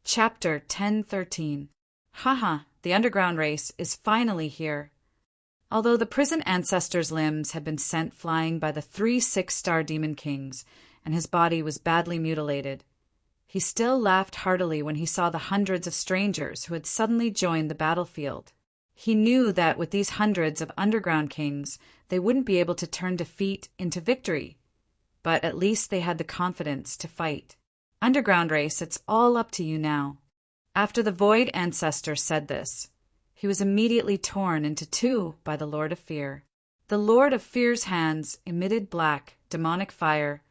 Chapter 1013. Haha, the underground race is finally here. Although the prison ancestor's limbs had been sent flying by the 3 6-star demon kings, and his body was badly mutilated, he still laughed heartily when he saw the hundreds of strangers who had suddenly joined the battlefield. He knew that with these hundreds of underground kings, they wouldn't be able to turn defeat into victory, but at least they had the confidence to fight. Underground race, it's all up to you now. After the Void Ancestor said this, he was immediately torn into two by the Lord of Fear. The Lord of Fear's hands emitted black, demonic fire,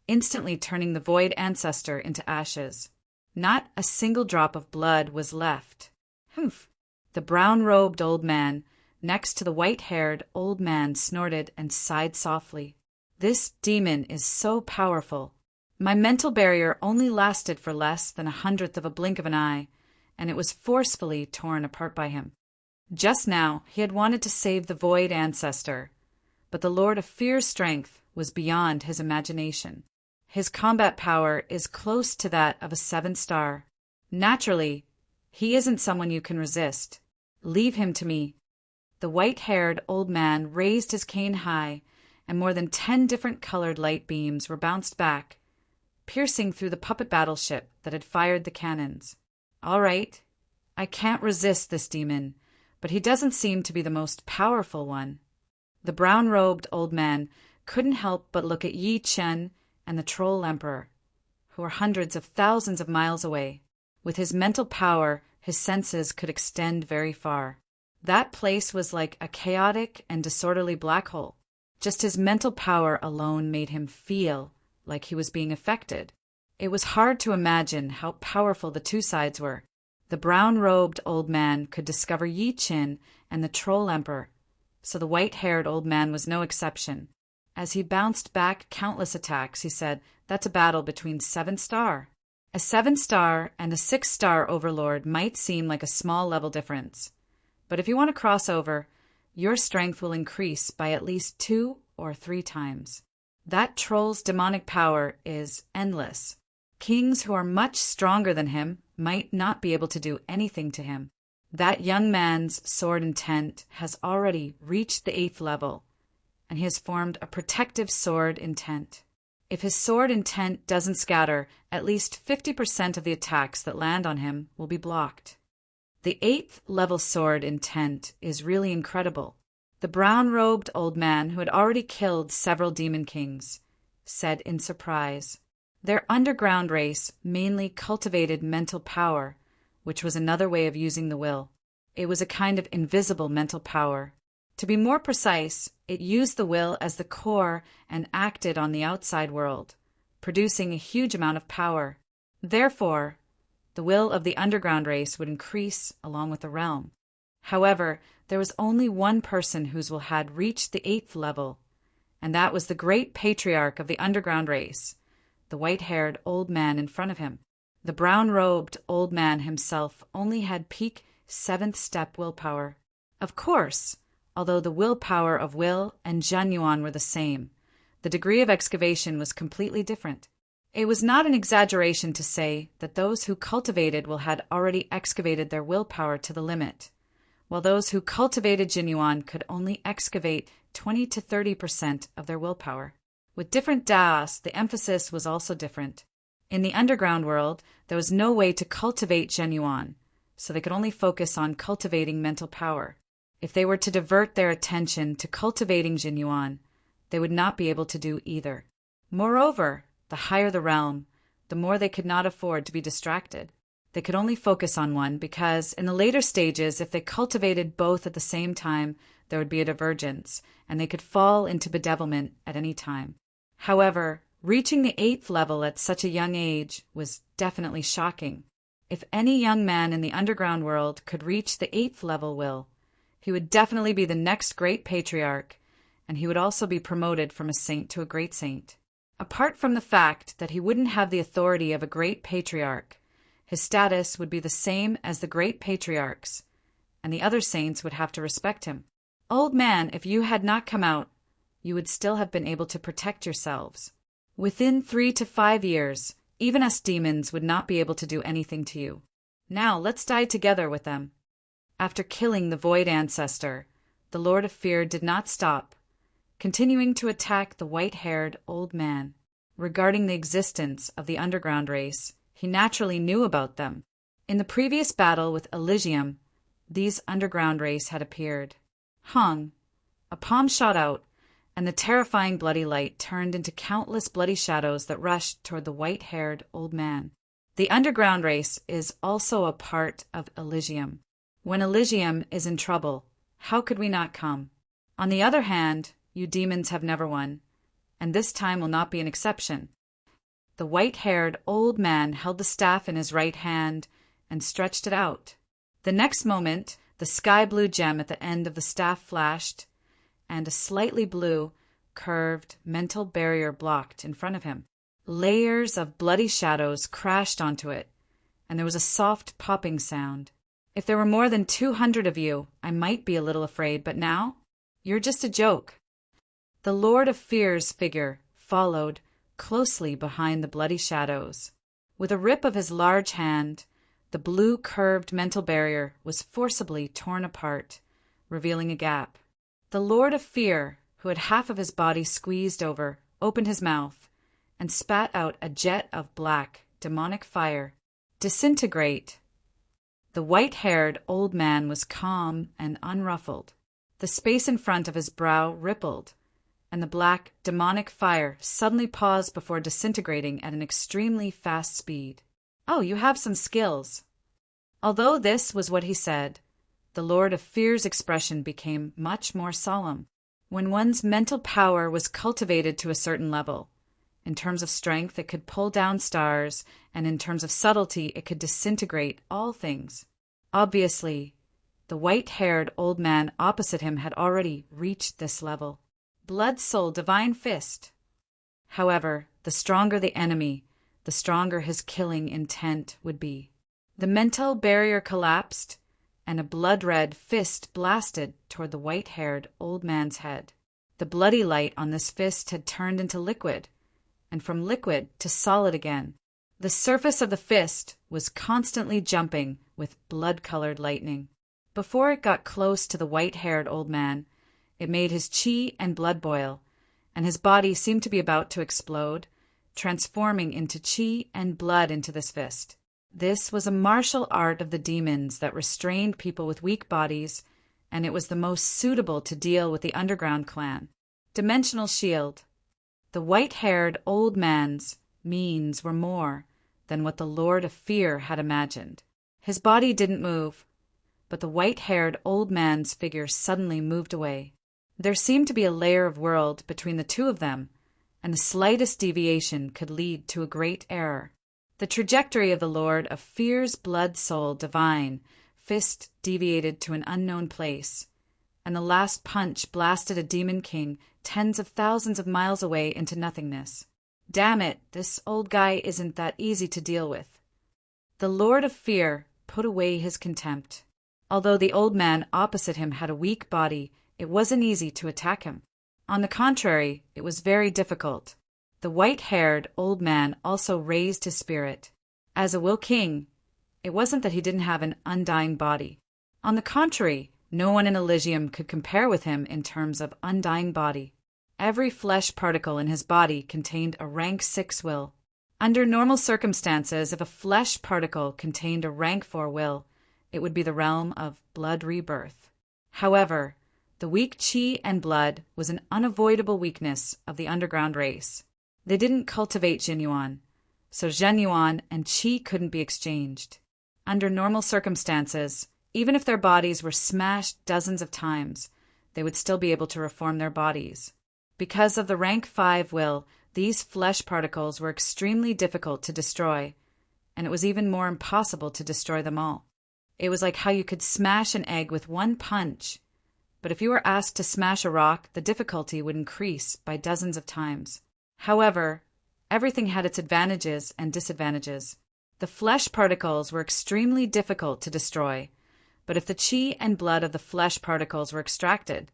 instantly turning the Void Ancestor into ashes. Not a single drop of blood was left. Humph! The brown-robed old man, next to the white-haired old man, snorted and sighed softly. This demon is so powerful. My mental barrier only lasted for less than 1/100th of a blink of an eye, and it was forcefully torn apart by him. Just now, he had wanted to save the Void Ancestor, but the Lord of Fear's strength was beyond his imagination. His combat power is close to that of a 7-star. Naturally, he isn't someone you can resist. Leave him to me. The white-haired old man raised his cane high, and more than 10 different colored light beams were bounced back, piercing through the puppet battleship that had fired the cannons. All right, I can't resist this demon, but he doesn't seem to be the most powerful one. The brown-robed old man couldn't help but look at Yi Chen and the Troll Emperor, who were hundreds of thousands of miles away. With his mental power, his senses could extend very far. That place was like a chaotic and disorderly black hole. Just his mental power alone made him feel like he was being affected. It was hard to imagine how powerful the two sides were. The brown-robed old man could discover Yi Chen and the Troll Emperor, so the white-haired old man was no exception. As he bounced back countless attacks, he said, "That's a battle between 7-star. A 7-star and a 6-star overlord might seem like a small level difference, but if you want to cross over, your strength will increase by at least 2 or 3 times. That troll's demonic power is endless. Kings who are much stronger than him might not be able to do anything to him. That young man's sword intent has already reached the 8th level, and he has formed a protective sword intent. If his sword intent doesn't scatter, at least 50% of the attacks that land on him will be blocked. The 8th level sword intent is really incredible." The brown-robed old man, who had already killed several demon kings, said in surprise. Their underground race mainly cultivated mental power, which was another way of using the will. It was a kind of invisible mental power. To be more precise, it used the will as the core and acted on the outside world, producing a huge amount of power. Therefore, the will of the underground race would increase along with the realm. However, there was only one person whose will had reached the 8th level, and that was the great patriarch of the underground race, the white-haired old man in front of him. The brown-robed old man himself only had peak 7th step willpower. Of course, although the willpower of Will and Zhenyuan were the same, the degree of excavation was completely different. It was not an exaggeration to say that those who cultivated Will had already excavated their willpower to the limit, while those who cultivated Zhenyuan could only excavate 20 to 30% of their willpower. With different Daos, the emphasis was also different. In the underground world, there was no way to cultivate Zhenyuan, so they could only focus on cultivating mental power. If they were to divert their attention to cultivating Zhenyuan, they would not be able to do either. Moreover, the higher the realm, the more they could not afford to be distracted. They could only focus on one because, in the later stages, if they cultivated both at the same time, there would be a divergence, and they could fall into bedevilment at any time. However, reaching the 8th level at such a young age was definitely shocking. If any young man in the underground world could reach the 8th level will, he would definitely be the next great patriarch, and he would also be promoted from a saint to a great saint. Apart from the fact that he wouldn't have the authority of a great patriarch, his status would be the same as the great patriarchs, and the other saints would have to respect him. Old man, if you had not come out, you would still have been able to protect yourselves. Within 3 to 5 years, Even us demons would not be able to do anything to you. Now let's die together with them." After killing the Void Ancestor, the Lord of Fear did not stop, continuing to attack the white-haired old man. Regarding the existence of the underground race, he naturally knew about them. In the previous battle with Elysium, these underground race had appeared. Hung, a palm shot out, and the terrifying bloody light turned into countless bloody shadows that rushed toward the white-haired old man. The underground race is also a part of Elysium. When Elysium is in trouble, how could we not come? On the other hand, you demons have never won, and this time will not be an exception. The white-haired old man held the staff in his right hand and stretched it out. The next moment, the sky-blue gem at the end of the staff flashed, and a slightly blue, curved mental barrier blocked in front of him. Layers of bloody shadows crashed onto it, and there was a soft popping sound. If there were more than 200 of you, I might be a little afraid, but now, you're just a joke. The Lord of Fear's figure followed closely behind the bloody shadows. With a rip of his large hand, the blue curved mental barrier was forcibly torn apart, revealing a gap. The Lord of Fear, who had half of his body squeezed over, opened his mouth and spat out a jet of black, demonic fire. Disintegrate. The white-haired old man was calm and unruffled. The space in front of his brow rippled, and the black, demonic fire suddenly paused before disintegrating at an extremely fast speed. "Oh, you have some skills." Although this was what he said, the Lord of Fear's expression became much more solemn. When one's mental power was cultivated to a certain level, in terms of strength it could pull down stars, and in terms of subtlety it could disintegrate all things. Obviously, the white-haired old man opposite him had already reached this level. Blood Soul Divine Fist. However, the stronger the enemy, the stronger his killing intent would be. The mental barrier collapsed, and a blood-red fist blasted toward the white-haired old man's head. The bloody light on this fist had turned into liquid, and from liquid to solid again. The surface of the fist was constantly jumping with blood-colored lightning. Before it got close to the white-haired old man, it made his chi and blood boil, and his body seemed to be about to explode, transforming into chi and blood into this fist. This was a martial art of the demons that restrained people with weak bodies, and it was the most suitable to deal with the underground clan. Dimensional shield. The white-haired old man's means were more than what the Lord of Fear had imagined. His body didn't move, but the white-haired old man's figure suddenly moved away. There seemed to be a layer of world between the two of them, and the slightest deviation could lead to a great error. The trajectory of the Lord of Fear's blood soul divine fist deviated to an unknown place, and the last punch blasted a demon king tens of thousands of miles away into nothingness. Damn it, this old guy isn't that easy to deal with. The Lord of Fear put away his contempt. Although the old man opposite him had a weak body, it wasn't easy to attack him. On the contrary, it was very difficult. The white-haired old man also raised his spirit. As a Will King, it wasn't that he didn't have an undying body. On the contrary, no one in Elysium could compare with him in terms of undying body. Every flesh particle in his body contained a rank 6 will. Under normal circumstances, if a flesh particle contained a rank 4 will, it would be the realm of blood rebirth. However, the weak chi and blood was an unavoidable weakness of the underground race. They didn't cultivate Jinyuan, so Jinyuan and chi couldn't be exchanged. Under normal circumstances, even if their bodies were smashed dozens of times, they would still be able to reform their bodies. Because of the rank 5 will, these flesh particles were extremely difficult to destroy, and it was even more impossible to destroy them all. It was like how you could smash an egg with one punch, but if you were asked to smash a rock, the difficulty would increase by dozens of times. However, everything had its advantages and disadvantages. The flesh particles were extremely difficult to destroy, but if the chi and blood of the flesh particles were extracted,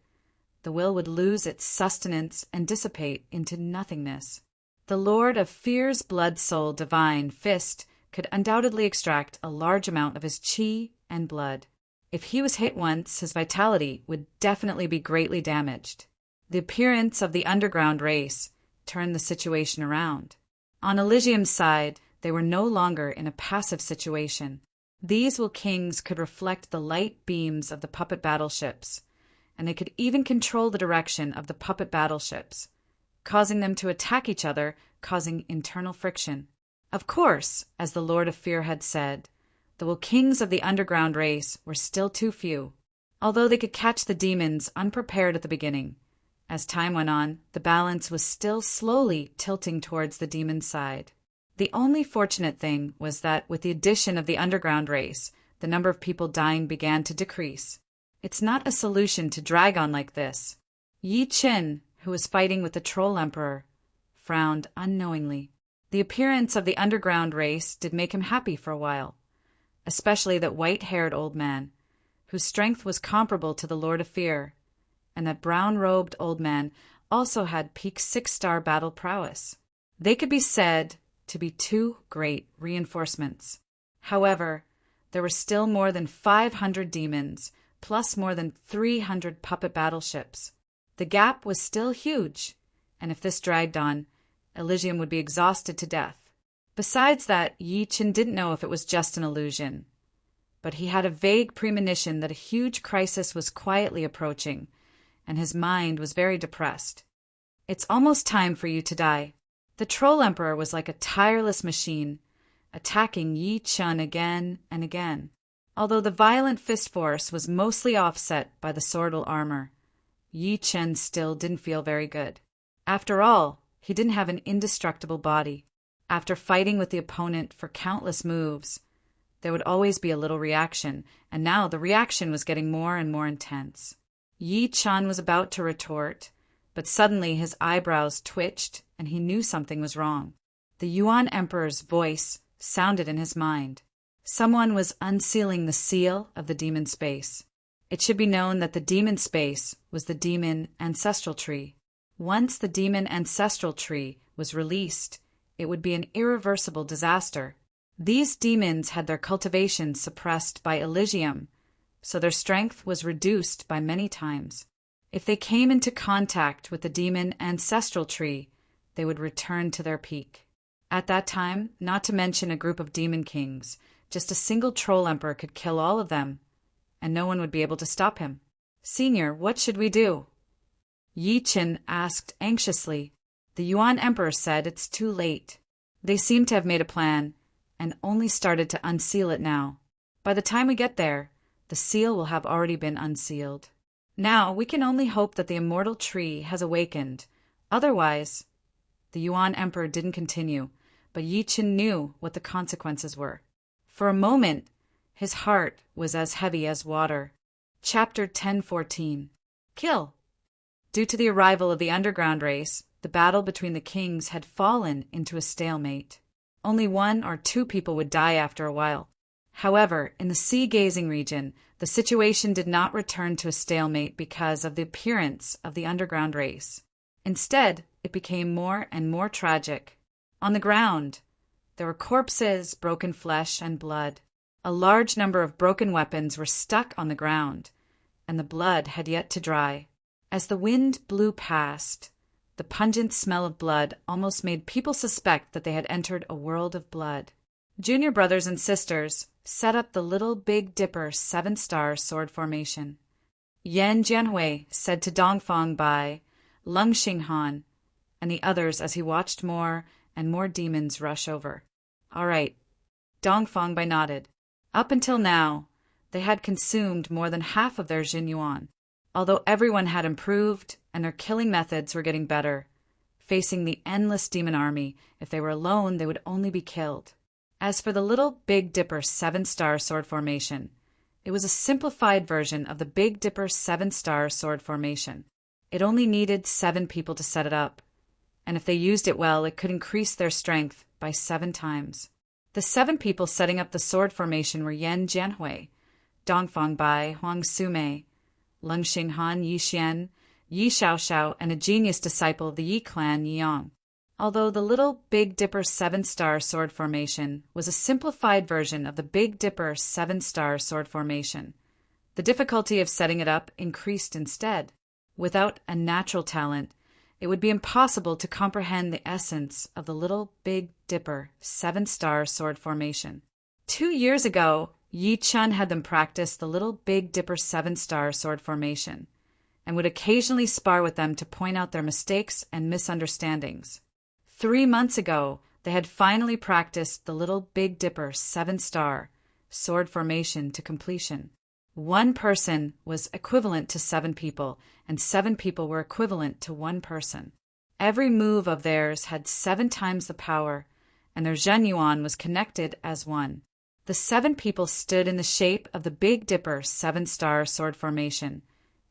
the will would lose its sustenance and dissipate into nothingness. The Lord of Fear's blood soul divine fist could undoubtedly extract a large amount of his chi and blood. If he was hit once, his vitality would definitely be greatly damaged. The appearance of the underground race turned the situation around. On Elysium's side, they were no longer in a passive situation. These Will Kings could reflect the light beams of the puppet battleships, and they could even control the direction of the puppet battleships, causing them to attack each other, causing internal friction. Of course, as the Lord of Fear had said, the Will Kings of the underground race were still too few, although they could catch the demons unprepared at the beginning. As time went on, the balance was still slowly tilting towards the demon's side. The only fortunate thing was that with the addition of the underground race, the number of people dying began to decrease. It's not a solution to drag on like this. Yi Qin, who was fighting with the Troll Emperor, frowned unknowingly. The appearance of the underground race did make him happy for a while, especially that white-haired old man, whose strength was comparable to the Lord of Fear, and that brown-robed old man also had peak 6-star battle prowess. They could be said to be two great reinforcements. However, there were still more than 500 demons, plus more than 300 puppet battleships. The gap was still huge, and if this dragged on, Elysium would be exhausted to death. Besides that, Yi Qin didn't know if it was just an illusion, but he had a vague premonition that a huge crisis was quietly approaching, and his mind was very depressed. It's almost time for you to die. The Troll Emperor was like a tireless machine, attacking Yi Qin again and again. Although the violent fist force was mostly offset by the swordal armor, Yi Qin still didn't feel very good. After all, he didn't have an indestructible body. After fighting with the opponent for countless moves, there would always be a little reaction, and now the reaction was getting more and more intense. Yi Qin was about to retort, but suddenly his eyebrows twitched and he knew something was wrong. The Yuan Emperor's voice sounded in his mind. Someone was unsealing the seal of the demon space. It should be known that the demon space was the demon ancestral tree. Once the demon ancestral tree was released, it would be an irreversible disaster. These demons had their cultivation suppressed by Elysium, so their strength was reduced by many times. If they came into contact with the demon ancestral tree, they would return to their peak. At that time, not to mention a group of demon kings, just a single troll emperor could kill all of them, and no one would be able to stop him. Senior, what should we do? Yi Qin asked anxiously. The Yuan Emperor said it's too late. They seem to have made a plan, and only started to unseal it now. By the time we get there, the seal will have already been unsealed. Now we can only hope that the immortal tree has awakened. Otherwise, the Yuan Emperor didn't continue, but Yi Qin knew what the consequences were. For a moment, his heart was as heavy as water. Chapter 1014. Kill. Due to the arrival of the underground race, the battle between the kings had fallen into a stalemate. Only 1 or 2 people would die after a while. However, in the sea-gazing region, the situation did not return to a stalemate because of the appearance of the underground race. Instead, it became more and more tragic. On the ground, there were corpses, broken flesh, and blood. A large number of broken weapons were stuck on the ground, and the blood had yet to dry. As the wind blew past, the pungent smell of blood almost made people suspect that they had entered a world of blood. Junior brothers and sisters set up the Little Big Dipper 7-star sword formation. Yan Jianhui said to Dongfang Bai, Lung Xinghan, and the others as he watched more and more demons rush over. All right. Dongfang Bai nodded. Up until now, they had consumed more than half of their Jinyuan. Although everyone had improved and their killing methods were getting better, facing the endless demon army, if they were alone, they would only be killed. As for the Little Big Dipper 7-star sword formation, it was a simplified version of the Big Dipper 7-star sword formation. It only needed 7 people to set it up, and if they used it well, it could increase their strength by 7 times. The 7 people setting up the sword formation were Yan Jianhui, Dongfang Bai, Huang Sumei, Lung Xinghan, Yi Xian, Yi Xiaoxiao, and a genius disciple of the Yi clan, Yi Yang. Although the Little Big Dipper 7-star sword formation was a simplified version of the Big Dipper 7-star sword formation, the difficulty of setting it up increased instead. Without a natural talent, it would be impossible to comprehend the essence of the Little Big Dipper 7-star sword formation. 2 years ago, Yi Chun had them practice the Little Big Dipper 7-star sword formation, and would occasionally spar with them to point out their mistakes and misunderstandings. 3 months ago, they had finally practiced the Little Big Dipper 7-star sword formation to completion. 1 person was equivalent to 7 people, and 7 people were equivalent to 1 person. Every move of theirs had 7 times the power, and their Zhenyuan was connected as one. The 7 people stood in the shape of the Big Dipper 7-star sword formation,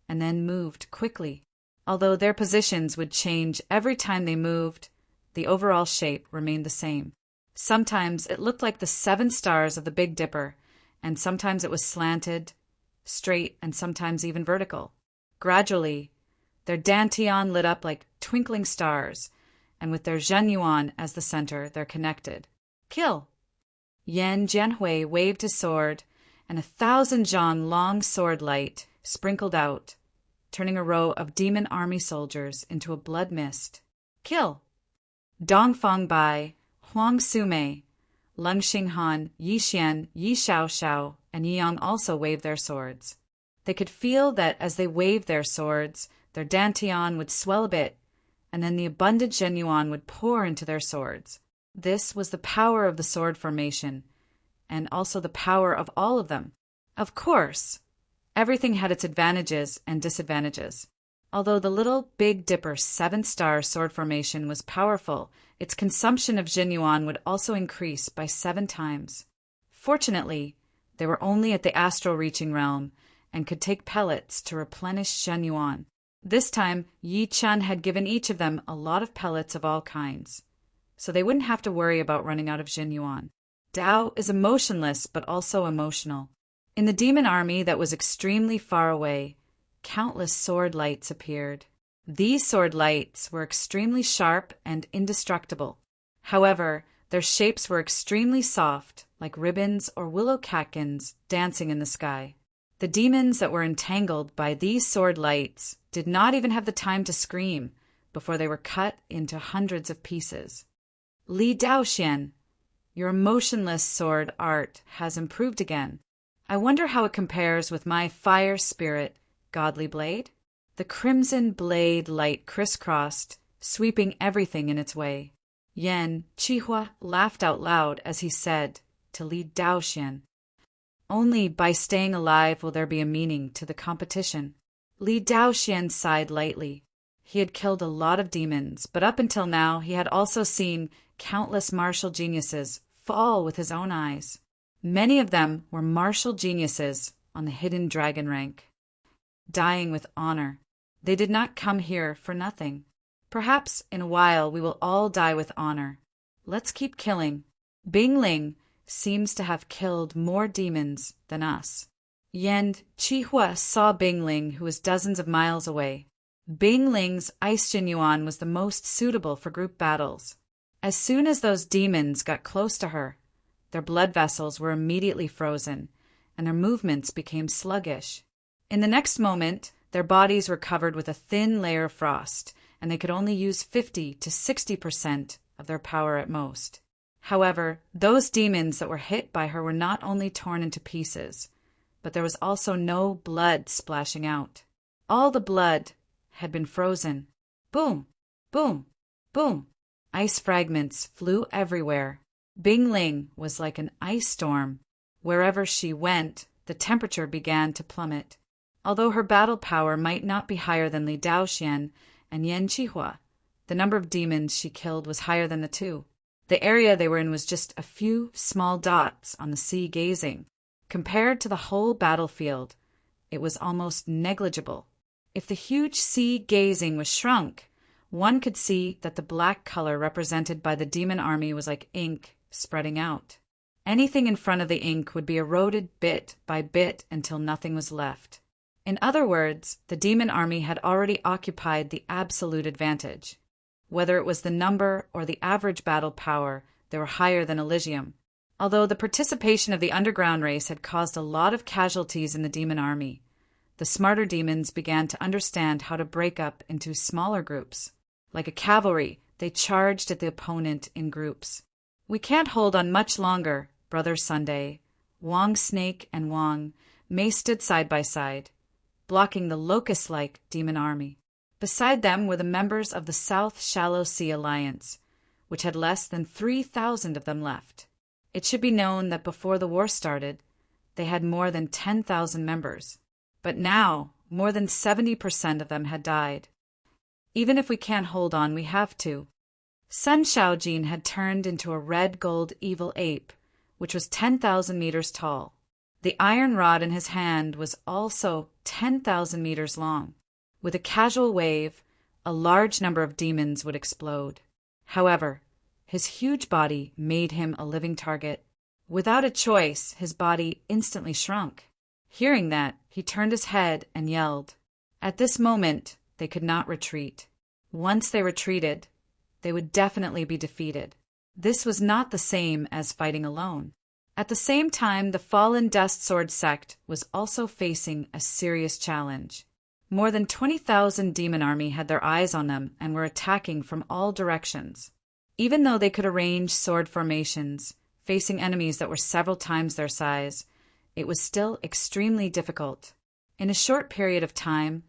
and then moved quickly. Although their positions would change every time they moved, the overall shape remained the same. Sometimes it looked like the 7 stars of the Big Dipper, and sometimes it was slanted, straight, and sometimes even vertical. Gradually, their dantian lit up like twinkling stars, and with their Zhenyuan as the center, they're connected. Kill! Yan Jianhui waved his sword, and 1,000 zhang long sword light sprinkled out, turning a row of demon army soldiers into a blood mist. Kill! Dongfang Bai, Huang Sumei, Lung Xinghan, Yi Xian, Yi Xiaoxiao, and Yi Yang also waved their swords. They could feel that as they waved their swords, their dantian would swell a bit, and then the abundant Zhenyuan would pour into their swords. This was the power of the sword formation, and also the power of all of them. Of course, everything had its advantages and disadvantages. Although the Little Big Dipper 7-star sword formation was powerful, its consumption of Zhenyuan would also increase by 7 times. Fortunately, they were only at the astral reaching realm and could take pellets to replenish Zhenyuan. This time, Yi Chun had given each of them a lot of pellets of all kinds, so they wouldn't have to worry about running out of Zhenyuan. Tao is emotionless but also emotional. In the demon army that was extremely far away, countless sword lights appeared. These sword lights were extremely sharp and indestructible. However, their shapes were extremely soft, like ribbons or willow catkins dancing in the sky. The demons that were entangled by these sword lights did not even have the time to scream before they were cut into hundreds of pieces. Li Daoxian, your emotionless sword art has improved again. I wonder how it compares with my fire spirit godly blade? The crimson blade light crisscrossed, sweeping everything in its way. Yan Qihua laughed out loud as he said to Li Daoxian, "Only by staying alive will there be a meaning to the competition." Li Daoxian sighed lightly. He had killed a lot of demons, but up until now he had also seen countless martial geniuses fall with his own eyes. Many of them were martial geniuses on the hidden dragon rank, dying with honor. They did not come here for nothing. Perhaps in a while we will all die with honor. Let's keep killing. Bing Ling seems to have killed more demons than us. Yan Qihua saw Bing Ling, who was dozens of miles away. Bing Ling's Ice Jinyuan was the most suitable for group battles. As soon as those demons got close to her, their blood vessels were immediately frozen, and their movements became sluggish. In the next moment, their bodies were covered with a thin layer of frost, and they could only use 50 to 60% of their power at most. However, those demons that were hit by her were not only torn into pieces, but there was also no blood splashing out. All the blood had been frozen. Boom! Boom! Boom! Ice fragments flew everywhere. Bing Ling was like an ice storm. Wherever she went, the temperature began to plummet. Although her battle power might not be higher than Li Daoxian and Yan Qihua, the number of demons she killed was higher than the two. The area they were in was just a few small dots on the sea gazing. Compared to the whole battlefield, it was almost negligible. If the huge sea gazing was shrunk, one could see that the black color represented by the demon army was like ink spreading out. Anything in front of the ink would be eroded bit by bit until nothing was left. In other words, the demon army had already occupied the absolute advantage. Whether it was the number or the average battle power, they were higher than Elysium. Although the participation of the underground race had caused a lot of casualties in the demon army, the smarter demons began to understand how to break up into smaller groups. Like a cavalry, they charged at the opponent in groups. "We can't hold on much longer, Brother Sunday." Wong Snake and Wong May stood side by side, blocking the locust-like demon army. Beside them were the members of the South Shallow Sea Alliance, which had less than 3,000 of them left. It should be known that before the war started, they had more than 10,000 members. But now, more than 70% of them had died. Even if we can't hold on, we have to. Sun Shaojin had turned into a red-gold evil ape, which was 10,000 meters tall. The iron rod in his hand was also 10,000 meters long. With a casual wave, a large number of demons would explode. However, his huge body made him a living target. Without a choice, his body instantly shrunk. Hearing that, he turned his head and yelled. At this moment, they could not retreat. Once they retreated, they would definitely be defeated. This was not the same as fighting alone. At the same time, the Fallen Dust Sword sect was also facing a serious challenge. More than 20,000 demon army had their eyes on them and were attacking from all directions. Even though they could arrange sword formations, facing enemies that were several times their size, it was still extremely difficult. In a short period of time,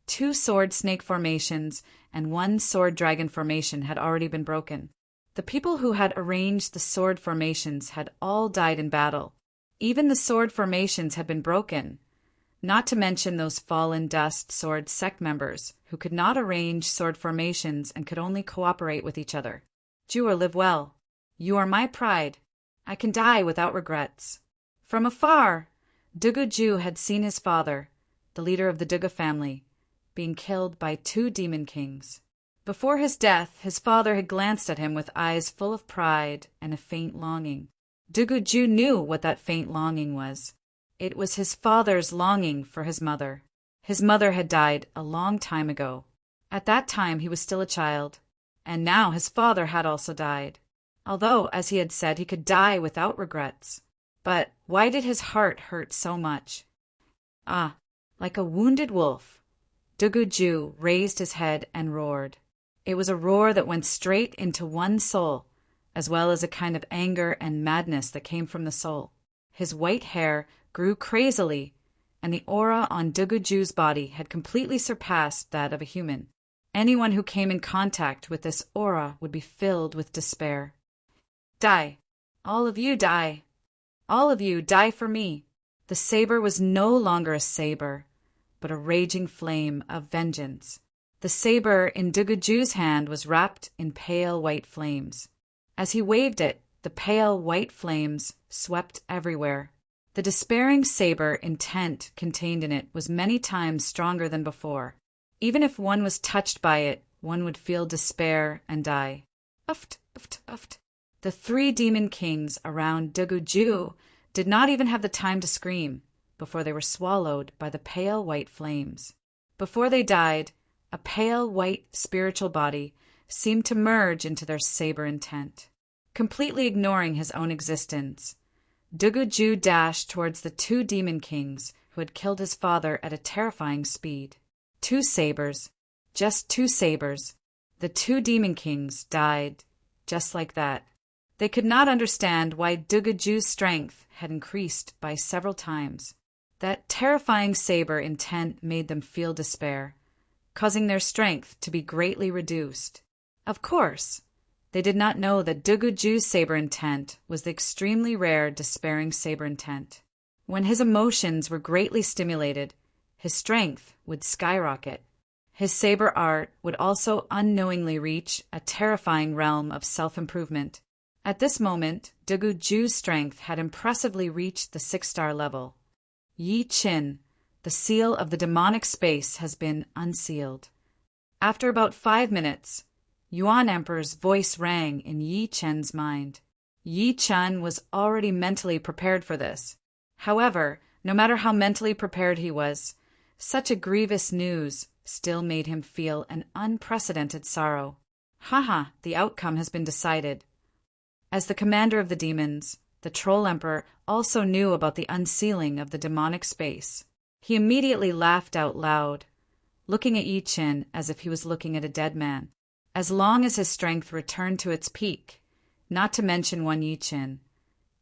2 sword snake formations and 1 sword dragon formation had already been broken. The people who had arranged the sword formations had all died in battle. Even the sword formations had been broken, not to mention those Fallen Dust Sword sect members who could not arrange sword formations and could only cooperate with each other. "Jewel, live well. You are my pride. I can die without regrets." From afar, Dugu Ju had seen his father, the leader of the Duga family, being killed by 2 demon kings. Before his death, his father had glanced at him with eyes full of pride and a faint longing. Dugu Ju knew what that faint longing was. It was his father's longing for his mother. His mother had died a long time ago. At that time he was still a child, and now his father had also died. Although, as he had said, he could die without regrets. But why did his heart hurt so much? Ah, like a wounded wolf, Dugu Ju raised his head and roared. It was a roar that went straight into one's soul, as well as a kind of anger and madness that came from the soul. His white hair grew crazily, and the aura on Dugu Ju's body had completely surpassed that of a human. Anyone who came in contact with this aura would be filled with despair. "Die. All of you die. All of you die for me." The saber was no longer a saber, but a raging flame of vengeance. The saber in Dugu Ju's hand was wrapped in pale white flames. As he waved it, the pale white flames swept everywhere. The despairing saber intent contained in it was many times stronger than before. Even if one was touched by it, one would feel despair and die. Uft, uft, uft. The 3 demon kings around Dugu Ju did not even have the time to scream before they were swallowed by the pale white flames. Before they died, a pale white spiritual body seemed to merge into their saber intent. Completely ignoring his own existence, Dugu Ju dashed towards the 2 demon kings who had killed his father at a terrifying speed. 2 sabers, just 2 sabers. The 2 demon kings died just like that. They could not understand why Dugu Ju's strength had increased by several times. That terrifying saber intent made them feel despair, causing their strength to be greatly reduced. Of course, they did not know that Dugu Ju's saber intent was the extremely rare despairing saber intent. When his emotions were greatly stimulated, his strength would skyrocket. His saber art would also unknowingly reach a terrifying realm of self-improvement. At this moment, Dugu Ju's strength had impressively reached the 6-star level. Yi Qin, the seal of the demonic space, has been unsealed. After about 5 minutes, Yuan Emperor's voice rang in Yi Chen's mind. Yi Chen was already mentally prepared for this. However, no matter how mentally prepared he was, such a grievous news still made him feel an unprecedented sorrow. Haha, the outcome has been decided. As the commander of the demons, the Troll Emperor also knew about the unsealing of the demonic space. He immediately laughed out loud, looking at Yi Qin as if he was looking at a dead man. As long as his strength returned to its peak, not to mention one Yi Qin,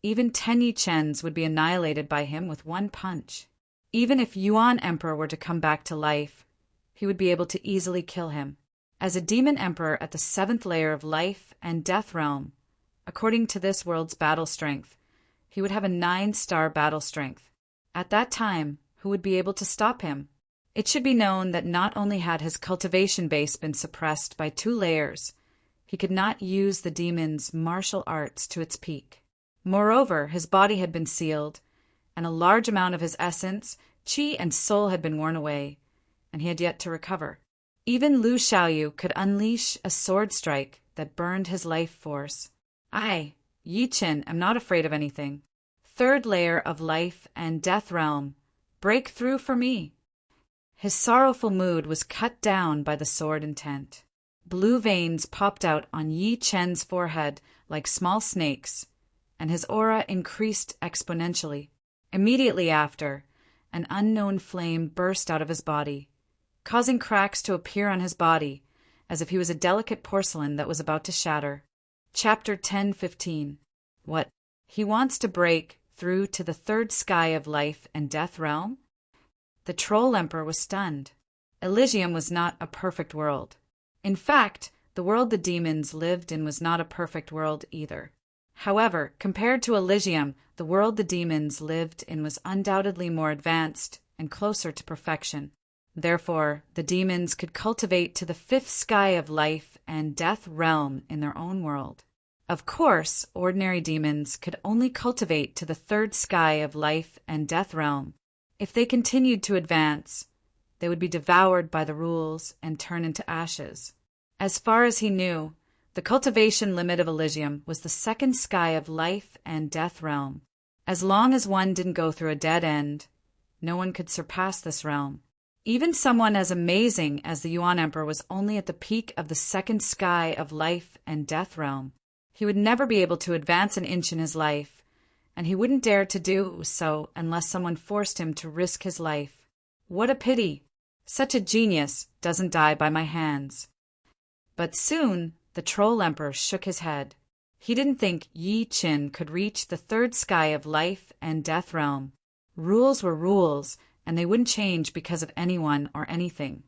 even 10 Yi Qins would be annihilated by him with one punch. Even if Yuan Emperor were to come back to life, he would be able to easily kill him. As a demon emperor at the 7th layer of life and death realm, according to this world's battle strength, he would have a 9-star battle strength. At that time, who would be able to stop him? It should be known that not only had his cultivation base been suppressed by 2 layers, he could not use the demon's martial arts to its peak. Moreover, his body had been sealed, and a large amount of his essence, qi, and soul had been worn away, and he had yet to recover. Even Lu Xiaoyu could unleash a sword strike that burned his life force. I, Yi Qin, am not afraid of anything. 3rd layer of life and death realm, break through for me. His sorrowful mood was cut down by the sword intent. Blue veins popped out on Yi Qin's forehead like small snakes, and his aura increased exponentially. Immediately after, an unknown flame burst out of his body, causing cracks to appear on his body, as if he was a delicate porcelain that was about to shatter. Chapter 10:15. What? He wants to break through to the 3rd sky of life and death realm? The Troll Emperor was stunned. Elysium was not a perfect world. In fact, the world the demons lived in was not a perfect world either. However, compared to Elysium, the world the demons lived in was undoubtedly more advanced and closer to perfection. Therefore, the demons could cultivate to the 5th sky of life and death realm in their own world. Of course, ordinary demons could only cultivate to the 3rd sky of life and death realm. If they continued to advance, they would be devoured by the rules and turn into ashes. As far as he knew, the cultivation limit of Elysium was the 2nd sky of life and death realm. As long as one didn't go through a dead end, no one could surpass this realm. Even someone as amazing as the Yuan Emperor was only at the peak of the 2nd sky of life and death realm. He would never be able to advance an inch in his life, and he wouldn't dare to do so unless someone forced him to risk his life. What a pity! Such a genius doesn't die by my hands. But soon, the Troll Emperor shook his head. He didn't think Yi Qin could reach the 3rd sky of life and death realm. Rules were rules, and they wouldn't change because of anyone or anything.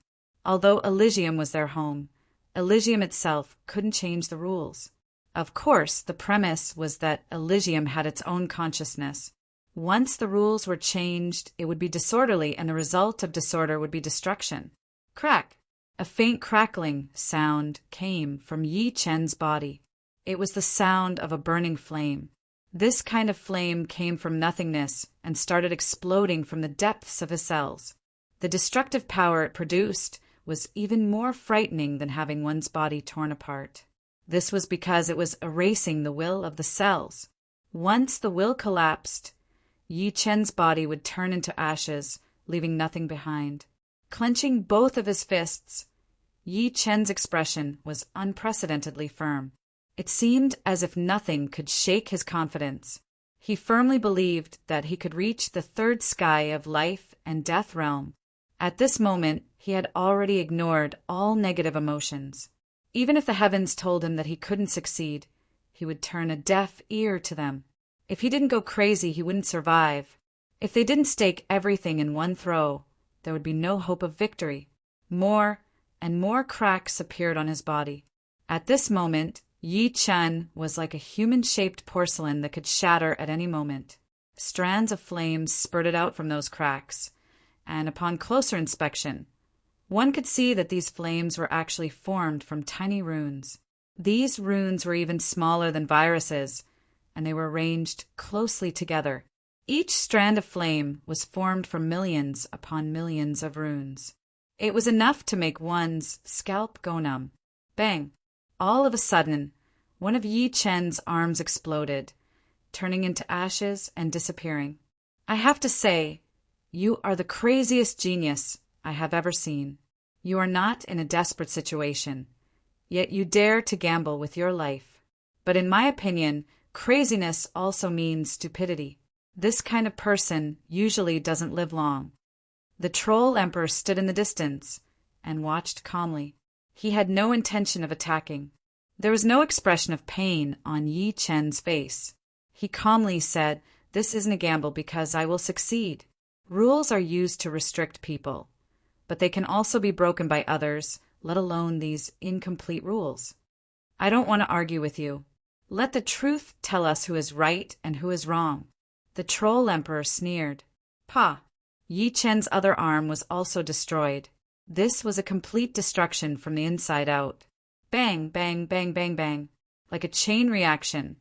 Although Elysium was their home, Elysium itself couldn't change the rules. Of course, the premise was that Elysium had its own consciousness. Once the rules were changed, it would be disorderly, and the result of disorder would be destruction. Crack! A faint crackling sound came from Yi Qin's body. It was the sound of a burning flame. This kind of flame came from nothingness and started exploding from the depths of his cells. The destructive power it produced was even more frightening than having one's body torn apart. This was because it was erasing the will of the cells. Once the will collapsed, Yi Qin's body would turn into ashes, leaving nothing behind. Clenching both of his fists, Yi Qin's expression was unprecedentedly firm. It seemed as if nothing could shake his confidence. He firmly believed that he could reach the 3rd sky of life and death realm. At this moment, he had already ignored all negative emotions. Even if the heavens told him that he couldn't succeed, he would turn a deaf ear to them. If he didn't go crazy, he wouldn't survive. If they didn't stake everything in one throw, there would be no hope of victory. More and more cracks appeared on his body. At this moment, Yi Qin was like a human-shaped porcelain that could shatter at any moment. Strands of flames spurted out from those cracks, and upon closer inspection, one could see that these flames were actually formed from tiny runes. These runes were even smaller than viruses, and they were arranged closely together. Each strand of flame was formed from millions upon millions of runes. It was enough to make one's scalp go numb. Bang! All of a sudden, one of Yi Qin's arms exploded, turning into ashes and disappearing. I have to say, you are the craziest genius I have ever seen. You are not in a desperate situation. Yet you dare to gamble with your life. But in my opinion, craziness also means stupidity. This kind of person usually doesn't live long. The Troll Emperor stood in the distance and watched calmly. He had no intention of attacking. There was no expression of pain on Yi Chen's face. He calmly said, "This isn't a gamble because I will succeed. Rules are used to restrict people, but they can also be broken by others, let alone these incomplete rules. I don't want to argue with you. Let the truth tell us who is right and who is wrong." The Troll Emperor sneered. "Pah!" Yi Chen's other arm was also destroyed. This was a complete destruction from the inside out. Bang, bang, bang, bang, bang. Like a chain reaction.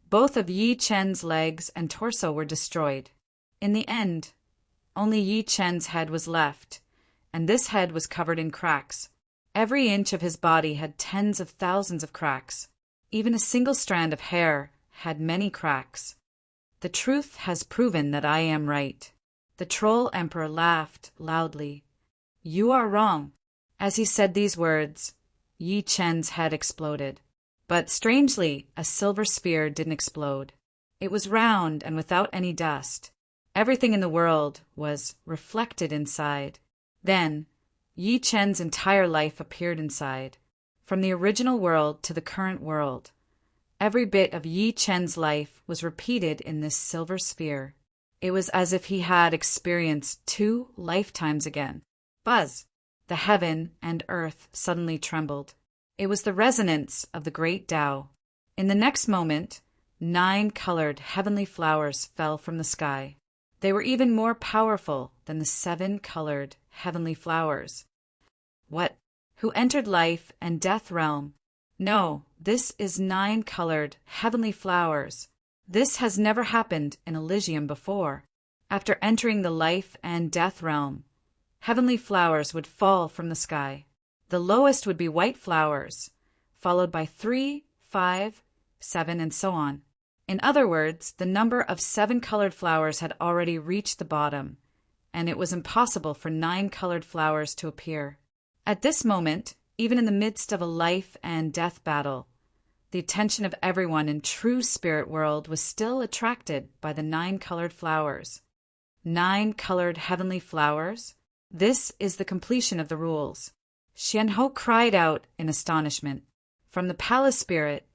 Both of Yi Chen's legs and torso were destroyed. In the end, only Yi Chen's head was left, and this head was covered in cracks. Every inch of his body had tens of thousands of cracks. Even a single strand of hair had many cracks. The truth has proven that I am right. The Troll Emperor laughed loudly. "You are wrong." As he said these words, Yi Chen's head exploded. But strangely, a silver sphere didn't explode. It was round and without any dust. Everything in the world was reflected inside. Then, Yi Chen's entire life appeared inside. From the original world to the current world, every bit of Yi Chen's life was repeated in this silver sphere. It was as if he had experienced 2 lifetimes again. Buzz! The heaven and earth suddenly trembled. It was the resonance of the great Tao. In the next moment, 9 colored heavenly flowers fell from the sky. They were even more powerful than the 7 colored heavenly flowers. What? Who entered life and death realm? No, this is 9 colored heavenly flowers. This has never happened in Elysium before. After entering the life and death realm, heavenly flowers would fall from the sky. The lowest would be white flowers, followed by 3, 5, 7, and so on. In other words, the number of 7 colored flowers had already reached the bottom, and it was impossible for 9 colored flowers to appear. At this moment, even in the midst of a life and death battle, the attention of everyone in true spirit world was still attracted by the 9 colored flowers. 9 colored heavenly flowers? This is the completion of the rules. Xianhou cried out in astonishment. From the palace spirit,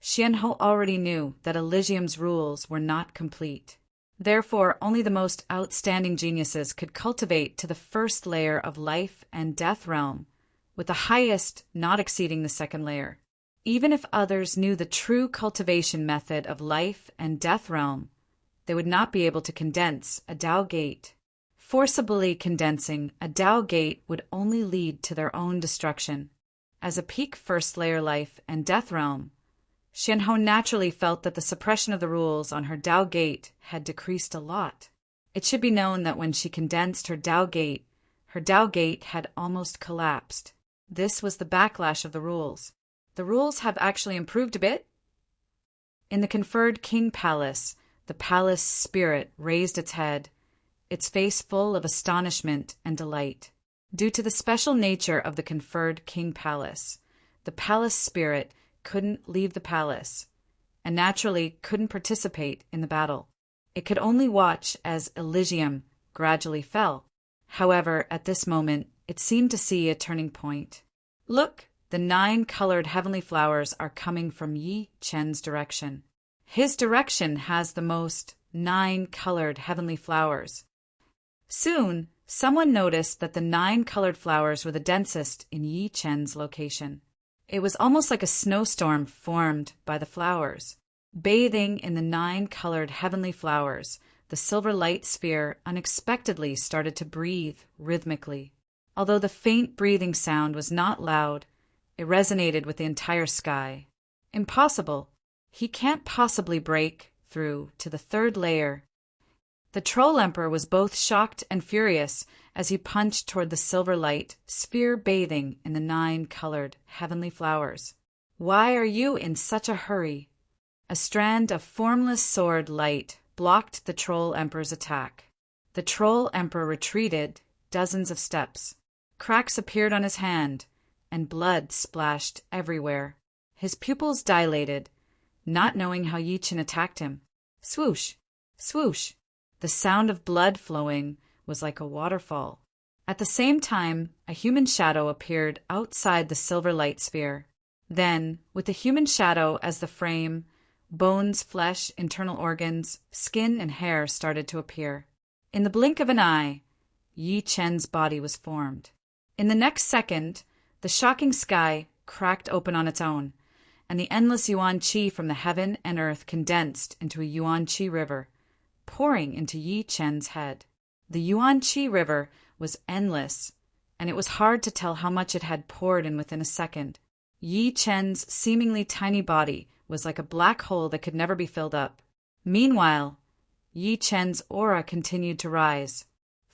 Xianhou already knew that Elysium's rules were not complete. Therefore, only the most outstanding geniuses could cultivate to the first layer of life and death realm, with the highest not exceeding the second layer. Even if others knew the true cultivation method of life and death realm, they would not be able to condense a Tao gate. Forcibly condensing a Tao gate would only lead to their own destruction. As a peak first layer life and death realm, Xianhou naturally felt that the suppression of the rules on her Tao gate had decreased a lot. It should be known that when she condensed her Tao gate had almost collapsed. This was the backlash of the rules. The rules have actually improved a bit. In the conferred king palace, the palace spirit raised its head, its face full of astonishment and delight. Due to the special nature of the conferred king palace, the palace spirit couldn't leave the palace, and naturally couldn't participate in the battle. It could only watch as Elysium gradually fell. However, at this moment, it seemed to see a turning point. Look, the 9 colored heavenly flowers are coming from Yi Chen's direction. His direction has the most 9 colored heavenly flowers. Soon, someone noticed that the 9 colored flowers were the densest in Yi Chen's location. It was almost like a snowstorm formed by the flowers. Bathing in the 9 colored heavenly flowers, the silver light sphere unexpectedly started to breathe rhythmically. Although the faint breathing sound was not loud, it resonated with the entire sky. Impossible. He can't possibly break through to the 3rd layer. The Troll Emperor was both shocked and furious as he punched toward the silver light sphere bathing in the 9 colored heavenly flowers. Why are you in such a hurry? A strand of formless sword light blocked the Troll Emperor's attack. The Troll Emperor retreated dozens of steps. Cracks appeared on his hand, and blood splashed everywhere. His pupils dilated, not knowing how Yi Chen attacked him. Swoosh! Swoosh! The sound of blood flowing was like a waterfall. At the same time, a human shadow appeared outside the silver light sphere. Then, with the human shadow as the frame, bones, flesh, internal organs, skin, and hair started to appear. In the blink of an eye, Yi Chen's body was formed. In the next second, the shocking sky cracked open on its own, and the endless yuan qi from the heaven and earth condensed into a yuan qi river, pouring into Yi Chen's head. The yuan qi river was endless, and it was hard to tell how much it had poured in within a second. Yi Chen's seemingly tiny body was like a black hole that could never be filled up. Meanwhile, Yi Chen's aura continued to rise.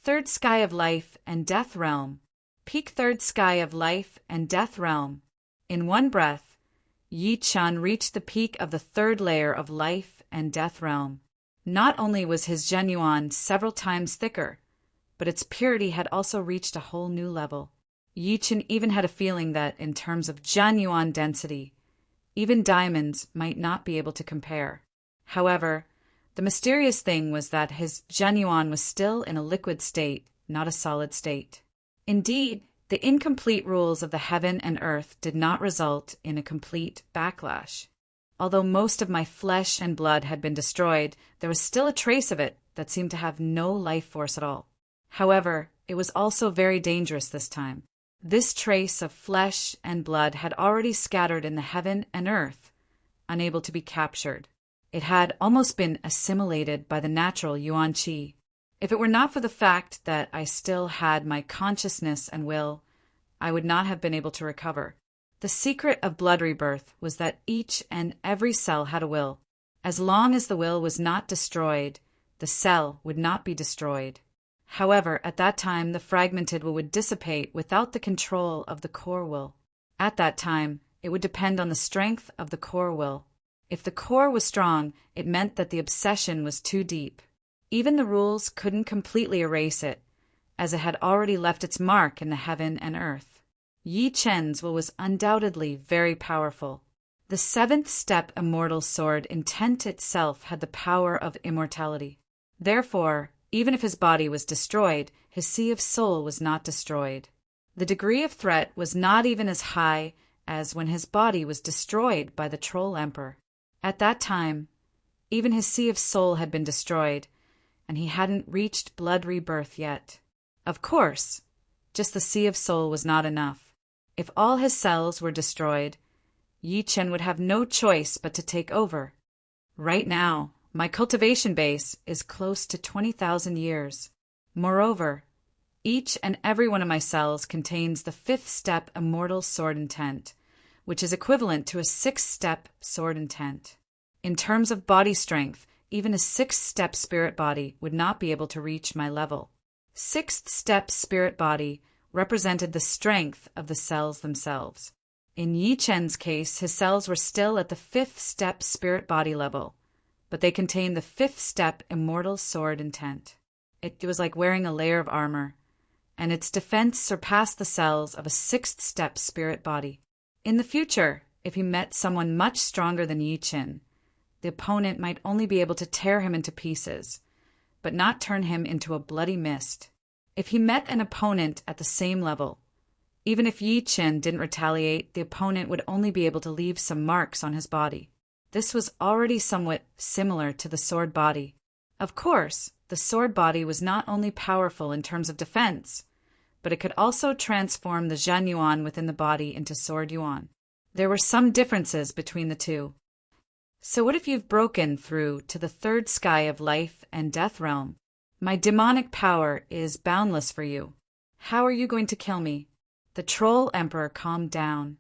Third sky of life and death realm. Peak third sky of life and death realm. In one breath, Yi Chen reached the peak of the third layer of life and death realm. Not only was his genuine several times thicker, but its purity had also reached a whole new level. Yi Chen even had a feeling that, in terms of genuine density, even diamonds might not be able to compare. However, the mysterious thing was that his genuine was still in a liquid state, not a solid state. Indeed, the incomplete rules of the heaven and earth did not result in a complete backlash. Although most of my flesh and blood had been destroyed, there was still a trace of it that seemed to have no life force at all. However, it was also very dangerous this time. This trace of flesh and blood had already scattered in the heaven and earth, unable to be captured. It had almost been assimilated by the natural yuan qi. If it were not for the fact that I still had my consciousness and will, I would not have been able to recover. The secret of blood rebirth was that each and every cell had a will. As long as the will was not destroyed, the cell would not be destroyed. However, at that time, the fragmented will would dissipate without the control of the core will. At that time, it would depend on the strength of the core will. If the core was strong, it meant that the obsession was too deep. Even the rules couldn't completely erase it, as it had already left its mark in the heaven and earth. Yi Chen's will was undoubtedly very powerful. The seventh step immortal sword intent itself had the power of immortality. Therefore, even if his body was destroyed, his sea of soul was not destroyed. The degree of threat was not even as high as when his body was destroyed by the Troll Emperor. At that time, even his sea of soul had been destroyed, and he hadn't reached blood rebirth yet. Of course, just the sea of soul was not enough. If all his cells were destroyed, Yi Chen would have no choice but to take over. Right now, my cultivation base is close to 20,000 years. Moreover, each and every one of my cells contains the fifth step immortal sword intent, which is equivalent to a sixth-step sword intent. In terms of body strength, even a sixth-step spirit body would not be able to reach my level. Sixth-step spirit body represented the strength of the cells themselves. In Yi Chen's case, his cells were still at the fifth-step spirit body level, but they contained the fifth-step immortal sword intent. It was like wearing a layer of armor, and its defense surpassed the cells of a sixth-step spirit body. In the future, if he met someone much stronger than Yi Chen, the opponent might only be able to tear him into pieces, but not turn him into a bloody mist. If he met an opponent at the same level, even if Yi Chen didn't retaliate, the opponent would only be able to leave some marks on his body. This was already somewhat similar to the sword body. Of course, the sword body was not only powerful in terms of defense, but it could also transform the Zhen Yuan within the body into sword Yuan. There were some differences between the two. So what if you've broken through to the third sky of life and death realm? My demonic power is boundless for you. How are you going to kill me? The Troll Emperor calmed down.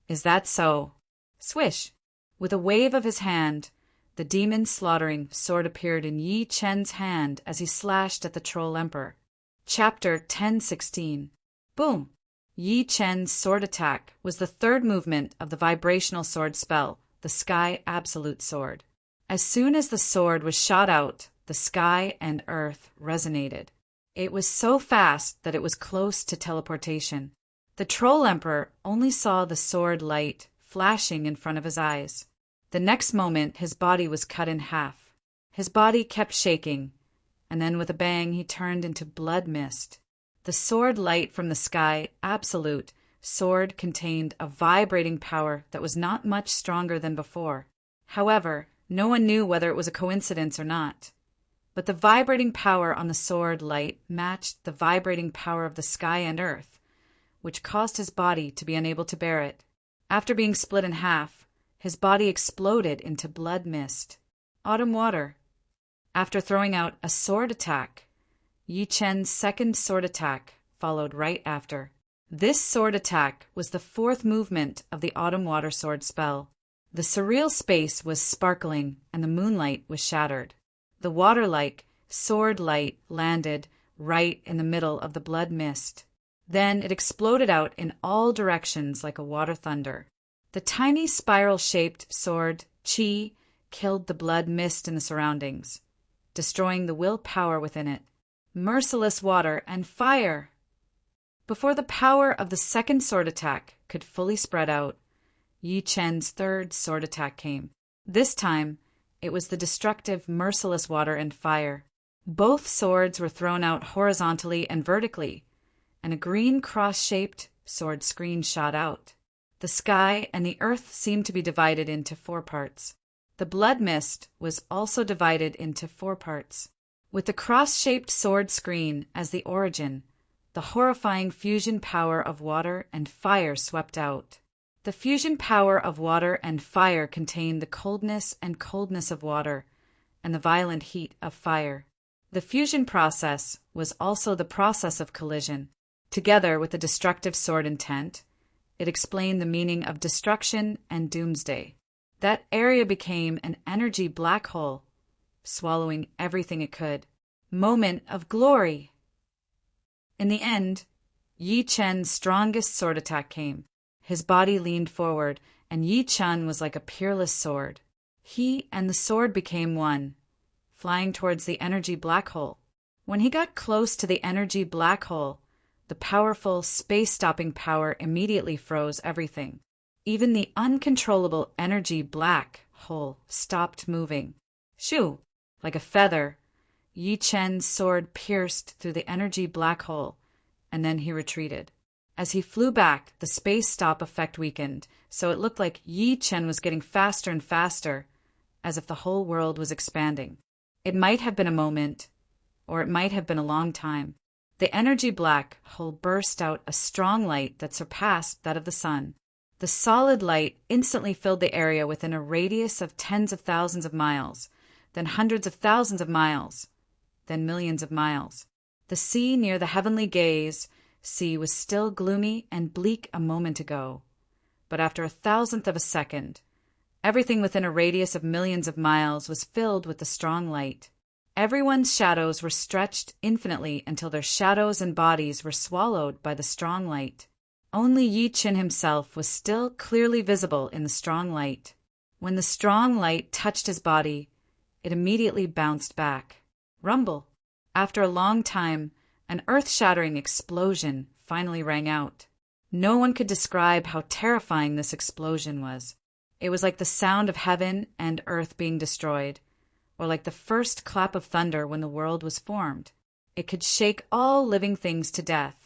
Is that so? Swish! With a wave of his hand, the demon-slaughtering sword appeared in Yi Chen's hand as he slashed at the Troll Emperor. Chapter 10:16. Boom! Yi Chen's sword attack was the third movement of the vibrational sword spell, the Sky Absolute Sword. As soon as the sword was shot out, the sky and earth resonated. It was so fast that it was close to teleportation. The Troll Emperor only saw the sword light flashing in front of his eyes. The next moment his body was cut in half. His body kept shaking, and then with a bang he turned into blood mist. The sword light from the sky, absolute, sword contained a vibrating power that was not much stronger than before. However, no one knew whether it was a coincidence or not. But the vibrating power on the sword light matched the vibrating power of the sky and earth, which caused his body to be unable to bear it. After being split in half, his body exploded into blood mist. Autumn water. After throwing out a sword attack, Yi Chen's second sword attack followed right after. This sword attack was the fourth movement of the autumn water sword spell. The surreal space was sparkling and the moonlight was shattered. The water-like sword light landed right in the middle of the blood mist. Then it exploded out in all directions like a water thunder. The tiny spiral-shaped sword, Qi, killed the blood mist in the surroundings, destroying the willpower within it. Merciless water and fire! Before the power of the second sword attack could fully spread out, Yi Chen's third sword attack came. This time, it was the destructive, merciless water and fire. Both swords were thrown out horizontally and vertically, and a green cross-shaped sword screen shot out. The sky and the earth seemed to be divided into 4 parts. The blood mist was also divided into 4 parts. With the cross-shaped sword screen as the origin, the horrifying fusion power of water and fire swept out. The fusion power of water and fire contained the coldness of water and the violent heat of fire. The fusion process was also the process of collision. Together with the destructive sword intent, it explained the meaning of destruction and doomsday. That area became an energy black hole, swallowing everything it could. Moment of glory! In the end, Yi Chen's strongest sword attack came. His body leaned forward, and Yi Chen was like a peerless sword. He and the sword became one, flying towards the energy black hole. When he got close to the energy black hole, the powerful space-stopping power immediately froze everything. Even the uncontrollable energy black hole stopped moving. Shoo! Like a feather, Yi Chen's sword pierced through the energy black hole, and then he retreated. As he flew back, the space stop effect weakened, so it looked like Yi Chen was getting faster and faster, as if the whole world was expanding. It might have been a moment, or it might have been a long time. The energy black hole burst out a strong light that surpassed that of the sun. The solid light instantly filled the area within a radius of tens of thousands of miles, then hundreds of thousands of miles, then millions of miles. The sea near the heavenly gaze sea was still gloomy and bleak a moment ago, but after a thousandth of a second, everything within a radius of millions of miles was filled with the strong light. Everyone's shadows were stretched infinitely until their shadows and bodies were swallowed by the strong light. Only Yi Chen himself was still clearly visible in the strong light. When the strong light touched his body, it immediately bounced back. Rumble! After a long time, an earth-shattering explosion finally rang out. No one could describe how terrifying this explosion was. It was like the sound of heaven and earth being destroyed, or like the first clap of thunder when the world was formed. It could shake all living things to death,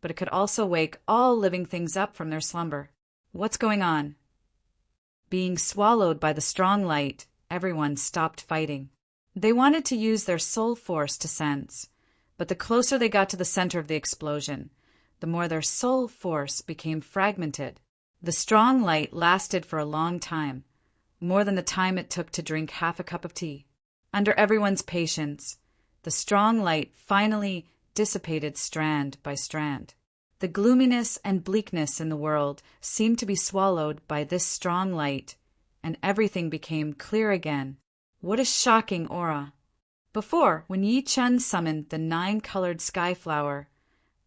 but it could also wake all living things up from their slumber. What's going on? Being swallowed by the strong light, everyone stopped fighting. They wanted to use their soul force to sense, but the closer they got to the center of the explosion, the more their soul force became fragmented. The strong light lasted for a long time, more than the time it took to drink half a cup of tea. Under everyone's patience, the strong light finally dissipated strand by strand. The gloominess and bleakness in the world seemed to be swallowed by this strong light, and everything became clear again. What a shocking aura! Before, when Yi Chen summoned the 9-colored sky flower,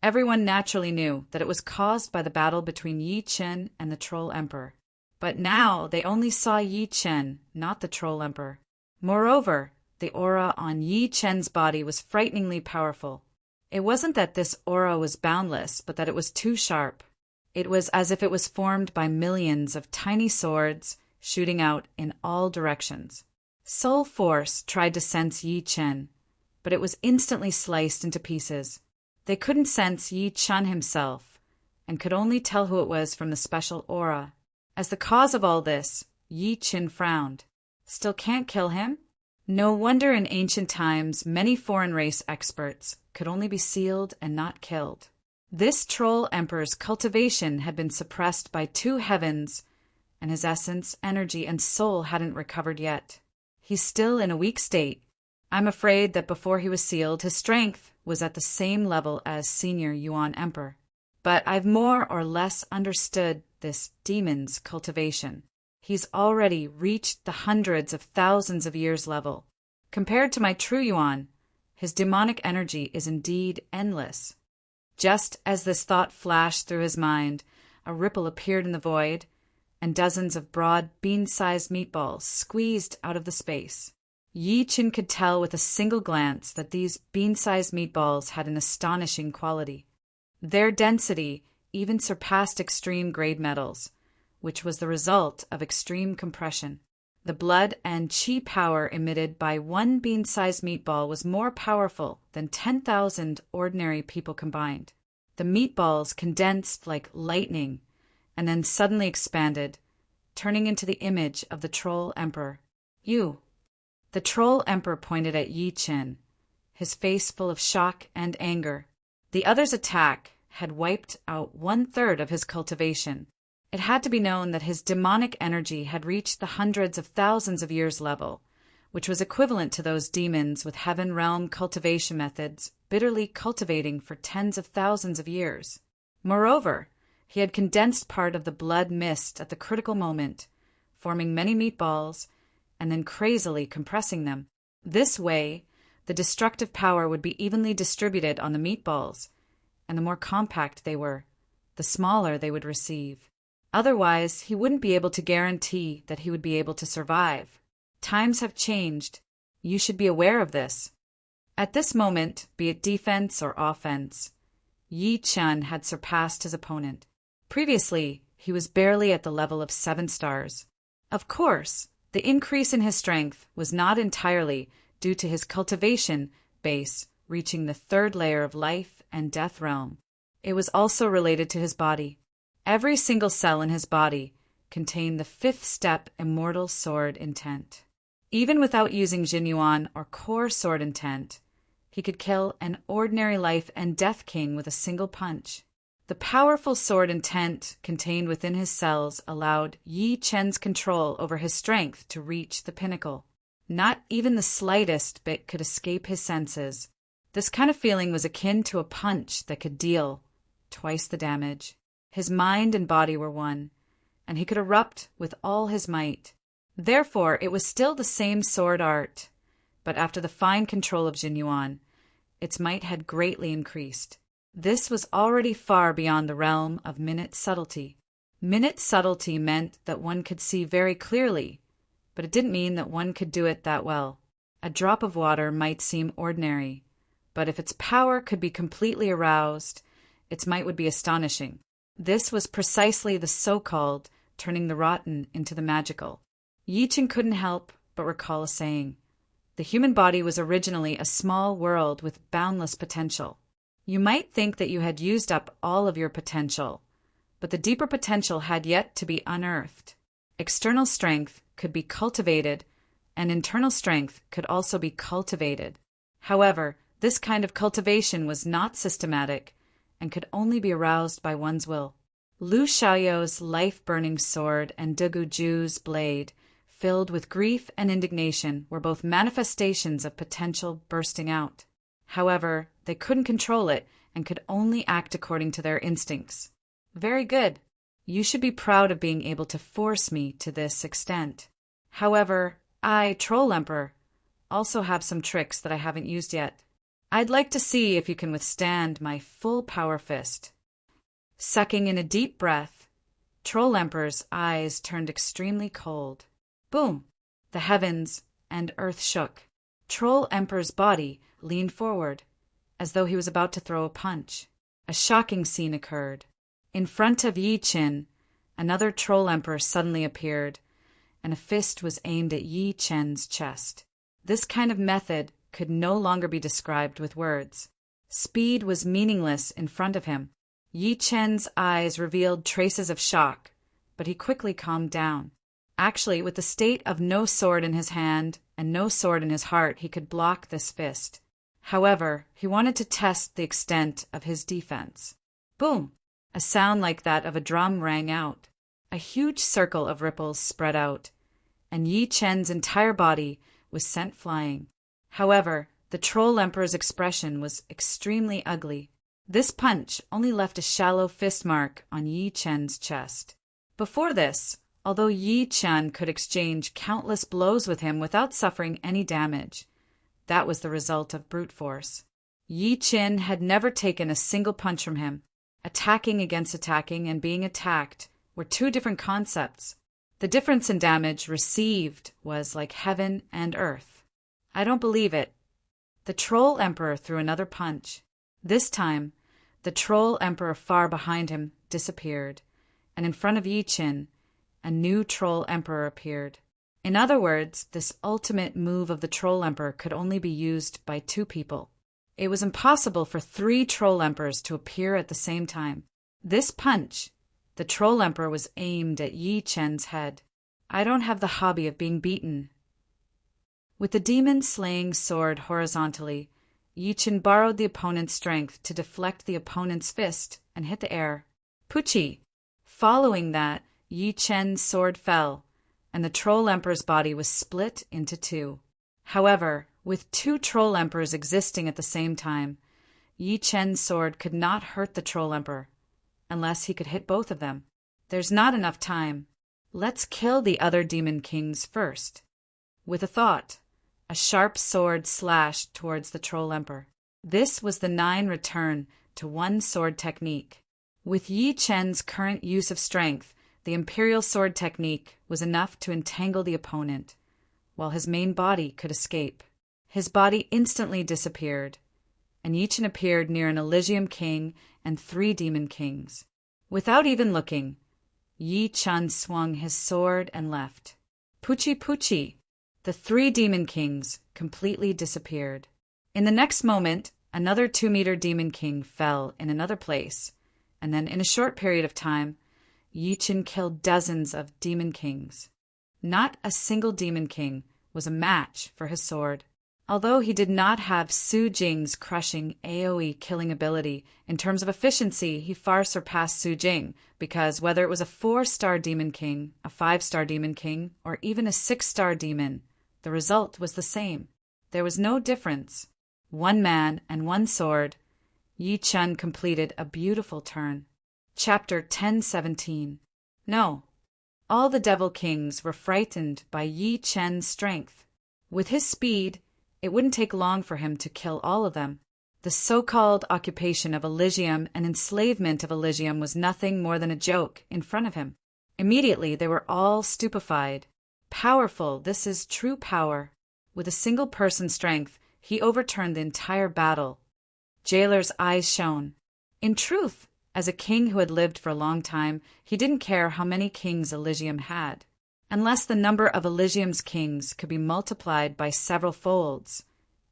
everyone naturally knew that it was caused by the battle between Yi Chen and the Troll Emperor. But now they only saw Yi Chen, not the Troll Emperor. Moreover, the aura on Yi Chen's body was frighteningly powerful. It wasn't that this aura was boundless, but that it was too sharp. It was as if it was formed by millions of tiny swords shooting out in all directions. Soul Force tried to sense Yi Chen, but it was instantly sliced into pieces. They couldn't sense Yi Chen himself, and could only tell who it was from the special aura. As the cause of all this, Yi Chen frowned. Still can't kill him? No wonder in ancient times many foreign race experts could only be sealed and not killed. This troll emperor's cultivation had been suppressed by two heavens, and his essence, energy, and soul hadn't recovered yet. He's still in a weak state. I'm afraid that before he was sealed, his strength was at the same level as Senior Yuan Emperor. But I've more or less understood this demon's cultivation. He's already reached the hundreds of thousands of years level. Compared to my true Yuan, his demonic energy is indeed endless. Just as this thought flashed through his mind, a ripple appeared in the void, and dozens of broad, bean-sized meatballs squeezed out of the space. Yi Chen could tell with a single glance that these bean-sized meatballs had an astonishing quality. Their density even surpassed extreme-grade metals, which was the result of extreme compression. The blood and chi power emitted by one bean-sized meatball was more powerful than 10,000 ordinary people combined. The meatballs condensed like lightning and then suddenly expanded, turning into the image of the Troll Emperor. You. The Troll Emperor pointed at Yi Chen, his face full of shock and anger. The other's attack had wiped out 1/3 of his cultivation. It had to be known that his demonic energy had reached the hundreds of thousands of years level, which was equivalent to those demons with heaven realm cultivation methods bitterly cultivating for tens of thousands of years. Moreover, he had condensed part of the blood mist at the critical moment, forming many meatballs and then crazily compressing them. This way, the destructive power would be evenly distributed on the meatballs, and the more compact they were, the smaller they would receive. Otherwise, he wouldn't be able to guarantee that he would be able to survive. Times have changed. You should be aware of this. At this moment, be it defense or offense, Yi Chen had surpassed his opponent. Previously, he was barely at the level of 7 stars. Of course, the increase in his strength was not entirely due to his cultivation base reaching the 3rd layer of life and death realm. It was also related to his body. Every single cell in his body contained the 5th step immortal sword intent. Even without using Jinyuan or core sword intent, he could kill an ordinary life and death king with a single punch. The powerful sword intent contained within his cells allowed Yi Chen's control over his strength to reach the pinnacle. Not even the slightest bit could escape his senses. This kind of feeling was akin to a punch that could deal twice the damage. His mind and body were one, and he could erupt with all his might. Therefore, it was still the same sword art, but after the fine control of Jinyuan, its might had greatly increased. This was already far beyond the realm of minute subtlety. Minute subtlety meant that one could see very clearly, but it didn't mean that one could do it that well. A drop of water might seem ordinary, but if its power could be completely aroused, its might would be astonishing. This was precisely the so-called turning the rotten into the magical. Yi Chen couldn't help but recall a saying. The human body was originally a small world with boundless potential. You might think that you had used up all of your potential, but the deeper potential had yet to be unearthed. External strength could be cultivated, and internal strength could also be cultivated. However, this kind of cultivation was not systematic and could only be aroused by one's will. Lu Xiaoyou's life-burning sword and Degu Ju's blade, filled with grief and indignation, were both manifestations of potential bursting out. However, they couldn't control it and could only act according to their instincts. Very good. You should be proud of being able to force me to this extent. However, I, Troll Emperor, also have some tricks that I haven't used yet. I'd like to see if you can withstand my full power fist. Sucking in a deep breath, Troll Emperor's eyes turned extremely cold. Boom! The heavens and earth shook. Troll Emperor's body leaned forward, as though he was about to throw a punch. A shocking scene occurred. In front of Yi Qin, another troll emperor suddenly appeared, and a fist was aimed at Yi Chen's chest. This kind of method could no longer be described with words. Speed was meaningless in front of him. Yi Chen's eyes revealed traces of shock, but he quickly calmed down. Actually, with the state of no sword in his hand and no sword in his heart, he could block this fist. However, he wanted to test the extent of his defense. Boom! A sound like that of a drum rang out. A huge circle of ripples spread out, and Yi Chen's entire body was sent flying. However, the troll emperor's expression was extremely ugly. This punch only left a shallow fist mark on Yi Chen's chest. Before this, although Yi Chen could exchange countless blows with him without suffering any damage, that was the result of brute force. Yi Chen had never taken a single punch from him. Attacking against attacking and being attacked were two different concepts. The difference in damage received was like heaven and earth. I don't believe it. The troll emperor threw another punch. This time, the troll emperor far behind him disappeared, and in front of Yi Qin, a new troll emperor appeared. In other words, this ultimate move of the troll emperor could only be used by two people. It was impossible for three troll emperors to appear at the same time. This punch, the troll emperor, was aimed at Yi Chen's head. I don't have the hobby of being beaten. With the demon-slaying sword horizontally, Yi Chen borrowed the opponent's strength to deflect the opponent's fist and hit the air. Pucci! Following that, Yi Chen's sword fell, and the troll emperor's body was split into two. However, with two troll emperors existing at the same time, Yi Chen's sword could not hurt the troll emperor, unless he could hit both of them. There's not enough time. Let's kill the other demon kings first. With a thought, a sharp sword slashed towards the troll emperor. This was the 9 return to one sword technique. With Yi Chen's current use of strength, the imperial sword technique was enough to entangle the opponent, while his main body could escape. His body instantly disappeared, and Yi Chen appeared near an Elysium king and 3 demon kings. Without even looking, Yi Chen swung his sword and left. Pucci Pucci! The 3 demon kings completely disappeared. In the next moment, another 2-meter demon king fell in another place, and then in a short period of time, Yi Chen killed dozens of demon kings. Not a single demon king was a match for his sword. Although he did not have Su Jing's crushing AoE killing ability, in terms of efficiency he far surpassed Su Jing, because whether it was a 4-star demon king, a 5-star demon king, or even a 6-star demon, the result was the same. There was no difference. 1 man and 1 sword. Yi Chen completed a beautiful turn. Chapter 1017. No. All the devil kings were frightened by Yi Chen's strength. With his speed, it wouldn't take long for him to kill all of them. The so-called occupation of Elysium and enslavement of Elysium was nothing more than a joke in front of him. Immediately they were all stupefied. Powerful, this is true power. With a single person's strength, he overturned the entire battle. Jailer's eyes shone. In truth, as a king who had lived for a long time, he didn't care how many kings Elysium had. Unless the number of Elysium's kings could be multiplied by several folds,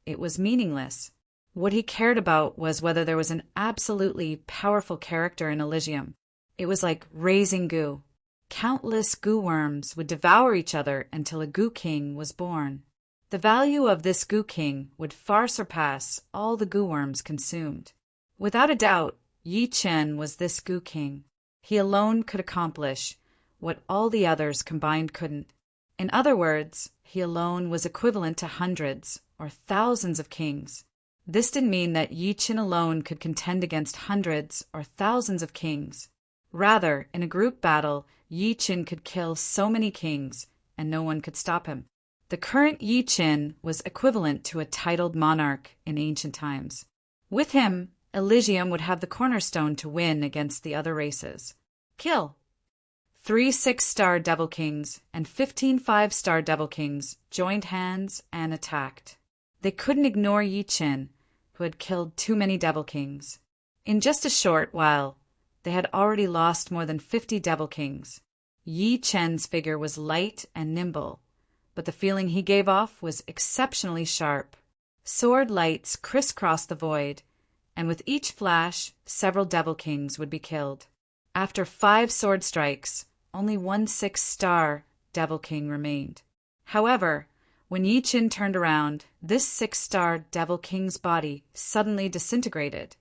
it was meaningless. What he cared about was whether there was an absolutely powerful character in Elysium. It was like raising goo. Countless goo worms would devour each other until a goo king was born. The value of this goo king would far surpass all the goo worms consumed. Without a doubt, Yi Chen was this goo king. He alone could accomplish what all the others combined couldn't. In other words, he alone was equivalent to hundreds or thousands of kings. This didn't mean that Yi Chen alone could contend against hundreds or thousands of kings. Rather, in a group battle, Yi Chen could kill so many kings, and no one could stop him. The current Yi Chen was equivalent to a titled monarch in ancient times. With him, Elysium would have the cornerstone to win against the other races. Kill! 3 6-star devil kings and 15 5-star devil kings joined hands and attacked. They couldn't ignore Yi Chen, who had killed too many devil kings. In just a short while, They had already lost more than 50 devil kings. Yi Chen's figure was light and nimble, but the feeling he gave off was exceptionally sharp. Sword lights crisscrossed the void, and with each flash, several devil kings would be killed. After 5 sword strikes, only one 6-star devil king remained. However, when Yi Chen turned around, this 6-star devil king's body suddenly disintegrated,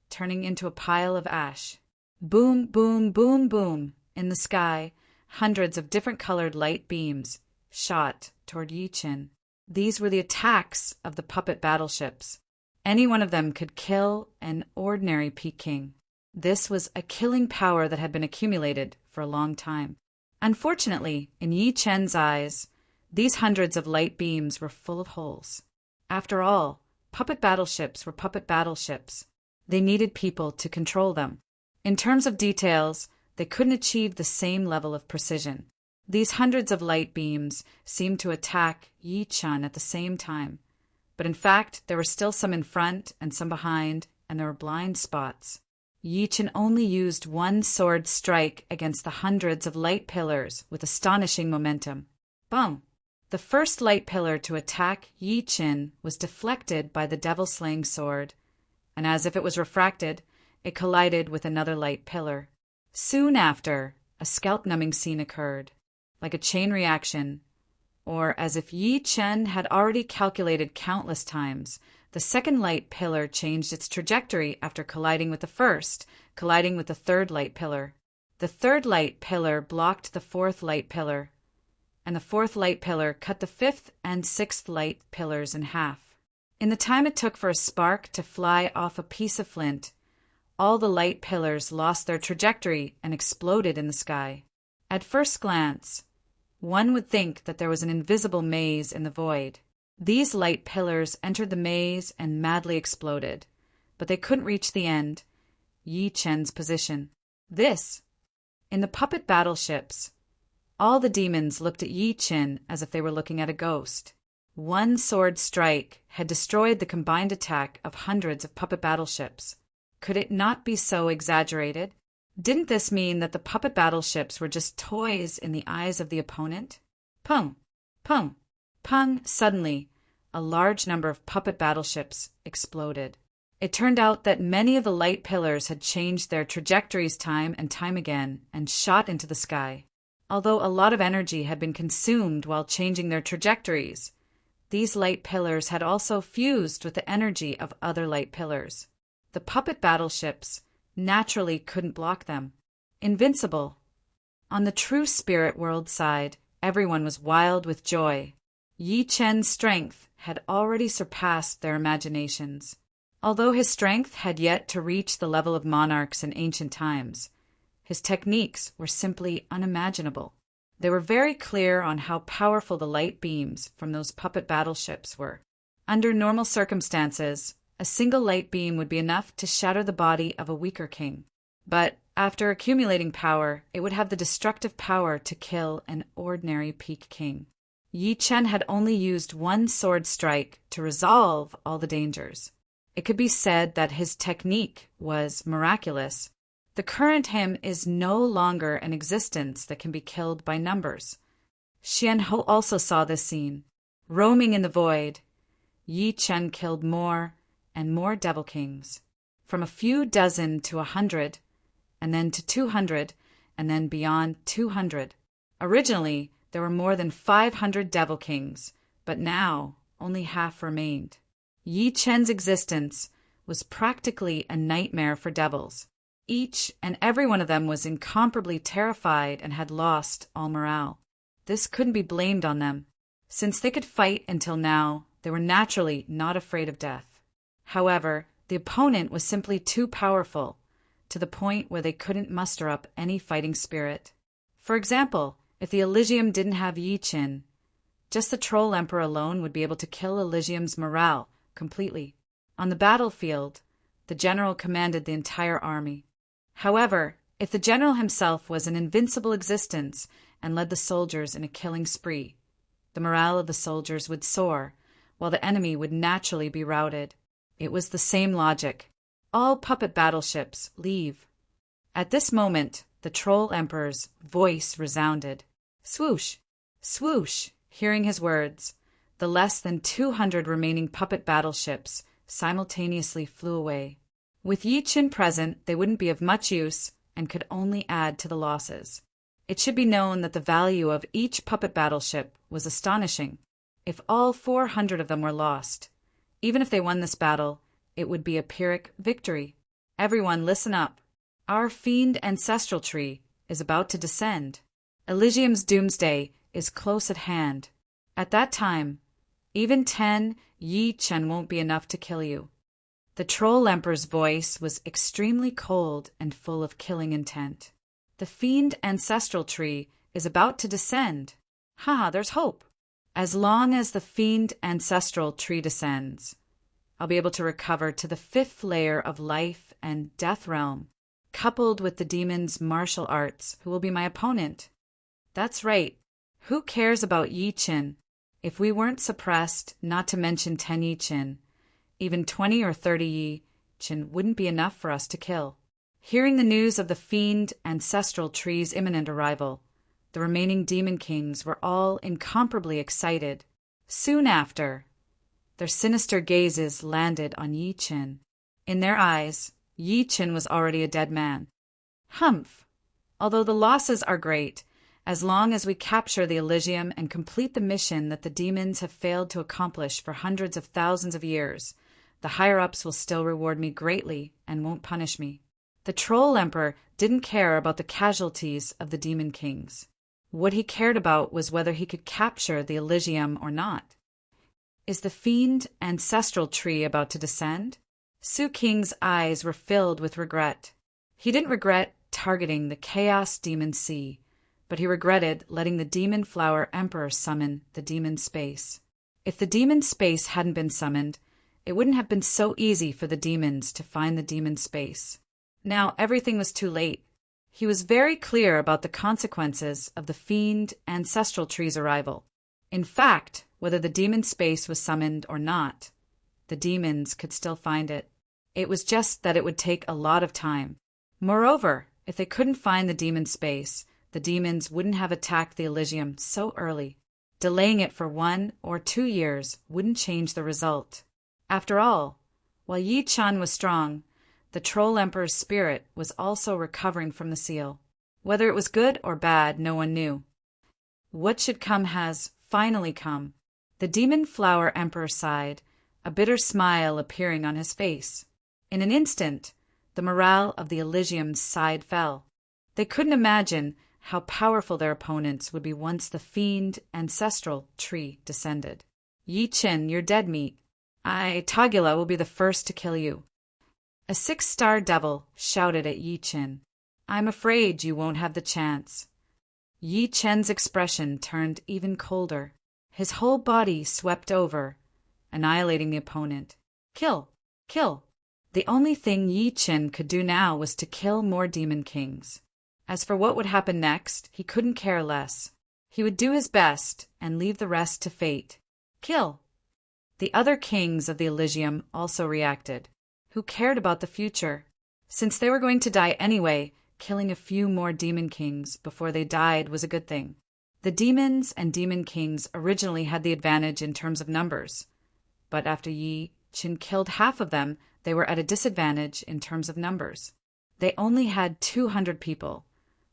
turning into a pile of ash. Boom, boom, boom, boom. In the sky, hundreds of different colored light beams shot toward Yi Chen. These were the attacks of the puppet battleships. Any one of them could kill an ordinary Peking. This was a killing power that had been accumulated for a long time. Unfortunately, in Yi Chen's eyes, these hundreds of light beams were full of holes. After all, puppet battleships were puppet battleships. They needed people to control them. In terms of details, they couldn't achieve the same level of precision. These hundreds of light beams seemed to attack Yi Chen at the same time. But in fact, there were still some in front and some behind, and there were blind spots. Yi Chen only used one sword strike against the hundreds of light pillars with astonishing momentum. Boom! The first light pillar to attack Yi Chen was deflected by the devil-slaying sword, and as if it was refracted, it collided with another light pillar. Soon after, a scalp-numbing scene occurred, like a chain reaction, or as if Yi Chen had already calculated countless times. The second light pillar changed its trajectory after colliding with the first, colliding with the third light pillar. The third light pillar blocked the fourth light pillar, and the fourth light pillar cut the fifth and sixth light pillars in half. In the time it took for a spark to fly off a piece of flint, all the light pillars lost their trajectory and exploded in the sky. At first glance, one would think that there was an invisible maze in the void. These light pillars entered the maze and madly exploded, but they couldn't reach the end, Yi Chen's position. In the puppet battleships, all the demons looked at Yi Chen as if they were looking at a ghost. One sword strike had destroyed the combined attack of hundreds of puppet battleships. Could it not be so exaggerated? Didn't this mean that the puppet battleships were just toys in the eyes of the opponent? Pung! Pung! Pung! Suddenly, a large number of puppet battleships exploded. It turned out that many of the light pillars had changed their trajectories time and time again and shot into the sky. Although a lot of energy had been consumed while changing their trajectories, these light pillars had also fused with the energy of other light pillars. The puppet battleships naturally couldn't block them. Invincible. On the true spirit world side, everyone was wild with joy. Yi Chen's strength had already surpassed their imaginations. Although his strength had yet to reach the level of monarchs in ancient times, his techniques were simply unimaginable. They were very clear on how powerful the light beams from those puppet battleships were. Under normal circumstances, a single light beam would be enough to shatter the body of a weaker king. But after accumulating power, it would have the destructive power to kill an ordinary Peak king. Yi Chen had only used one sword strike to resolve all the dangers. It could be said that his technique was miraculous. The current him is no longer an existence that can be killed by numbers. Xian Ho also saw this scene. Roaming in the void, Yi Chen killed more and more devil kings, from a few dozen to 100, and then to 200, and then beyond 200. Originally, there were more than 500 devil kings, but now only half remained. Yi Chen's existence was practically a nightmare for devils. Each and every one of them was incomparably terrified and had lost all morale. This couldn't be blamed on them. Since they could fight until now, they were naturally not afraid of death. However, the opponent was simply too powerful, to the point where they couldn't muster up any fighting spirit. For example, if the Elysium didn't have Yi Chen, just the Troll Emperor alone would be able to kill Elysium's morale completely. On the battlefield, the general commanded the entire army. However, if the general himself was an invincible existence and led the soldiers in a killing spree, the morale of the soldiers would soar, while the enemy would naturally be routed. It was the same logic. All puppet battleships leave. At this moment, the Troll Emperor's voice resounded. Swoosh! Swoosh! Hearing his words, the less than 200 remaining puppet battleships simultaneously flew away. With Yi Qin present, they wouldn't be of much use and could only add to the losses. It should be known that the value of each puppet battleship was astonishing. If all 400 of them were lost, even if they won this battle, it would be a Pyrrhic victory. Everyone listen up. Our fiend ancestral tree is about to descend. Elysium's doomsday is close at hand. At that time, even 10 Yi Chen won't be enough to kill you. The Troll Emperor's voice was extremely cold and full of killing intent. The fiend ancestral tree is about to descend. Haha, there's hope. As long as the fiend ancestral tree descends, I'll be able to recover to the 5th layer of life and death realm, coupled with the demon's martial arts, who will be my opponent. That's right. Who cares about Yi Qin? If we weren't suppressed, not to mention 10 Yi Qin, even 20 or 30 Yi Qin wouldn't be enough for us to kill. Hearing the news of the fiend ancestral tree's imminent arrival, the remaining demon kings were all incomparably excited. Soon after, their sinister gazes landed on Yi Qin. In their eyes, Yi Qin was already a dead man. Humph! Although the losses are great, as long as we capture the Elysium and complete the mission that the demons have failed to accomplish for hundreds of thousands of years, the higher-ups will still reward me greatly and won't punish me. The Troll Emperor didn't care about the casualties of the demon kings. What he cared about was whether he could capture the Elysium or not. Is the fiend ancestral tree about to descend? Su King's eyes were filled with regret. He didn't regret targeting the Chaos Demon Sea, but he regretted letting the Demon Flower Emperor summon the Demon Space. If the Demon Space hadn't been summoned, it wouldn't have been so easy for the demons to find the Demon Space. Now everything was too late. He was very clear about the consequences of the fiend ancestral tree's arrival. In fact, whether the Demon Space was summoned or not, the demons could still find it. It was just that it would take a lot of time. Moreover, if they couldn't find the Demon Space, the demons wouldn't have attacked the Elysium so early. Delaying it for 1 or 2 years wouldn't change the result. After all, while Yi Chan was strong, the Troll Emperor's spirit was also recovering from the seal. Whether it was good or bad, no one knew. What should come has finally come. The Demon Flower Emperor sighed, a bitter smile appearing on his face. In an instant, the morale of the Elysium's side fell. They couldn't imagine how powerful their opponents would be once the fiend ancestral tree descended. Yi Qin, you're dead meat. Tagula will be the first to kill you. A 6-star devil shouted at Yi Qin. I'm afraid you won't have the chance. Yi Qin's expression turned even colder. His whole body swept over, annihilating the opponent. Kill! Kill! The only thing Yi Qin could do now was to kill more demon kings. As for what would happen next, he couldn't care less. He would do his best and leave the rest to fate. Kill! The other kings of the Elysium also reacted. Who cared about the future? Since they were going to die anyway, killing a few more demon kings before they died was a good thing. The demons and demon kings originally had the advantage in terms of numbers, but after Yi Qin killed half of them, they were at a disadvantage in terms of numbers. They only had 200 people,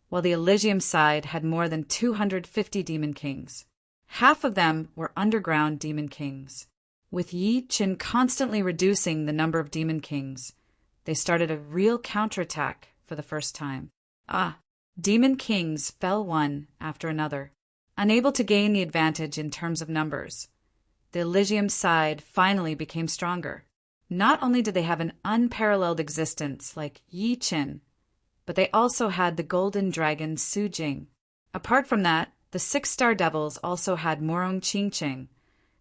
while the Elysium side had more than 250 demon kings. Half of them were underground demon kings. With Yi Qin constantly reducing the number of demon kings, they started a real counterattack for the first time. Demon kings fell one after another, unable to gain the advantage in terms of numbers. The Elysium side finally became stronger. Not only did they have an unparalleled existence like Yi Qin, but they also had the golden dragon Su Jing. Apart from that, the 6-star devils also had Morong Qingqing,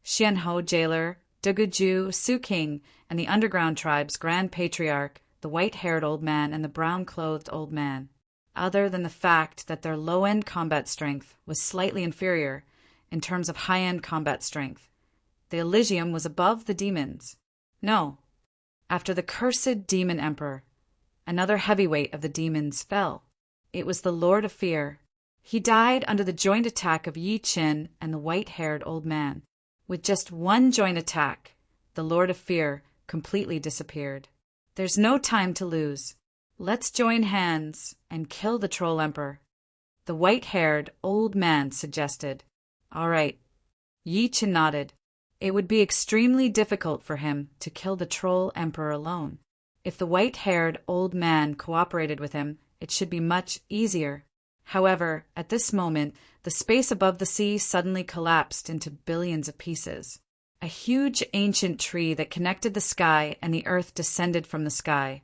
Xianhou Jailer, Deguju, Su King, and the underground tribe's Grand Patriarch, the white-haired old man and the brown-clothed old man. Other than the fact that their low-end combat strength was slightly inferior in terms of high-end combat strength, the Elysium was above the demons. No. After the cursed demon emperor, another heavyweight of the demons fell. It was the Lord of Fear. He died under the joint attack of Yi Qin and the white-haired old man. With just one joint attack, the Lord of Fear completely disappeared. There's no time to lose. Let's join hands and kill the Troll Emperor. The white-haired old man suggested. All right. Yi Qin nodded. It would be extremely difficult for him to kill the Troll Emperor alone. If the white-haired old man cooperated with him, it should be much easier. However, at this moment, the space above the sea suddenly collapsed into billions of pieces. A huge ancient tree that connected the sky and the earth descended from the sky,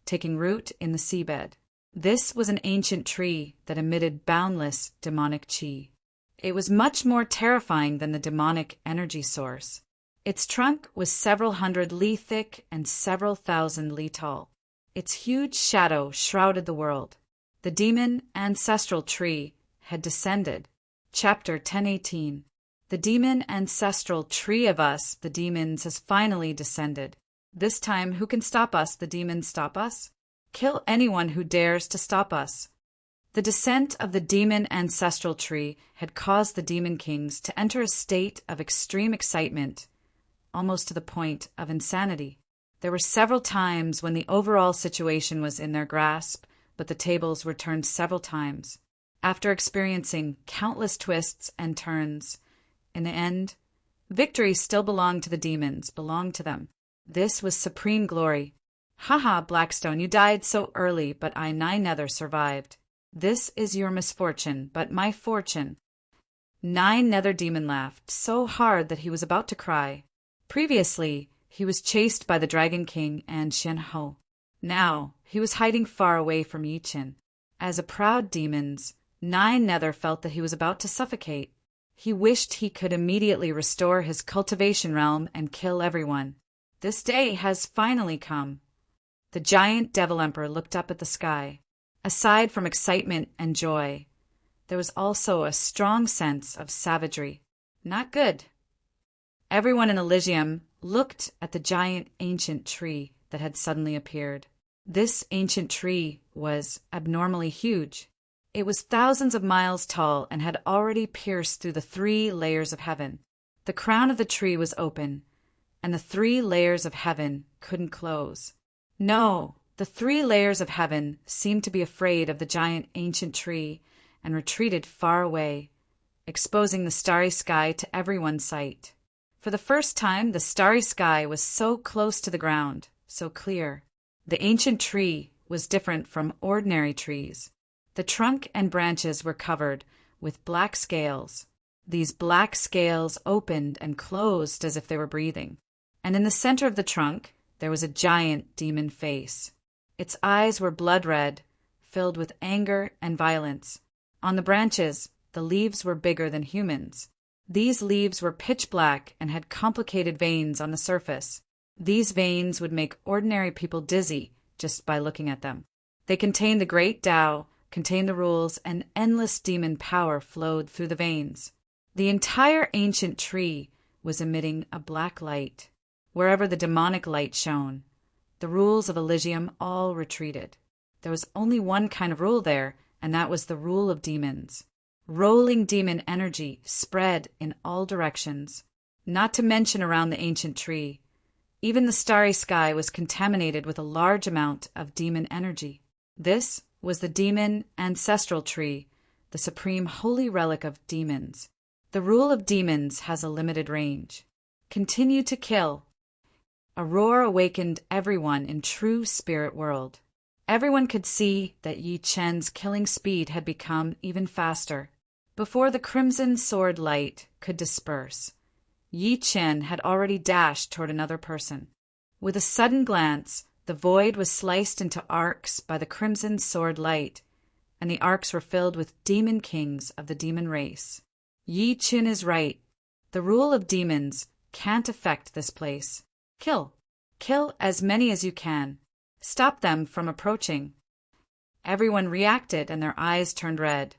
taking root in the seabed. This was an ancient tree that emitted boundless demonic chi. It was much more terrifying than the demonic energy source. Its trunk was several hundred li thick and several thousand li tall. Its huge shadow shrouded the world. The demon ancestral tree had descended. Chapter 1018. The demon ancestral tree of us, the demons, has finally descended. This time, who can stop us? The demons stop us? Kill anyone who dares to stop us. The descent of the demon ancestral tree had caused the demon kings to enter a state of extreme excitement, almost to the point of insanity. There were several times when the overall situation was in their grasp, but the tables were turned several times. After experiencing countless twists and turns, in the end, victory still belonged to the demons, belonged to them. This was supreme glory. Haha, Blackstone, you died so early, but I neither survived. This is your misfortune, but my fortune. Nine Nether Demon laughed so hard that he was about to cry. Previously, he was chased by the Dragon King and Shen Ho. Now, he was hiding far away from Yi Qin. As a proud demons, Nine Nether felt that he was about to suffocate. He wished he could immediately restore his cultivation realm and kill everyone. This day has finally come. The giant Devil Emperor looked up at the sky. Aside from excitement and joy, there was also a strong sense of savagery. Not good. Everyone in Elysium looked at the giant ancient tree that had suddenly appeared. This ancient tree was abnormally huge. It was thousands of miles tall and had already pierced through the 3 layers of heaven. The crown of the tree was open, and the 3 layers of heaven couldn't close. No, the 3 layers of heaven seemed to be afraid of the giant ancient tree and retreated far away, exposing the starry sky to everyone's sight. For the first time, the starry sky was so close to the ground, so clear. The ancient tree was different from ordinary trees. The trunk and branches were covered with black scales. These black scales opened and closed as if they were breathing. And in the center of the trunk, there was a giant demon face. Its eyes were blood red, filled with anger and violence. On the branches, the leaves were bigger than humans. These leaves were pitch black and had complicated veins on the surface. These veins would make ordinary people dizzy just by looking at them. They contained the great Tao, contained the rules, and endless demon power flowed through the veins. The entire ancient tree was emitting a black light. Wherever the demonic light shone, the rules of Elysium all retreated. There was only one kind of rule there, and that was the rule of demons. Rolling demon energy spread in all directions, not to mention around the ancient tree. Even the starry sky was contaminated with a large amount of demon energy. This was the demon ancestral tree, the supreme holy relic of demons. The rule of demons has a limited range. Continue to kill. A roar awakened everyone in true spirit world. Everyone could see that Yi Chen's killing speed had become even faster. Before the crimson sword light could disperse, Yi Chen had already dashed toward another person. With a sudden glance, the void was sliced into arcs by the crimson sword light, and the arcs were filled with demon kings of the demon race. Yi Chen is right. The rule of demons can't affect this place. Kill. Kill as many as you can. Stop them from approaching. Everyone reacted and their eyes turned red.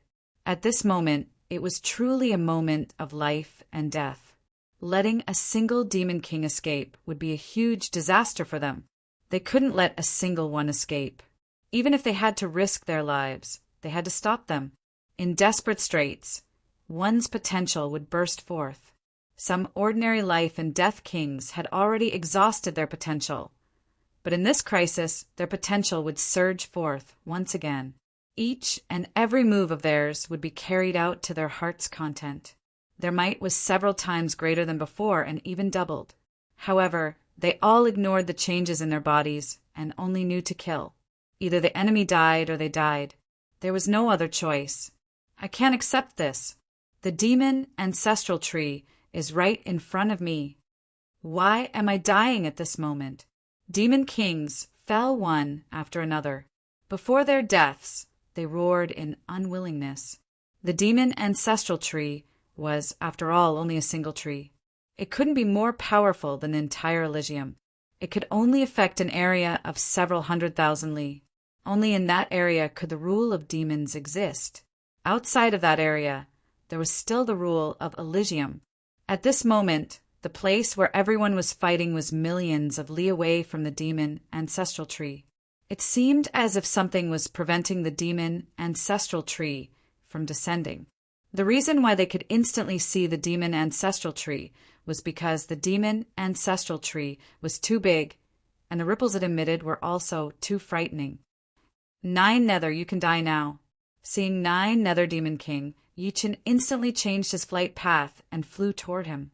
At this moment, it was truly a moment of life and death. Letting a single demon king escape would be a huge disaster for them. They couldn't let a single one escape. Even if they had to risk their lives, they had to stop them. In desperate straits, one's potential would burst forth. Some ordinary life and death kings had already exhausted their potential. But in this crisis, their potential would surge forth once again. Each and every move of theirs would be carried out to their heart's content. Their might was several times greater than before and even doubled. However, they all ignored the changes in their bodies and only knew to kill. Either the enemy died or they died. There was no other choice. I can't accept this. The demon ancestral tree is right in front of me. Why am I dying at this moment? Demon kings fell one after another. Before their deaths, they roared in unwillingness. The demon ancestral tree was, after all, only a single tree. It couldn't be more powerful than the entire Elysium. It could only affect an area of several 100,000 li. Only in that area could the rule of demons exist. Outside of that area, there was still the rule of Elysium. At this moment, the place where everyone was fighting was millions of li away from the demon ancestral tree. It seemed as if something was preventing the demon ancestral tree from descending. The reason why they could instantly see the demon ancestral tree was because the demon ancestral tree was too big, and the ripples it emitted were also too frightening. 9 Nether, you can die now. Seeing 9 Nether Demon King, Yi Chen instantly changed his flight path and flew toward him.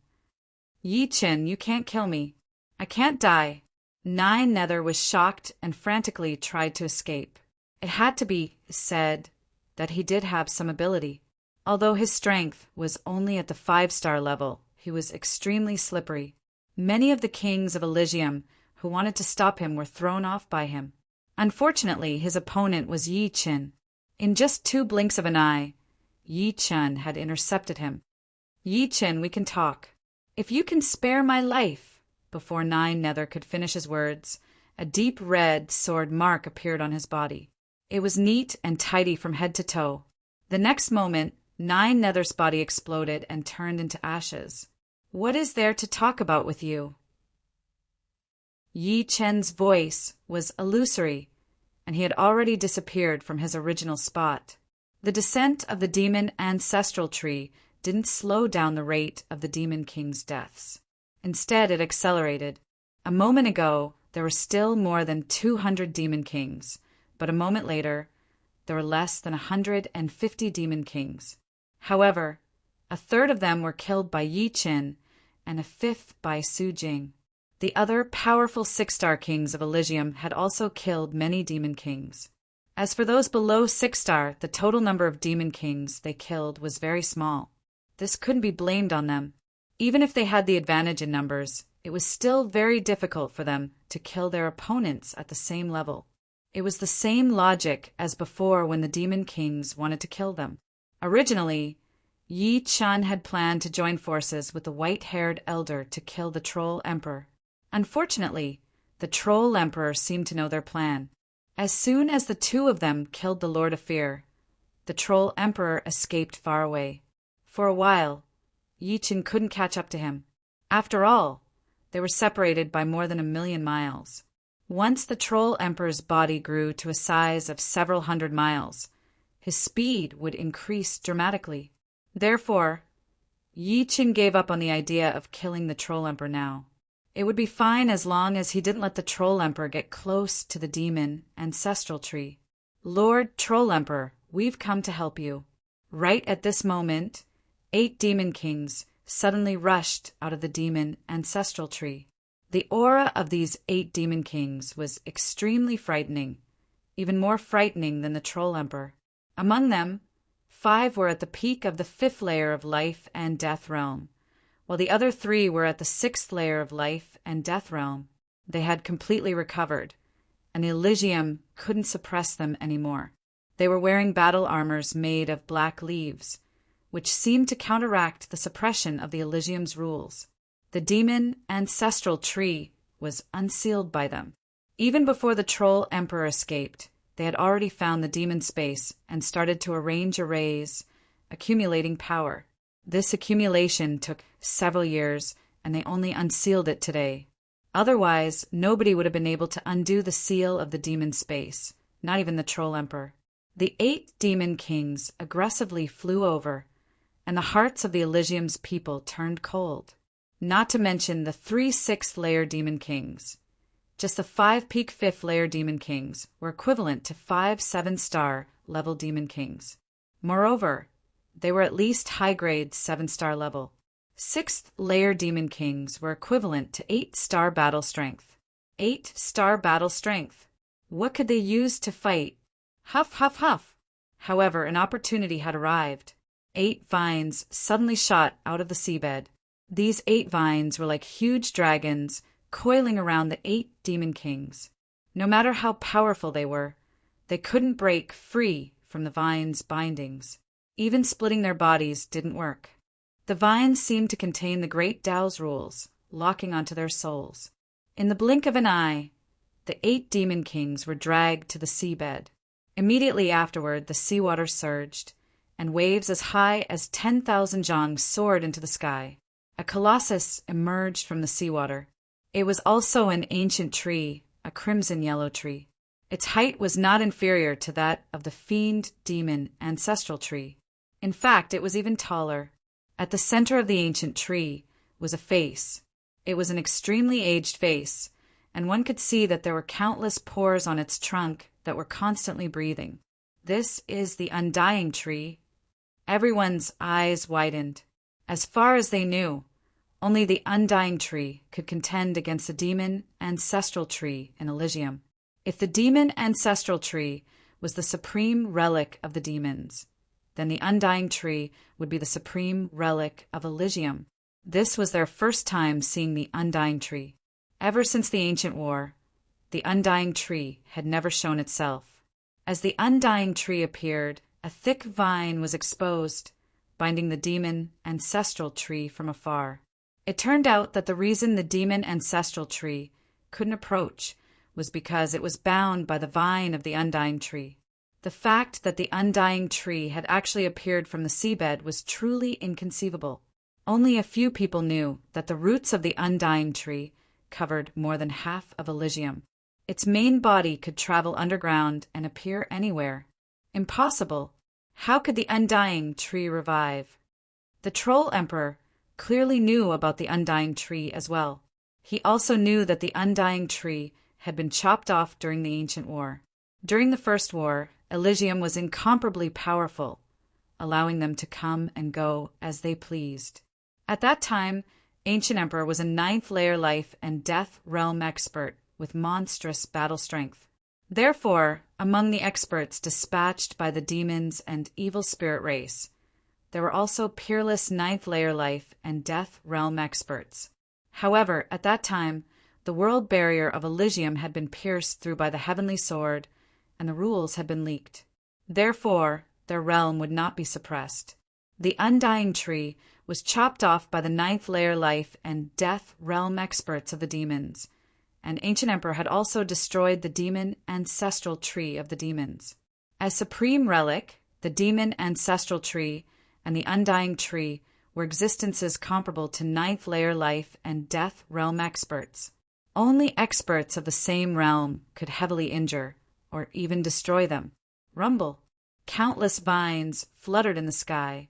Yi Chen, you can't kill me. I can't die. 9 Nether was shocked and frantically tried to escape. It had to be said that he did have some ability. Although his strength was only at the 5-star level, he was extremely slippery. Many of the kings of Elysium who wanted to stop him were thrown off by him. Unfortunately, his opponent was Yi Chen. In just 2 blinks of an eye, Yi Chen had intercepted him. Yi Chen, we can talk. If you can spare my life. Before 9 Nether could finish his words, a deep red sword mark appeared on his body. It was neat and tidy from head to toe. The next moment, 9 Nether's body exploded and turned into ashes. What is there to talk about with you? Yi Chen's voice was illusory, and he had already disappeared from his original spot. The descent of the demon ancestral tree didn't slow down the rate of the demon king's deaths. Instead, it accelerated. A moment ago, there were still more than 200 demon kings, but a moment later, there were less than 150 demon kings. However, a third of them were killed by Yi Chen and a fifth by Su Jing. The other powerful 6-star kings of Elysium had also killed many demon kings. As for those below 6-star, the total number of demon kings they killed was very small. This couldn't be blamed on them. Even if they had the advantage in numbers, it was still very difficult for them to kill their opponents at the same level. It was the same logic as before when the demon kings wanted to kill them. Originally, Yi Chen had planned to join forces with the white-haired elder to kill the troll emperor. Unfortunately, the troll emperor seemed to know their plan. As soon as the 2 of them killed the Lord of Fear, the troll emperor escaped far away. For a while, Yi Chen couldn't catch up to him. After all, they were separated by more than 1,000,000 miles. Once the troll emperor's body grew to a size of several 100 miles, his speed would increase dramatically. Therefore, Yi Chen gave up on the idea of killing the troll emperor now. It would be fine as long as he didn't let the troll emperor get close to the demon ancestral tree. Lord Troll Emperor, we've come to help you. Right at this moment, 8 demon kings suddenly rushed out of the demon ancestral tree. The aura of these 8 demon kings was extremely frightening, even more frightening than the troll emperor. Among them, 5 were at the peak of the 5th layer of life and death realm, while the other 3 were at the 6th layer of life and death realm. They had completely recovered, and Elysium couldn't suppress them anymore. They were wearing battle armors made of black leaves, which seemed to counteract the suppression of the Elysium's rules. The demon ancestral tree was unsealed by them. Even before the troll emperor escaped, they had already found the demon space and started to arrange arrays, accumulating power. This accumulation took several years, and they only unsealed it today. Otherwise, nobody would have been able to undo the seal of the demon space, not even the Troll Emperor. The 8 demon kings aggressively flew over, and the hearts of the Elysium's people turned cold. Not to mention the 3 6th-layer demon kings. Just the 5 peak 5th-layer demon kings were equivalent to 5 7-star level demon kings. Moreover, they were at least high-grade 7-star level. 6th-layer demon kings were equivalent to 8-star battle strength. 8-star battle strength. What could they use to fight? Huff, huff, huff. However, an opportunity had arrived. 8 vines suddenly shot out of the seabed. These 8 vines were like huge dragons coiling around the 8 demon kings. No matter how powerful they were, they couldn't break free from the vines' bindings. Even splitting their bodies didn't work. The vines seemed to contain the great Tao's rules, locking onto their souls. In the blink of an eye, the 8 demon kings were dragged to the seabed. Immediately afterward, the seawater surged, and waves as high as 10,000 zhang soared into the sky. A colossus emerged from the seawater. It was also an ancient tree, a crimson yellow tree. Its height was not inferior to that of the fiend demon ancestral tree. In fact, it was even taller. At the center of the ancient tree was a face. It was an extremely aged face, and one could see that there were countless pores on its trunk that were constantly breathing. This is the undying tree. Everyone's eyes widened. As far as they knew, only the undying tree could contend against the demon ancestral tree in Elysium. If the demon ancestral tree was the supreme relic of the demons, then the undying tree would be the supreme relic of Elysium. This was their first time seeing the undying tree. Ever since the ancient war, the undying tree had never shown itself. As the undying tree appeared, a thick vine was exposed, binding the demon ancestral tree from afar. It turned out that the reason the demon ancestral tree couldn't approach was because it was bound by the vine of the undying tree. The fact that the undying tree had actually appeared from the seabed was truly inconceivable. Only a few people knew that the roots of the undying tree covered more than half of Elysium. Its main body could travel underground and appear anywhere. Impossible. How could the undying tree revive? The Troll Emperor clearly knew about the undying tree as well. He also knew that the undying tree had been chopped off during the ancient war. During the First War, Elysium was incomparably powerful, allowing them to come and go as they pleased. At that time, Ancient Emperor was a 9th-layer life and death realm expert with monstrous battle strength. Therefore, among the experts dispatched by the demons and evil spirit race, there were also peerless 9th-layer life and death realm experts. However, at that time, the world barrier of Elysium had been pierced through by the heavenly sword, and the rules had been leaked. Therefore, their realm would not be suppressed. The undying tree was chopped off by the 9th-layer life and death realm experts of the demons, and Ancient Emperor had also destroyed the demon ancestral tree of the demons. As supreme relic, the demon ancestral tree and the undying tree were existences comparable to 9th-layer life and death realm experts. Only experts of the same realm could heavily injure or even destroy them. Rumble. Countless vines fluttered in the sky,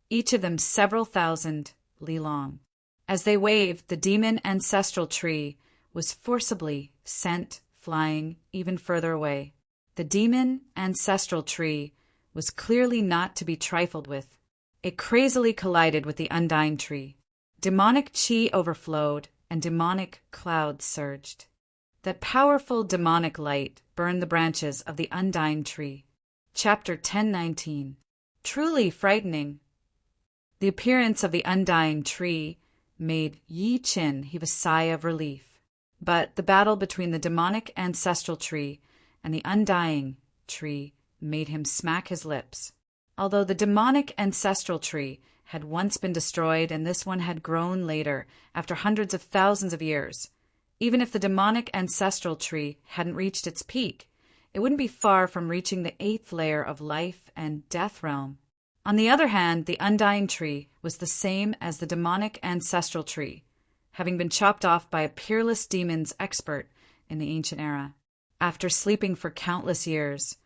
each of them several thousand li long. As they waved, the demon ancestral tree was forcibly sent flying even further away. The demon ancestral tree was clearly not to be trifled with. It crazily collided with the undying tree. Demonic chi overflowed, and demonic clouds surged. That powerful demonic light burned the branches of the undying tree. Chapter 1019. Truly frightening. The appearance of the undying tree made Yi Qin heave a sigh of relief. But the battle between the demonic ancestral tree and the undying tree made him smack his lips. Although the demonic ancestral tree had once been destroyed and this one had grown later, after hundreds of thousands of years, even if the demonic ancestral tree hadn't reached its peak, it wouldn't be far from reaching the 8th layer of life and death realm. On the other hand, the undying tree was the same as the demonic ancestral tree, having been chopped off by a peerless demons expert in the ancient era. After sleeping for countless years,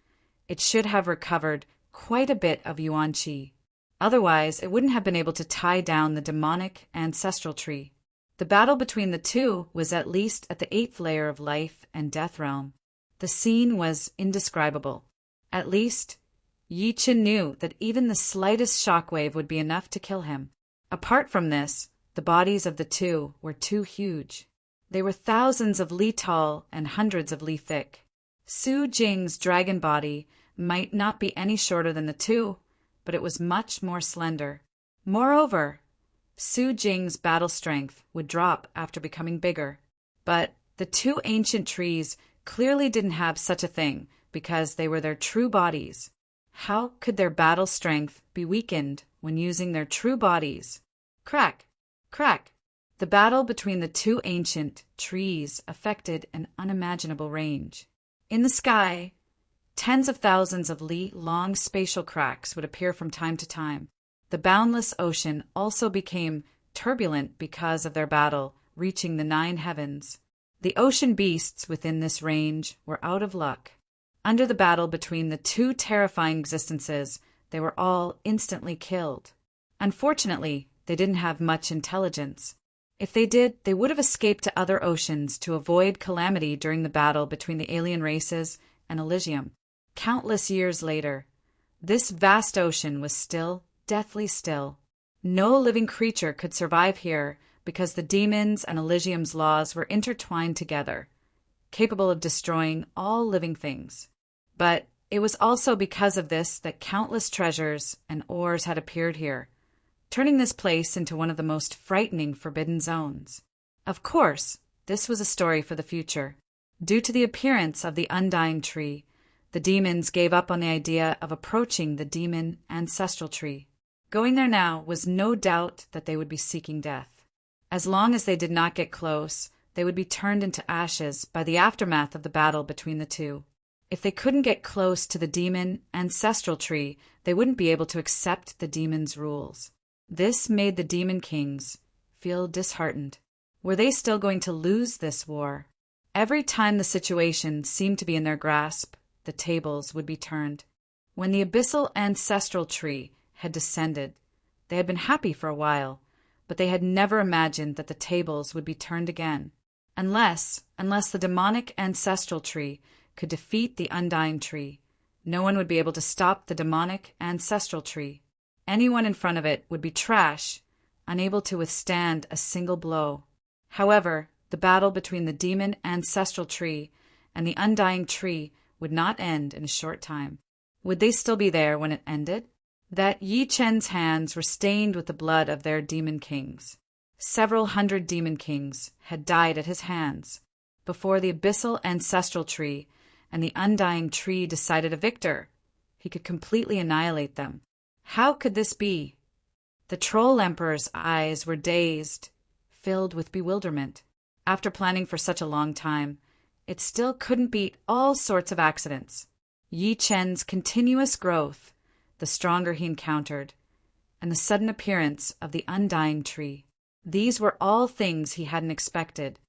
it should have recovered quite a bit of yuan qi. Otherwise, it wouldn't have been able to tie down the demonic ancestral tree. The battle between the two was at least at the 8th layer of life and death realm. The scene was indescribable. At least, Yi Chen knew that even the slightest shockwave would be enough to kill him. Apart from this, the bodies of the two were too huge. They were thousands of li tall and hundreds of li thick. Su Jing's dragon body might not be any shorter than the two, but it was much more slender. Moreover, Su Jing's battle strength would drop after becoming bigger. But the two ancient trees clearly didn't have such a thing because they were their true bodies. How could their battle strength be weakened when using their true bodies? Crack! Crack! The battle between the two ancient trees affected an unimaginable range. In the sky, tens of thousands of li-long spatial cracks would appear from time to time. The boundless ocean also became turbulent because of their battle, reaching the 9 heavens. The ocean beasts within this range were out of luck. Under the battle between the two terrifying existences, they were all instantly killed. Unfortunately, they didn't have much intelligence. If they did, they would have escaped to other oceans to avoid calamity during the battle between the alien races and Elysium. Countless years later, this vast ocean was still deathly still. No living creature could survive here because the demons and Elysium's laws were intertwined together, capable of destroying all living things. But it was also because of this that countless treasures and ores had appeared here, turning this place into one of the most frightening forbidden zones. Of course, this was a story for the future. Due to the appearance of the undying tree, the demons gave up on the idea of approaching the demon ancestral tree. Going there now was no doubt that they would be seeking death. As long as they did not get close, they would be turned into ashes by the aftermath of the battle between the two. If they couldn't get close to the demon ancestral tree, they wouldn't be able to accept the demon's rules. This made the demon kings feel disheartened. Were they still going to lose this war? Every time the situation seemed to be in their grasp, the tables would be turned. When the abyssal ancestral tree had descended, they had been happy for a while, but they had never imagined that the tables would be turned again. Unless the demonic ancestral tree could defeat the undying tree, no one would be able to stop the demonic ancestral tree. Anyone in front of it would be trash, unable to withstand a single blow. However, the battle between the demon ancestral tree and the undying tree would not end in a short time. Would they still be there when it ended? That Yi Chen's hands were stained with the blood of their demon kings. Several hundred demon kings had died at his hands before the abyssal ancestral tree and the undying tree decided a victor. He could completely annihilate them. How could this be? The Troll Emperor's eyes were dazed, filled with bewilderment. After planning for such a long time, it still couldn't beat all sorts of accidents. Yi Chen's continuous growth, the stronger he encountered, and the sudden appearance of the undying tree. These were all things he hadn't expected.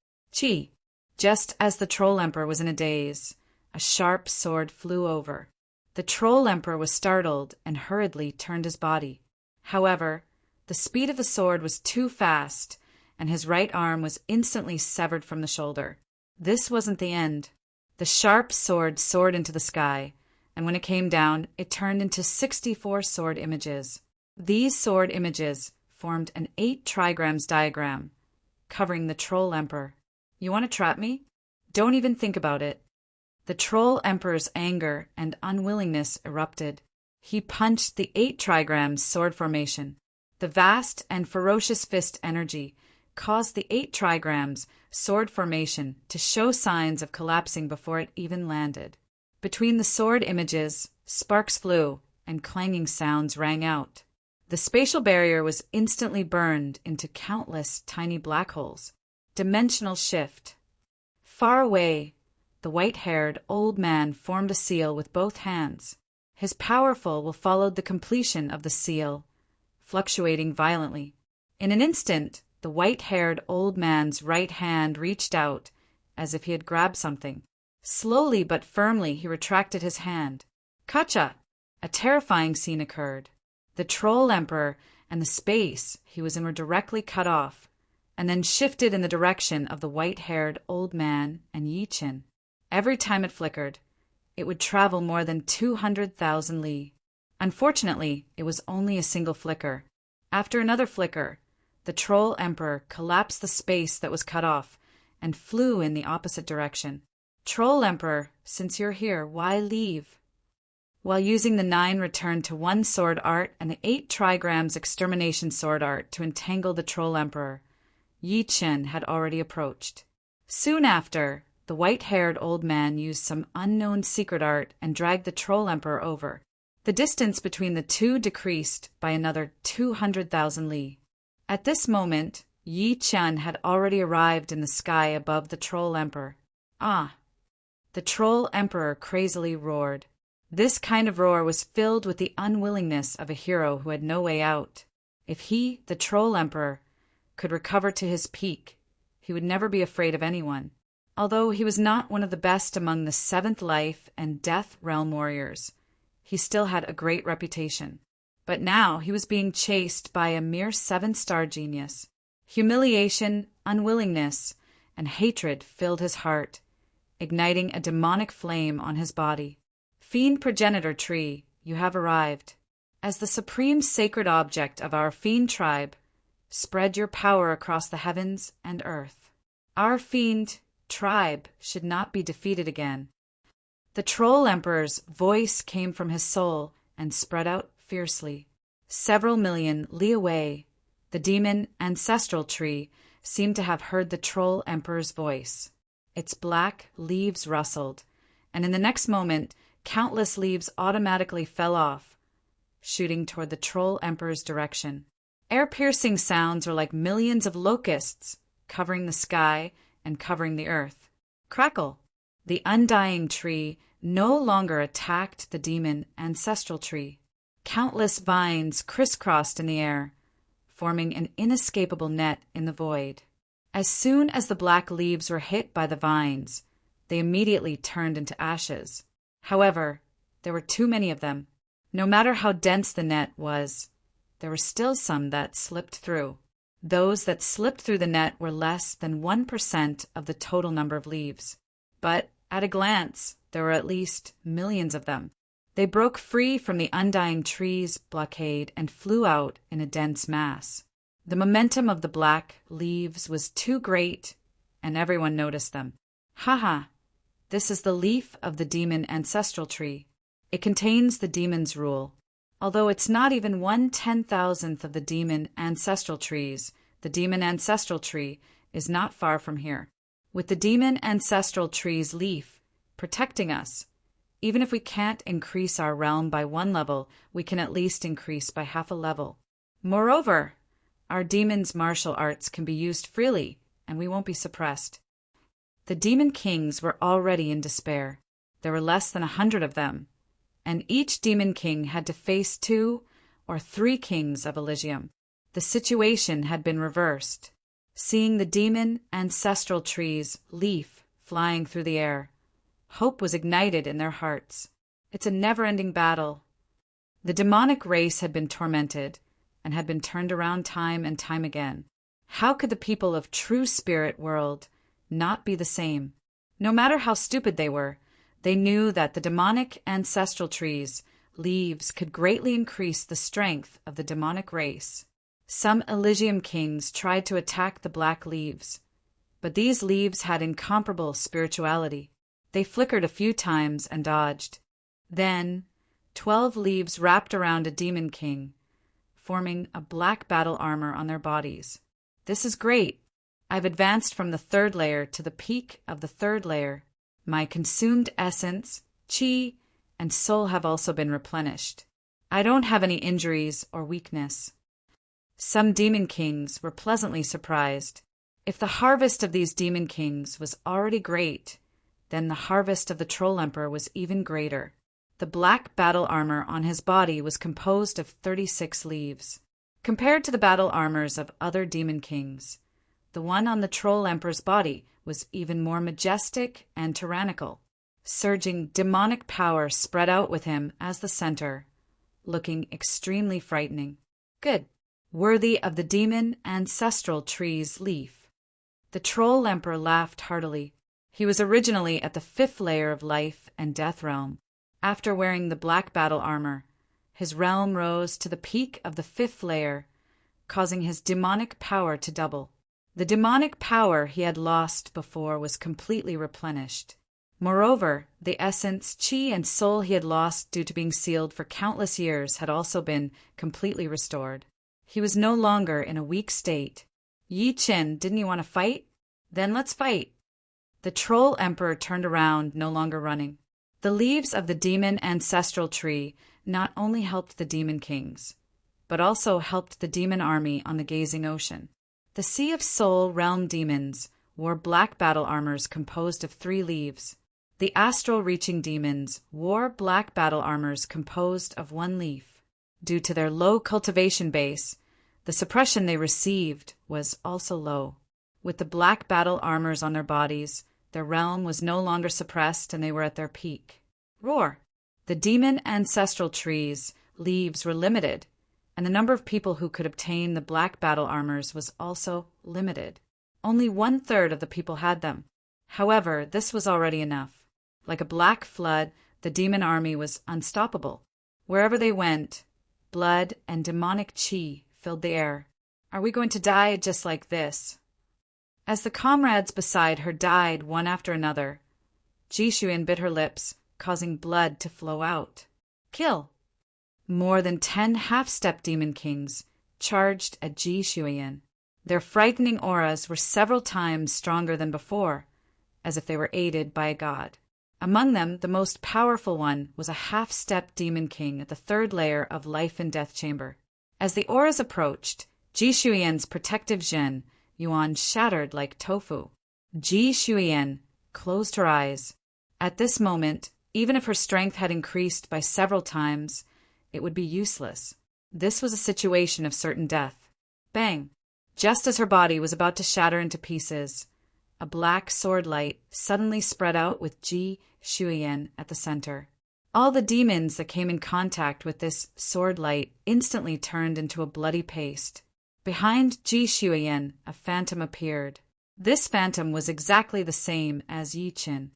Just as the Troll Emperor was in a daze, a sharp sword flew over. The Troll Emperor was startled and hurriedly turned his body. However, the speed of the sword was too fast, and his right arm was instantly severed from the shoulder. This wasn't the end. The sharp sword soared into the sky, and when it came down, it turned into 64 sword images. These sword images formed an 8 trigrams diagram, covering the Troll Emperor. You want to trap me? Don't even think about it. The Troll Emperor's anger and unwillingness erupted. He punched the 8 trigrams sword formation. The vast and ferocious fist energy caused the 8 trigrams sword formation to show signs of collapsing before it even landed. Between the sword images, sparks flew and clanging sounds rang out. The spatial barrier was instantly burned into countless tiny black holes. Dimensional shift. Far away, the white-haired old man formed a seal with both hands. His powerful will followed the completion of the seal, fluctuating violently. In an instant, the white-haired old man's right hand reached out as if he had grabbed something. Slowly but firmly he retracted his hand. Kacha! A terrifying scene occurred. The Troll Emperor and the space he was in were directly cut off, and then shifted in the direction of the white-haired old man and Yi Qin. Every time it flickered, it would travel more than 200,000 li. Unfortunately, it was only a single flicker. After another flicker, the Troll Emperor collapsed the space that was cut off and flew in the opposite direction. Troll Emperor, since you're here, why leave? While using the 9 return to 1 sword art and the 8 trigrams extermination sword art to entangle the Troll Emperor, Yi Qin had already approached. Soon after, the white-haired old man used some unknown secret art and dragged the Troll Emperor over. The distance between the two decreased by another 200,000 li. At this moment, Yi Qin had already arrived in the sky above the Troll Emperor. Ah! The Troll Emperor crazily roared. This kind of roar was filled with the unwillingness of a hero who had no way out. If he, the Troll Emperor, could recover to his peak, he would never be afraid of anyone. Although he was not one of the best among the Seventh Life and Death Realm warriors, he still had a great reputation. But now he was being chased by a mere 7-star genius. Humiliation, unwillingness, and hatred filled his heart, igniting a demonic flame on his body. Fiend Progenitor Tree, you have arrived. As the supreme sacred object of our Fiend tribe, spread your power across the heavens and earth. Our Fiend tribe should not be defeated again. The Troll Emperor's voice came from his soul and spread out fiercely. Several million li away, the demon ancestral tree seemed to have heard the Troll Emperor's voice. Its black leaves rustled, and in the next moment, countless leaves automatically fell off, shooting toward the Troll Emperor's direction. Air-piercing sounds were like millions of locusts covering the sky and covering the earth. Crackle! The undying tree no longer attacked the demon ancestral tree. Countless vines crisscrossed in the air, forming an inescapable net in the void. As soon as the black leaves were hit by the vines, they immediately turned into ashes. However, there were too many of them. No matter how dense the net was, there were still some that slipped through. Those that slipped through the net were less than 1% of the total number of leaves. But at a glance, there were at least millions of them. They broke free from the undying tree's blockade and flew out in a dense mass. The momentum of the black leaves was too great, and everyone noticed them. Haha! This is the leaf of the demon ancestral tree. It contains the demon's rule. Although it's not even 1/10,000th of the demon ancestral trees, the demon ancestral tree is not far from here. With the demon ancestral tree's leaf protecting us, even if we can't increase our realm by 1 level, we can at least increase by half a level. Moreover, our demon's martial arts can be used freely, and we won't be suppressed. The demon kings were already in despair. There were less than 100 of them, and each demon king had to face 2 or 3 kings of Elysium. The situation had been reversed. Seeing the demon ancestral tree's leaf flying through the air, hope was ignited in their hearts. It's a never-ending battle. The demonic race had been tormented and had been turned around time and time again. How could the people of true spirit world not be the same? No matter how stupid they were, they knew that the demonic ancestral tree's leaves could greatly increase the strength of the demonic race. Some Elysium kings tried to attack the black leaves, but these leaves had incomparable spirituality. They flickered a few times and dodged. Then 12 leaves wrapped around a demon king, forming a black battle armor on their bodies. This is great. I've advanced from the 3rd layer to the peak of the 3rd layer. My consumed essence, chi, and soul have also been replenished. I don't have any injuries or weakness. Some demon kings were pleasantly surprised. If the harvest of these demon kings was already great, then the harvest of the Troll Emperor was even greater. The black battle armor on his body was composed of 36 leaves. Compared to the battle armors of other demon kings, the one on the Troll Emperor's body was even more majestic and tyrannical. Surging demonic power spread out with him as the center, looking extremely frightening. Good. Worthy of the demon ancestral tree's leaf. The troll emperor laughed heartily. He was originally at the 5th layer of life and death realm. After wearing the black battle armor, his realm rose to the peak of the 5th layer, causing his demonic power to double. The demonic power he had lost before was completely replenished. Moreover, the essence, chi, and soul he had lost due to being sealed for countless years had also been completely restored. He was no longer in a weak state. Yi Chen, didn't you want to fight? Then let's fight. The troll emperor turned around, no longer running. The leaves of the demon ancestral tree not only helped the demon kings, but also helped the demon army on the gazing ocean. The Sea of Soul realm demons wore black battle armors composed of 3 leaves. The astral reaching demons wore black battle armors composed of 1 leaf. Due to their low cultivation base, the suppression they received was also low. With the black battle armors on their bodies, their realm was no longer suppressed and they were at their peak. Roar! The demon ancestral tree's leaves were limited, and the number of people who could obtain the black battle armors was also limited. Only 1/3 of the people had them. However, this was already enough. Like a black flood, the demon army was unstoppable. Wherever they went, blood and demonic chi filled the air. Are we going to die just like this? As the comrades beside her died one after another, Ji Shuyan bit her lips, causing blood to flow out. Kill! More than 10 half-step demon kings charged at Ji Shuyan. Their frightening auras were several times stronger than before, as if they were aided by a god. Among them, the most powerful one was a half-step demon king at the 3rd layer of life and death chamber. As the auras approached, Ji Shuyan's protective Zhen Yuan shattered like tofu. Ji Shuyan closed her eyes. At this moment, even if her strength had increased by several times, it would be useless. This was a situation of certain death. Bang! Just as her body was about to shatter into pieces, a black sword light suddenly spread out with Ji Shuyan at the center. All the demons that came in contact with this sword light instantly turned into a bloody paste. Behind Ji Shuyan, a phantom appeared. This phantom was exactly the same as Yi Chen.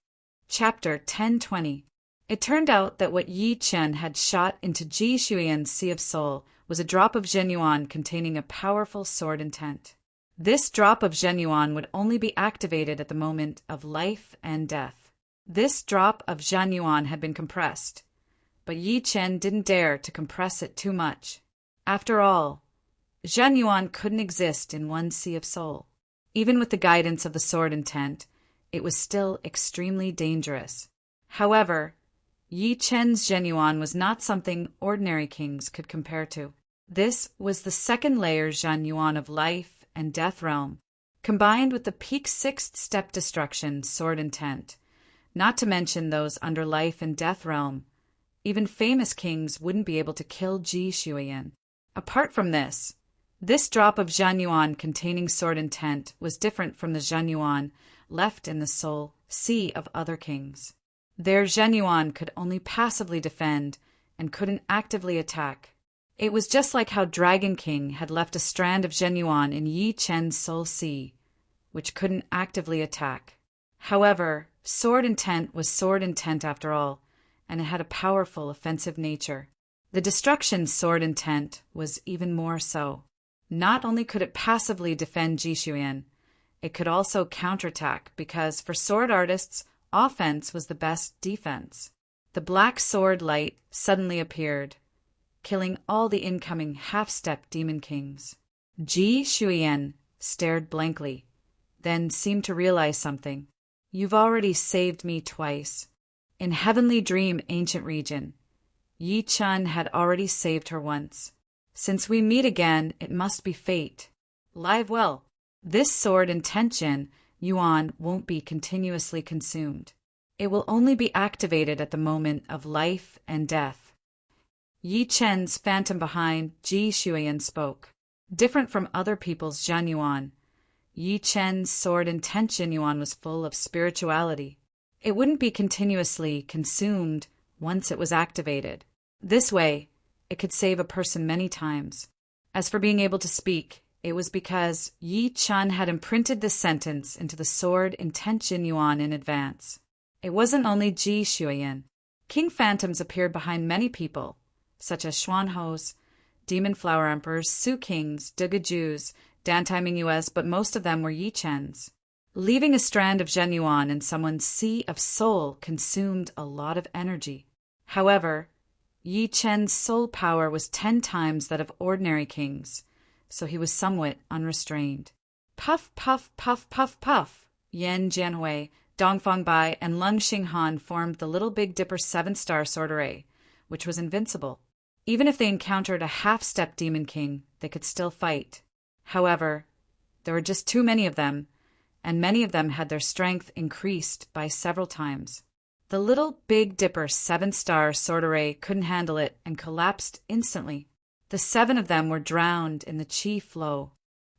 Chapter 1020. It turned out that what Yi Chen had shot into Ji Shuyan's Sea of Soul was a drop of Zhen Yuan containing a powerful sword intent. This drop of Zhen Yuan would only be activated at the moment of life and death. This drop of Zhen Yuan had been compressed, but Yi Chen didn't dare to compress it too much. After all, Zhen Yuan couldn't exist in one Sea of Soul. Even with the guidance of the sword intent, it was still extremely dangerous. However, Yi Chen's Zhen Yuan was not something ordinary kings could compare to. This was the 2nd layer Zhen Yuan of life and death realm, combined with the peak 6th step destruction sword intent. Not to mention those under life and death realm. Even famous kings wouldn't be able to kill Ji Shuyan. Apart from this drop of Zhen Yuan containing sword intent was different from the Zhen Yuan left in the soul sea of other kings. Their Zhen Yuan could only passively defend and couldn't actively attack. It was just like how Dragon King had left a strand of Zhen Yuan in Yi Chen's soul sea, which couldn't actively attack. However, sword intent was sword intent after all, and it had a powerful offensive nature. The destruction sword intent was even more so. Not only could it passively defend Ji Shuyan, it could also counterattack because for sword artists, offense was the best defense. The black sword light suddenly appeared, killing all the incoming half-step demon kings. Ji Shuyan stared blankly, then seemed to realize something. You've already saved me twice. In Heavenly Dream Ancient Region, Yi Chen had already saved her once. Since we meet again, it must be fate. Live well. This sword intention, Yuan, won't be continuously consumed. It will only be activated at the moment of life and death. Yi Chen's phantom behind Ji Shuyan spoke. Different from other people's Zhen Yuan, Yi Chen's sword intention Yuan was full of spirituality. It wouldn't be continuously consumed once it was activated. This way, it could save a person many times. As for being able to speak, it was because Yi Chun had imprinted this sentence into the sword Intent Jin Yuan in advance. It wasn't only Ji Shuoyan. King phantoms appeared behind many people, such as Xuanhos, demon flower emperors, Su kings, Duga Jews, Dantai Mingyues, but most of them were Yi Chens. Leaving a strand of Zhen Yuan in someone's sea of soul consumed a lot of energy. However, Yi Chen's soul power was 10 times that of ordinary kings, so he was somewhat unrestrained. Puff, puff, puff, puff, puff. Yan Jianhui, Dongfang Bai, and Lung Xinghan formed the Little Big Dipper 7-star sword array, which was invincible. Even if they encountered a half-step demon king, they could still fight. However, there were just too many of them, and many of them had their strength increased by several times. The Little Big Dipper 7-star sword array couldn't handle it and collapsed instantly. The 7 of them were drowned in the qi flow.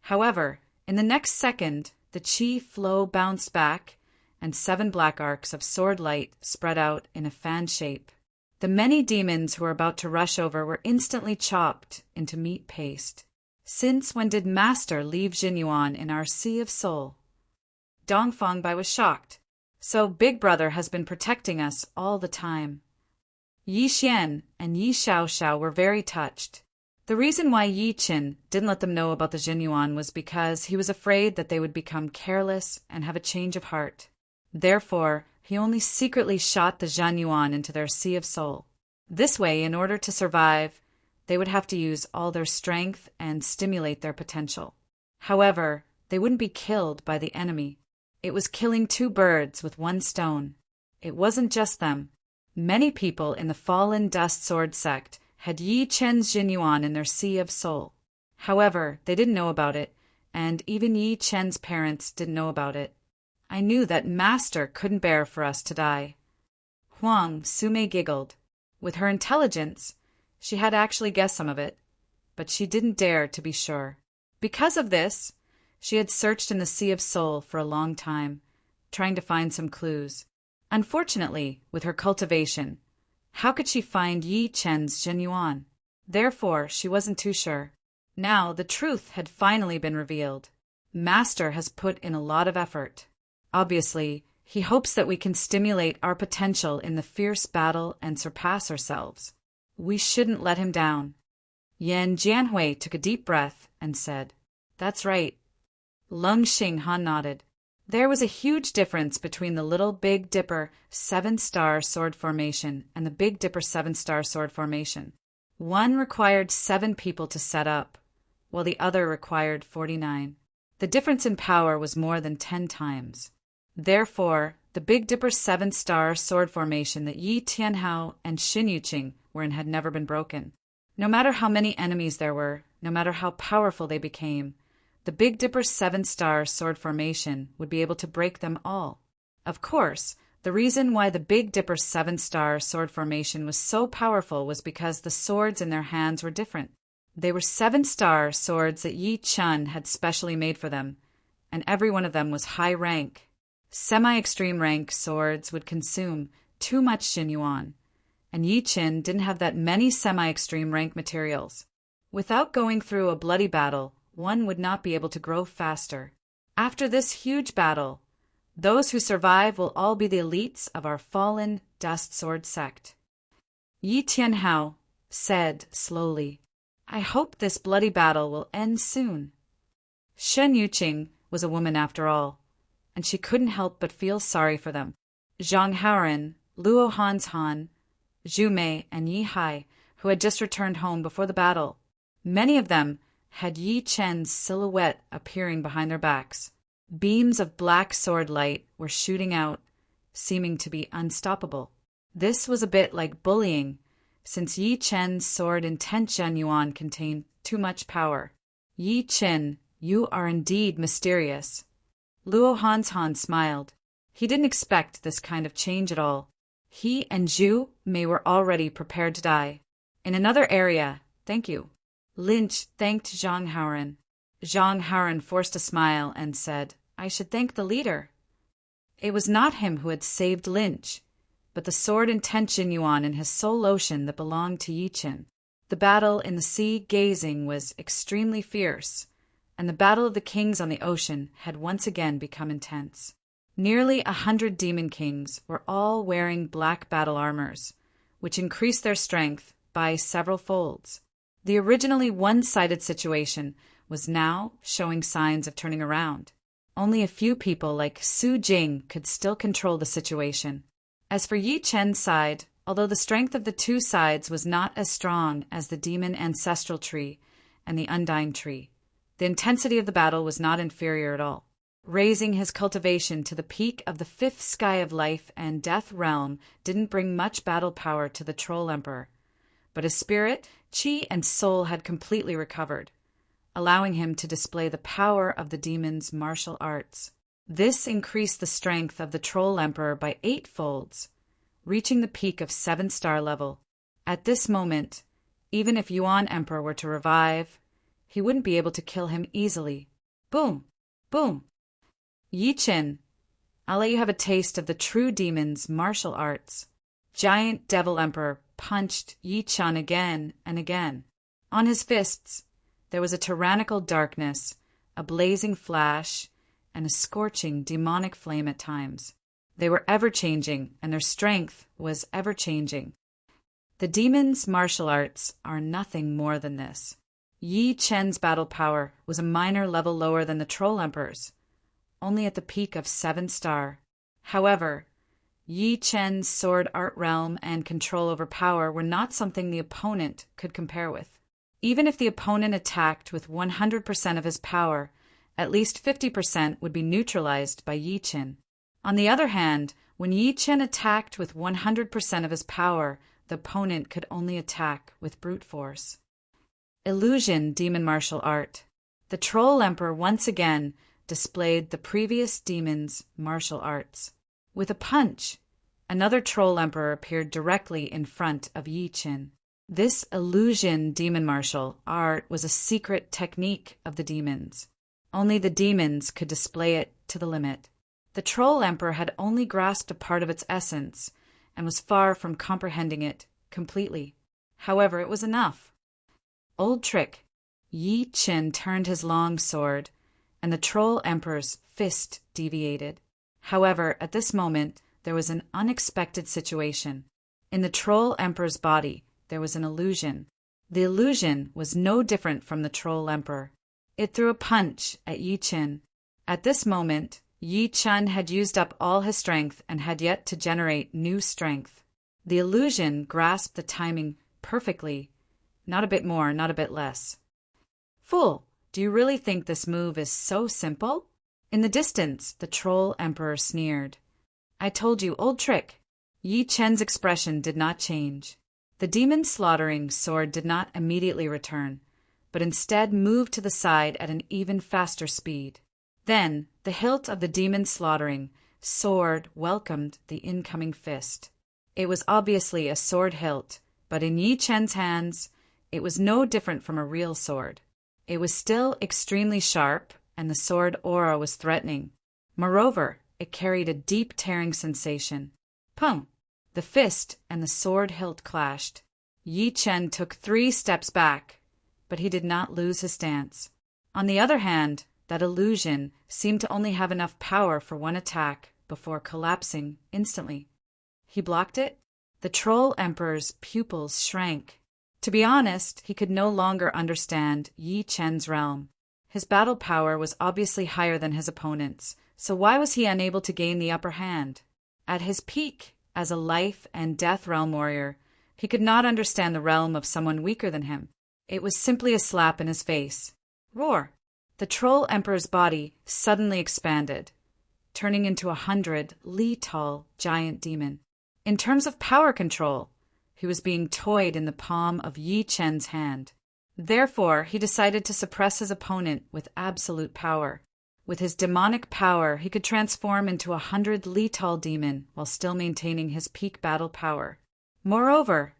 However, in the next second, the qi flow bounced back, and 7 black arcs of sword light spread out in a fan shape. The many demons who were about to rush over were instantly chopped into meat paste. Since when did Master leave Jin Yuan in our sea of soul? Dongfang Bai was shocked. So Big Brother has been protecting us all the time. Yi Xian and Yi Xiaoxiao were very touched. The reason why Yi Qin didn't let them know about the Jin Yuan was because he was afraid that they would become careless and have a change of heart. Therefore, he only secretly shot the Zhan Yuan into their sea of soul. This way, in order to survive, they would have to use all their strength and stimulate their potential. However, they wouldn't be killed by the enemy. It was killing 2 birds with 1 stone. It wasn't just them. Many people in the Fallen Dust Sword sect had Yi Chen's Jin Yuan in their sea of soul. However, they didn't know about it, and even Yi Chen's parents didn't know about it. I knew that Master couldn't bear for us to die. Huang Sume giggled. With her intelligence, she had actually guessed some of it, but she didn't dare to be sure. Because of this, she had searched in the Sea of Soul for a long time, trying to find some clues. Unfortunately, with her cultivation, how could she find Yi Chen's Jin Yuan? Therefore, she wasn't too sure. Now, the truth had finally been revealed. Master has put in a lot of effort. Obviously, he hopes that we can stimulate our potential in the fierce battle and surpass ourselves. We shouldn't let him down. Yan Jianhui took a deep breath and said, "That's right." Lung Xinghan nodded. There was a huge difference between the Little Big Dipper 7-star sword formation and the Big Dipper 7-star sword formation. One required 7 people to set up, while the other required 49. The difference in power was more than 10 times. Therefore, the Big Dipper 7-star sword formation that Yi Tianhao and Xin Yuqing were in had never been broken. No matter how many enemies there were, no matter how powerful they became, the Big Dipper 7-star sword formation would be able to break them all. Of course, the reason why the Big Dipper 7-star sword formation was so powerful was because the swords in their hands were different. They were 7-star swords that Yi Chun had specially made for them, and every one of them was high rank. Semi-extreme rank swords would consume too much Jin Yuan, and Yi Qin didn't have that many semi-extreme rank materials. Without going through a bloody battle, one would not be able to grow faster. After this huge battle, those who survive will all be the elites of our Fallen Dust Sword sect. Yi Tianhao said slowly, "I hope this bloody battle will end soon." Shen Yuqing was a woman after all, and she couldn't help but feel sorry for them. Zhang Haoren, Luo Hanshan, Zhu Mei, and Yi Hai, who had just returned home before the battle. Many of them had Yi Chen's silhouette appearing behind their backs. Beams of black sword light were shooting out, seeming to be unstoppable. This was a bit like bullying, since Yi Chen's sword Intent Jin Yuan contained too much power. "Yi Qin, you are indeed mysterious." Luo Hanshan smiled. He didn't expect this kind of change at all. He and Zhu Mei were already prepared to die. In another area, thank you. Lynch thanked Zhang Haoren. Zhang Haoren forced a smile and said, "I should thank the leader." It was not him who had saved Lynch, but the sword and tension yuan in his soul ocean that belonged to Yi Chen. The battle in the sea gazing was extremely fierce, and the battle of the kings on the ocean had once again become intense. Nearly 100 demon kings were all wearing black battle armors, which increased their strength by several folds. The originally one-sided situation was now showing signs of turning around. Only a few people like Su Jing could still control the situation. As for Yi Chen's side, although the strength of the two sides was not as strong as the demon ancestral tree and the undying tree, the intensity of the battle was not inferior at all. Raising his cultivation to the peak of the fifth sky of life and death realm didn't bring much battle power to the Troll Emperor, but his spirit, chi, and soul had completely recovered, allowing him to display the power of the demon's martial arts. This increased the strength of the Troll Emperor by 8 folds, reaching the peak of 7-star level. At this moment, even if Yuan Emperor were to revive, he wouldn't be able to kill him easily. Boom! Boom! Yi Chen, I'll let you have a taste of the true demon's martial arts. Giant Devil Emperor punched Yi Chen again and again. On his fists, there was a tyrannical darkness, a blazing flash, and a scorching demonic flame at times. They were ever-changing, and their strength was ever-changing. The demon's martial arts are nothing more than this. Yi Chen's battle power was a minor level lower than the Troll Emperor's, only at the peak of 7-star. However, Yi Chen's sword art realm and control over power were not something the opponent could compare with. Even if the opponent attacked with 100% of his power, at least 50% would be neutralized by Yi Chen. On the other hand, when Yi Chen attacked with 100% of his power, the opponent could only attack with brute force. Illusion Demon Martial Art. The Troll Emperor once again displayed the previous demon's martial arts. With a punch, another Troll Emperor appeared directly in front of Yi Chen. This illusion demon martial art was a secret technique of the demons. Only the demons could display it to the limit. The Troll Emperor had only grasped a part of its essence and was far from comprehending it completely. However, it was enough. Old trick. Yi Chen turned his long sword, and the Troll Emperor's fist deviated. However, at this moment, there was an unexpected situation. In the Troll Emperor's body, there was an illusion. The illusion was no different from the Troll Emperor. It threw a punch at Yi Chen. At this moment, Yi Chen had used up all his strength and had yet to generate new strength. The illusion grasped the timing perfectly. Not a bit more, not a bit less. Fool, do you really think this move is so simple? In the distance, the Troll Emperor sneered. I told you, old trick. Yi Chen's expression did not change. The demon's slaughtering sword did not immediately return, but instead moved to the side at an even faster speed. Then, the hilt of the demon's slaughtering sword welcomed the incoming fist. It was obviously a sword hilt, but in Yi Chen's hands, it was no different from a real sword. It was still extremely sharp, and the sword aura was threatening. Moreover, it carried a deep tearing sensation. Pum! The fist and the sword hilt clashed. Yi Chen took 3 steps back, but he did not lose his stance. On the other hand, that illusion seemed to only have enough power for one attack before collapsing instantly. He blocked it. The Troll Emperor's pupils shrank. To be honest, he could no longer understand Yi Chen's realm. His battle power was obviously higher than his opponent's, so why was he unable to gain the upper hand? At his peak, as a life and death realm warrior, he could not understand the realm of someone weaker than him. It was simply a slap in his face. Roar! The Troll Emperor's body suddenly expanded, turning into a 100-li-tall giant demon. In terms of power control, he was being toyed in the palm of Yi Chen's hand. Therefore, he decided to suppress his opponent with absolute power. With his demonic power, he could transform into a 100-li-tall demon while still maintaining his peak battle power. Moreover,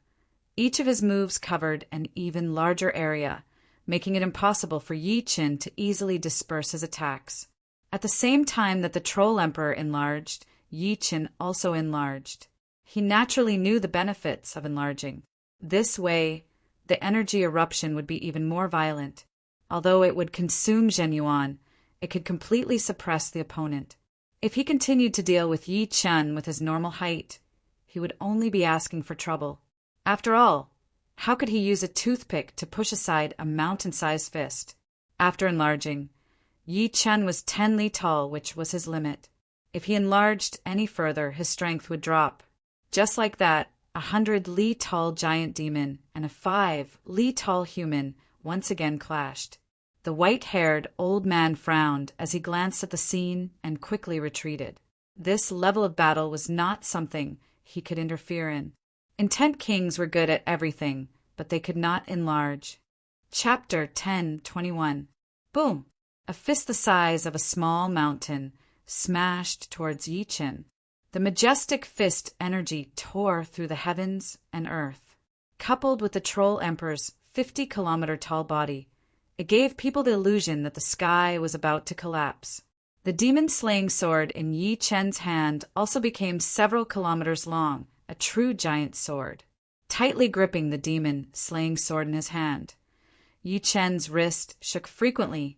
each of his moves covered an even larger area, making it impossible for Yi Chen to easily disperse his attacks. At the same time that the Troll Emperor enlarged, Yi Qin also enlarged. He naturally knew the benefits of enlarging. This way, the energy eruption would be even more violent. Although it would consume Zhen Yuan, it could completely suppress the opponent. If he continued to deal with Yi Chen with his normal height, he would only be asking for trouble. After all, how could he use a toothpick to push aside a mountain-sized fist? After enlarging, Yi Chen was 10 li tall, which was his limit. If he enlarged any further, his strength would drop. Just like that, 100 li tall giant demon and a 5 li tall human once again clashed. The white-haired old man frowned as he glanced at the scene and quickly retreated. This level of battle was not something he could interfere in. Intent kings were good at everything, but they could not enlarge. Chapter 10:21. Boom! A fist the size of a small mountain smashed towards Yi Qin. The majestic fist energy tore through the heavens and earth. Coupled with the Troll Emperor's 50-kilometer tall body, it gave people the illusion that the sky was about to collapse. The demon-slaying sword in Yi Chen's hand also became several kilometers long, a true giant sword. Tightly gripping the demon-slaying sword in his hand, Yi Chen's wrist shook frequently,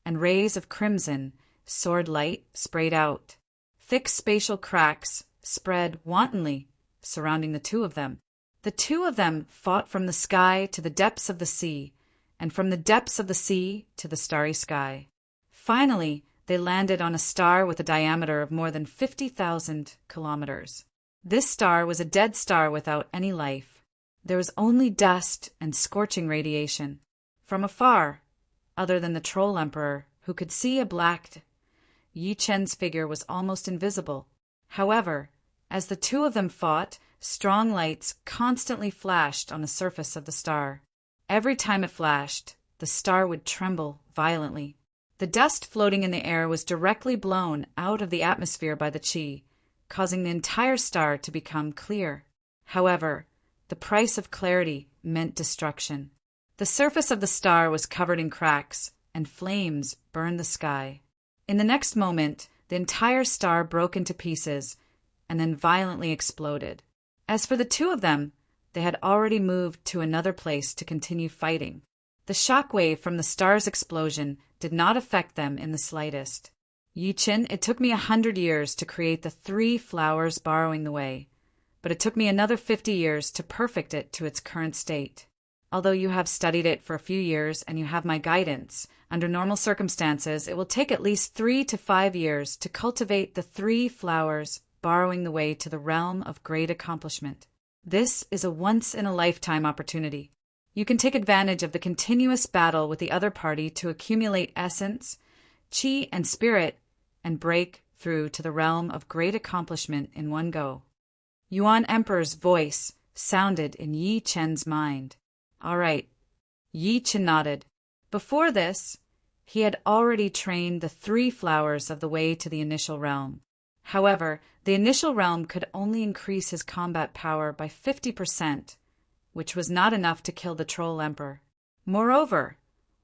and rays of crimson, sword light sprayed out. Thick spatial cracks spread wantonly surrounding the two of them. The two of them fought from the sky to the depths of the sea, and from the depths of the sea to the starry sky. Finally, they landed on a star with a diameter of more than 50,000 kilometers. This star was a dead star without any life. There was only dust and scorching radiation. From afar, other than the Troll Emperor, who could see a black, Yi Chen's figure was almost invisible. However, as the two of them fought, strong lights constantly flashed on the surface of the star. Every time it flashed, the star would tremble violently. The dust floating in the air was directly blown out of the atmosphere by the qi, causing the entire star to become clear. However, the price of clarity meant destruction. The surface of the star was covered in cracks, and flames burned the sky. In the next moment, the entire star broke into pieces and then violently exploded. As for the two of them, they had already moved to another place to continue fighting. The shockwave from the star's explosion did not affect them in the slightest. Yi Qin, it took me 100 years to create the 3 flowers borrowing the way, but it took me another 50 years to perfect it to its current state. Although you have studied it for a few years and you have my guidance, under normal circumstances, it will take at least 3 to 5 years to cultivate the 3 flowers borrowing the way to the realm of great accomplishment. This is a once-in-a-lifetime opportunity. You can take advantage of the continuous battle with the other party to accumulate essence, qi, and spirit, and break through to the realm of great accomplishment in one go. Yuan Emperor's voice sounded in Yi Chen's mind. All right. Yi Chen nodded. Before this, he had already trained the 3 flowers of the way to the initial realm. However, the initial realm could only increase his combat power by 50%, which was not enough to kill the Troll Emperor. Moreover,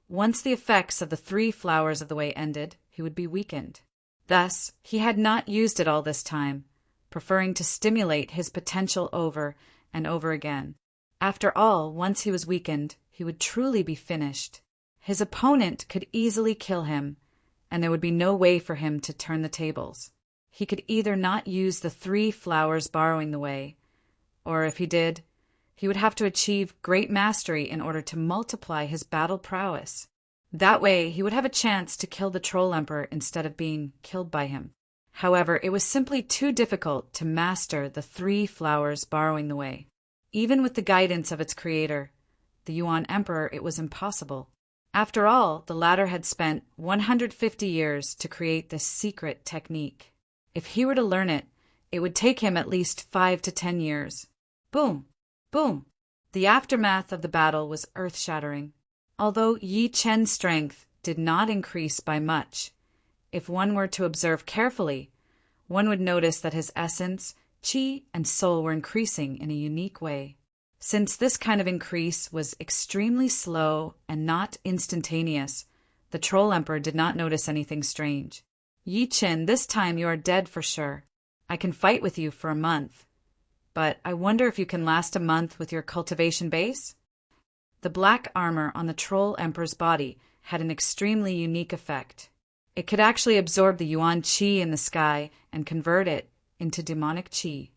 once the effects of the 3 flowers of the way ended, he would be weakened. Thus, he had not used it all this time, preferring to stimulate his potential over and over again. After all, once he was weakened, he would truly be finished. His opponent could easily kill him, and there would be no way for him to turn the tables. He could either not use the 3 flowers borrowing the way, or if he did, he would have to achieve great mastery in order to multiply his battle prowess. That way, he would have a chance to kill the Troll Emperor instead of being killed by him. However, it was simply too difficult to master the 3 flowers borrowing the way. Even with the guidance of its creator, the Yuan Emperor, it was impossible. After all, the latter had spent 150 years to create this secret technique. If he were to learn it, it would take him at least 5 to 10 years. Boom! Boom! The aftermath of the battle was earth-shattering. Although Yi Chen's strength did not increase by much, if one were to observe carefully, one would notice that his essence, qi, and soul were increasing in a unique way. Since this kind of increase was extremely slow and not instantaneous, the Troll Emperor did not notice anything strange. Yi Qin, this time you are dead for sure. I can fight with you for a month. But I wonder if you can last a month with your cultivation base? The black armor on the Troll Emperor's body had an extremely unique effect. It could actually absorb the Yuan Qi in the sky and convert it into demonic Qi.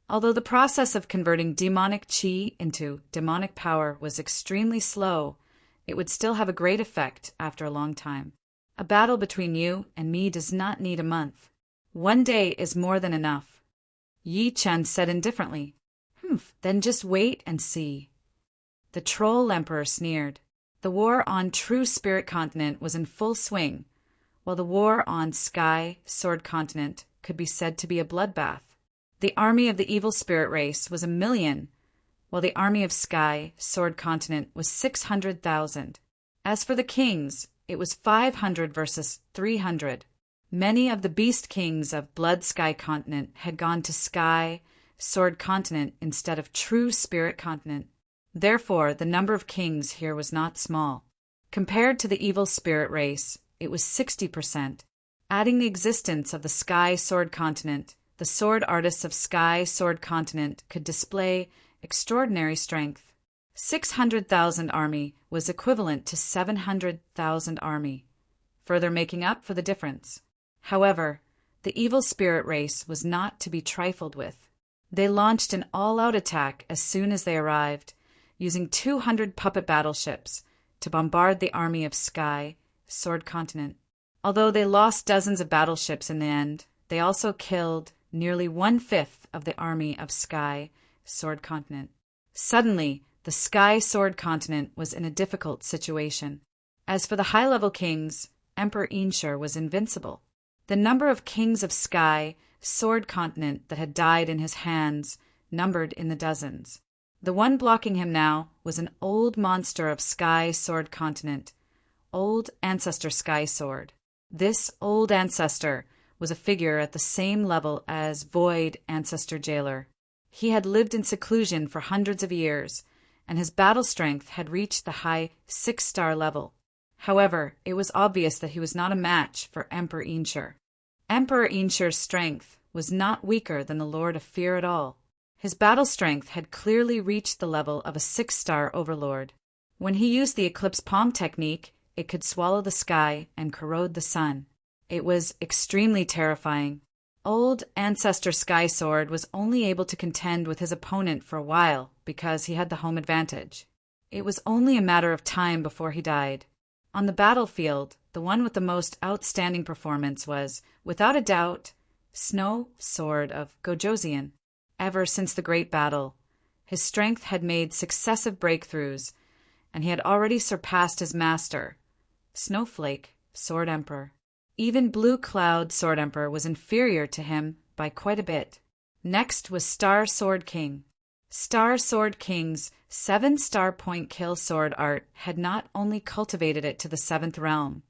Although the process of converting demonic Qi into demonic power was extremely slow, it would still have a great effect after a long time. A battle between you and me does not need a month. 1 day is more than enough. Yi Chen said indifferently. Then just wait and see. The Troll Emperor sneered. The war on True Spirit Continent was in full swing, while the war on Sky Sword Continent could be said to be a bloodbath. The army of the evil spirit race was 1 million, while the army of Sky Sword Continent was 600,000. As for the kings, it was 500 versus 300. Many of the beast kings of Blood Sky Continent had gone to Sky Sword Continent instead of True Spirit Continent. Therefore, the number of kings here was not small. Compared to the evil spirit race, it was 60%. Adding the existence of the Sky Sword Continent, the sword artists of Sky Sword Continent could display extraordinary strength. 600,000 army was equivalent to 700,000 army, further making up for the difference. However, the evil spirit race was not to be trifled with. They launched an all-out attack as soon as they arrived, using 200 puppet battleships to bombard the army of Sky Sword Continent. Although they lost dozens of battleships in the end, they also killed nearly 1/5 of the army of Sky Sword Continent. Suddenly, the Sky Sword Continent was in a difficult situation. As for the high-level kings, Emperor Inshur was invincible. The number of kings of Sky Sword Continent that had died in his hands numbered in the dozens. The one blocking him now was an old monster of Sky Sword Continent, Old Ancestor Sky Sword. This old ancestor was a figure at the same level as Void Ancestor Jailer. He had lived in seclusion for hundreds of years, and his battle strength had reached the high 6-star level. However, it was obvious that he was not a match for Emperor Inshur. Emperor Inshur's strength was not weaker than the Lord of Fear at all. His battle strength had clearly reached the level of a 6-star overlord. When he used the Eclipse Palm technique, it could swallow the sky and corrode the sun. It was extremely terrifying. Old Ancestor Sky Sword was only able to contend with his opponent for a while because he had the home advantage. It was only a matter of time before he died. On the battlefield, the one with the most outstanding performance was, without a doubt, Snow Sword of Gojosian. Ever since the Great Battle, his strength had made successive breakthroughs, and he had already surpassed his master, Snowflake Sword Emperor. Even Blue Cloud Sword Emperor was inferior to him by quite a bit. Next was Star Sword King. Star Sword King's 7-star point kill sword art had not only cultivated it to the 7th realm,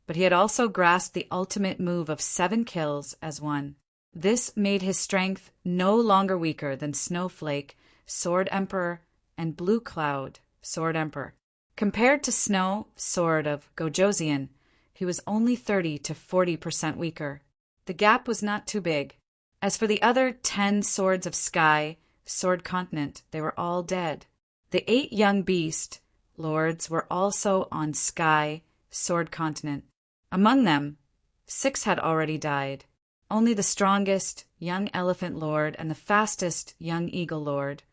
but he had also grasped the ultimate move of 7 kills as one. This made his strength no longer weaker than Snowflake Sword Emperor and Blue Cloud Sword Emperor. Compared to Snow Sword of Gojosian, he was only 30 to 40% weaker. The gap was not too big. As for the other 10 swords of Sky Sword Continent, they were all dead. The 8 young beast lords were also on Sky Sword Continent. Among them, 6 had already died. Only the strongest young elephant lord and the fastest young eagle lord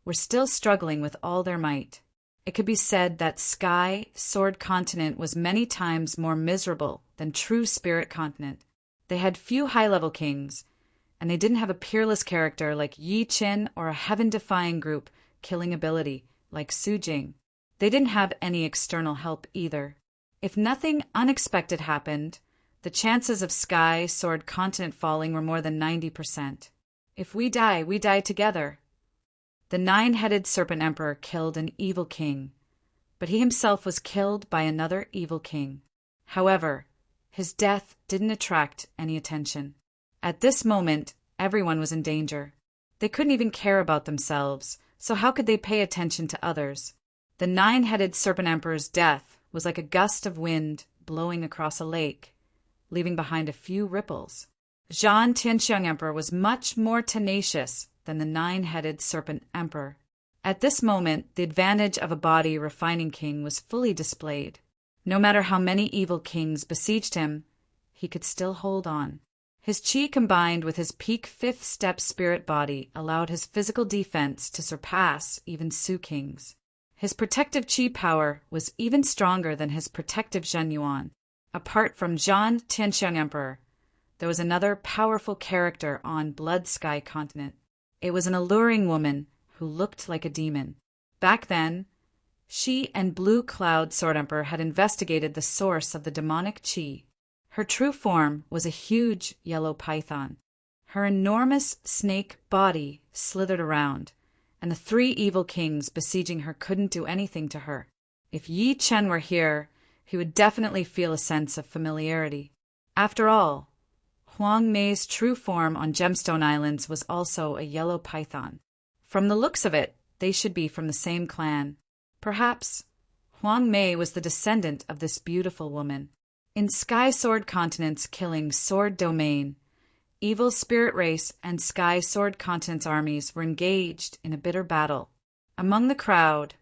were still struggling with all their might. It could be said that Sky Sword Continent was many times more miserable than True Spirit Continent. They had few high-level kings, and they didn't have a peerless character like Yi Qin or a heaven-defying group killing ability like Su Jing. They didn't have any external help either. If nothing unexpected happened, the chances of Sky Sword Continent falling were more than 90%. If we die together. The 9-headed Serpent Emperor killed an evil king, but he himself was killed by another evil king. However, his death didn't attract any attention. At this moment, everyone was in danger. They couldn't even care about themselves, so how could they pay attention to others? The 9-headed Serpent Emperor's death was like a gust of wind blowing across a lake. leaving behind a few ripples. Zhan Tianxiang Emperor was much more tenacious than the nine-headed serpent emperor. At this moment, the advantage of a body refining king was fully displayed. No matter how many evil kings besieged him, he could still hold on. His qi combined with his peak fifth-step spirit body allowed his physical defense to surpass even Su kings. His protective qi power was even stronger than his protective Zhen Yuan. Apart from Zhan Tianxiang Emperor, there was another powerful character on Blood Sky Continent. It was an alluring woman who looked like a demon. Back then, she and Blue Cloud Sword Emperor had investigated the source of the demonic qi. Her true form was a huge yellow python. Her enormous snake body slithered around, and the three evil kings besieging her couldn't do anything to her. If Yi Chen were here, he would definitely feel a sense of familiarity. After all, Huang Mei's true form on Gemstone Islands was also a yellow python. From the looks of it, they should be from the same clan. Perhaps Huang Mei was the descendant of this beautiful woman. In Sky Sword Continent's killing Sword Domain, Evil Spirit Race and Sky Sword Continent's armies were engaged in a bitter battle. Among the crowd,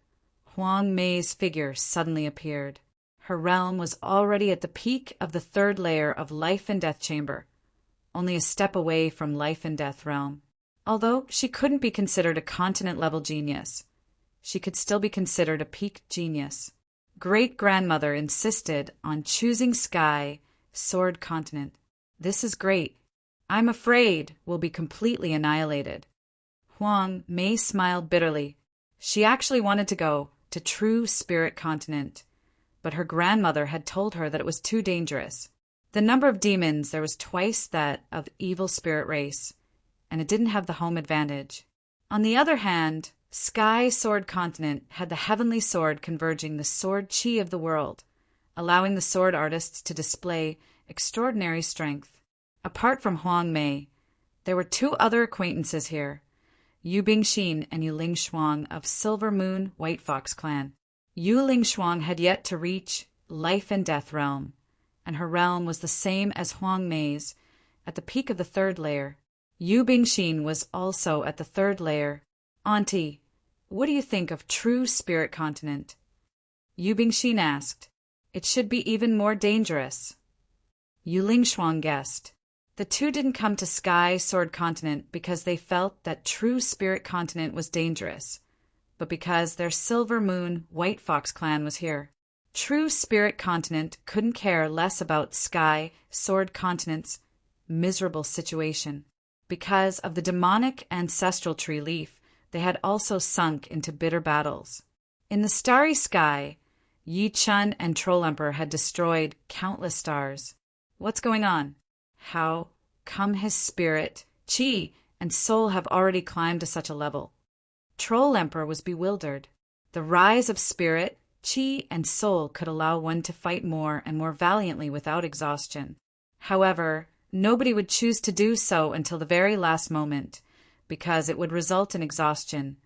Huang Mei's figure suddenly appeared. Her realm was already at the peak of the third layer of Life and Death Chamber, only a step away from Life and Death Realm. Although she couldn't be considered a continent-level genius, she could still be considered a peak genius. Great-grandmother insisted on choosing Sky Sword Continent. This is great. I'm afraid we'll be completely annihilated. Huang Mei smiled bitterly. She actually wanted to go to True Spirit Continent, but her grandmother had told her that it was too dangerous. The number of demons there was twice that of Evil Spirit Race, and it didn't have the home advantage. On the other hand, Sky Sword Continent had the heavenly sword converging the sword qi of the world, allowing the sword artists to display extraordinary strength. Apart from Huang Mei, there were two other acquaintances here, Yu Bingxin and Yu Lingshuang of Silver Moon White Fox clan. Yu Lingshuang had yet to reach Life and Death Realm, and her realm was the same as Huang Mei's, at the peak of the third layer. Yu Bingxin was also at the third layer. Auntie, what do you think of True Spirit Continent? Yu Bingxin asked. It should be even more dangerous. Yu Lingshuang guessed. The two didn't come to Sky Sword Continent because they felt that True Spirit Continent was dangerous, but because their Silver Moon White Fox clan was here. True Spirit Continent couldn't care less about Sky Sword Continent's miserable situation. Because of the demonic ancestral tree leaf, they had also sunk into bitter battles. In the starry sky, Yi Chen and Troll Emperor had destroyed countless stars. What's going on? How come his spirit, qi, and soul have already climbed to such a level? Troll Emperor was bewildered. The rise of spirit, qi, and soul could allow one to fight more and more valiantly without exhaustion. However, nobody would choose to do so until the very last moment, because it would result in exhaustion,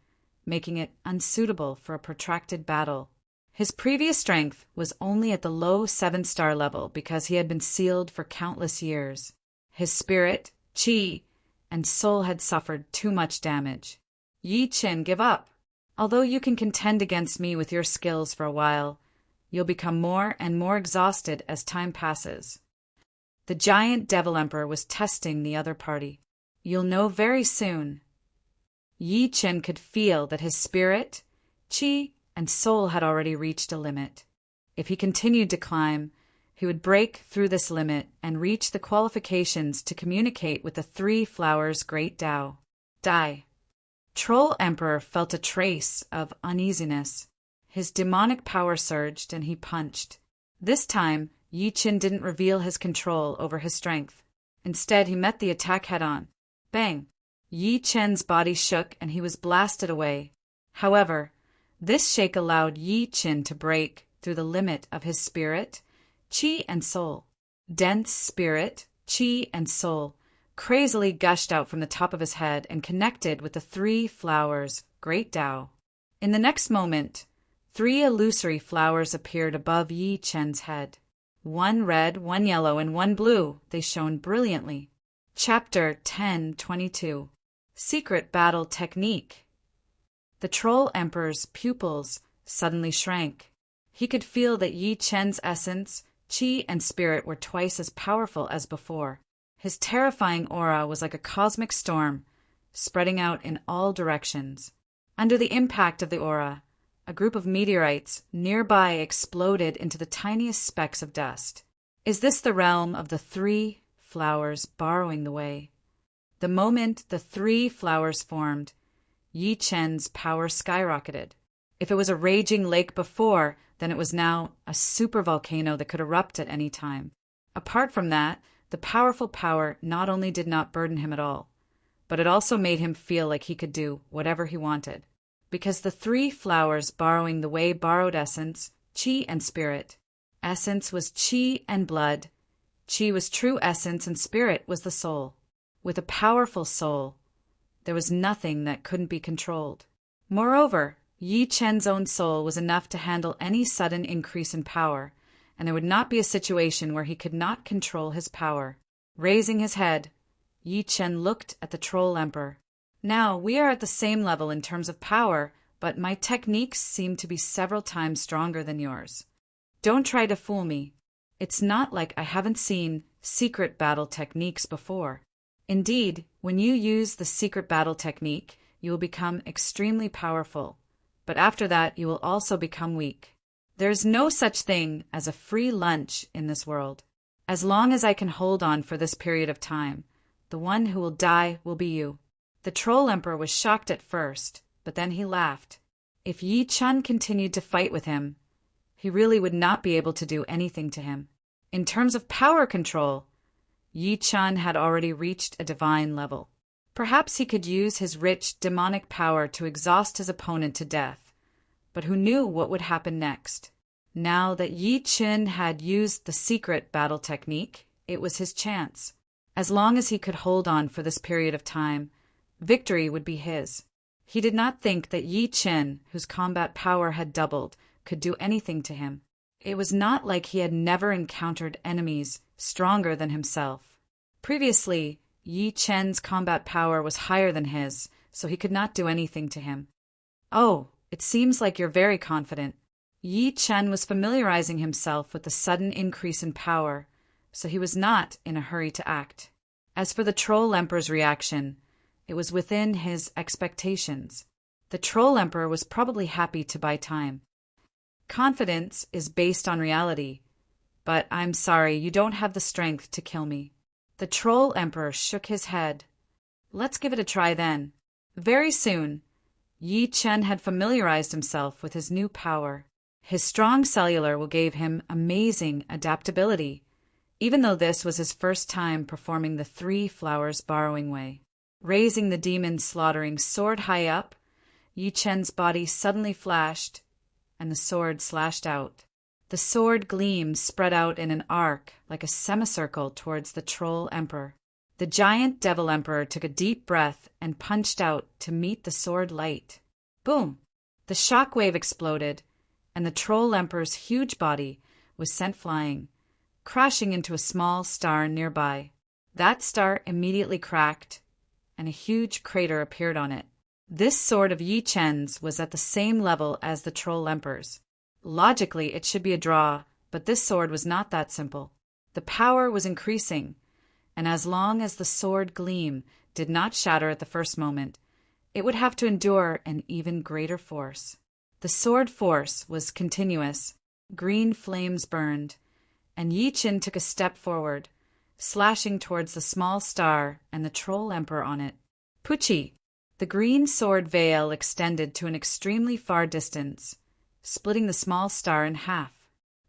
making it unsuitable for a protracted battle. His previous strength was only at the low 7-star level because he had been sealed for countless years. His spirit, qi, and soul had suffered too much damage. Yi Chen, give up. Although you can contend against me with your skills for a while, you'll become more and more exhausted as time passes. The giant Devil Emperor was testing the other party. You'll know very soon. Yi Chen could feel that his spirit, qi, and soul had already reached a limit. If he continued to climb, he would break through this limit and reach the qualifications to communicate with the Three Flowers Great Tao. Die. Troll Emperor felt a trace of uneasiness. His demonic power surged and he punched. This time, Yi Chen didn't reveal his control over his strength. Instead, he met the attack head-on. Bang! Yi Chen's body shook and he was blasted away. However, this shake allowed Yi Chen to break through the limit of his spirit, qi, and soul. Dense spirit, qi, and soul crazily gushed out from the top of his head and connected with the Three Flowers Great Tao. In the next moment, 3 illusory flowers appeared above Yi Chen's head. One red, one yellow, and one blue. They shone brilliantly. Chapter 10:22. Secret Battle Technique. The Troll Emperor's pupils suddenly shrank. He could feel that Yi Chen's essence, qi, and spirit were twice as powerful as before. His terrifying aura was like a cosmic storm, spreading out in all directions. Under the impact of the aura, a group of meteorites nearby exploded into the tiniest specks of dust. Is this the realm of the three flowers borrowing the way? The moment the three flowers formed, Yi Chen's power skyrocketed. If it was a raging lake before, then it was now a supervolcano that could erupt at any time. Apart from that, the powerful power not only did not burden him at all, but it also made him feel like he could do whatever he wanted. Because the three flowers borrowing the way borrowed essence, qi, and spirit. Essence was qi and blood. Qi was true essence, and spirit was the soul. With a powerful soul, there was nothing that couldn't be controlled. Moreover, Yi Chen's own soul was enough to handle any sudden increase in power, and there would not be a situation where he could not control his power. Raising his head, Yi Chen looked at the Troll Emperor. Now, we are at the same level in terms of power, but my techniques seem to be several times stronger than yours. Don't try to fool me. It's not like I haven't seen secret battle techniques before. Indeed, when you use the secret battle technique, you will become extremely powerful, but after that you will also become weak. There is no such thing as a free lunch in this world. As long as I can hold on for this period of time, the one who will die will be you. The Troll Emperor was shocked at first, but then he laughed. If Yi Chen continued to fight with him, he really would not be able to do anything to him. In terms of power control, Yi Chen had already reached a divine level. Perhaps he could use his rich demonic power to exhaust his opponent to death, but who knew what would happen next? Now that Yi Chen had used the secret battle technique, it was his chance. As long as he could hold on for this period of time, victory would be his. He did not think that Yi Chen, whose combat power had doubled, could do anything to him. It was not like he had never encountered enemies stronger than himself. Previously, Yi Chen's combat power was higher than his, so he could not do anything to him. Oh, it seems like you're very confident. Yi Chen was familiarizing himself with the sudden increase in power, so he was not in a hurry to act. As for the Troll Emperor's reaction, it was within his expectations. The Troll Emperor was probably happy to buy time. Confidence is based on reality, but I'm sorry, you don't have the strength to kill me. The Troll Emperor shook his head. Let's give it a try then. Very soon, Yi Chen had familiarized himself with his new power. His strong cellular will gave him amazing adaptability, even though this was his first time performing the three flowers borrowing way. Raising the demon's slaughtering sword high up, Yi Chen's body suddenly flashed, and the sword slashed out. The sword gleam spread out in an arc like a semicircle towards the Troll Emperor. The giant Devil Emperor took a deep breath and punched out to meet the sword light. Boom! The shockwave exploded, and the Troll Emperor's huge body was sent flying, crashing into a small star nearby. That star immediately cracked, and a huge crater appeared on it. This sword of Yi Chen's was at the same level as the Troll Emperor's. Logically, it should be a draw, but this sword was not that simple. The power was increasing, and as long as the sword gleam did not shatter at the first moment, it would have to endure an even greater force. The sword force was continuous. Green flames burned, and Yi Chen took a step forward, slashing towards the small star and the Troll Emperor on it. Puchi! The green sword veil extended to an extremely far distance, splitting the small star in half.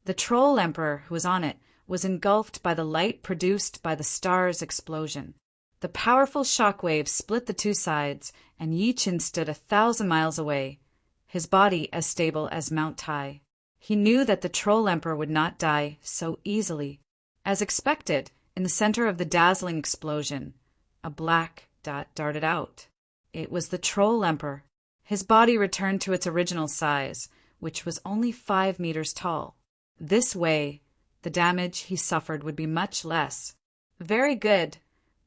The Troll Emperor, who was on it, was engulfed by the light produced by the star's explosion. The powerful shockwave split the two sides, and Yi Chen stood 1,000 miles away, his body as stable as Mount Tai. He knew that the Troll Emperor would not die so easily. As expected, in the center of the dazzling explosion, a black dot darted out. It was the Troll Emperor. His body returned to its original size, which was only 5 meters tall. This way, the damage he suffered would be much less. Very good.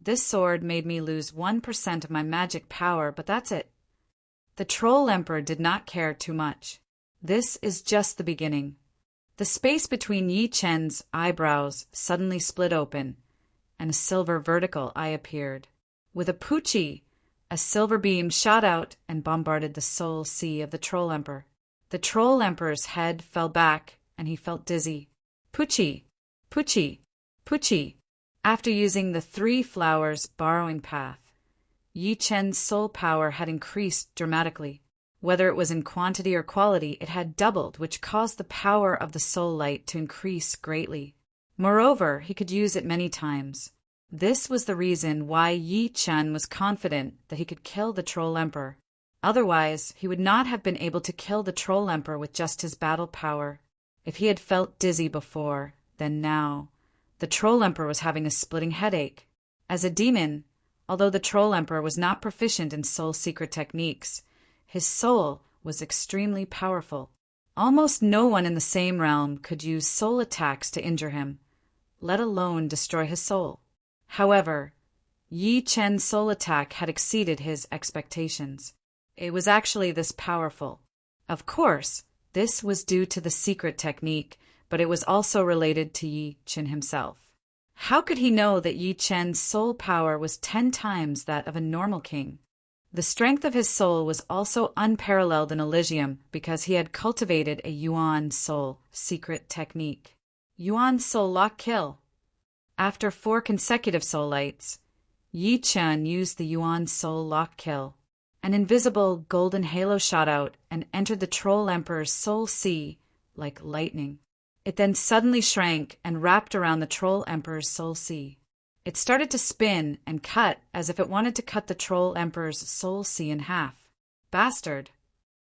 This sword made me lose 1% of my magic power, but that's it. The Troll Emperor did not care too much. This is just the beginning. The space between Yi Chen's eyebrows suddenly split open, and a silver vertical eye appeared. With a poochie, a silver beam shot out and bombarded the soul sea of the Troll Emperor. The Troll Emperor's head fell back, and he felt dizzy. Poochie, poochie, poochie. After using the 3 flowers borrowing path, Yi Chen's soul power had increased dramatically. Whether it was in quantity or quality, it had doubled, which caused the power of the soul light to increase greatly. Moreover, he could use it many times. This was the reason why Yi Chen was confident that he could kill the Troll Emperor. Otherwise, he would not have been able to kill the Troll Emperor with just his battle power. If he had felt dizzy before, then now, the Troll Emperor was having a splitting headache. As a demon, although the Troll Emperor was not proficient in soul secret techniques, his soul was extremely powerful. Almost no one in the same realm could use soul attacks to injure him, let alone destroy his soul. However, Yi Chen's soul attack had exceeded his expectations. It was actually this powerful. Of course, this was due to the secret technique, but it was also related to Yi Chen himself. How could he know that Yi Chen's soul power was 10 times that of a normal king? The strength of his soul was also unparalleled in Elysium because he had cultivated a Yuan soul secret technique. Yuan soul lock kill. After 4 consecutive soul lights, Yi Chen used the Yuan soul lock kill. An invisible golden halo shot out and entered the Troll Emperor's soul sea like lightning. It then suddenly shrank and wrapped around the Troll Emperor's soul sea. It started to spin and cut as if it wanted to cut the Troll Emperor's soul sea in half. Bastard!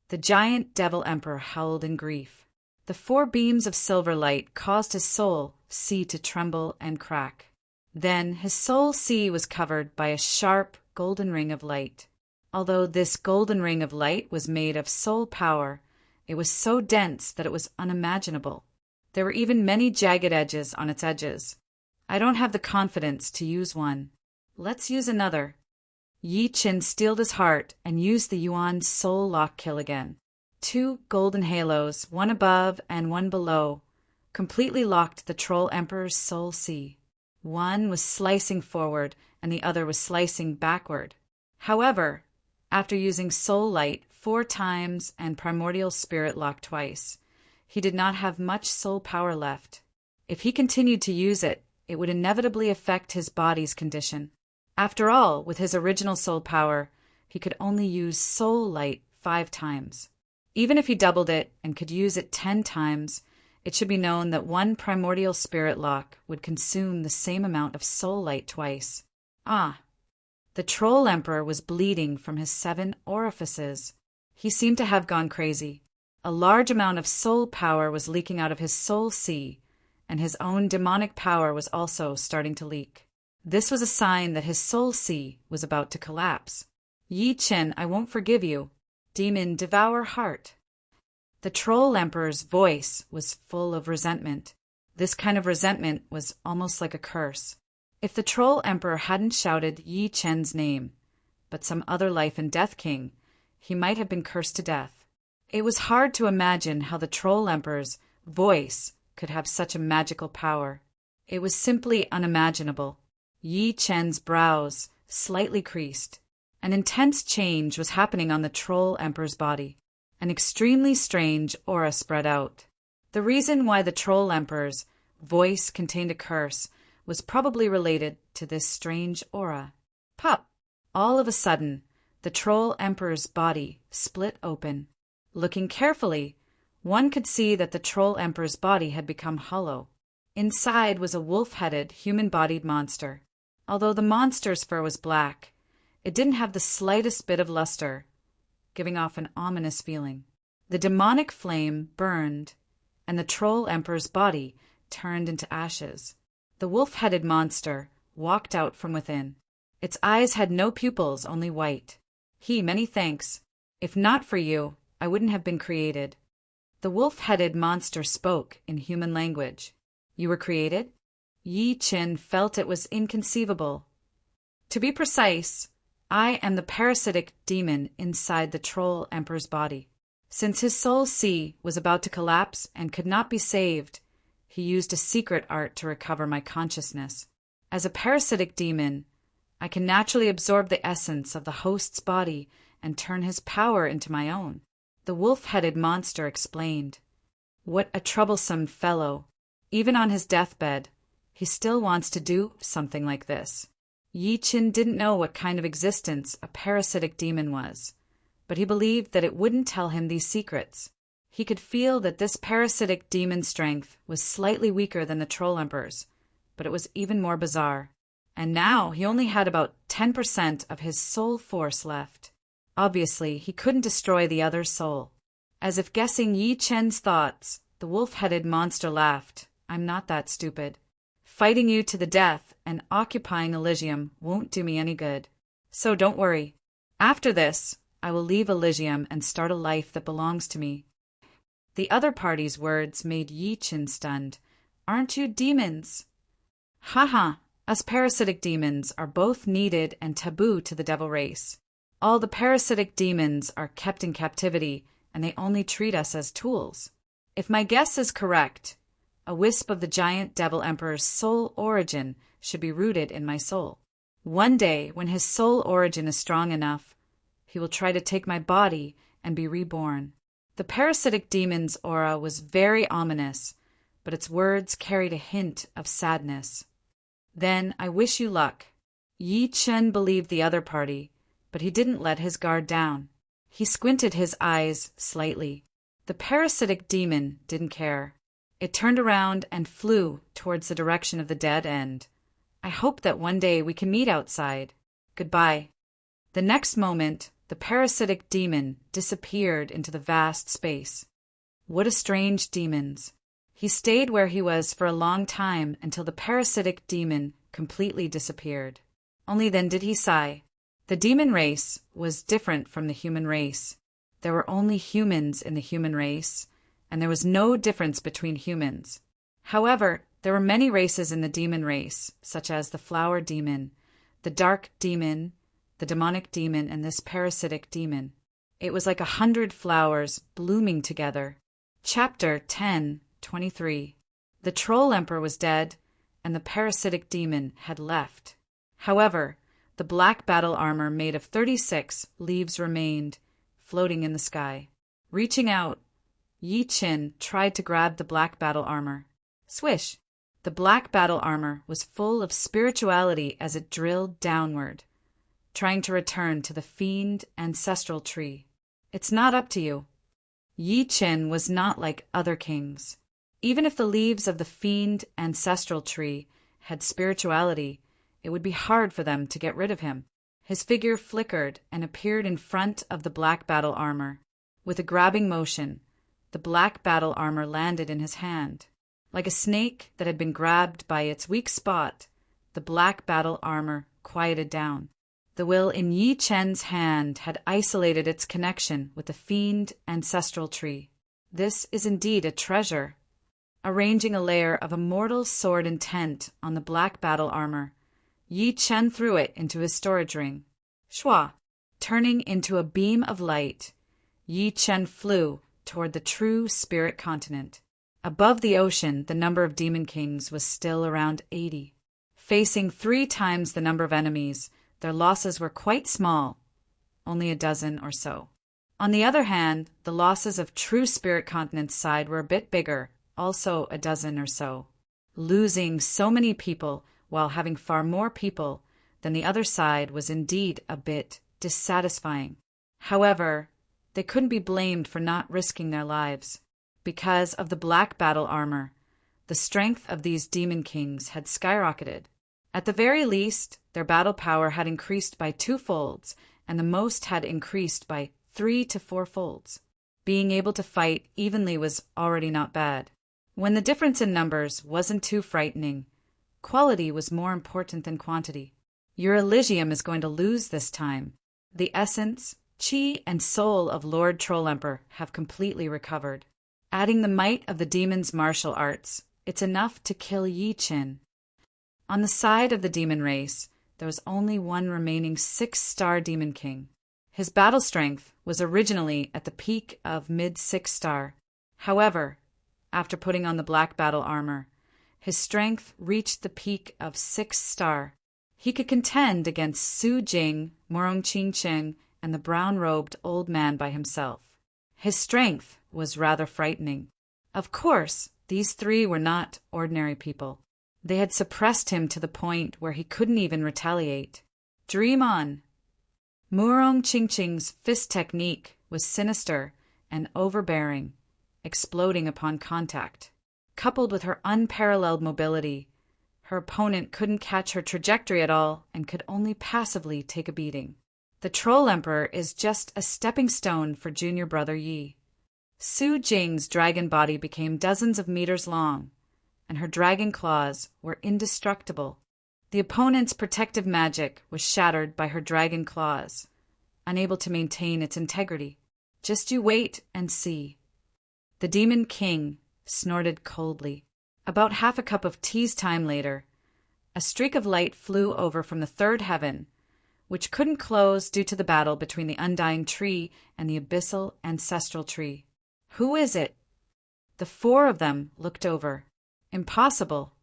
The giant Devil Emperor howled in grief. The 4 beams of silver light caused his soul sea to tremble and crack. Then his soul sea was covered by a sharp golden ring of light. Although this golden ring of light was made of soul power, it was so dense that it was unimaginable. There were even many jagged edges on its edges. I don't have the confidence to use one. Let's use another. Yi Chen steeled his heart and used the Yuan soul lock kill again. 2 golden halos, one above and one below, completely locked the Troll Emperor's soul sea. One was slicing forward and the other was slicing backward. However, after using soul light 4 times and primordial spirit lock twice, he did not have much soul power left. If he continued to use it, it would inevitably affect his body's condition. After all, with his original soul power, he could only use soul light 5 times. Even if he doubled it and could use it 10 times, it should be known that 1 primordial spirit lock would consume the same amount of soul light twice. The Troll Emperor was bleeding from his 7 orifices. He seemed to have gone crazy. A large amount of soul power was leaking out of his soul sea, and his own demonic power was also starting to leak. This was a sign that his soul sea was about to collapse. Yi Chen, I won't forgive you. Demon, devour heart. The Troll Emperor's voice was full of resentment. This kind of resentment was almost like a curse. If the Troll Emperor hadn't shouted Yi Chen's name, but some other life and death king, he might have been cursed to death. It was hard to imagine how the Troll Emperor's voice could have such a magical power. It was simply unimaginable. Yi Chen's brows slightly creased. An intense change was happening on the Troll Emperor's body. An extremely strange aura spread out. The reason why the Troll Emperor's voice contained a curse was probably related to this strange aura. Pop! All of a sudden, the Troll Emperor's body split open. Looking carefully, one could see that the Troll Emperor's body had become hollow. Inside was a wolf-headed, human-bodied monster. Although the monster's fur was black, it didn't have the slightest bit of luster, giving off an ominous feeling. The demonic flame burned, and the Troll Emperor's body turned into ashes. The wolf-headed monster walked out from within. Its eyes had no pupils, only white. Many thanks. If not for you, I wouldn't have been created. The wolf-headed monster spoke in human language. You were created? Yi Qin felt it was inconceivable. To be precise, I am the parasitic demon inside the Troll Emperor's body. Since his soul sea was about to collapse and could not be saved, he used a secret art to recover my consciousness. As a parasitic demon, I can naturally absorb the essence of the host's body and turn his power into my own. The wolf-headed monster explained. What a troublesome fellow. Even on his deathbed, he still wants to do something like this. Yi Qin didn't know what kind of existence a parasitic demon was, but he believed that it wouldn't tell him these secrets. He could feel that this parasitic demon's strength was slightly weaker than the Troll Emperor's, but it was even more bizarre. And now he only had about 10% of his soul force left. Obviously, he couldn't destroy the other's soul. As if guessing Yi Qin's thoughts, the wolf-headed monster laughed. I'm not that stupid. Fighting you to the death and occupying Elysium won't do me any good. So don't worry. After this, I will leave Elysium and start a life that belongs to me. The other party's words made Yi Qin stunned. Aren't you demons? Haha, us parasitic demons are both needed and taboo to the devil race. All the parasitic demons are kept in captivity, and they only treat us as tools. If my guess is correct, a wisp of the giant devil emperor's soul origin should be rooted in my soul. One day, when his soul origin is strong enough, he will try to take my body and be reborn. The parasitic demon's aura was very ominous, but its words carried a hint of sadness. Then I wish you luck. Yi Qin believed the other party, but he didn't let his guard down. He squinted his eyes slightly. The parasitic demon didn't care. It turned around and flew towards the direction of the dead end. I hope that one day we can meet outside. Goodbye. The next moment, the parasitic demon disappeared into the vast space. What a strange demons. He stayed where he was for a long time until the parasitic demon completely disappeared. Only then did he sigh. The demon race was different from the human race. There were only humans in the human race, and there was no difference between humans. However, there were many races in the demon race, such as the flower demon, the dark demon, the demonic demon, and this parasitic demon. It was like 100 flowers blooming together. Chapter 10:23. The Troll Emperor was dead, and the parasitic demon had left. However, the black battle armor made of 36 leaves remained, floating in the sky. Reaching out, Yi Qin tried to grab the black battle armor. Swish! The black battle armor was full of spirituality as it drilled downward, trying to return to the fiend ancestral tree. It's not up to you. Yi Qin was not like other kings. Even if the leaves of the fiend ancestral tree had spirituality, it would be hard for them to get rid of him. His figure flickered and appeared in front of the black battle armor. With a grabbing motion, the black battle armor landed in his hand. Like a snake that had been grabbed by its weak spot, the black battle armor quieted down. The will in Yi Qin's hand had isolated its connection with the fiend ancestral tree. This is indeed a treasure. Arranging a layer of immortal sword intent on the black battle armor, Yi Qin threw it into his storage ring. Shwa! Turning into a beam of light, Yi Qin flew toward the true spirit continent. Above the ocean, the number of demon kings was still around 80. Facing 3 times the number of enemies, their losses were quite small, only a dozen or so. On the other hand, the losses of true spirit continent's side were a bit bigger, also a dozen or so. Losing so many people while having far more people than the other side was indeed a bit dissatisfying. However, they couldn't be blamed for not risking their lives. Because of the black battle armor, the strength of these demon kings had skyrocketed. At the very least, their battle power had increased by 2 folds, and the most had increased by 3 to 4 folds. Being able to fight evenly was already not bad. When the difference in numbers wasn't too frightening, quality was more important than quantity. Your Elysium is going to lose this time. The essence, chi, and soul of Lord Troll Emperor have completely recovered. Adding the might of the demon's martial arts, It's enough to kill Yi Qin. On the side of the demon race, there was only one remaining 6-star demon king. His battle strength was originally at the peak of mid-6-star. However, after putting on the black battle armor, his strength reached the peak of 6-star. He could contend against Su Jing, Murong Qingqing, and the brown-robed old man by himself. His strength was rather frightening. Of course, these three were not ordinary people. They had suppressed him to the point where he couldn't even retaliate. Dream on! Murong Qingqing's fist technique was sinister and overbearing, exploding upon contact. Coupled with her unparalleled mobility, her opponent couldn't catch her trajectory at all and could only passively take a beating. The Troll Emperor is just a stepping stone for junior brother Yi. Su Jing's dragon body became dozens of meters long, and her dragon claws were indestructible. The opponent's protective magic was shattered by her dragon claws, unable to maintain its integrity. Just you wait and see. The Demon King snorted coldly. About half a cup of tea's time later, a streak of light flew over from the third heaven, which couldn't close due to the battle between the Undying Tree and the Abyssal Ancestral Tree. Who is it? The four of them looked over. Impossible.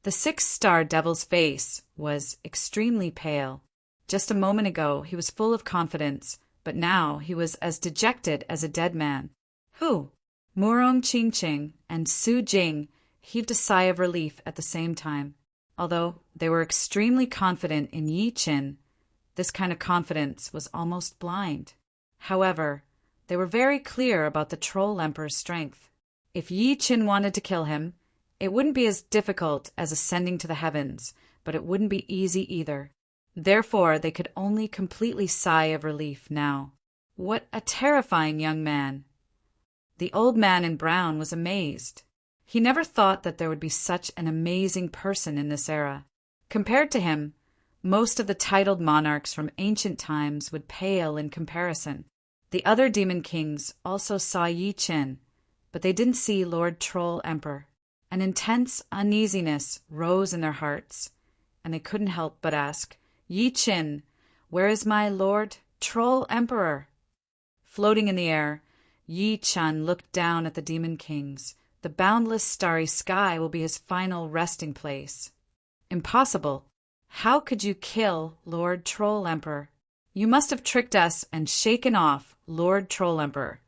The 6-star devil's face was extremely pale. Just a moment ago he was full of confidence, but now he was as dejected as a dead man. Who? Murong Qingqing and Su Jing heaved a sigh of relief at the same time. Although they were extremely confident in Yi Qin, this kind of confidence was almost blind. However, they were very clear about the Troll Emperor's strength. If Yi Qin wanted to kill him, it wouldn't be as difficult as ascending to the heavens, but it wouldn't be easy either. Therefore, they could only completely sigh of relief now. What a terrifying young man! The old man in brown was amazed. He never thought that there would be such an amazing person in this era. Compared to him, most of the titled monarchs from ancient times would pale in comparison. The other demon kings also saw Yi Qin, but they didn't see Lord Troll Emperor. An intense uneasiness rose in their hearts, and they couldn't help but ask, "Yi Qin, where is my Lord Troll Emperor?" Floating in the air, Yi Qin looked down at the demon kings. The boundless starry sky will be his final resting place. Impossible. How could you kill Lord Troll Emperor? You must have tricked us and shaken off Lord Troll Emperor,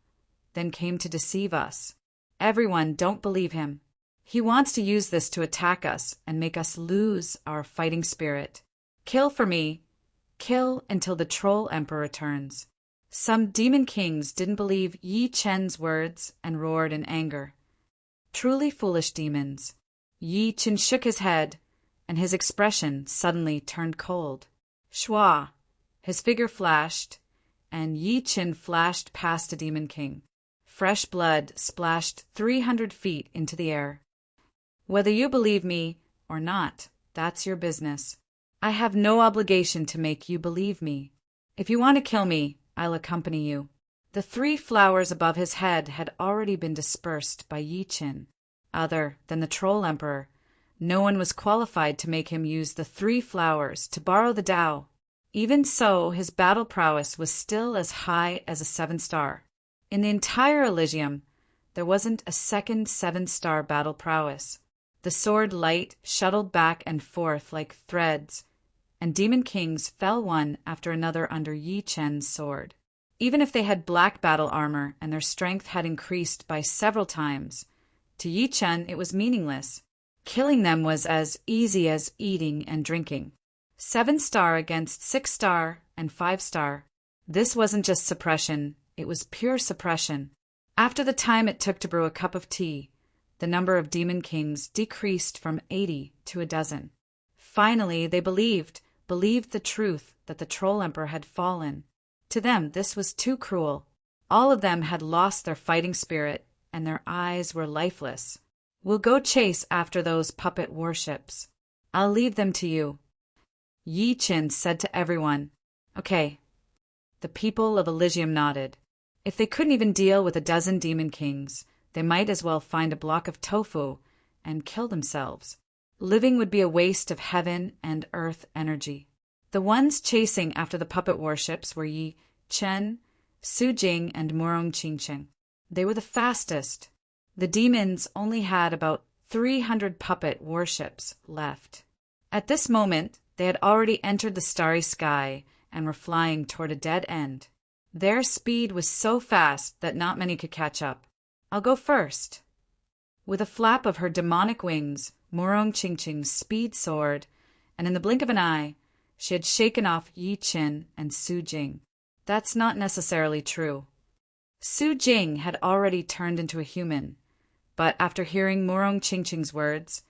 then came to deceive us. Everyone don't believe him. He wants to use this to attack us and make us lose our fighting spirit. Kill for me. Kill until the Troll Emperor returns. Some demon kings didn't believe Yi Qin's words and roared in anger. Truly foolish demons. Yi Qin shook his head, and his expression suddenly turned cold. Shua! His figure flashed, and Yi Qin flashed past a demon king. Fresh blood splashed 300 feet into the air. Whether you believe me or not, that's your business. I have no obligation to make you believe me. If you want to kill me, I'll accompany you. The 3 flowers above his head had already been dispersed by Yi Qin. Other than the Troll Emperor, no one was qualified to make him use the 3 flowers to borrow the Tao. Even so, his battle prowess was still as high as a 7-star. In the entire Elysium, there wasn't a second 7-star battle prowess. The sword light shuttled back and forth like threads, and demon kings fell one after another under Yi Qin's sword. Even if they had black battle armor and their strength had increased by several times, to Yi Qin it was meaningless. Killing them was as easy as eating and drinking. 7-star against 6-star and 5-star. This wasn't just suppression, it was pure suppression. After the time it took to brew a cup of tea, the number of demon kings decreased from 80 to a dozen. Finally, they believed the truth that the Troll Emperor had fallen. To them, this was too cruel. All of them had lost their fighting spirit, and their eyes were lifeless. We'll go chase after those puppet warships. I'll leave them to you. Yi Qin said to everyone, "Okay." The people of Elysium nodded. If they couldn't even deal with a dozen demon kings, they might as well find a block of tofu and kill themselves. Living would be a waste of heaven and earth energy. The ones chasing after the puppet warships were Yi Chen, Su Jing, and Murong Qingqing. They were the fastest. The demons only had about 300 puppet warships left. At this moment, they had already entered the starry sky and were flying toward a dead end. Their speed was so fast that not many could catch up. "I'll go first." With a flap of her demonic wings, Murong Qingqing speed soared, and in the blink of an eye, she had shaken off Yi Qin and Su Jing. That's not necessarily true. Su Jing had already turned into a human, but after hearing Murong Qingqing's words,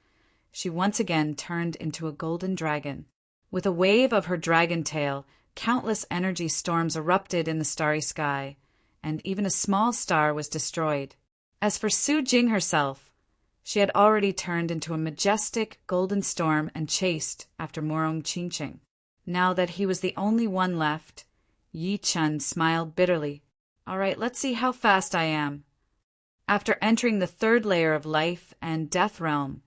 she once again turned into a golden dragon. With a wave of her dragon tail, countless energy storms erupted in the starry sky, and even a small star was destroyed. As for Su Jing herself, she had already turned into a majestic golden storm and chased after Murong Qingqing. Now that he was the only one left, Yi Chen smiled bitterly. "All right, let's see how fast I am." After entering the third layer of life and death realm,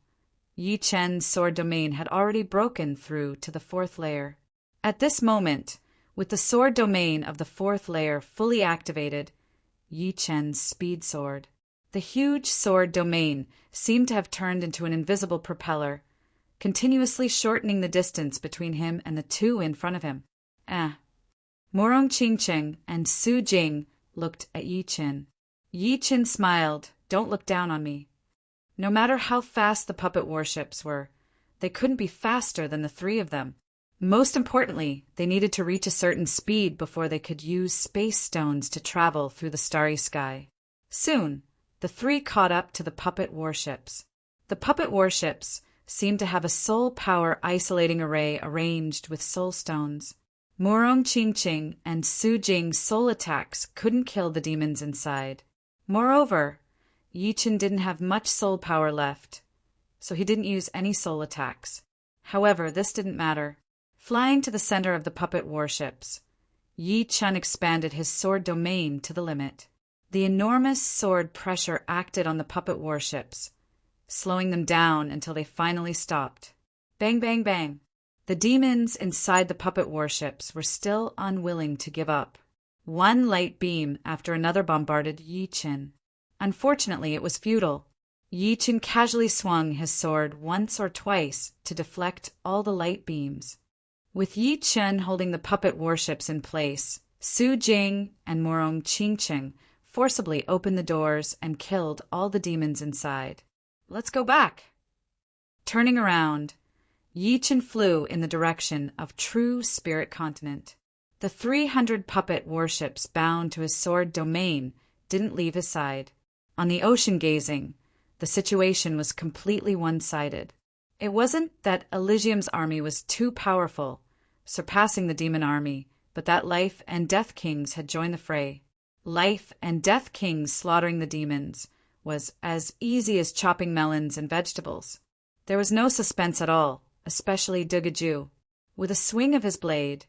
Yi Chen's sword domain had already broken through to the fourth layer. At this moment, with the sword domain of the fourth layer fully activated, Yi Chen's speed soared. The huge sword domain seemed to have turned into an invisible propeller, continuously shortening the distance between him and the two in front of him. Murong Qingqing and Su Jing looked at Yi Qin. Yi Qin smiled. "Don't look down on me." No matter how fast the puppet warships were, they couldn't be faster than the three of them. Most importantly, they needed to reach a certain speed before they could use space stones to travel through the starry sky. Soon, the three caught up to the puppet warships. The puppet warships seemed to have a soul power isolating array arranged with soul stones. Murong Qingqing and Su Jing's soul attacks couldn't kill the demons inside. Moreover, Yi Qin didn't have much soul power left, so he didn't use any soul attacks. However, this didn't matter. Flying to the center of the puppet warships, Yi Chen expanded his sword domain to the limit. The enormous sword pressure acted on the puppet warships, slowing them down until they finally stopped. Bang, bang, bang. The demons inside the puppet warships were still unwilling to give up. One light beam after another bombarded Yi Qin. Unfortunately, it was futile. Yi Qin casually swung his sword once or twice to deflect all the light beams. With Yi Qin holding the puppet warships in place, Su Jing and Murong Qingqing forcibly opened the doors and killed all the demons inside. "Let's go back." Turning around, Yi Qin flew in the direction of True Spirit Continent. The 300 puppet warships bound to his sword domain didn't leave his side. On the ocean gazing, the situation was completely one-sided. It wasn't that Elysium's army was too powerful, surpassing the demon army, but that Life and Death Kings had joined the fray. Life and Death Kings slaughtering the demons was as easy as chopping melons and vegetables. There was no suspense at all, especially Dugaju. With a swing of his blade,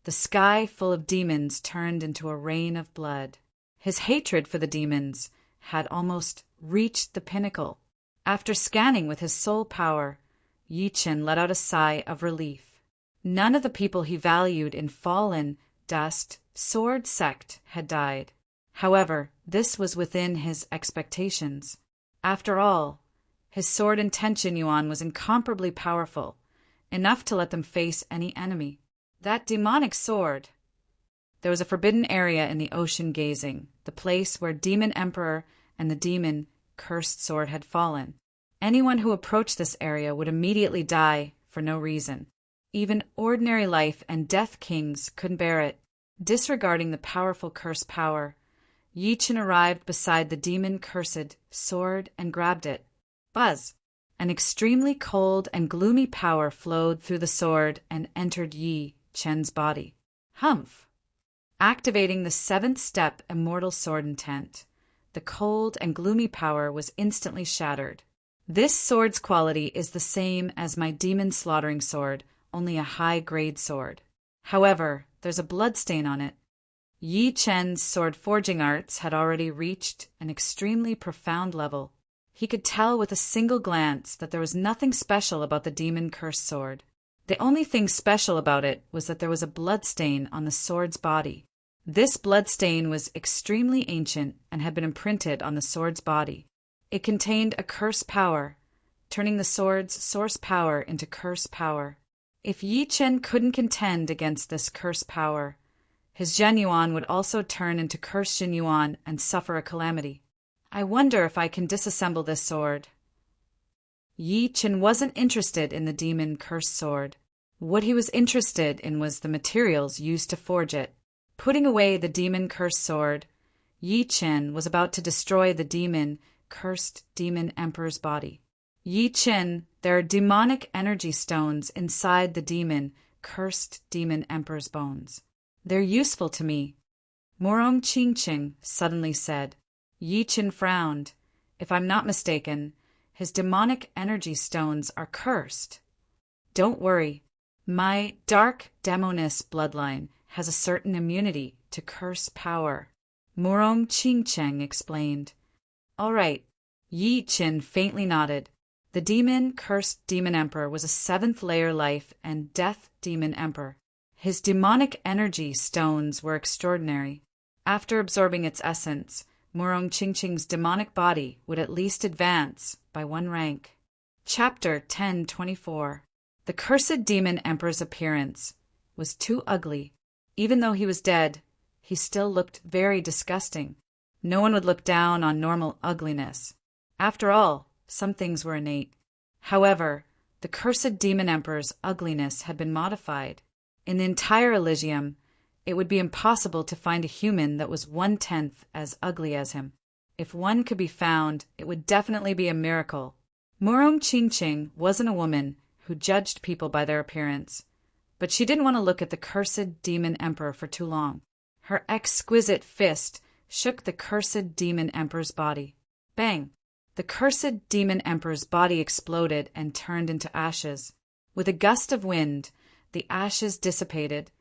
the sky full of demons turned into a rain of blood. His hatred for the demons had almost reached the pinnacle. After scanning with his soul power, Yi Qin let out a sigh of relief. None of the people he valued in Fallen Dust Sword Sect had died. However, this was within his expectations. After all, his sword intention Yuan was incomparably powerful, enough to let them face any enemy. That demonic sword. There was a forbidden area in the ocean gazing, the place where Demon Emperor and the demon cursed sword had fallen. Anyone who approached this area would immediately die for no reason. Even ordinary Life and Death Kings couldn't bear it. Disregarding the powerful curse power, Yi Qin arrived beside the demon-cursed sword and grabbed it. Buzz! An extremely cold and gloomy power flowed through the sword and entered Yi Chen's body. Humph! Activating the 7th step immortal sword intent, the cold and gloomy power was instantly shattered. This sword's quality is the same as my demon slaughtering sword, only a high-grade sword. However, there's a bloodstain on it. Yi Chen's sword forging arts had already reached an extremely profound level. He could tell with a single glance that there was nothing special about the demon-cursed sword. The only thing special about it was that there was a bloodstain on the sword's body. This bloodstain was extremely ancient and had been imprinted on the sword's body. It contained a curse power, turning the sword's source power into curse power. If Yi Chen couldn't contend against this curse power, his Zhenyuan would also turn into cursed Zhenyuan and suffer a calamity. I wonder if I can disassemble this sword. Yi Chen wasn't interested in the demon-cursed sword. What he was interested in was the materials used to forge it. Putting away the demon-cursed sword, Yi Chen was about to destroy the demon-cursed demon emperor's body. Yi Chen, there are demonic energy stones inside the demon-cursed demon emperor's bones. They're useful to me, Morong Qingqing suddenly said. Yi Chen frowned. If I'm not mistaken, his demonic energy stones are cursed. Don't worry. My dark demoness bloodline has a certain immunity to curse power, Morong Qingqing explained. All right. Yi Chen faintly nodded. The demon-cursed demon emperor was a 7th-layer life and death demon emperor. His demonic energy stones were extraordinary. After absorbing its essence, Morong Qingqing's demonic body would at least advance by 1 rank. Chapter 1024. The cursed demon emperor's appearance was too ugly. Even though he was dead, he still looked very disgusting. No one would look down on normal ugliness. After all, some things were innate. However, the cursed demon emperor's ugliness had been modified. In the entire Elysium, it would be impossible to find a human that was 1/10 as ugly as him. If one could be found, it would definitely be a miracle. Morong Qingqing wasn't a woman who judged people by their appearance, but she didn't want to look at the cursed demon emperor for too long. Her exquisite fist shook the cursed demon emperor's body. Bang! The cursed demon emperor's body exploded and turned into ashes. With a gust of wind, the ashes dissipated,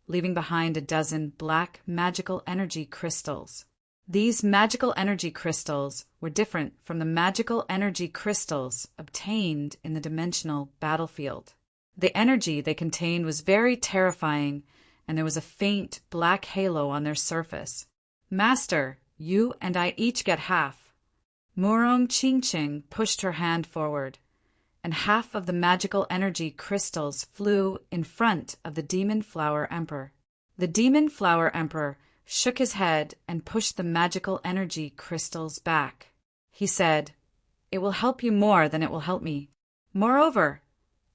leaving behind a dozen black magical energy crystals. These magical energy crystals were different from the magical energy crystals obtained in the dimensional battlefield. The energy they contained was very terrifying, and there was a faint black halo on their surface. Master, you and I each get half. Morong Qingqing pushed her hand forward, and half of the magical energy crystals flew in front of the Demon Flower Emperor. The Demon Flower Emperor shook his head and pushed the magical energy crystals back. He said, "It will help you more than it will help me. Moreover,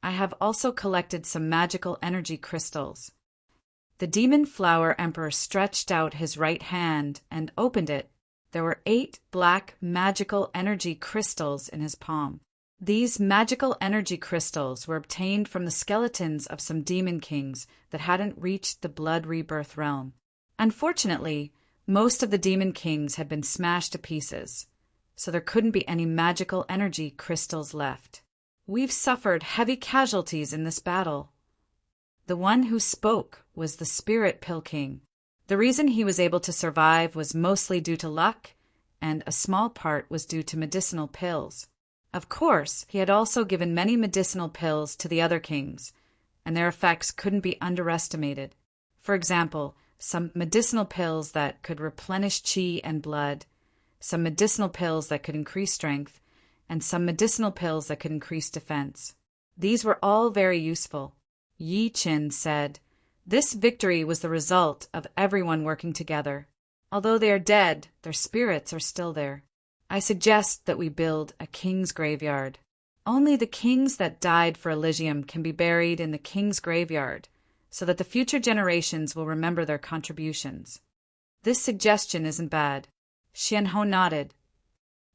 I have also collected some magical energy crystals." The Demon Flower Emperor stretched out his right hand and opened it. There were 8 black magical energy crystals in his palm. These magical energy crystals were obtained from the skeletons of some demon kings that hadn't reached the blood rebirth realm. Unfortunately, most of the demon kings had been smashed to pieces, so there couldn't be any magical energy crystals left. "We've suffered heavy casualties in this battle." The one who spoke was the Spirit Pill King. The reason he was able to survive was mostly due to luck, and a small part was due to medicinal pills. Of course, he had also given many medicinal pills to the other kings, and their effects couldn't be underestimated. For example, some medicinal pills that could replenish qi and blood, some medicinal pills that could increase strength, and some medicinal pills that could increase defense. These were all very useful. Yi Chen said, "This victory was the result of everyone working together. Although they are dead, their spirits are still there. I suggest that we build a king's graveyard. Only the kings that died for Elysium can be buried in the king's graveyard, so that the future generations will remember their contributions." "This suggestion isn't bad." Xianhou nodded.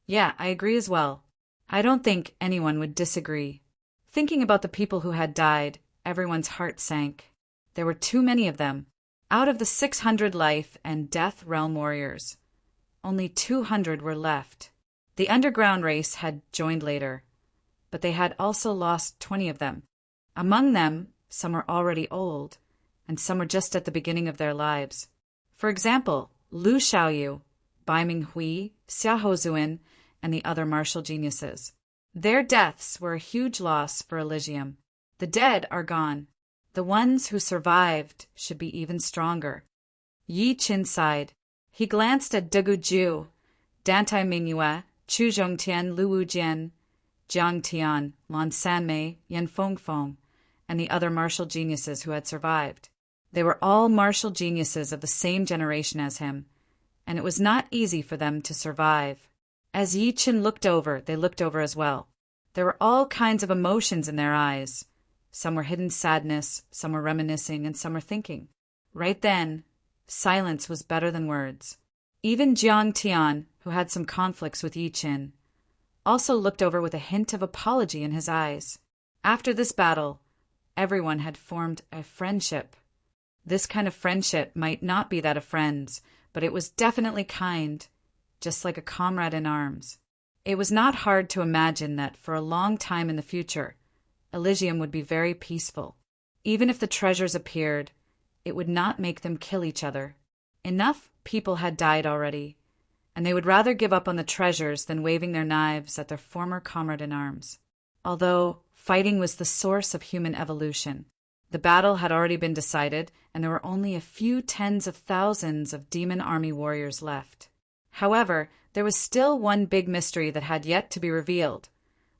"Yeah, I agree as well. I don't think anyone would disagree." Thinking about the people who had died, everyone's heart sank. There were too many of them. Out of the 600 life and death realm warriors, only 200 were left. The underground race had joined later, but they had also lost 20 of them. Among them, some were already old, and some were just at the beginning of their lives. For example, Lu Xiaoyu, Bai Minghui, Xia Hozuan, and the other martial geniuses. Their deaths were a huge loss for Elysium. The dead are gone. The ones who survived should be even stronger. Yi Qin sighed. He glanced at Degu Ju, Dantai Mingyue, Chu Zhongtian, Lu Wujian, Jiang Tian, Lan Sanmei, Yan Fengfeng, and the other martial geniuses who had survived. They were all martial geniuses of the same generation as him, and it was not easy for them to survive. As Yi Qin looked over, they looked over as well. There were all kinds of emotions in their eyes. Some were hidden sadness, some were reminiscing, and some were thinking. Right then, silence was better than words. Even Jiang Tian, who had some conflicts with Yi Qin, also looked over with a hint of apology in his eyes. After this battle, everyone had formed a friendship. This kind of friendship might not be that of friends, but it was definitely kind, just like a comrade in arms. It was not hard to imagine that for a long time in the future, Elysium would be very peaceful. Even if the treasures appeared, it would not make them kill each other. Enough people had died already, and they would rather give up on the treasures than waving their knives at their former comrade in arms. Although fighting was the source of human evolution, the battle had already been decided, and there were only a few tens of thousands of demon army warriors left. However, there was still one big mystery that had yet to be revealed,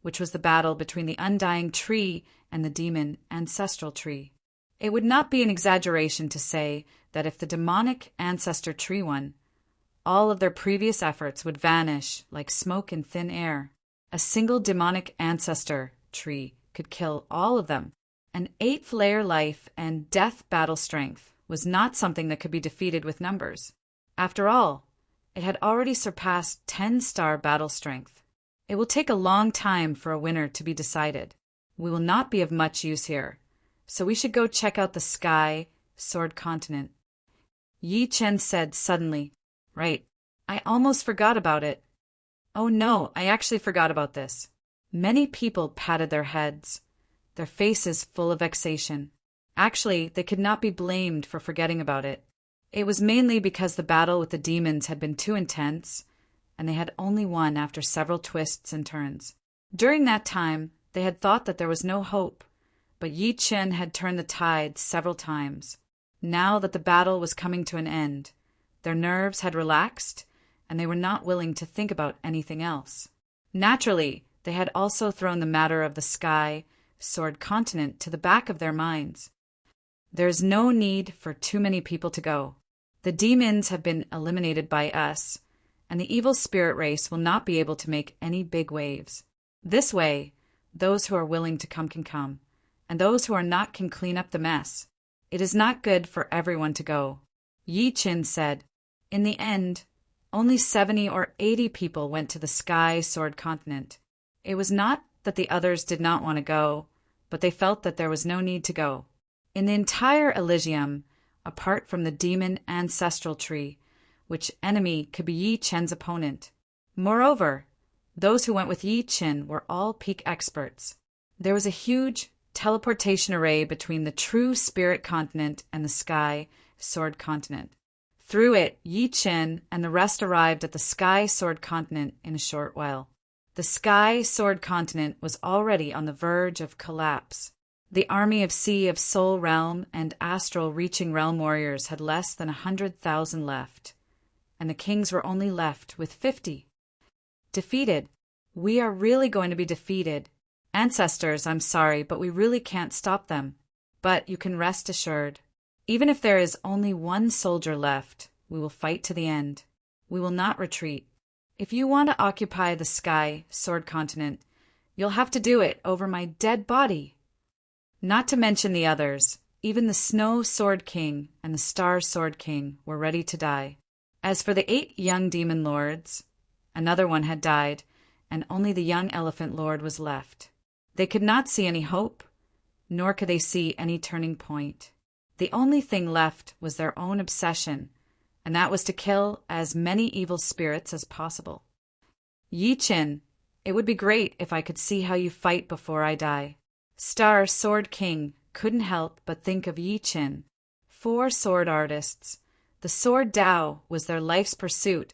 which was the battle between the undying tree and the demon ancestral tree. It would not be an exaggeration to say that if the demonic ancestor tree won, all of their previous efforts would vanish like smoke in thin air. A single demonic ancestor tree could kill all of them. An 8th-layer life and death battle strength was not something that could be defeated with numbers. After all, it had already surpassed 10-star battle strength. It will take a long time for a winner to be decided. We will not be of much use here, so we should go check out the Sky Sword Continent. Yi Chen said suddenly, Right, I almost forgot about it. Oh no, I actually forgot about this. Many people patted their heads, their faces full of vexation. Actually, they could not be blamed for forgetting about it. It was mainly because the battle with the demons had been too intense, and they had only won after several twists and turns. During that time, they had thought that there was no hope, but Yi Chen had turned the tide several times. Now that the battle was coming to an end, their nerves had relaxed, and they were not willing to think about anything else. Naturally, they had also thrown the matter of the Sky Sword Continent to the back of their minds. There is no need for too many people to go. The demons have been eliminated by us, and the evil spirit race will not be able to make any big waves. This way, those who are willing to come can come, and those who are not can clean up the mess. It is not good for everyone to go. Yi Qin said. In the end, only 70 or 80 people went to the Sky Sword Continent. It was not that the others did not want to go, but they felt that there was no need to go. In the entire Elysium, apart from the demon ancestral tree, which enemy could be Yi Chen's opponent. Moreover, those who went with Yi Chen were all peak experts. There was a huge teleportation array between the true spirit continent and the Sky Sword Continent. Through it, Yi Chen and the rest arrived at the Sky Sword Continent in a short while. The Sky Sword Continent was already on the verge of collapse. The army of Sea of Soul Realm and Astral Reaching Realm warriors had less than 100,000 left, and the kings were only left with 50. Defeated. We are really going to be defeated. Ancestors, I'm sorry, but we really can't stop them. But you can rest assured. Even if there is only one soldier left, we will fight to the end. We will not retreat. If you want to occupy the Sky Sword Continent, you'll have to do it over my dead body. Not to mention the others, even the Snow Sword King and the Star Sword King were ready to die. As for the 8 young demon lords, another one had died, and only the young elephant lord was left. They could not see any hope, nor could they see any turning point. The only thing left was their own obsession, and that was to kill as many evil spirits as possible. Yi Chen, it would be great if I could see how you fight before I die. Star Sword King couldn't help but think of Yi Chen. 4 sword artists. The sword Tao was their life's pursuit,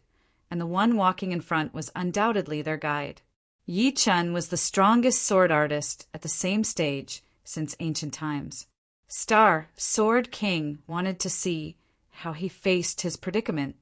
and the one walking in front was undoubtedly their guide. Yi Chen was the strongest sword artist at the same stage since ancient times. Star, Sword King, wanted to see how he faced his predicament.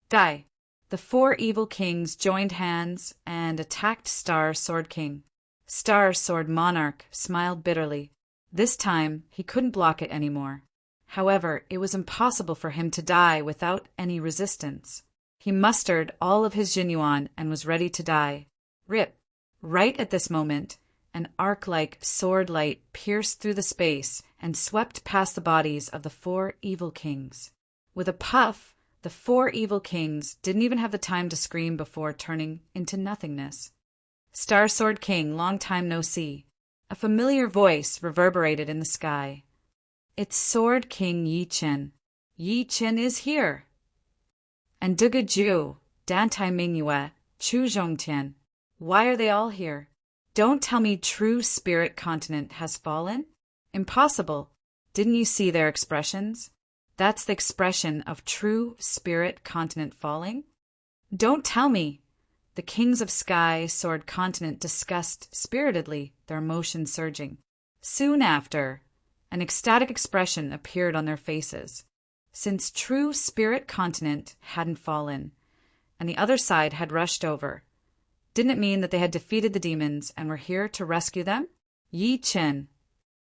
Die. The four evil kings joined hands and attacked Star, Sword King. Star, Sword Monarch smiled bitterly. This time, he couldn't block it anymore. However, it was impossible for him to die without any resistance. He mustered all of his jinyuan and was ready to die. Rip! Right at this moment, an arc-like sword light pierced through the space and swept past the bodies of the four evil kings. With a puff, the four evil kings didn't even have the time to scream before turning into nothingness. Star Sword King, long time no see. A familiar voice reverberated in the sky. It's Sword King Yi Chen. Yi Chen is here. And Duga Ju, Dantai Mingyue, Chu Zhongtian. Why are they all here? Don't tell me true spirit continent has fallen? Impossible. Didn't you see their expressions? That's the expression of true spirit continent falling? Don't tell me. The kings of sky, sword continent discussed spiritedly, their emotions surging. Soon after, an ecstatic expression appeared on their faces. Since true spirit continent hadn't fallen, and the other side had rushed over, didn't it mean that they had defeated the demons and were here to rescue them? Yi Chen.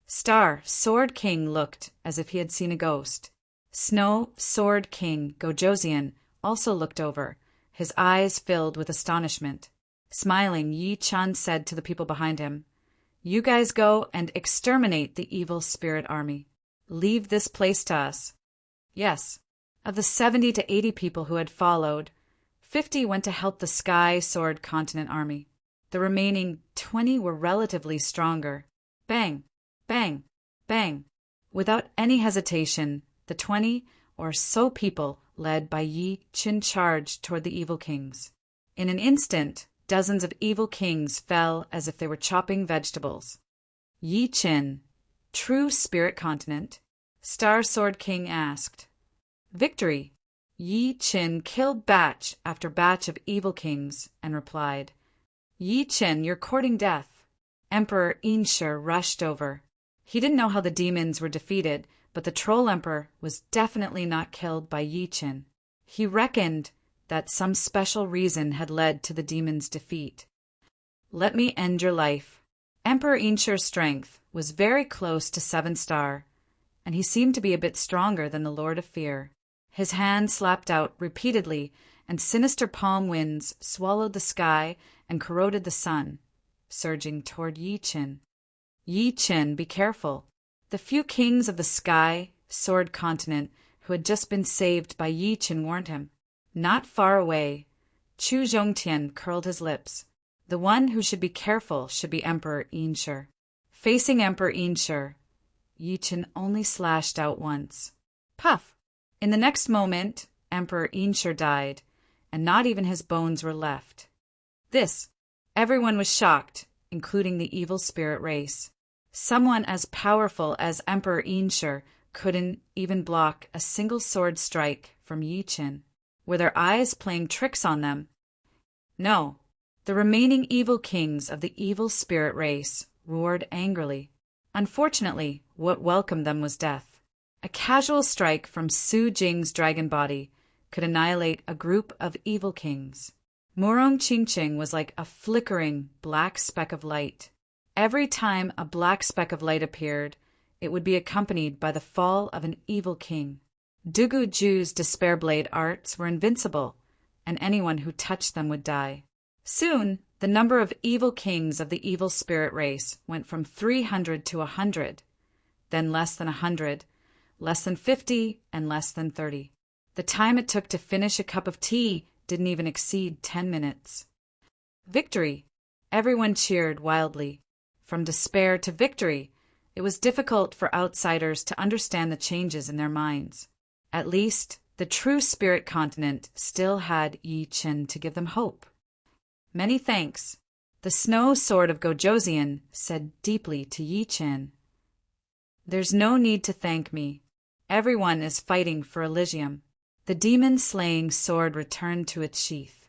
Star, Sword King looked as if he had seen a ghost. Snow, Sword King, Gojosian, also looked over, his eyes filled with astonishment. Smiling, Yi Chen said to the people behind him, You guys go and exterminate the evil spirit army. Leave this place to us. Yes. Of the 70 to 80 people who had followed, 50 went to help the Sky Sword Continent army. The remaining 20 were relatively stronger. Bang, bang, bang. Without any hesitation, the 20 or so people led by Yi Chen charged toward the evil kings. In an instant, dozens of evil kings fell as if they were chopping vegetables. Yi Chen, true spirit continent? Star Sword King asked. Victory. Yi Chen killed batch after batch of evil kings and replied, Yi Chen, you're courting death. Emperor Inshur rushed over. He didn't know how the demons were defeated, but the troll emperor was definitely not killed by Yi Chen. He reckoned that some special reason had led to the demon's defeat. Let me end your life. Emperor Inshur's strength was very close to 7-star, and he seemed to be a bit stronger than the Lord of Fear. His hand slapped out repeatedly, and sinister palm winds swallowed the sky and corroded the sun, surging toward Yi Chen. Yi Chen, be careful. The few kings of the Sky Sword Continent who had just been saved by Yi Chen warned him. Not far away, Chu Zhongtian curled his lips. The one who should be careful should be Emperor Inshur. Facing Emperor Inshur, Yi Chen only slashed out once. Puff! In the next moment, Emperor Inshur died, and not even his bones were left. Everyone was shocked, including the evil spirit race. Someone as powerful as Emperor Inshur couldn't even block a single sword strike from Yi Chen. Were their eyes playing tricks on them? No. The remaining evil kings of the evil spirit race roared angrily. Unfortunately, what welcomed them was death. A casual strike from Su Jing's dragon body could annihilate a group of evil kings. Murong Qingqing was like a flickering black speck of light. Every time a black speck of light appeared, it would be accompanied by the fall of an evil king. Dugu Ju's despair blade arts were invincible, and anyone who touched them would die. Soon, the number of evil kings of the evil spirit race went from 300 to 100, then less than 100, less than 50, and less than 30. The time it took to finish a cup of tea didn't even exceed 10 minutes. Victory! Everyone cheered wildly. From despair to victory, it was difficult for outsiders to understand the changes in their minds. At least, the true spirit continent still had Yi Chen to give them hope. Many thanks. The snow sword of Gojosian said deeply to Yi Chen. There's no need to thank me. Everyone is fighting for Elysium. The demon-slaying sword returned to its sheath.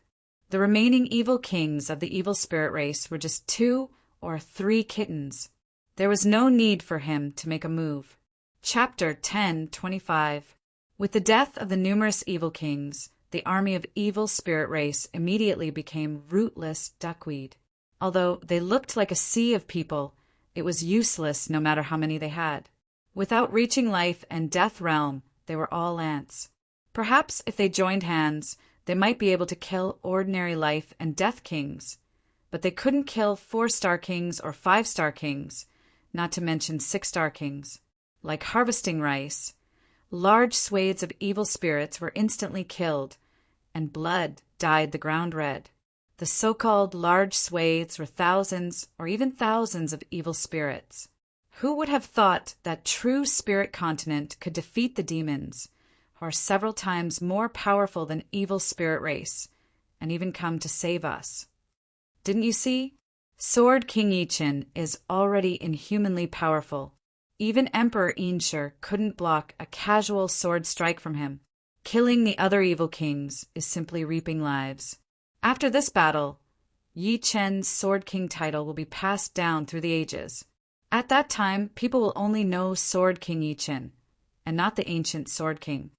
The remaining evil kings of the evil spirit race were just 2 or 3 kittens. There was no need for him to make a move. Chapter 10:25. With the death of the numerous evil kings, the army of evil spirit race immediately became rootless duckweed. Although they looked like a sea of people, it was useless no matter how many they had. Without reaching life and death realm, they were all ants. Perhaps if they joined hands, they might be able to kill ordinary life and death kings, but they couldn't kill 4-star kings or 5-star kings, not to mention 6-star kings. Like harvesting rice, large swathes of evil spirits were instantly killed, and blood dyed the ground red. The so-called large swathes were thousands or even thousands of evil spirits. Who would have thought that true spirit continent could defeat the demons, who are several times more powerful than evil spirit race, and even come to save us? Didn't you see? Sword King Yichen is already inhumanly powerful. Even Emperor Inshur couldn't block a casual sword strike from him. Killing the other evil kings is simply reaping lives. After this battle, Yi Chen's Sword King title will be passed down through the ages. At that time, people will only know Sword King Yi Chen, and not the ancient Sword King.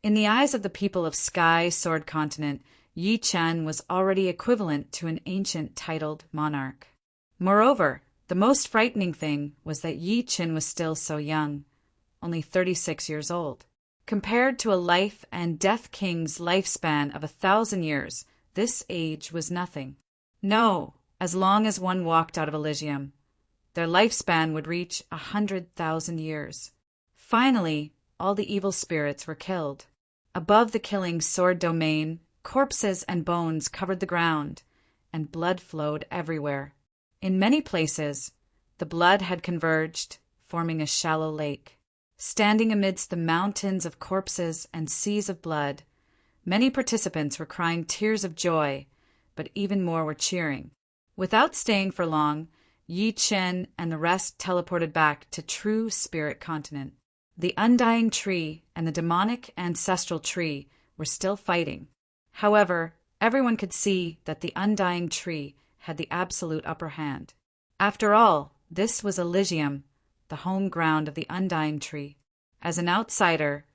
In the eyes of the people of Sky Sword Continent, Yi Chen was already equivalent to an ancient titled monarch. Moreover, the most frightening thing was that Yi Chen was still so young, only 36 years old. Compared to a life and death king's lifespan of 1,000 years, this age was nothing. No, as long as one walked out of Elysium, their lifespan would reach 100,000 years. Finally, all the evil spirits were killed. Above the killing sword domain, corpses and bones covered the ground, and blood flowed everywhere. In many places, the blood had converged, forming a shallow lake. Standing amidst the mountains of corpses and seas of blood, many participants were crying tears of joy, but even more were cheering. Without staying for long, Yi Chen and the rest teleported back to True Spirit Continent. The Undying Tree and the demonic Ancestral Tree were still fighting. However, everyone could see that the Undying Tree had the absolute upper hand. After all, this was Elysium, the home ground of the Undying Tree. As an outsider,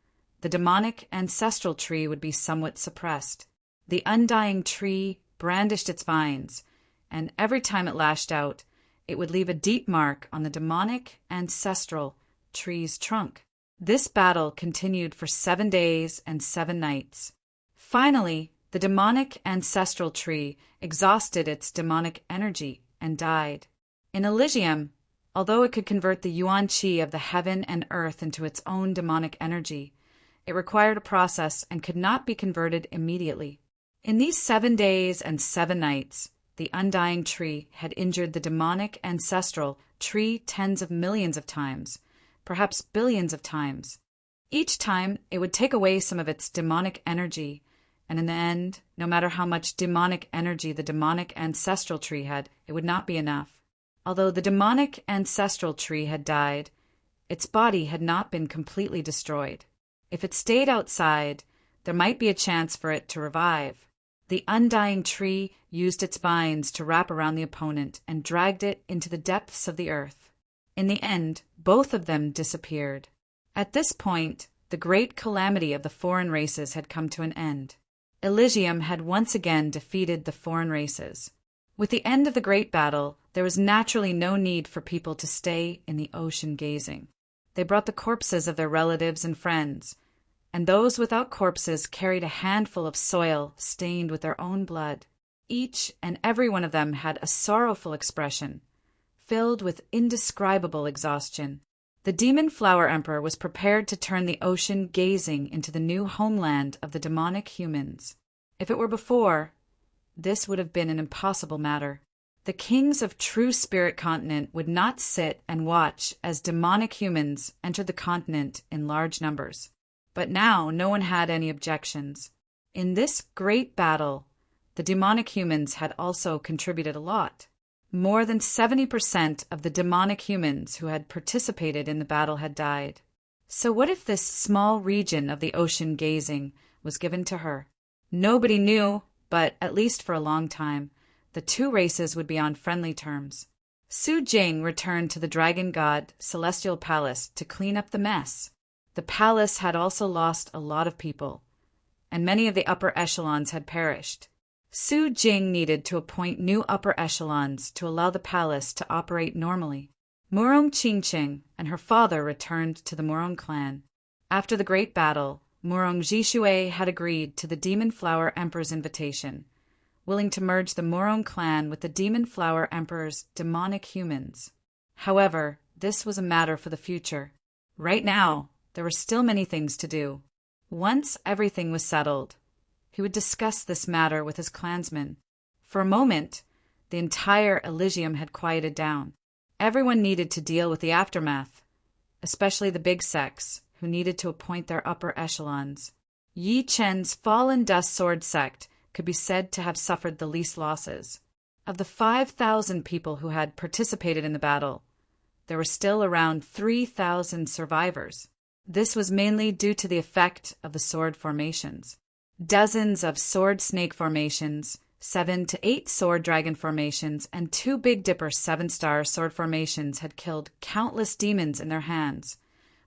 the demonic Ancestral Tree would be somewhat suppressed. The Undying Tree brandished its vines, and every time it lashed out, it would leave a deep mark on the demonic Ancestral Tree's trunk. This battle continued for 7 days and 7 nights. Finally, the demonic Ancestral Tree exhausted its demonic energy and died. In Elysium, although it could convert the yuan qi of the heaven and earth into its own demonic energy, it required a process and could not be converted immediately. In these 7 days and 7 nights, the Undying Tree had injured the demonic Ancestral Tree tens of millions of times, perhaps billions of times. Each time, it would take away some of its demonic energy, and in the end, no matter how much demonic energy the demonic Ancestral Tree had, it would not be enough. Although the demonic Ancestral Tree had died, its body had not been completely destroyed. If it stayed outside, there might be a chance for it to revive. The Undying Tree used its vines to wrap around the opponent and dragged it into the depths of the earth. In the end, both of them disappeared. At this point, the great calamity of the foreign races had come to an end. Elysium had once again defeated the foreign races. With the end of the great battle, there was naturally no need for people to stay in the ocean gazing. They brought the corpses of their relatives and friends, and those without corpses carried a handful of soil stained with their own blood. Each and every one of them had a sorrowful expression, filled with indescribable exhaustion. The Demon Flower Emperor was prepared to turn the ocean gazing into the new homeland of the demonic humans. If it were before, this would have been an impossible matter. The kings of True Spirit Continent would not sit and watch as demonic humans entered the continent in large numbers. But now no one had any objections. In this great battle, the demonic humans had also contributed a lot. More than 70% of the demonic humans who had participated in the battle had died. So what if this small region of the ocean gazing was given to her? Nobody knew, but at least for a long time, the two races would be on friendly terms. Su Jing returned to the dragon god celestial palace to clean up the mess. The palace had also lost a lot of people, and many of the upper echelons had perished. Su Jing needed to appoint new upper echelons to allow the palace to operate normally. Murong Qingqing and her father returned to the Murong clan. After the great battle, Murong Jishui had agreed to the Demon Flower Emperor's invitation, willing to merge the Murong clan with the Demon Flower Emperor's demonic humans. However, this was a matter for the future. Right now, there were still many things to do. Once everything was settled, he would discuss this matter with his clansmen. For a moment, the entire Elysium had quieted down. Everyone needed to deal with the aftermath, especially the big sects, who needed to appoint their upper echelons. Yi Chen's Fallen Dust Sword sect could be said to have suffered the least losses. Of the 5,000 people who had participated in the battle, there were still around 3,000 survivors. This was mainly due to the effect of the sword formations. Dozens of sword snake formations, 7 to 8 sword dragon formations, and 2 Big Dipper 7-star sword formations had killed countless demons in their hands,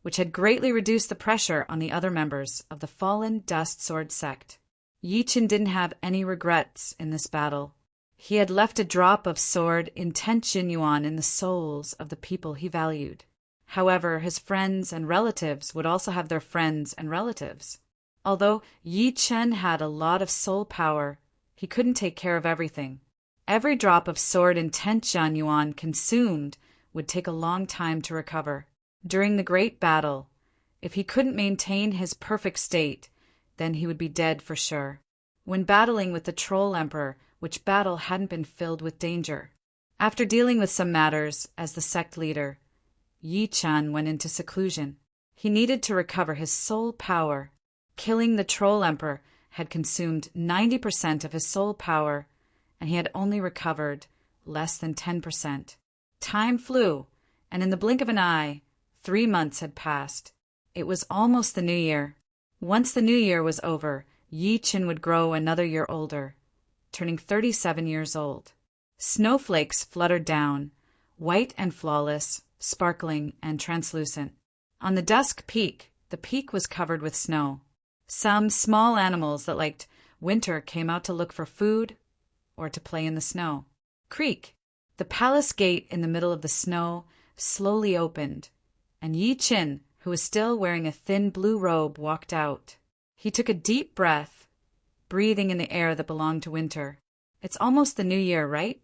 which had greatly reduced the pressure on the other members of the Fallen Dust Sword sect. Yi Chen didn't have any regrets in this battle. He had left a drop of sword intention yuan in the souls of the people he valued. However, his friends and relatives would also have their friends and relatives. Although Yi Chen had a lot of soul power, he couldn't take care of everything. Every drop of sword intention yuan consumed would take a long time to recover. During the great battle, if he couldn't maintain his perfect state, then he would be dead for sure. When battling with the Troll Emperor, which battle hadn't been filled with danger. After dealing with some matters as the sect leader, Yi Chen went into seclusion. He needed to recover his soul power. Killing the Troll Emperor had consumed 90% of his soul power, and he had only recovered less than 10%. Time flew, and in the blink of an eye, 3 months had passed. It was almost the new year. Once the new year was over, Yi Chen would grow another year older, turning 37 years old. Snowflakes fluttered down, white and flawless, sparkling and translucent. On the dusk peak, the peak was covered with snow. Some small animals that liked winter came out to look for food or to play in the snow. Creak! The palace gate in the middle of the snow slowly opened, and Yi Chen, who was still wearing a thin blue robe, walked out. He took a deep breath, breathing in the air that belonged to winter. It's almost the new year, right?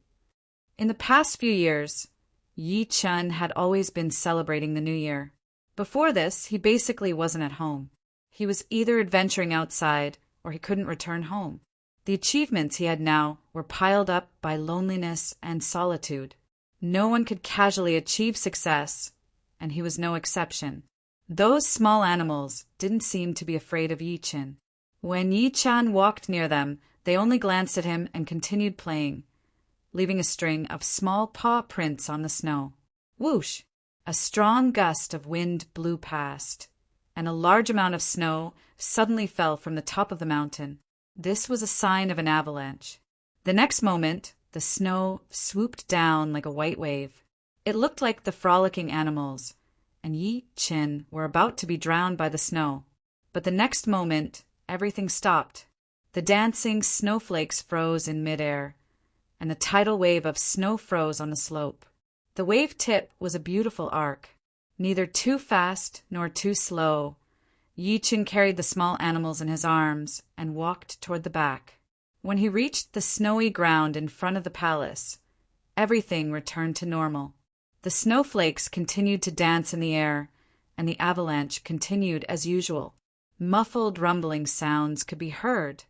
In the past few years, Yi Chen had always been celebrating the new year. Before this, he basically wasn't at home. He was either adventuring outside or he couldn't return home. The achievements he had now were piled up by loneliness and solitude. No one could casually achieve success, and he was no exception. Those small animals didn't seem to be afraid of Yi Chen. When Yi Chen walked near them, they only glanced at him and continued playing, leaving a string of small paw prints on the snow. Whoosh! A strong gust of wind blew past, and a large amount of snow suddenly fell from the top of the mountain. This was a sign of an avalanche. The next moment, the snow swooped down like a white wave. It looked like the frolicking animals, and Yi Chen were about to be drowned by the snow. But the next moment, everything stopped. The dancing snowflakes froze in midair, and the tidal wave of snow froze on the slope. The wave tip was a beautiful arc, neither too fast nor too slow. Yi Chen carried the small animals in his arms and walked toward the back. When he reached the snowy ground in front of the palace, everything returned to normal. The snowflakes continued to dance in the air, and the avalanche continued as usual. Muffled rumbling sounds could be heard,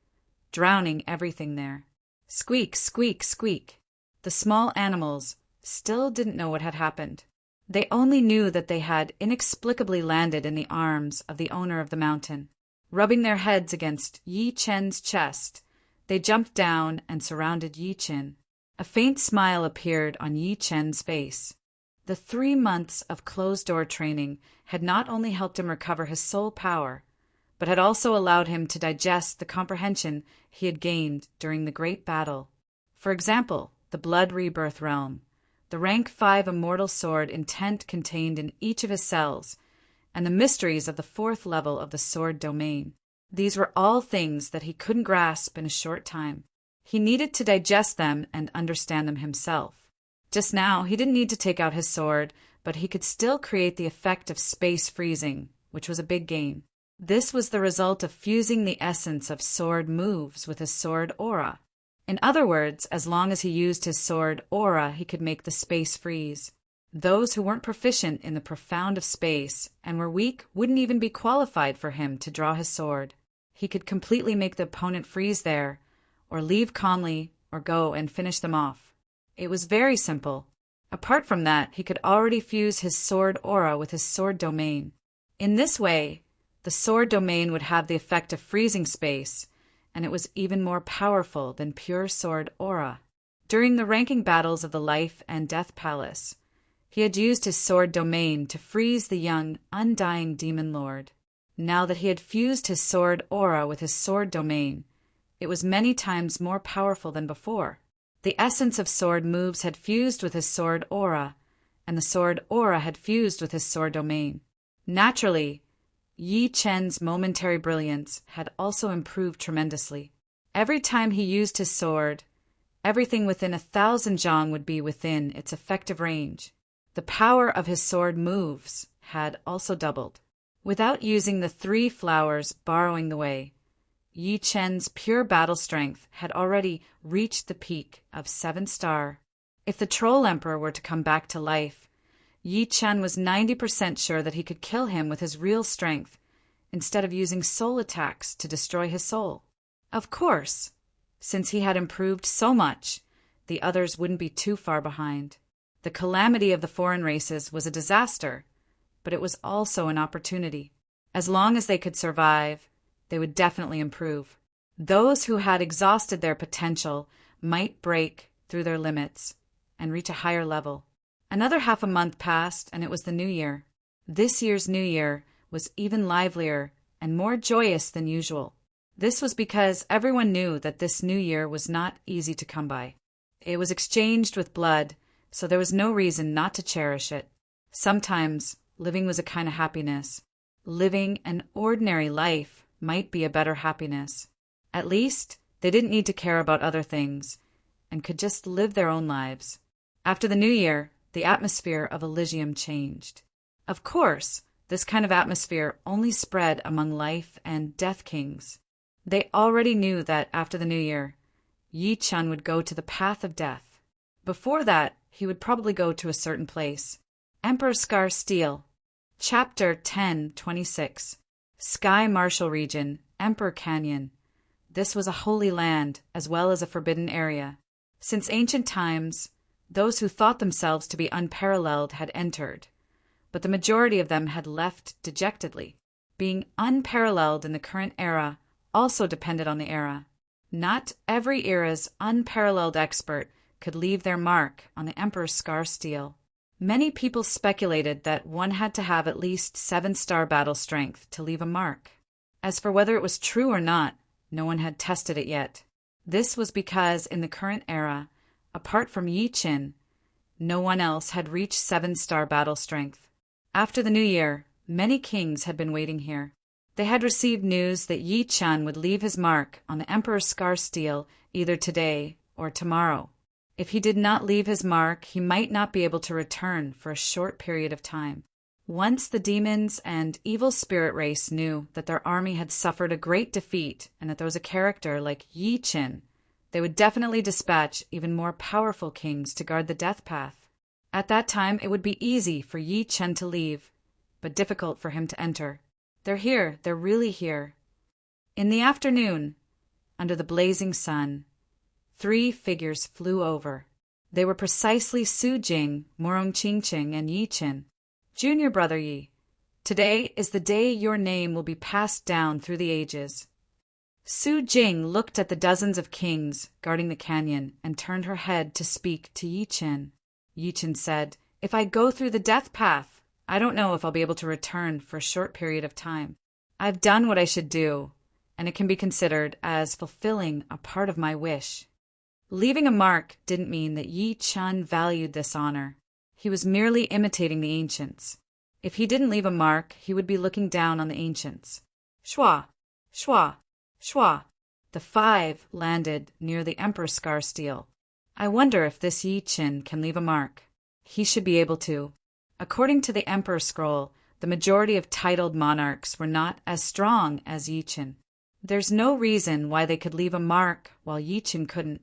drowning everything there. Squeak, squeak, squeak. The small animals still didn't know what had happened. They only knew that they had inexplicably landed in the arms of the owner of the mountain. Rubbing their heads against Yi Chen's chest, they jumped down and surrounded Yi Chen. A faint smile appeared on Yi Chen's face. The 3 months of closed-door training had not only helped him recover his soul power, but had also allowed him to digest the comprehension he had gained during the great battle. For example, the Blood Rebirth Realm, the rank 5 immortal sword intent contained in each of his cells, and the mysteries of the 4th level of the sword domain. These were all things that he couldn't grasp in a short time. He needed to digest them and understand them himself. Just now, he didn't need to take out his sword, but he could still create the effect of space freezing, which was a big gain. This was the result of fusing the essence of sword moves with his sword aura. In other words, as long as he used his sword aura, he could make the space freeze. Those who weren't proficient in the profound of space and were weak wouldn't even be qualified for him to draw his sword. He could completely make the opponent freeze there, or leave calmly, or go and finish them off. It was very simple. Apart from that, he could already fuse his sword aura with his sword domain. In this way, the sword domain would have the effect of freezing space, and it was even more powerful than pure sword aura. During the ranking battles of the Life and Death Palace, he had used his sword domain to freeze the young, undying demon lord. Now that he had fused his sword aura with his sword domain, it was many times more powerful than before. The essence of sword moves had fused with his sword aura, and the sword aura had fused with his sword domain. Naturally, Yi Chen's momentary brilliance had also improved tremendously. Every time he used his sword, everything within 1,000 zhang would be within its effective range. The power of his sword moves had also doubled. Without using the 3 flowers borrowing the way, Yi Chen's pure battle strength had already reached the peak of 7-star. If the Troll Emperor were to come back to life, Yi Chen was 90% sure that he could kill him with his real strength, instead of using soul attacks to destroy his soul. Of course, since he had improved so much, the others wouldn't be too far behind. The calamity of the foreign races was a disaster, but it was also an opportunity. As long as they could survive, they would definitely improve. Those who had exhausted their potential might break through their limits and reach a higher level. Another half a month passed, and it was the new year. This year's new year was even livelier and more joyous than usual. This was because everyone knew that this new year was not easy to come by. It was exchanged with blood, so there was no reason not to cherish it. Sometimes living was a kind of happiness. Living an ordinary life might be a better happiness. At least, they didn't need to care about other things and could just live their own lives. After the new year, the atmosphere of Elysium changed. Of course, this kind of atmosphere only spread among life and death kings. They already knew that after the new year, Yi Chen would go to the path of death. Before that, he would probably go to a certain place. Emperor Scar Steel. Chapter 10:26. Sky Martial Region, Emperor Canyon. This was a holy land, as well as a forbidden area. Since ancient times, those who thought themselves to be unparalleled had entered, but the majority of them had left dejectedly. Being unparalleled in the current era also depended on the era. Not every era's unparalleled expert could leave their mark on the Emperor's Scar Steel. Many people speculated that one had to have at least 7-star battle strength to leave a mark. As for whether it was true or not, no one had tested it yet. This was because in the current era, apart from Yi Chen, no one else had reached 7-star battle strength. After the new year, many kings had been waiting here. They had received news that Yi Chen would leave his mark on the Emperor's Scar Steel either today or tomorrow. If he did not leave his mark, he might not be able to return for a short period of time. Once the demons and evil spirit race knew that their army had suffered a great defeat and that there was a character like Yi Chen, they would definitely dispatch even more powerful kings to guard the death path. At that time, it would be easy for Yi Chen to leave, but difficult for him to enter. They're here, they're really here. In the afternoon, under the blazing sun, 3 figures flew over. They were precisely Su Jing, Morong Qingqing, and Yi Chen. Junior brother Yi, today is the day your name will be passed down through the ages. Su Jing looked at the dozens of kings guarding the canyon and turned her head to speak to Yi Chen. Yi Chen said, If I go through the death path, I don't know if I'll be able to return for a short period of time. I've done what I should do, and it can be considered as fulfilling a part of my wish." Leaving a mark didn't mean that Yi Chun valued this honor. He was merely imitating the ancients. If he didn't leave a mark, he would be looking down on the ancients. Shwa, shwa, shwa. The 5 landed near the Emperor's scar stele. I wonder if this Yi Chun can leave a mark. He should be able to. According to the Emperor's scroll, the majority of titled monarchs were not as strong as Yi Chun. There's no reason why they could leave a mark while Yi Chun couldn't.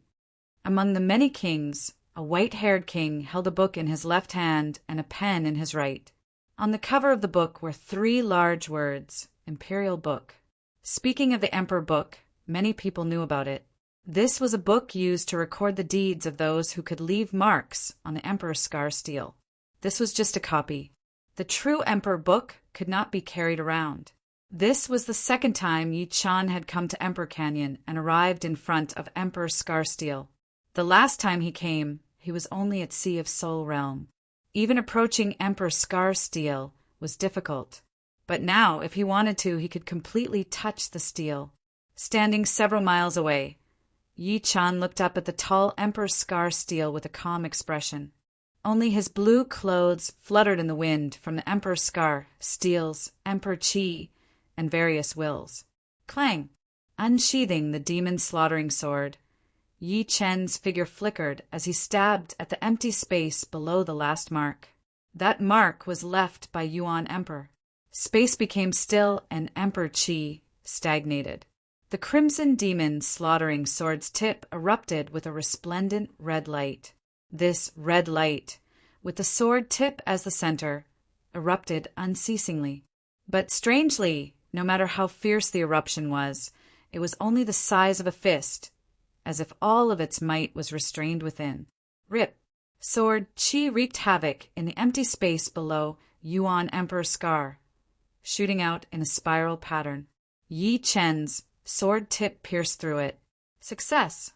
Among the many kings, a white-haired king held a book in his left hand and a pen in his right. On the cover of the book were 3 large words, Imperial Book. Speaking of the Emperor Book, many people knew about it. This was a book used to record the deeds of those who could leave marks on the Emperor's scar stele. This was just a copy. The true Emperor Book could not be carried around. This was the second time Yi Chun had come to Emperor Canyon and arrived in front of Emperor's scar stele. The last time he came, he was only at Sea of Soul Realm. Even approaching Emperor's scar stele was difficult. But now, if he wanted to, he could completely touch the stele. Standing several miles away, Yi Chun looked up at the tall Emperor's scar stele with a calm expression. Only his blue clothes fluttered in the wind from the Emperor's scar stele's Emperor Qi and various wills. Clang! Unsheathing the demon-slaughtering sword, Yi Chun's figure flickered as he stabbed at the empty space below the last mark. That mark was left by Yuan Emperor. Space became still and Emperor Qi stagnated. The crimson demon slaughtering sword's tip erupted with a resplendent red light. This red light, with the sword tip as the center, erupted unceasingly. But strangely, no matter how fierce the eruption was, it was only the size of a fist, as if all of its might was restrained within. Rip! Sword Qi wreaked havoc in the empty space below Yuan Emperor's scar, shooting out in a spiral pattern. Yi Chun's sword tip pierced through it. Success!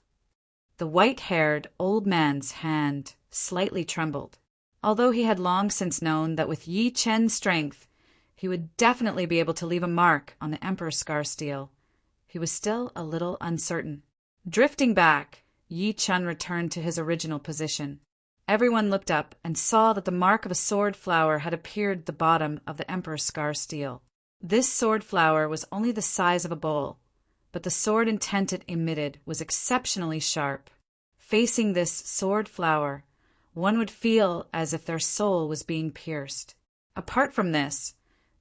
The white-haired old man's hand slightly trembled. Although he had long since known that with Yi Chun's strength, he would definitely be able to leave a mark on the Emperor's scar stele, he was still a little uncertain. Drifting back, Yi Chun returned to his original position. Everyone looked up and saw that the mark of a sword flower had appeared at the bottom of the Emperor's scar stele. This sword flower was only the size of a bowl, but the sword intent it emitted was exceptionally sharp. Facing this sword flower, one would feel as if their soul was being pierced. Apart from this,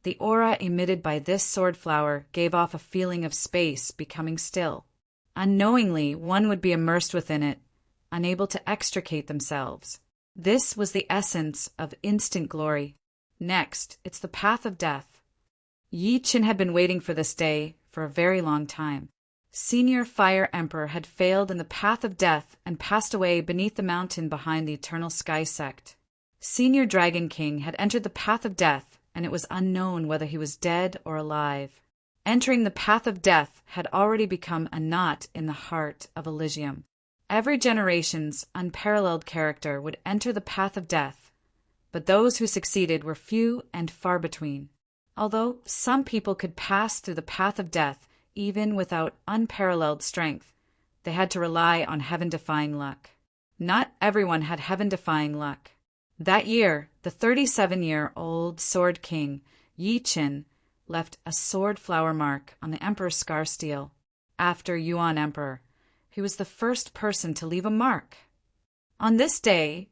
the aura emitted by this sword flower gave off a feeling of space becoming still. Unknowingly, one would be immersed within it, unable to extricate themselves. This was the essence of instant glory. Next, it's the path of death. Yi Chun had been waiting for this day for a very long time. Senior Fire Emperor had failed in the path of death and passed away beneath the mountain behind the Eternal Sky Sect. Senior Dragon King had entered the path of death, and it was unknown whether he was dead or alive. Entering the path of death had already become a knot in the heart of Elysium. Every generation's unparalleled character would enter the path of death, but those who succeeded were few and far between. Although some people could pass through the path of death even without unparalleled strength, they had to rely on heaven-defying luck. Not everyone had heaven-defying luck. That year, the 37-year-old Sword King, Yi Chun, left a sword flower mark on the Emperor's scar stele. After Yuan Emperor, he was the first person to leave a mark. On this day,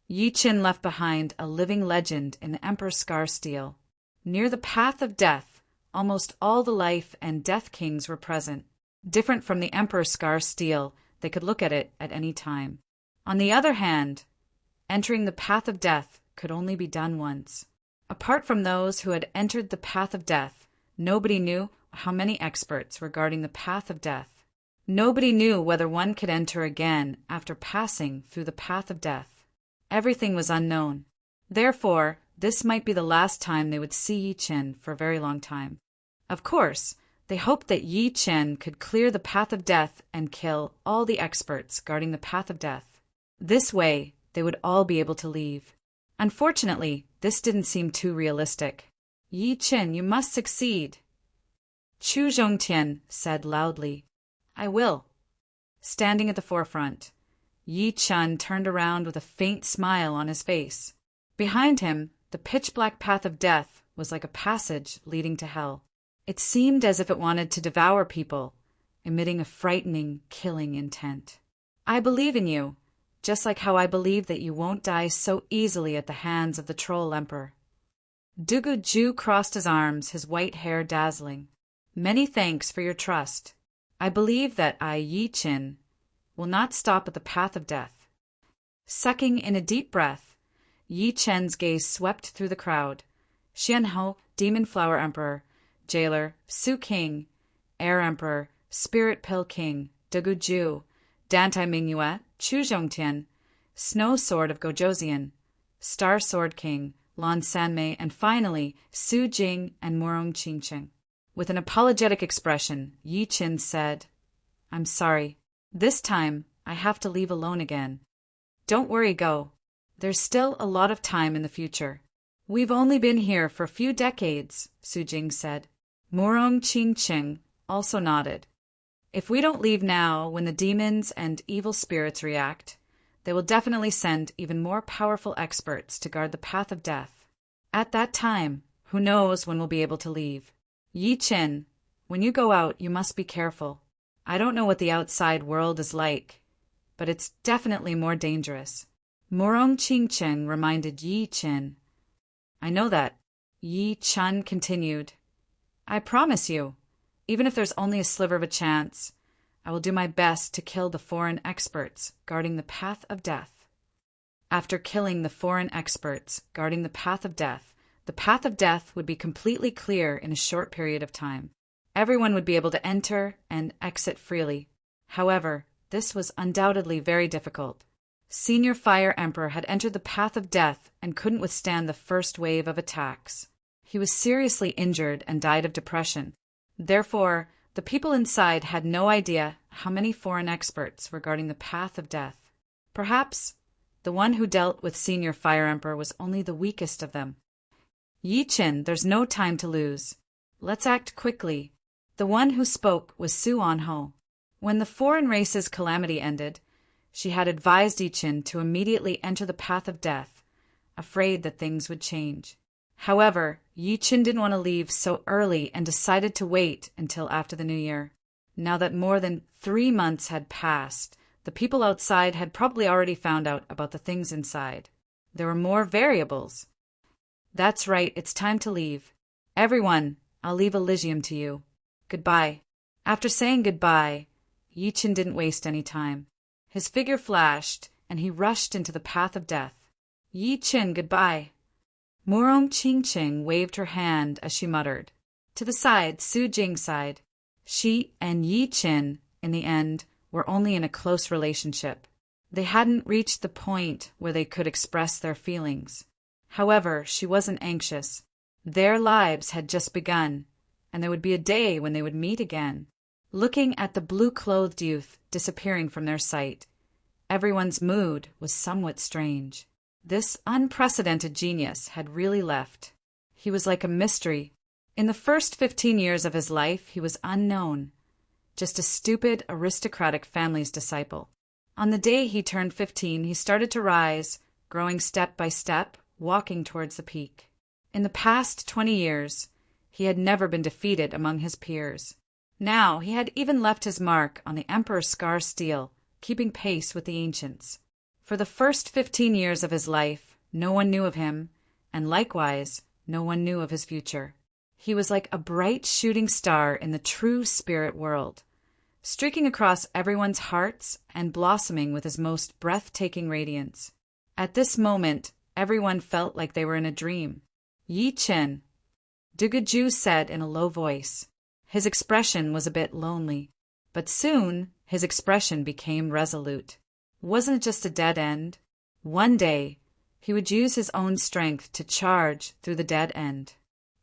Yi Chun left behind a living legend in the Emperor's scar stele. Near the path of death, almost all the life and death kings were present. Different from the Emperor's scar stele, they could look at it at any time. On the other hand, entering the path of death could only be done once. Apart from those who had entered the path of death, nobody knew how many experts regarding the path of death. Nobody knew whether one could enter again after passing through the path of death. Everything was unknown. Therefore, this might be the last time they would see Yi Chun for a very long time. Of course, they hoped that Yi Chun could clear the path of death and kill all the experts guarding the path of death. This way, they would all be able to leave. Unfortunately, this didn't seem too realistic. Yi Qin, you must succeed. Chu Zhongtian said loudly. I will. Standing at the forefront, Yi Chun turned around with a faint smile on his face. Behind him, the pitch-black path of death was like a passage leading to hell. It seemed as if it wanted to devour people, emitting a frightening, killing intent. I believe in you, just like how I believe that you won't die so easily at the hands of the Troll Emperor. Dugu Ju crossed his arms, his white hair dazzling. Many thanks for your trust. I believe that I, Yi Qin, will not stop at the path of death. Sucking in a deep breath, Yi Chen's gaze swept through the crowd. Xianhou, Demon Flower Emperor, Jailer, Su King, Air Emperor, Spirit Pill King, Dugu Ju, Dantai Mingyue, Chu Zhongtian, Snow Sword of Gojoseon, Star Sword King, Lan Sanmei, and finally Su Jing and Murong Qingqing. With an apologetic expression, Yi Qin said, I'm sorry. This time, I have to leave alone again. Don't worry, go. There's still a lot of time in the future. We've only been here for a few decades, Su Jing said. Murong Qingqing also nodded. If we don't leave now, when the demons and evil spirits react, they will definitely send even more powerful experts to guard the path of death. At that time, who knows when we'll be able to leave. Yi Qin, when you go out, you must be careful. I don't know what the outside world is like, but it's definitely more dangerous. Murong Qingqing reminded Yi Qin. I know that. Yi Chun continued. I promise you, even if there's only a sliver of a chance, I will do my best to kill the foreign experts guarding the path of death. After killing the foreign experts guarding the path of death would be completely clear in a short period of time. Everyone would be able to enter and exit freely. However, this was undoubtedly very difficult. Senior Fire Emperor had entered the path of death and couldn't withstand the first wave of attacks. He was seriously injured and died of depression. Therefore, the people inside had no idea how many foreign experts were guarding the path of death. Perhaps the one who dealt with Senior Fire Emperor was only the weakest of them. Yi Qin, there's no time to lose. Let's act quickly. The one who spoke was Su Anho. When the foreign race's calamity ended, she had advised Yi Qin to immediately enter the path of death, afraid that things would change. However, Yi Qin didn't want to leave so early and decided to wait until after the new year. Now that more than 3 months had passed, the people outside had probably already found out about the things inside. There were more variables. That's right, it's time to leave. Everyone, I'll leave Elysium to you. Goodbye. After saying goodbye, Yi Qin didn't waste any time. His figure flashed, and he rushed into the path of death. Yi Qin, goodbye. Murong Qingqing waved her hand as she muttered. To the side, Su Jing sighed. She and Yi Qin, in the end, were only in a close relationship. They hadn't reached the point where they could express their feelings. However, she wasn't anxious. Their lives had just begun, and there would be a day when they would meet again. Looking at the blue-clothed youth disappearing from their sight, everyone's mood was somewhat strange. This unprecedented genius had really left. He was like a mystery. In the first 15 years of his life, he was unknown, just a stupid, aristocratic family's disciple. On the day he turned 15, he started to rise, growing step by step, walking towards the peak. In the past 20 years, he had never been defeated among his peers. Now he had even left his mark on the Emperor's scar steel, keeping pace with the ancients. For the first 15 years of his life, no one knew of him, and likewise, no one knew of his future. He was like a bright shooting star in the true spirit world, streaking across everyone's hearts and blossoming with his most breathtaking radiance. At this moment, everyone felt like they were in a dream. Yi Qin, Duguju said in a low voice. His expression was a bit lonely, but soon his expression became resolute. Wasn't it just a dead end? One day, he would use his own strength to charge through the dead end.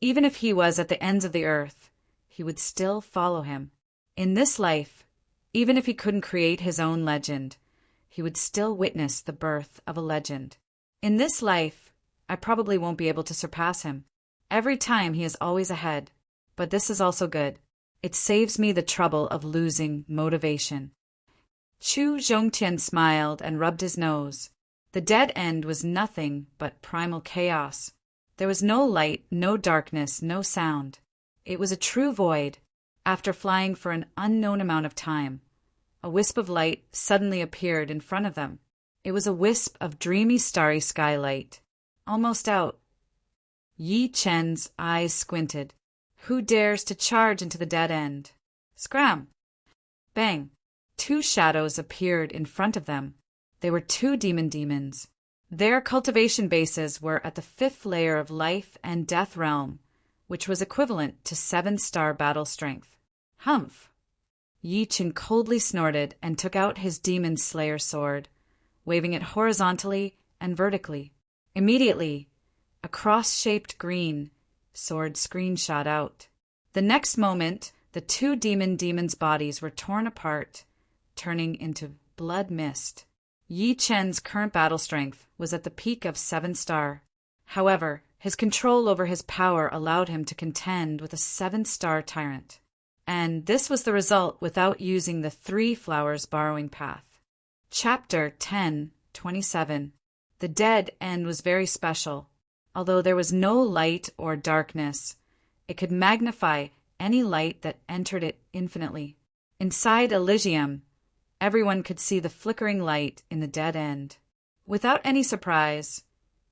Even if he was at the ends of the earth, he would still follow him. In this life, even if he couldn't create his own legend, he would still witness the birth of a legend. In this life, I probably won't be able to surpass him. Every time he is always ahead. But this is also good. It saves me the trouble of losing motivation. Chu Zhongtian smiled and rubbed his nose. The dead end was nothing but primal chaos. There was no light, no darkness, no sound. It was a true void. After flying for an unknown amount of time, a wisp of light suddenly appeared in front of them. It was a wisp of dreamy starry skylight. Almost out. Yi Chen's eyes squinted. Who dares to charge into the dead end? Scram! Bang! Two shadows appeared in front of them. They were two demons. Their cultivation bases were at the 5th layer of life and death realm, which was equivalent to 7-star battle strength. Humph! Yi Chen coldly snorted and took out his demon slayer sword, waving it horizontally and vertically. Immediately, a cross-shaped green sword screen shot out. The next moment, the two demons' bodies were torn apart, turning into blood mist. Yi Chen's current battle strength was at the peak of 7-star. However, his control over his power allowed him to contend with a 7-star tyrant. And this was the result without using the 3 flowers borrowing path. Chapter 10:27. The dead end was very special. Although there was no light or darkness, it could magnify any light that entered it infinitely. Inside Elysium, everyone could see the flickering light in the dead end. Without any surprise,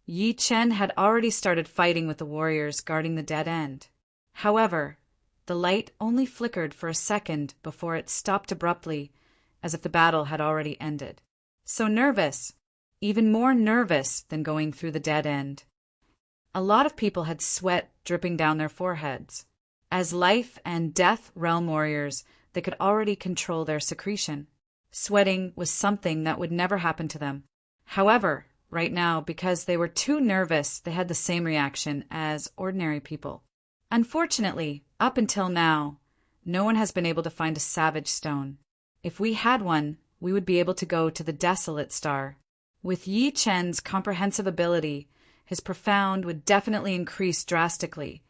Yi Chen had already started fighting with the warriors guarding the dead end. However, the light only flickered for a second before it stopped abruptly, as if the battle had already ended. So nervous, even more nervous than going through the dead end. A lot of people had sweat dripping down their foreheads. As life and death realm warriors, they could already control their secretion. Sweating was something that would never happen to them. However, right now, because they were too nervous, they had the same reaction as ordinary people. Unfortunately, up until now, no one has been able to find a savage stone. If we had one, we would be able to go to the desolate star. With Yi Chen's comprehensive ability, his profound would definitely increase drastically,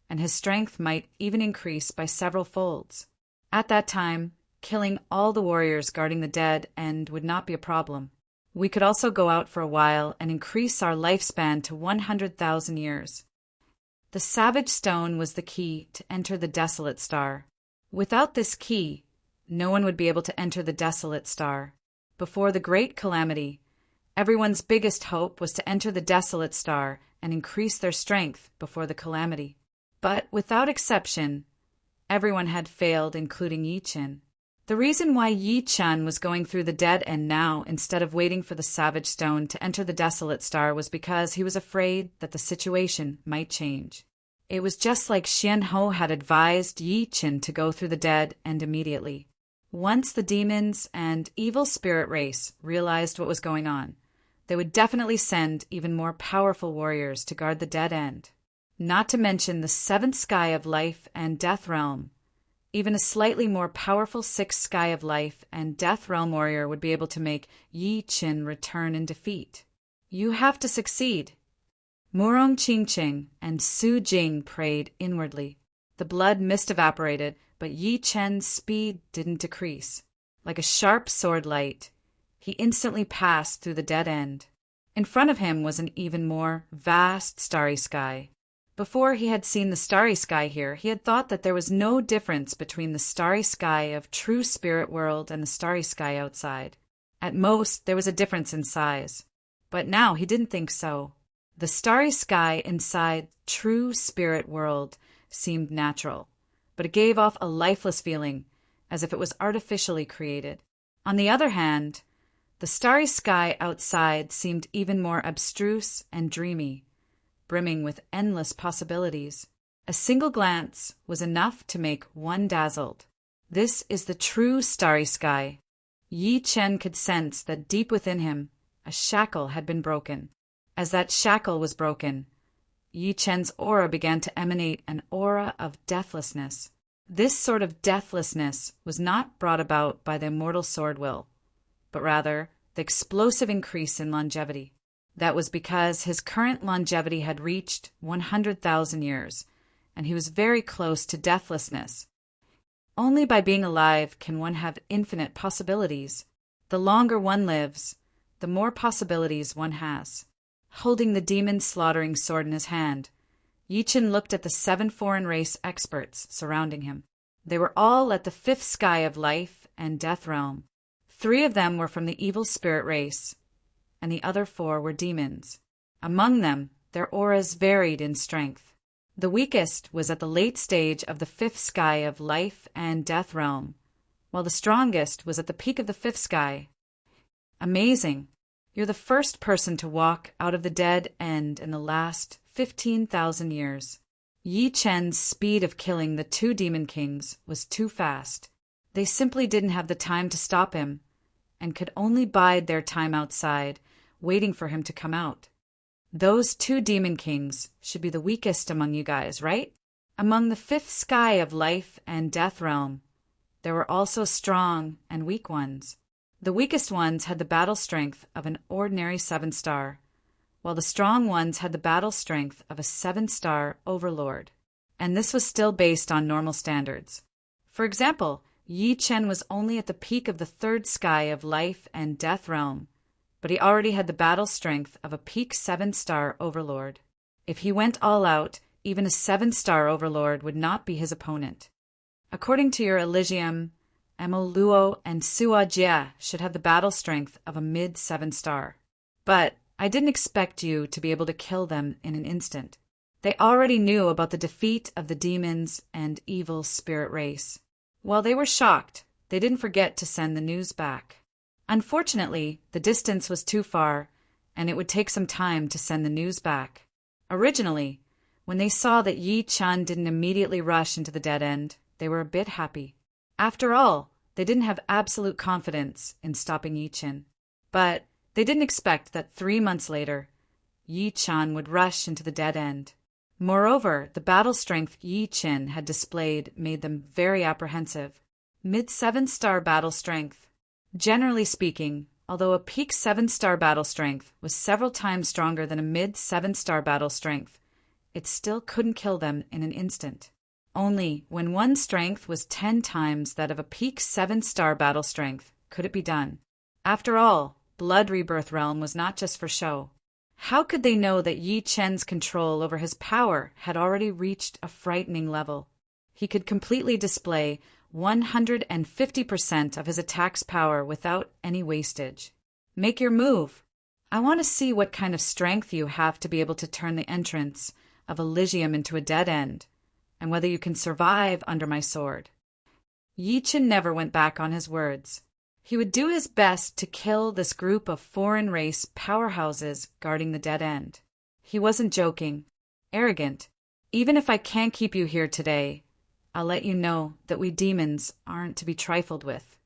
and his strength might even increase by several folds. At that time, killing all the warriors guarding the dead end would not be a problem. We could also go out for a while and increase our lifespan to 100,000 years. The Savage Stone was the key to enter the Desolate Star. Without this key, no one would be able to enter the Desolate Star. Before the Great Calamity, everyone's biggest hope was to enter the Desolate Star and increase their strength before the calamity. But without exception, everyone had failed, including Yi Chen. The reason why Yi Chen was going through the dead end now instead of waiting for the Savage Stone to enter the Desolate Star was because he was afraid that the situation might change. It was just like Xian Ho had advised Yi Chen to go through the dead end immediately. Once the demons and evil spirit race realized what was going on, they would definitely send even more powerful warriors to guard the dead end. Not to mention the 7th sky of life and death realm. Even a slightly more powerful 6th sky of life and death realm warrior would be able to make Yi Chen return in defeat. You have to succeed. Murong Qingqing and Su Jing prayed inwardly. The blood mist evaporated, but Yi Chen's speed didn't decrease. Like a sharp sword light, he instantly passed through the dead end. In front of him was an even more vast starry sky. Before he had seen the starry sky here, he had thought that there was no difference between the starry sky of true spirit world and the starry sky outside. At most, there was a difference in size. But now he didn't think so. The starry sky inside true spirit world seemed natural, but it gave off a lifeless feeling, as if it was artificially created. On the other hand, the starry sky outside seemed even more abstruse and dreamy, brimming with endless possibilities. A single glance was enough to make one dazzled. This is the true starry sky. Yi Chen could sense that deep within him, a shackle had been broken. As that shackle was broken, Yi Chen's aura began to emanate an aura of deathlessness. This sort of deathlessness was not brought about by the immortal sword will, but rather the explosive increase in longevity. That was because his current longevity had reached 100,000 years, and he was very close to deathlessness. Only by being alive can one have infinite possibilities. The longer one lives, the more possibilities one has. Holding the demon-slaughtering sword in his hand, Yi Chen looked at the 7 foreign race experts surrounding him. They were all at the 5th sky of life and death realm. 3 of them were from the evil spirit race, and the other 4 were demons. Among them, their auras varied in strength. The weakest was at the late stage of the 5th sky of life and death realm, while the strongest was at the peak of the 5th sky. Amazing. You're the first person to walk out of the dead end in the last 15,000 years. Yi Chen's speed of killing the 2 demon kings was too fast. They simply didn't have the time to stop him, and could only bide their time outside, waiting for him to come out. Those 2 demon kings should be the weakest among you guys, right? Among the 5th sky of life and death realm, there were also strong and weak ones. The weakest ones had the battle strength of an ordinary 7-star, while the strong ones had the battle strength of a 7-star overlord. And this was still based on normal standards. For example, Yi Chen was only at the peak of the 3rd sky of life and death realm, but he already had the battle strength of a peak 7-star overlord. If he went all out, even a 7-star overlord would not be his opponent. According to your Elysium, Emo Luo and Sua Jie should have the battle strength of a mid 7-star. But I didn't expect you to be able to kill them in an instant. They already knew about the defeat of the demons and evil spirit race. While they were shocked, they didn't forget to send the news back. Unfortunately, the distance was too far, and it would take some time to send the news back. Originally, when they saw that Yi Chen didn't immediately rush into the dead end, they were a bit happy. After all, they didn't have absolute confidence in stopping Yi Chen. But they didn't expect that 3 months later, Yi Chen would rush into the dead end. Moreover, the battle strength Yi Chen had displayed made them very apprehensive. Mid 7-star battle strength. Generally speaking, although a peak 7-star battle strength was several times stronger than a mid 7-star battle strength, it still couldn't kill them in an instant. Only when one strength was 10 times that of a peak 7-star battle strength could it be done. After all, Blood Rebirth Realm was not just for show. How could they know that Yi Chen's control over his power had already reached a frightening level? He could completely display 150% of his attack's power without any wastage. Make your move. I want to see what kind of strength you have to be able to turn the entrance of Elysium into a dead end, and whether you can survive under my sword. Yi Chen never went back on his words. He would do his best to kill this group of foreign race powerhouses guarding the dead end. He wasn't joking, arrogant. Even if I can't keep you here today, I'll let you know that we demons aren't to be trifled with.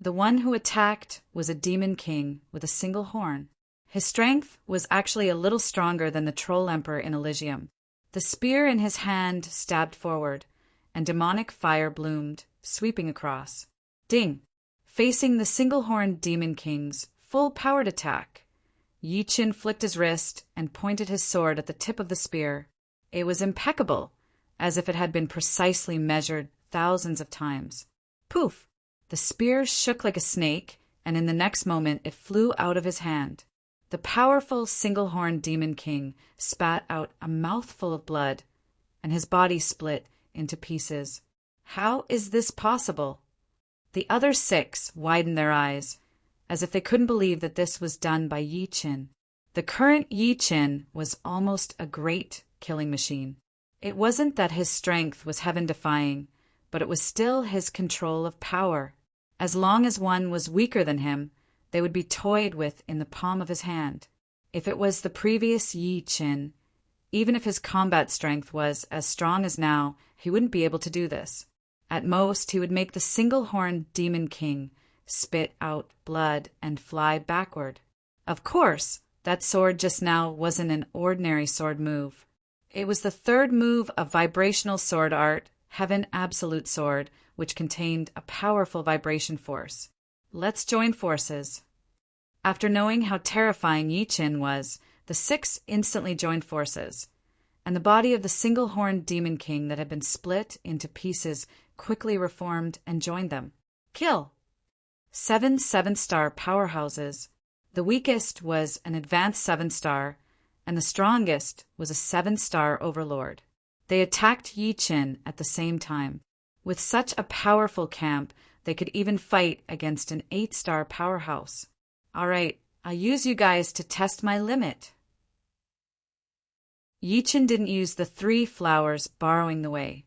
The one who attacked was a demon king with a single horn. His strength was actually a little stronger than the Troll Emperor in Elysium. The spear in his hand stabbed forward, and demonic fire bloomed, sweeping across. Ding! Facing the single-horned demon king's full-powered attack, Yi Chen flicked his wrist and pointed his sword at the tip of the spear. It was impeccable, as if it had been precisely measured thousands of times. Poof! The spear shook like a snake, and in the next moment it flew out of his hand. The powerful single-horned demon king spat out a mouthful of blood, and his body split into pieces. How is this possible? The other 6 widened their eyes, as if they couldn't believe that this was done by Yi Chen. The current Yi Chen was almost a great killing machine. It wasn't that his strength was heaven-defying, but it was still his control of power. As long as one was weaker than him, they would be toyed with in the palm of his hand. If it was the previous Yi Chen, even if his combat strength was as strong as now, he wouldn't be able to do this. At most, he would make the single-horned demon king spit out blood and fly backward. Of course, that sword just now wasn't an ordinary sword move. It was the 3rd move of vibrational sword art, Heaven Absolute Sword, which contained a powerful vibration force. Let's join forces. After knowing how terrifying Yi Qin was, the six instantly joined forces, and the body of the single-horned demon king that had been split into pieces quickly reformed and joined them. Kill! 7 7-star powerhouses. The weakest was an advanced 7-star, and the strongest was a 7-star overlord. They attacked Yi Qin at the same time. With such a powerful camp, they could even fight against an 8-star powerhouse. All right, I'll use you guys to test my limit. Yi Qin didn't use the 3 flowers borrowing the way,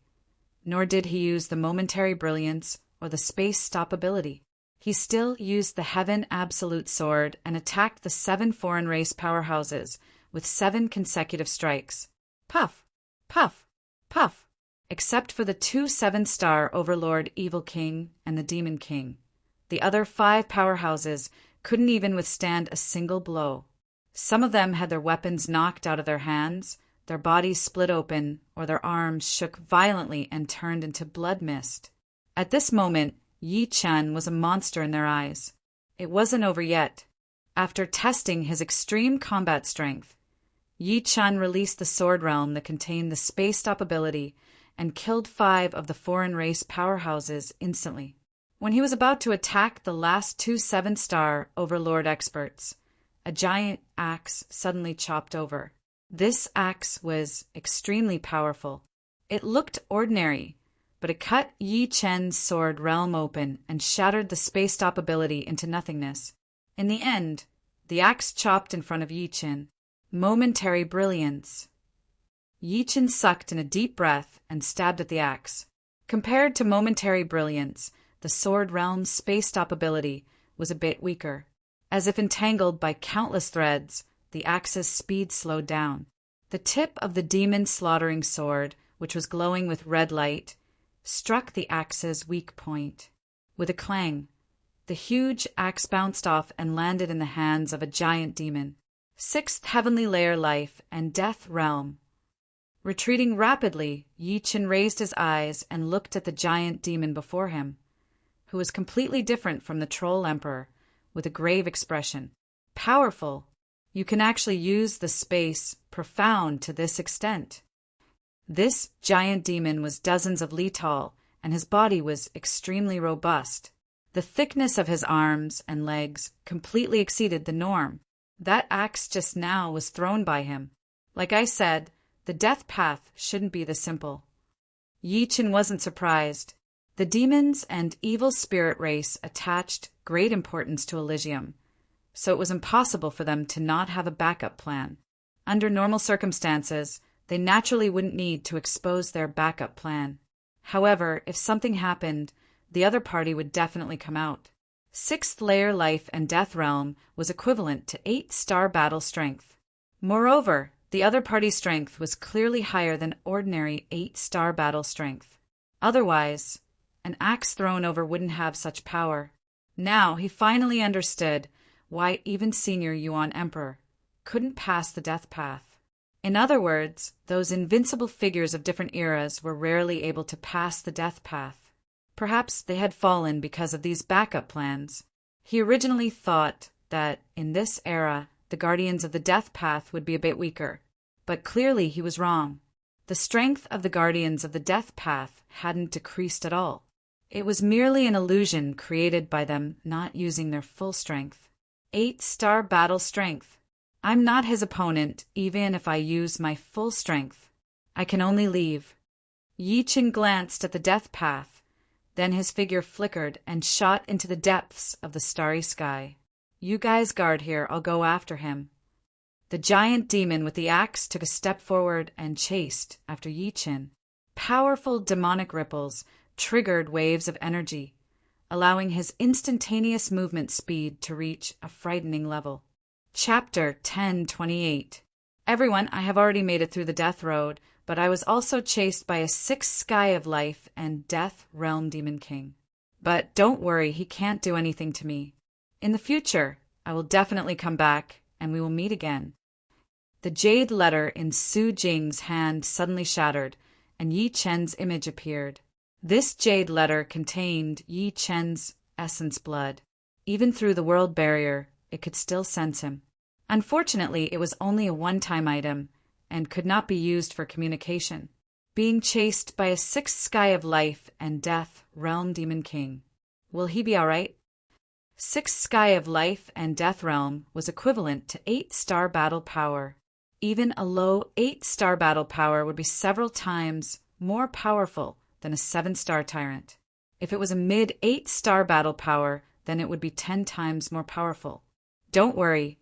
nor did he use the momentary brilliance or the space stop ability. He still used the Heaven Absolute Sword and attacked the 7 foreign race powerhouses with 7 consecutive strikes. Puff, puff, puff, except for the 2 7-star Overlord Evil King and the Demon King. The other 5 powerhouses couldn't even withstand a single blow. Some of them had their weapons knocked out of their hands, their bodies split open, or their arms shook violently and turned into blood mist. At this moment, Yi Qin was a monster in their eyes. It wasn't over yet. After testing his extreme combat strength, Yi Qin released the sword realm that contained the space stop ability and killed 5 of the foreign race powerhouses instantly. When he was about to attack the last 2 7-star Overlord experts, a giant axe suddenly chopped over. This axe was extremely powerful. It looked ordinary, but it cut Yi Qin's sword realm open and shattered the space stop ability into nothingness. In the end, the axe chopped in front of Yi Qin. Momentary brilliance. Yi Qin sucked in a deep breath and stabbed at the axe. Compared to momentary brilliance, the sword realm's space stop ability was a bit weaker. As if entangled by countless threads, the axe's speed slowed down. The tip of the demon-slaughtering sword, which was glowing with red light, struck the axe's weak point. With a clang, the huge axe bounced off and landed in the hands of a giant demon. 6th heavenly layer life and death realm. Retreating rapidly, Yi Qin raised his eyes and looked at the giant demon before him, who was completely different from the troll emperor, with a grave expression. Powerful. You can actually use the space profound to this extent. This giant demon was dozens of li tall, and his body was extremely robust. The thickness of his arms and legs completely exceeded the norm. That axe just now was thrown by him. Like I said, the death path shouldn't be this simple. Yi Qin wasn't surprised. The demons and evil spirit race attached great importance to Elysium, so it was impossible for them to not have a backup plan. Under normal circumstances, they naturally wouldn't need to expose their backup plan. However, if something happened, the other party would definitely come out. 6th layer life and death realm was equivalent to 8-star battle strength. Moreover, the other party's strength was clearly higher than ordinary 8-star battle strength. Otherwise, an axe thrown over wouldn't have such power. Now he finally understood why even Senior Yuan Emperor couldn't pass the death path. In other words, those invincible figures of different eras were rarely able to pass the death path. Perhaps they had fallen because of these backup plans. He originally thought that, in this era, the Guardians of the Death Path would be a bit weaker, but clearly he was wrong. The strength of the Guardians of the Death Path hadn't decreased at all. It was merely an illusion created by them not using their full strength. 8-star battle strength. I'm not his opponent, even if I use my full strength. I can only leave. Yi Qin glanced at the death path. Then his figure flickered and shot into the depths of the starry sky. You guys guard here, I'll go after him. The giant demon with the axe took a step forward and chased after Yi Qin. Powerful demonic ripples triggered waves of energy, allowing his instantaneous movement speed to reach a frightening level. Chapter 1028. Everyone, I have already made it through the death road, but I was also chased by a 6th sky of life and death realm demon king. But don't worry, he can't do anything to me. In the future, I will definitely come back, and we will meet again. The jade letter in Su Jing's hand suddenly shattered, and Yi Qin's image appeared. This jade letter contained Yi Qin's essence blood. Even through the world barrier, it could still sense him. Unfortunately, it was only a one-time item and could not be used for communication, being chased by a sixth sky of life and death realm demon king. Will he be all right? Sixth sky of life and death realm was equivalent to 8-star battle power. Even a low 8-star battle power would be several times more powerful than a 7-star tyrant. If it was a mid 8-star battle power, then it would be 10 times more powerful. Don't worry,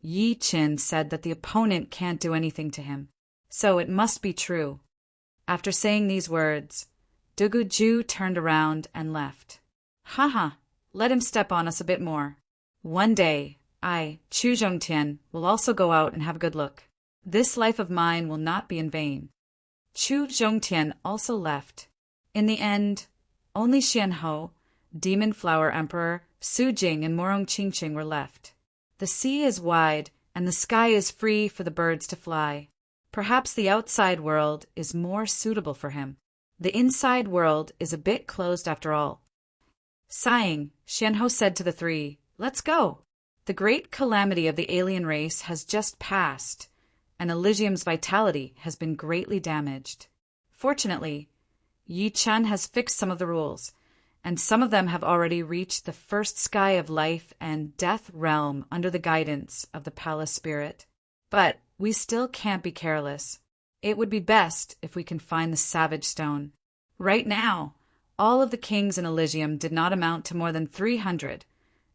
Yi Qin said that the opponent can't do anything to him, so it must be true. After saying these words, Dugu Ju turned around and left. Haha, let him step on us a bit more. One day, I, Chu Zhongtian, will also go out and have a good look. This life of mine will not be in vain. Chu Zhongtian also left. In the end, only Xianhou, Demon Flower Emperor, Su Jing, and Morong Qingqing were left. The sea is wide, and the sky is free for the birds to fly. Perhaps the outside world is more suitable for him. The inside world is a bit closed after all. Sighing, Xianhou said to the three, "Let's go." The great calamity of the alien race has just passed, and Elysium's vitality has been greatly damaged. Fortunately, Yi Chen has fixed some of the rules, and some of them have already reached the first sky of life and death realm under the guidance of the palace spirit. But we still can't be careless. It would be best if we can find the Savage Stone. Right now, all of the kings in Elysium did not amount to more than 300,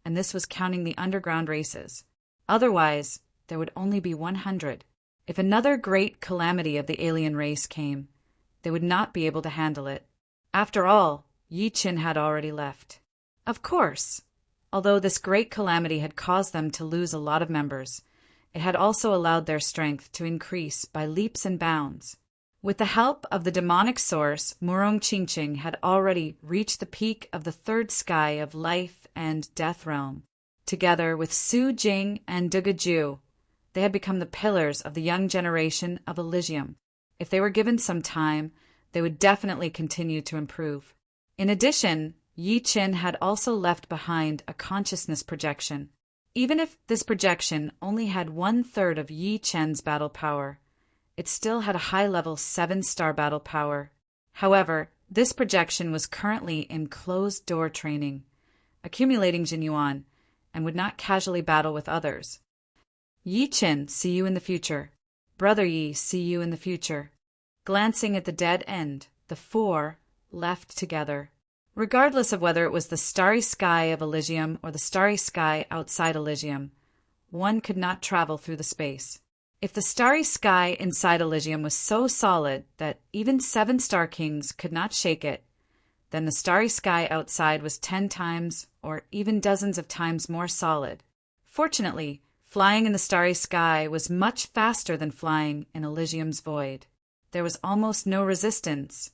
and this was counting the underground races. Otherwise, there would only be 100. If another great calamity of the alien race came, they would not be able to handle it. After all, Yi Qin had already left. Of course, although this great calamity had caused them to lose a lot of members, it had also allowed their strength to increase by leaps and bounds. With the help of the demonic source, Morong Qingqing had already reached the peak of the third sky of life and death realm. Together with Su Jing and Dugu Ju, they had become the pillars of the young generation of Elysium. If they were given some time, they would definitely continue to improve. In addition, Yi Qin had also left behind a consciousness projection. Even if this projection only had 1/3 of Yi Chen's battle power, it still had a high-level 7-star battle power. However, this projection was currently in closed-door training, accumulating Jinyuan, and would not casually battle with others. Yi Qin, see you in the future. Brother Yi, see you in the future. Glancing at the dead end, the four left together. Regardless of whether it was the starry sky of Elysium or the starry sky outside Elysium, one could not travel through the space. If the starry sky inside Elysium was so solid that even 7-star kings could not shake it, then the starry sky outside was 10 times or even dozens of times more solid. Fortunately, flying in the starry sky was much faster than flying in Elysium's void. There was almost no resistance,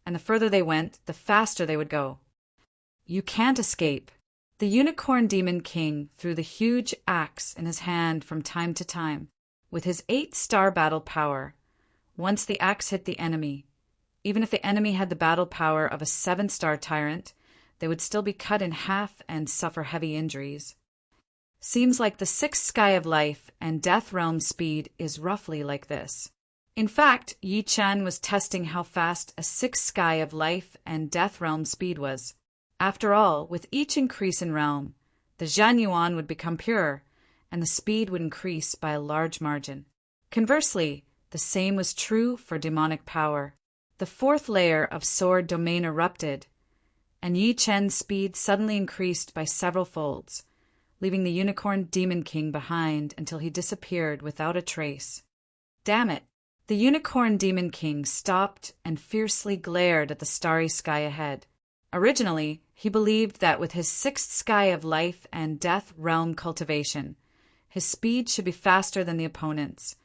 and the further they went, the faster they would go. You can't escape. The Unicorn Demon King threw the huge axe in his hand from time to time, with his 8-star battle power. Once the axe hit the enemy, even if the enemy had the battle power of a 7-star tyrant, they would still be cut in half and suffer heavy injuries. Seems like the 6th sky of life and death realm speed is roughly like this. In fact, Yi Chen was testing how fast a 6th sky of life and death realm speed was. After all, with each increase in realm, the Jianyuan would become purer, and the speed would increase by a large margin. Conversely, the same was true for demonic power. The 4th layer of sword domain erupted, and Yi Chen's speed suddenly increased by several folds, leaving the Unicorn Demon King behind until he disappeared without a trace. Damn it! The Unicorn Demon King stopped and fiercely glared at the starry sky ahead. Originally, he believed that with his 6th sky of life and death realm cultivation, his speed should be faster than the opponent's,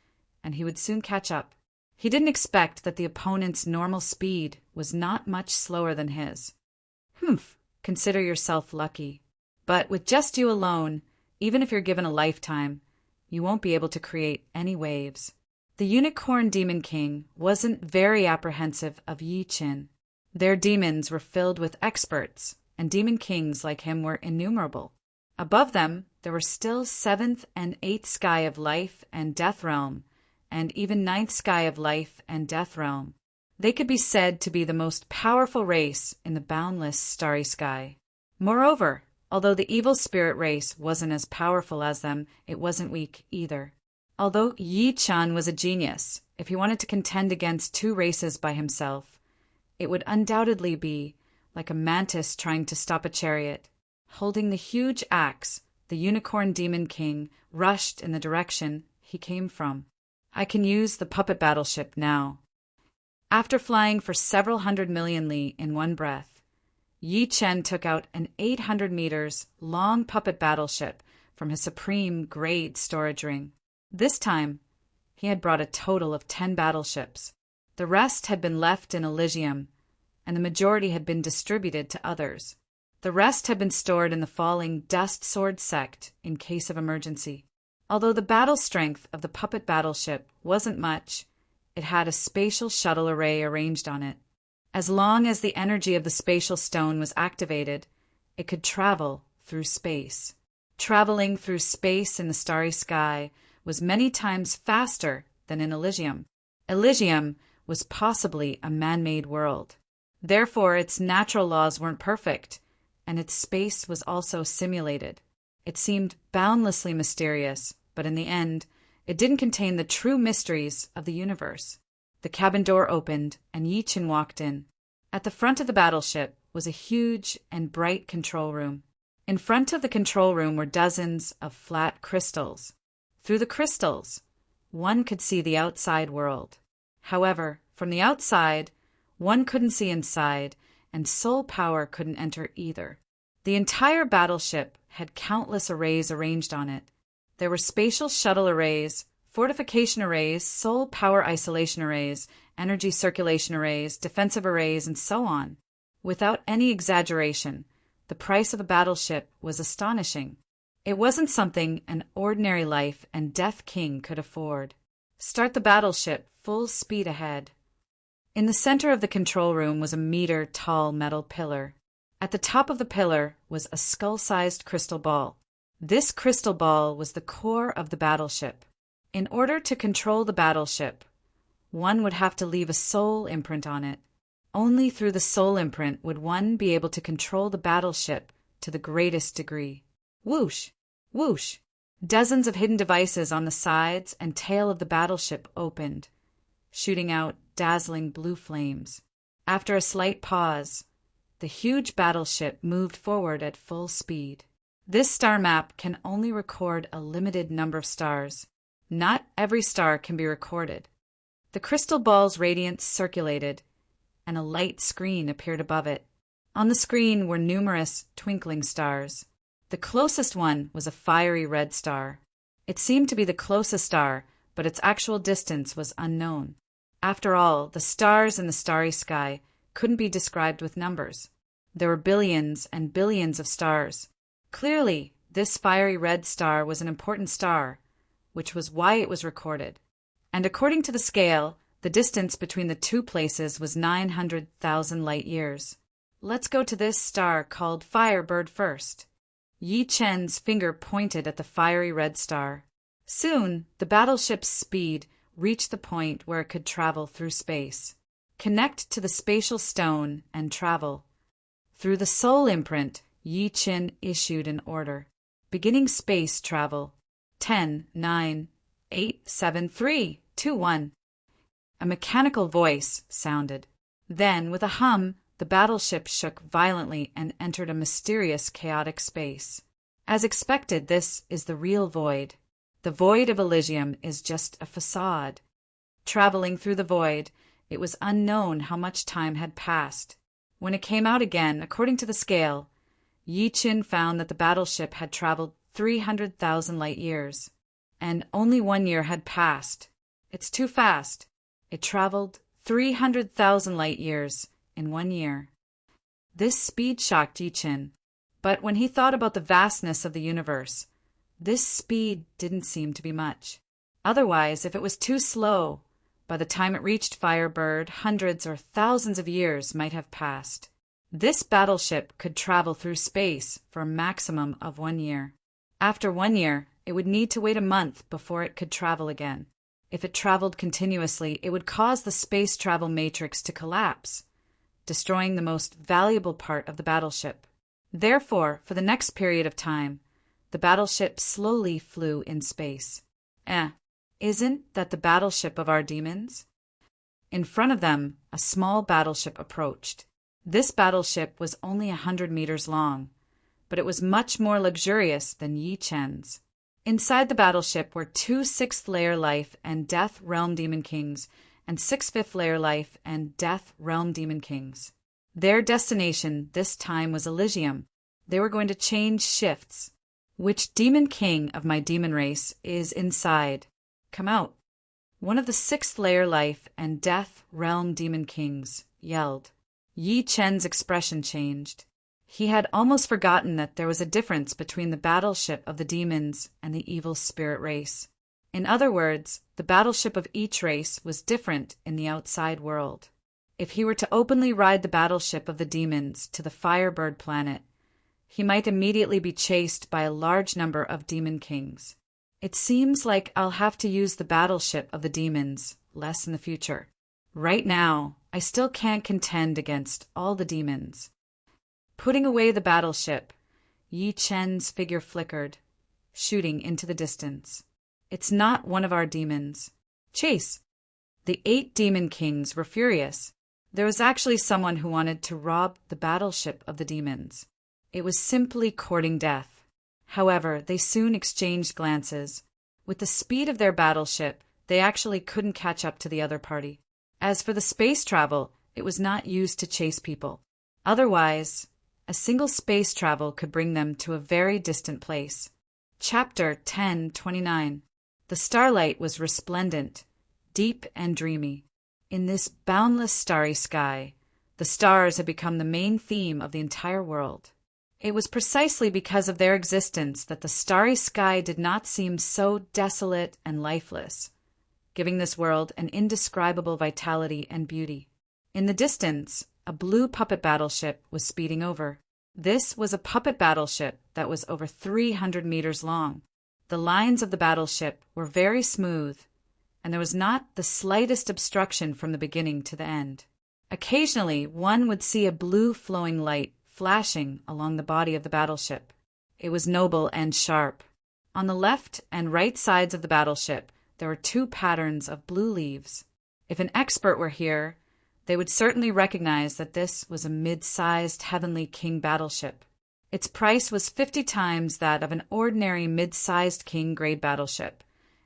and he would soon catch up. He didn't expect that the opponent's normal speed was not much slower than his. Consider yourself lucky. But with just you alone, even if you're given a lifetime, you won't be able to create any waves. The Unicorn Demon King wasn't very apprehensive of Yi Qin. Their demons were filled with experts, and demon kings like him were innumerable. Above them, there were still 7th and 8th sky of life and death realm, and even 9th sky of life and death realm. They could be said to be the most powerful race in the boundless starry sky. Moreover, although the evil spirit race wasn't as powerful as them, it wasn't weak either. Although Yi Chan was a genius, if he wanted to contend against two races by himself, it would undoubtedly be like a mantis trying to stop a chariot. Holding the huge axe, the unicorn demon king rushed in the direction he came from. I can use the puppet battleship now. After flying for several 100 million li in one breath, Yi Chen took out an 800 meters long puppet battleship from his supreme grade storage ring. This time, he had brought a total of 10 battleships. The rest had been left in Elysium, and the majority had been distributed to others. The rest had been stored in the falling Dust Sword sect in case of emergency. Although the battle strength of the puppet battleship wasn't much, it had a spatial shuttle array arranged on it. As long as the energy of the spatial stone was activated, it could travel through space. Traveling through space in the starry sky was many times faster than in Elysium. Elysium was possibly a man-made world. Therefore, its natural laws weren't perfect, and its space was also simulated. It seemed boundlessly mysterious, but in the end, it didn't contain the true mysteries of the universe. The cabin door opened, and Yi Chen walked in. At the front of the battleship was a huge and bright control room. In front of the control room were dozens of flat crystals. Through the crystals, one could see the outside world. However, from the outside, one couldn't see inside, and soul power couldn't enter either. The entire battleship had countless arrays arranged on it. There were spatial shuttle arrays, fortification arrays, soul power isolation arrays, energy circulation arrays, defensive arrays, and so on. Without any exaggeration, the price of a battleship was astonishing. It wasn't something an ordinary life and death king could afford. Start the battleship full speed ahead. In the center of the control room was a meter-tall metal pillar. At the top of the pillar was a skull-sized crystal ball. This crystal ball was the core of the battleship. In order to control the battleship, one would have to leave a soul imprint on it. Only through the soul imprint would one be able to control the battleship to the greatest degree. Whoosh! Whoosh! Dozens of hidden devices on the sides and tail of the battleship opened, shooting out dazzling blue flames. After a slight pause, the huge battleship moved forward at full speed. This star map can only record a limited number of stars. Not every star can be recorded. The crystal ball's radiance circulated, and a light screen appeared above it. On the screen were numerous twinkling stars. The closest one was a fiery red star. It seemed to be the closest star, but its actual distance was unknown. After all, the stars in the starry sky couldn't be described with numbers. There were billions and billions of stars. Clearly, this fiery red star was an important star, which was why it was recorded. And according to the scale, the distance between the two places was 900,000 light years. Let's go to this star called Firebird first. Yi Chen's finger pointed at the fiery red star. Soon, the battleship's speed reached the point where it could travel through space. Connect to the spatial stone and travel. Through the soul imprint, Yi Chen issued an order. Beginning space travel. 10, 9, 8, 7, 3, 2, 1. A mechanical voice sounded. Then, with a hum, the battleship shook violently and entered a mysterious, chaotic space. As expected, this is the real void. The void of Elysium is just a facade. Traveling through the void, it was unknown how much time had passed. When it came out again, according to the scale, Yi Chen found that the battleship had traveled 300,000 light years, and only 1 year had passed. It's too fast. It traveled 300,000 light years in 1 year. This speed shocked Yi Chen, but when he thought about the vastness of the universe, this speed didn't seem to be much. Otherwise, if it was too slow, by the time it reached Firebird, hundreds or thousands of years might have passed. This battleship could travel through space for a maximum of 1 year. After 1 year, it would need to wait a month before it could travel again. If it traveled continuously, it would cause the space travel matrix to collapse, destroying the most valuable part of the battleship. Therefore, for the next period of time, the battleship slowly flew in space. Isn't that the battleship of our demons? In front of them, a small battleship approached. This battleship was only 100 meters long, but it was much more luxurious than Yi Chen's. Inside the battleship were 2 6th-layer life and death realm demon kings and 6 5th-layer life and death realm demon kings. Their destination this time was Elysium. They were going to change shifts. Which demon king of my demon race is inside? Come out. One of the 6th-layer life and death realm demon kings yelled. Yi Chen's expression changed. He had almost forgotten that there was a difference between the battleship of the demons and the evil spirit race. In other words, the battleship of each race was different in the outside world. If he were to openly ride the battleship of the demons to the Firebird planet, he might immediately be chased by a large number of demon kings. It seems like I'll have to use the battleship of the demons less in the future. Right now, I still can't contend against all the demons. Putting away the battleship, Yi Chen's figure flickered, shooting into the distance. It's not one of our demons. Chase! The 8 demon kings were furious. There was actually someone who wanted to rob the battleship of the demons. It was simply courting death. However, they soon exchanged glances. With the speed of their battleship, they actually couldn't catch up to the other party. As for the space travel, it was not used to chase people. Otherwise, a single space travel could bring them to a very distant place. Chapter 1029. The starlight was resplendent, deep and dreamy. In this boundless starry sky, the stars had become the main theme of the entire world. It was precisely because of their existence that the starry sky did not seem so desolate and lifeless, giving this world an indescribable vitality and beauty. In the distance, a blue puppet battleship was speeding over. This was a puppet battleship that was over 300 meters long. The lines of the battleship were very smooth, and there was not the slightest obstruction from the beginning to the end. Occasionally, one would see a blue flowing light flashing along the body of the battleship. It was noble and sharp. On the left and right sides of the battleship, there were 2 patterns of blue leaves. If an expert were here, they would certainly recognize that this was a mid-sized Heavenly King battleship. Its price was 50 times that of an ordinary mid-sized King-grade battleship,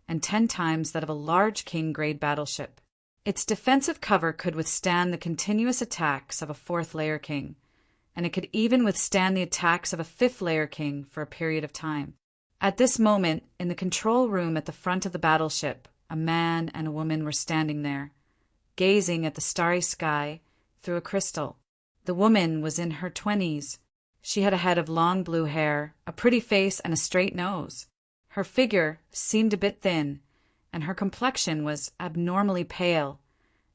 and 10 times that of a large King-grade battleship. Its defensive cover could withstand the continuous attacks of a 4th-layer King, and it could even withstand the attacks of a 5th-layer King for a period of time. At this moment, in the control room at the front of the battleship, a man and a woman were standing there, gazing at the starry sky through a crystal. The woman was in her 20s. She had a head of long blue hair, a pretty face, and a straight nose. Her figure seemed a bit thin, and her complexion was abnormally pale,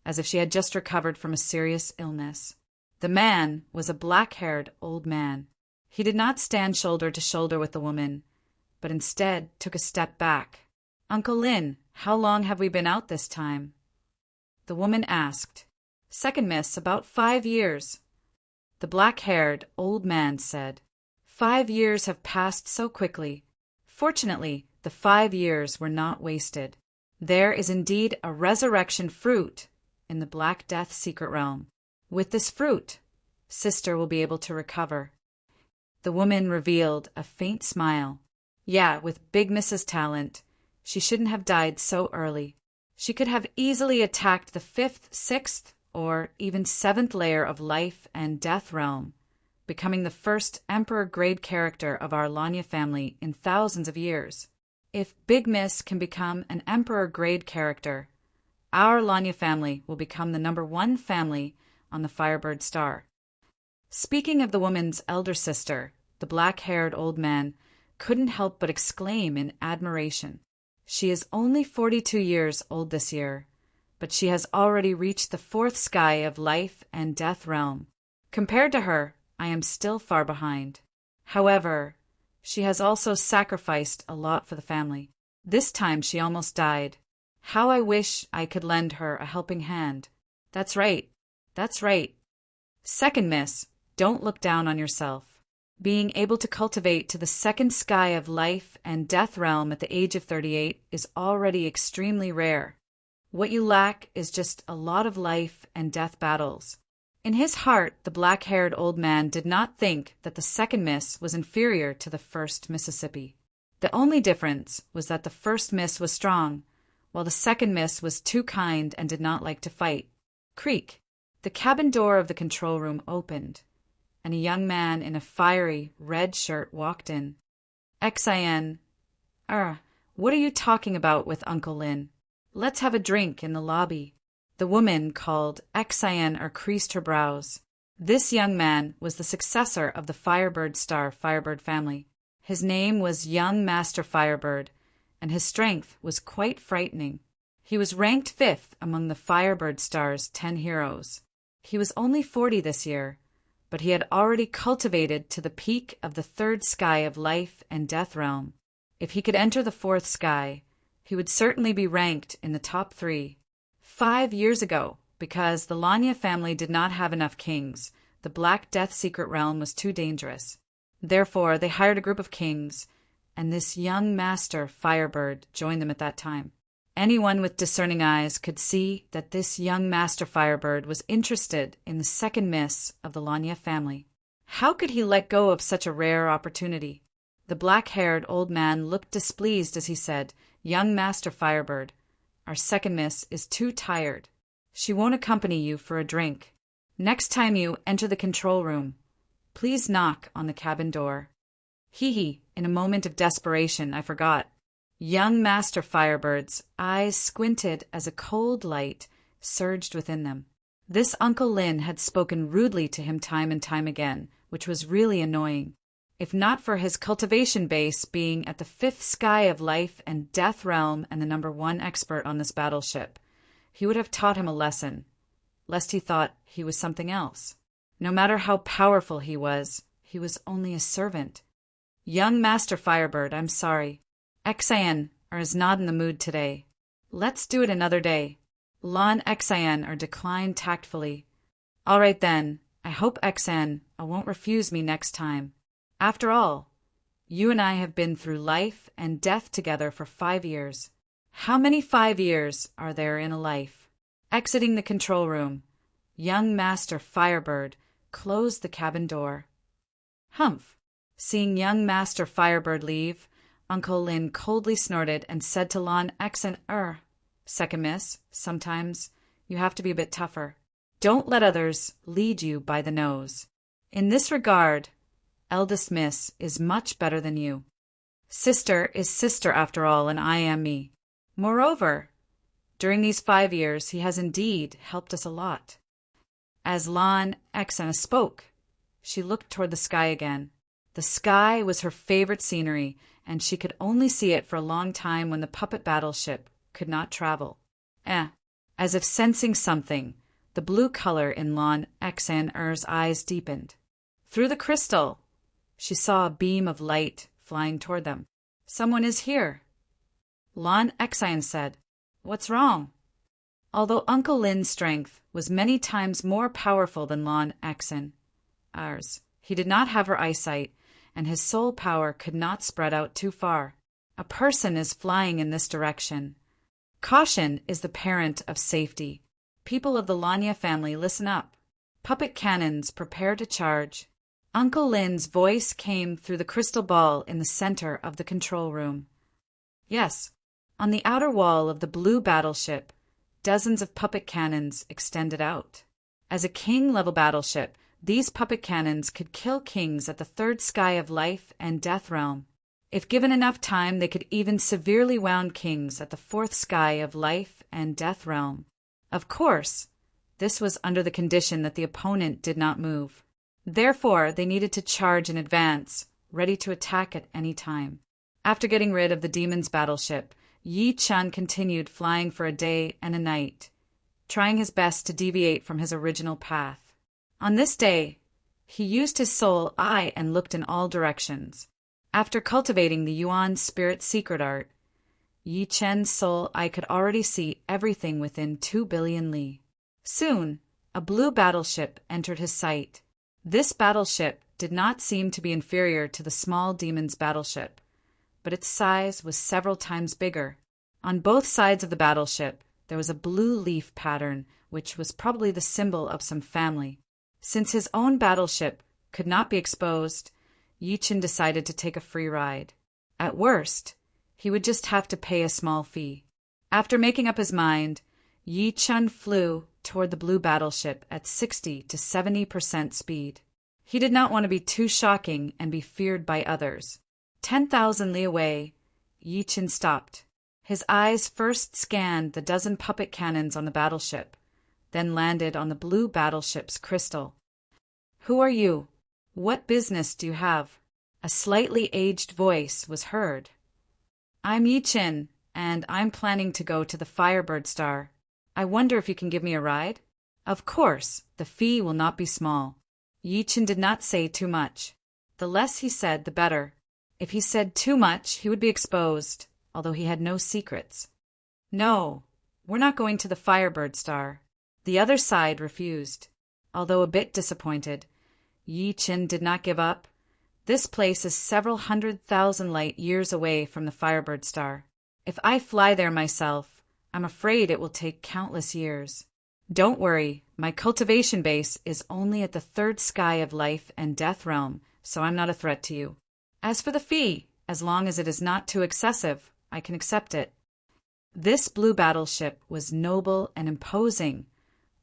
as if she had just recovered from a serious illness. The man was a black-haired old man. He did not stand shoulder to shoulder with the woman, but instead took a step back. "Uncle Lin, how long have we been out this time?" The woman asked. "Second miss, about 5 years." The black-haired old man said, "5 years have passed so quickly. Fortunately, the 5 years were not wasted. There is indeed a resurrection fruit in the Black Death secret realm. With this fruit, sister will be able to recover." The woman revealed a faint smile. Yeah, with Big Miss's talent, she shouldn't have died so early. She could have easily attacked the 5th, 6th, or even 7th layer of life and death realm, becoming the first Emperor-grade character of our Lanya family in thousands of years. If Big Miss can become an Emperor-grade character, our Lanya family will become the #1 family on the Firebird star. Speaking of the woman's elder sister, the black-haired old man couldn't help but exclaim in admiration. She is only 42 years old this year, but she has already reached the 4th sky of life and death realm. Compared to her, I am still far behind. However, she has also sacrificed a lot for the family. This time she almost died. How I wish I could lend her a helping hand. That's right. That's right. Second miss, don't look down on yourself. Being able to cultivate to the second sky of life and death realm at the age of 38 is already extremely rare. What you lack is just a lot of life and death battles. In his heart, the black-haired old man did not think that the second miss was inferior to the first Mississippi. The only difference was that the first miss was strong, while the second miss was too kind and did not like to fight. Creak. The cabin door of the control room opened, and a young man in a fiery red shirt walked in. XIN. What are you talking about with Uncle Lin? Let's have a drink in the lobby. The woman called XIN creased her brows. This young man was the successor of the Firebird Star Firebird family. His name was Young Master Firebird, and his strength was quite frightening. He was ranked 5th among the Firebird Star's 10 heroes. He was only 40 this year, but he had already cultivated to the peak of the 3rd sky of life and death realm. If he could enter the 4th sky, he would certainly be ranked in the top 3. 5 years ago, because the Lanya family did not have enough kings, the Black Death secret realm was too dangerous. Therefore, they hired a group of kings, and this young master Firebird joined them at that time. Anyone with discerning eyes could see that this young Master Firebird was interested in the second miss of the Lanya family. How could he let go of such a rare opportunity? The black-haired old man looked displeased as he said, "Young Master Firebird, our second miss is too tired. She won't accompany you for a drink. Next time you enter the control room, please knock on the cabin door." Hee, in a moment of desperation, I forgot. Young Master Firebird's eyes squinted as a cold light surged within them. This Uncle Lin had spoken rudely to him time and time again, which was really annoying. If not for his cultivation base being at the 5th sky of life and death realm and the #1 expert on this battleship, he would have taught him a lesson, lest he thought he was something else. No matter how powerful he was only a servant. Young Master Firebird, I'm sorry. XIN is not in the mood today. Let's do it another day. Lon XIN declined tactfully. All right then, I hope XN won't refuse me next time. After all, you and I have been through life and death together for 5 years. How many 5 years are there in a life? Exiting the control room, young Master Firebird closed the cabin door. Humph! Seeing young Master Firebird leave, Uncle Lin coldly snorted and said to Lon XN, Second miss, sometimes you have to be a bit tougher. Don't let others lead you by the nose. In this regard, eldest miss is much better than you. Sister is sister after all, and I am me. Moreover, during these 5 years, he has indeed helped us a lot. As Lon XN spoke, she looked toward the sky again. The sky was her favorite scenery, and she could only see it for a long time when the puppet battleship could not travel. As if sensing something, the blue color in Lon XN's eyes deepened. Through the crystal, she saw a beam of light flying toward them. Someone is here. Lon XN said, What's wrong? Although Uncle Lin's strength was many times more powerful than Lon XN's, he did not have her eyesight, and his soul power could not spread out too far. A person is flying in this direction. Caution is the parent of safety. People of the Lanya family, listen up. Puppet cannons, prepare to charge. Uncle Lin's voice came through the crystal ball in the center of the control room. Yes, on the outer wall of the blue battleship, dozens of puppet cannons extended out. As a king-level battleship, these puppet cannons could kill kings at the 3rd sky of life and death realm. If given enough time, they could even severely wound kings at the 4th sky of life and death realm. Of course, this was under the condition that the opponent did not move. Therefore, they needed to charge in advance, ready to attack at any time. After getting rid of the demon's battleship, Yi Chun continued flying for a day and a night, trying his best to deviate from his original path. On this day, He used his soul eye and looked in all directions. After cultivating the Yuan spirit secret art, Yi Chen's soul eye could already see everything within 2 billion li. Soon, a blue battleship entered his sight. This battleship did not seem to be inferior to the small demon's battleship, but its size was several times bigger. On both sides of the battleship, there was a blue leaf pattern, which was probably the symbol of some family. Since his own battleship could not be exposed, Yi Chen decided to take a free ride. At worst, he would just have to pay a small fee. After making up his mind, Yi Chen flew toward the blue battleship at 60 to 70% speed. He did not want to be too shocking and be feared by others. 10,000 li away, Yi Chen stopped. His eyes first scanned the dozen puppet cannons on the battleship, then landed on the blue battleship's crystal. "Who are you? What business do you have?" A slightly aged voice was heard. "I'm Yi Chen, and I'm planning to go to the Firebird Star. I wonder if you can give me a ride?" Of course, the fee will not be small. Yi Chen did not say too much. The less he said, the better. If he said too much, he would be exposed, although he had no secrets. "No, we're not going to the Firebird Star." The other side refused. Although a bit disappointed, Yi Chen did not give up. This place is several 100,000 light years away from the Firebird Star. If I fly there myself, I'm afraid it will take countless years. Don't worry, my cultivation base is only at the third sky of life and death realm, so I'm not a threat to you. As for the fee, as long as it is not too excessive, I can accept it. This blue battleship was noble and imposing,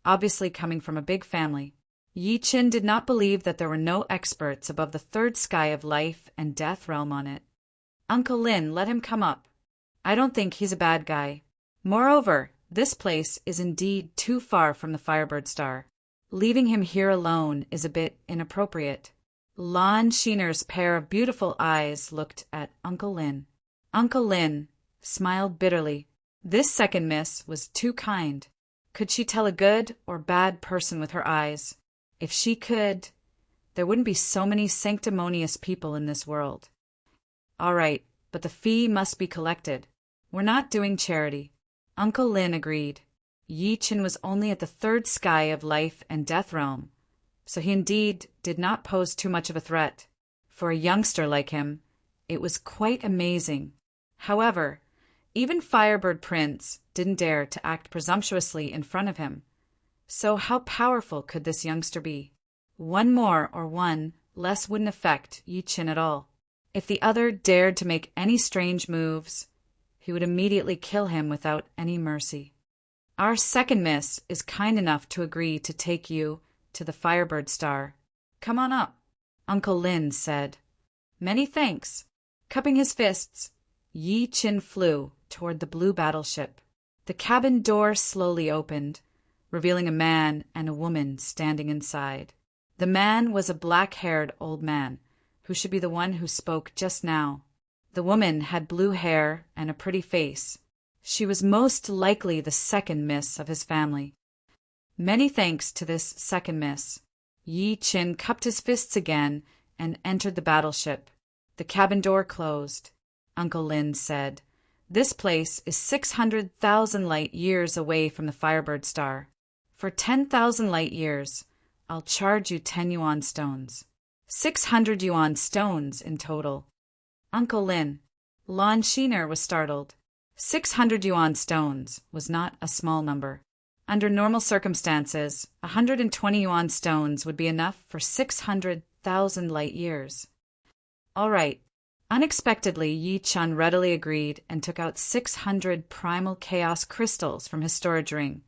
obviously coming from a big family. Yi Chen did not believe that there were no experts above the third sky of life and death realm on it. "Uncle Lin, let him come up. I don't think he's a bad guy. Moreover, this place is indeed too far from the Firebird Star. Leaving him here alone is a bit inappropriate." Lan Sheener's pair of beautiful eyes looked at Uncle Lin. Uncle Lin smiled bitterly. This second miss was too kind. Could she tell a good or bad person with her eyes? If she could, there wouldn't be so many sanctimonious people in this world. "All right, but the fee must be collected. We're not doing charity." Uncle Lin agreed. Yi Chen was only at the third sky of life and death realm, so he indeed did not pose too much of a threat. For a youngster like him, it was quite amazing. However, even Firebird Prince didn't dare to act presumptuously in front of him. So how powerful could this youngster be? One more or one less wouldn't affect Yi Chen at all. If the other dared to make any strange moves, he would immediately kill him without any mercy. "Our second miss is kind enough to agree to take you to the Firebird Star. Come on up," Uncle Lin said. "Many thanks." Cupping his fists, Yi Chen flew toward the blue battleship. The cabin door slowly opened, revealing a man and a woman standing inside. The man was a black-haired old man, who should be the one who spoke just now. The woman had blue hair and a pretty face. She was most likely the second miss of his family. Many thanks to this second miss. Yi Chen cupped his fists again and entered the battleship. The cabin door closed. Uncle Lin said, "This place is 600,000 light years away from the Firebird Star. For 10,000 light years, I'll charge you 10 yuan stones. 600 yuan stones in total." Uncle Lin. Lan Sheener was startled. 600 yuan stones was not a small number. Under normal circumstances, 120 yuan stones would be enough for 600,000 light years. All right. Unexpectedly, Yi Chen readily agreed and took out 600 primal chaos crystals from his storage ring,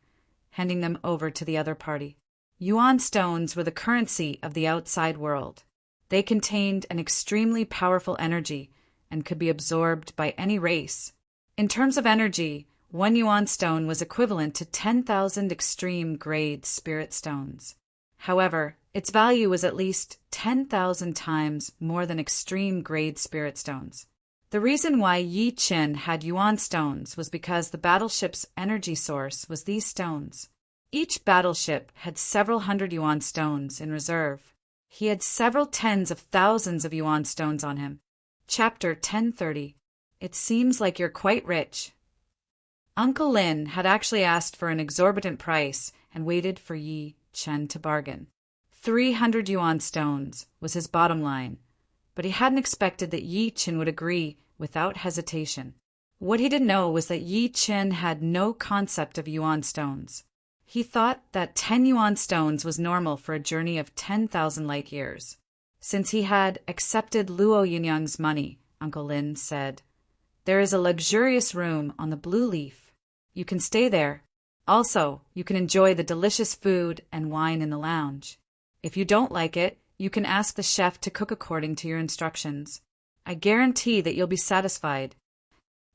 handing them over to the other party. Yuan stones were the currency of the outside world. They contained an extremely powerful energy and could be absorbed by any race. In terms of energy, 1 yuan stone was equivalent to 10,000 extreme grade spirit stones. However, its value was at least 10,000 times more than extreme grade spirit stones. The reason why Yi Chen had yuan stones was because the battleship's energy source was these stones. Each battleship had several hundred yuan stones in reserve. He had several tens of thousands of yuan stones on him. Chapter 1030. It seems like you're quite rich. Uncle Lin had actually asked for an exorbitant price and waited for Yi Chen to bargain. 300 yuan stones was his bottom line, but he hadn't expected that Yi Chen would agree without hesitation. What he didn't know was that Yi Chen had no concept of yuan stones. He thought that 10 yuan stones was normal for a journey of 10,000 light years. Since he had accepted Luo Yinyang's money, Uncle Lin said, "There is a luxurious room on the Blue Leaf. You can stay there. Also, you can enjoy the delicious food and wine in the lounge. If you don't like it, you can ask the chef to cook according to your instructions. I guarantee that you'll be satisfied."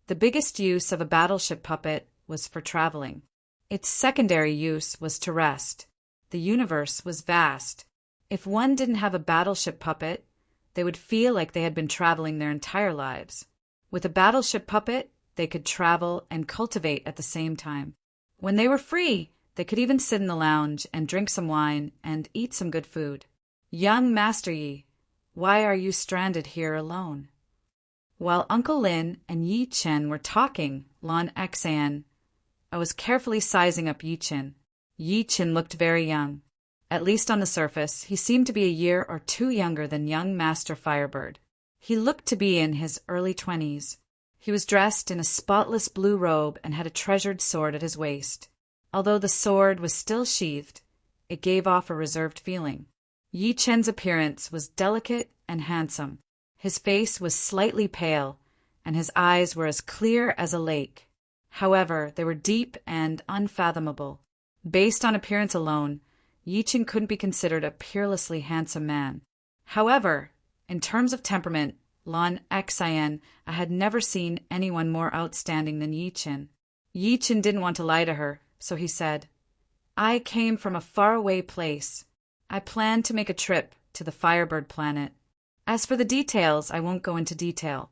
The biggest use of a battleship puppet was for traveling. Its secondary use was to rest. The universe was vast. If one didn't have a battleship puppet, they would feel like they had been traveling their entire lives. With a battleship puppet, they could travel and cultivate at the same time. When they were free, they could even sit in the lounge and drink some wine and eat some good food. "Young Master Yi, why are you stranded here alone?" While Uncle Lin and Yi Chen were talking, Lon Xan, I was carefully sizing up Yi Chen. Yi Chen looked very young. At least on the surface, he seemed to be a year or two younger than young Master Firebird. He looked to be in his early 20s. He was dressed in a spotless blue robe and had a treasured sword at his waist. Although the sword was still sheathed, it gave off a reserved feeling. Yi Chen's appearance was delicate and handsome. His face was slightly pale, and his eyes were as clear as a lake. However, they were deep and unfathomable. Based on appearance alone, Yi Chen couldn't be considered a peerlessly handsome man. However, in terms of temperament, Lon Xian, I had never seen anyone more outstanding than Yi Chen. Yi Chen didn't want to lie to her, so he said, "I came from a faraway place. I plan to make a trip to the Firebird planet. As for the details, I won't go into detail."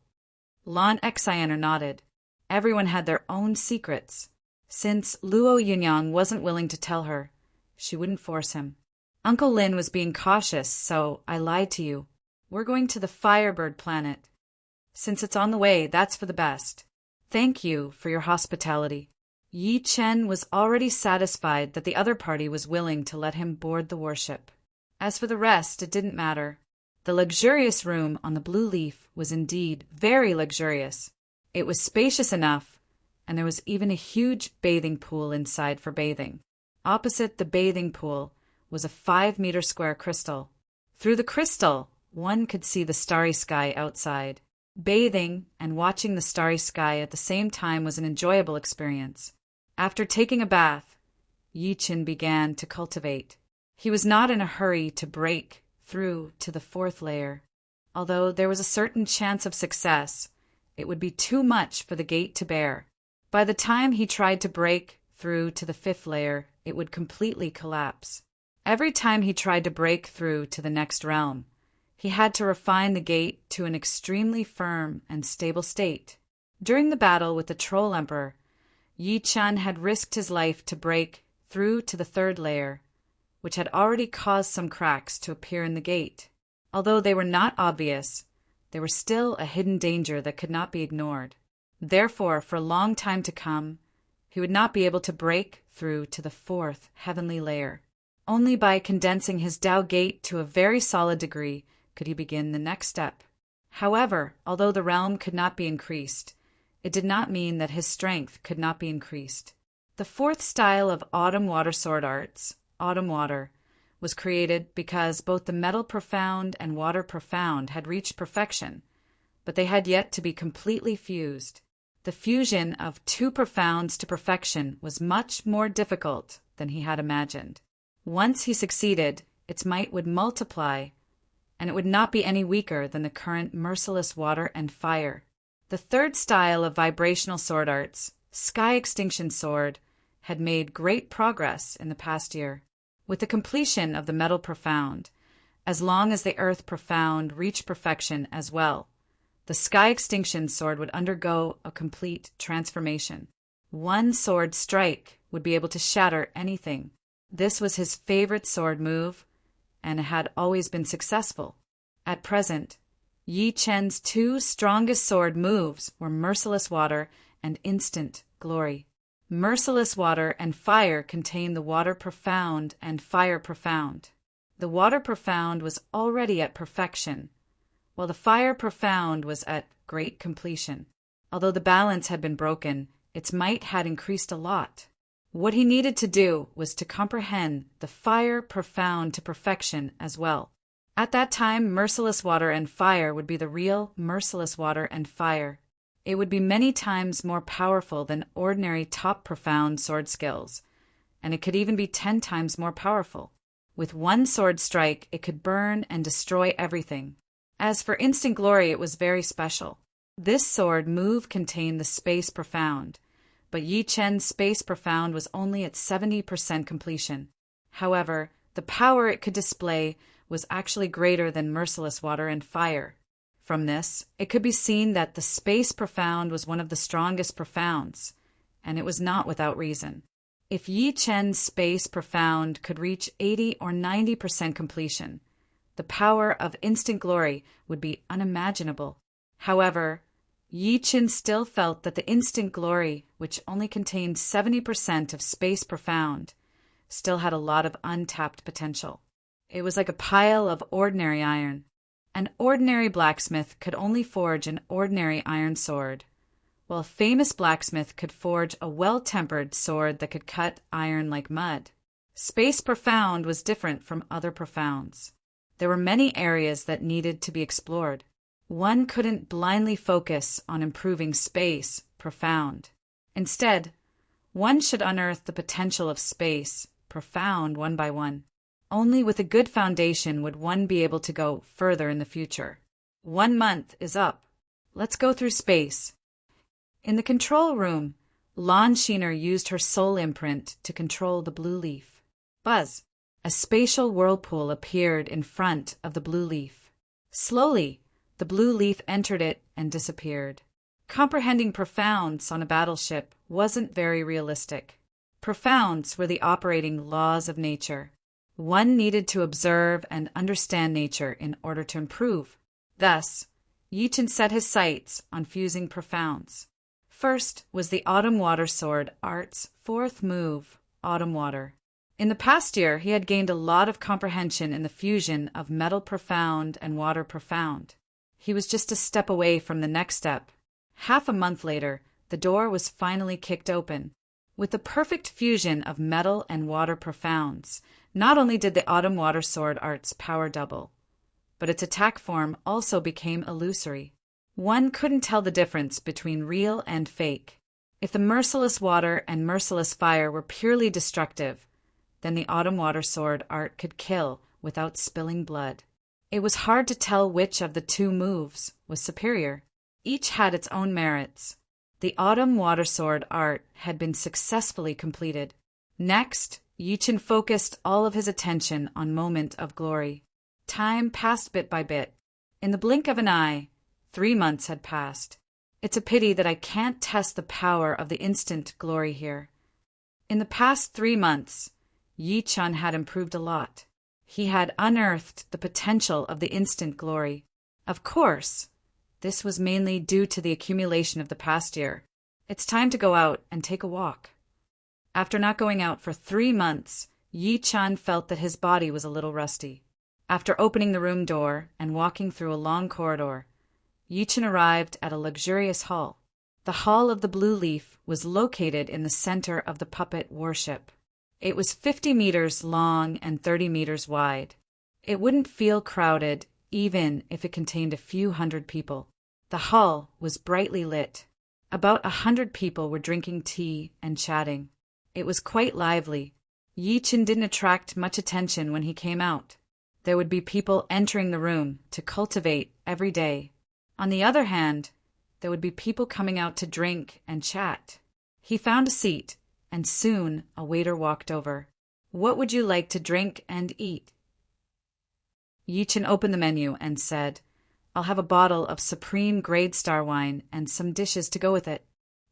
Lon Xian nodded. Everyone had their own secrets. Since Luo Yinyang wasn't willing to tell her, she wouldn't force him. Uncle Lin was being cautious, so I lied to you. We're going to the Firebird planet. Since it's on the way, that's for the best. Thank you for your hospitality. Yi Chen was already satisfied that the other party was willing to let him board the warship. As for the rest, it didn't matter. The luxurious room on the Blue Leaf was indeed very luxurious. It was spacious enough, and there was even a huge bathing pool inside for bathing. Opposite the bathing pool was a 5-meter square crystal. Through the crystal, one could see the starry sky outside. Bathing and watching the starry sky at the same time was an enjoyable experience. After taking a bath, Yi Chen began to cultivate. He was not in a hurry to break through to the 4th layer. Although there was a certain chance of success, it would be too much for the gate to bear. By the time he tried to break through to the 5th layer, it would completely collapse. Every time he tried to break through to the next realm, he had to refine the gate to an extremely firm and stable state. During the battle with the Troll Emperor, Yi Chen had risked his life to break through to the 3rd layer, which had already caused some cracks to appear in the gate. Although they were not obvious, they were still a hidden danger that could not be ignored. Therefore, for a long time to come, he would not be able to break through to the 4th heavenly layer. Only by condensing his Tao gate to a very solid degree could he begin the next step. However, although the realm could not be increased, it did not mean that his strength could not be increased. The 4th style of Autumn Water Sword Arts, Autumn Water, was created because both the Metal Profound and Water Profound had reached perfection, but they had yet to be completely fused. The fusion of 2 profounds to perfection was much more difficult than he had imagined. Once he succeeded, its might would multiply, and it would not be any weaker than the current merciless water and fire. The 3rd style of vibrational sword arts, Sky Extinction Sword, had made great progress in the past year. With the completion of the Metal Profound, as long as the Earth Profound reached perfection as well, the Sky Extinction Sword would undergo a complete transformation. One sword strike would be able to shatter anything. This was his favorite sword move, and had always been successful. At present, Yi Chen's two strongest sword moves were Merciless Water and Instant Glory. Merciless Water and Fire contained the Water Profound and Fire Profound. The Water Profound was already at perfection, while the Fire Profound was at great completion. Although the balance had been broken, its might had increased a lot. What he needed to do was to comprehend the Fire Profound to perfection as well. At that time, Merciless Water and Fire would be the real Merciless Water and Fire. It would be many times more powerful than ordinary top profound sword skills, and it could even be 10 times more powerful. With one sword strike, it could burn and destroy everything. As for Instant Glory, it was very special. This sword move contained the Space Profound, but Yi Chen's Space Profound was only at 70% completion. However, the power it could display was actually greater than Merciless Water and Fire. From this, it could be seen that the Space Profound was one of the strongest profounds, and it was not without reason. If Yi Chen's Space Profound could reach 80 or 90% completion, the power of Instant Glory would be unimaginable. However, Yi Chen still felt that the Instant Glory, which only contained 70% of Space Profound, still had a lot of untapped potential. It was like a pile of ordinary iron. An ordinary blacksmith could only forge an ordinary iron sword, while a famous blacksmith could forge a well-tempered sword that could cut iron like mud. Space Profound was different from other profounds. There were many areas that needed to be explored. One couldn't blindly focus on improving Space Profound. Instead, one should unearth the potential of Space Profound one by one. Only with a good foundation would one be able to go further in the future. 1 month is up. Let's go through space. In the control room, Lon Sheener used her soul imprint to control the blue leaf. Buzz! A spatial whirlpool appeared in front of the blue leaf. Slowly, the blue leaf entered it and disappeared. Comprehending profounds on a battleship wasn't very realistic. Profounds were the operating laws of nature. One needed to observe and understand nature in order to improve. Thus, Yi Chen set his sights on fusing profounds. First was the Autumn Water Sword Art's 4th move, Autumn Water. In the past year, he had gained a lot of comprehension in the fusion of Metal Profound and Water Profound. He was just a step away from the next step. Half a month later, the door was finally kicked open. With the perfect fusion of metal and water profounds, not only did the Autumn Water Sword Art's power double, but its attack form also became illusory. One couldn't tell the difference between real and fake. If the Merciless Water and Merciless Fire were purely destructive, then the Autumn Water Sword Art could kill without spilling blood. It was hard to tell which of the two moves was superior. Each had its own merits. The Autumn Water Sword Art had been successfully completed. Next, Yi Chen focused all of his attention on Moment of Glory. Time passed bit by bit. In the blink of an eye, 3 months had passed. It's a pity that I can't test the power of the Instant Glory here. In the past 3 months, Yi Chen had improved a lot. He had unearthed the potential of the Instant Glory. Of course, this was mainly due to the accumulation of the past year. It's time to go out and take a walk. After not going out for 3 months, Yi Chen felt that his body was a little rusty. After opening the room door and walking through a long corridor, Yi Chen arrived at a luxurious hall. The Hall of the Blue Leaf was located in the center of the puppet warship. It was 50 meters long and 30 meters wide. It wouldn't feel crowded, even if it contained a few hundred people. The hall was brightly lit. About 100 people were drinking tea and chatting. It was quite lively. Yi Chen didn't attract much attention when he came out. There would be people entering the room to cultivate every day. On the other hand, there would be people coming out to drink and chat. He found a seat, and soon a waiter walked over. "What would you like to drink and eat?" Yi Chen opened the menu and said, "I'll have a bottle of Supreme Grade Star wine and some dishes to go with it."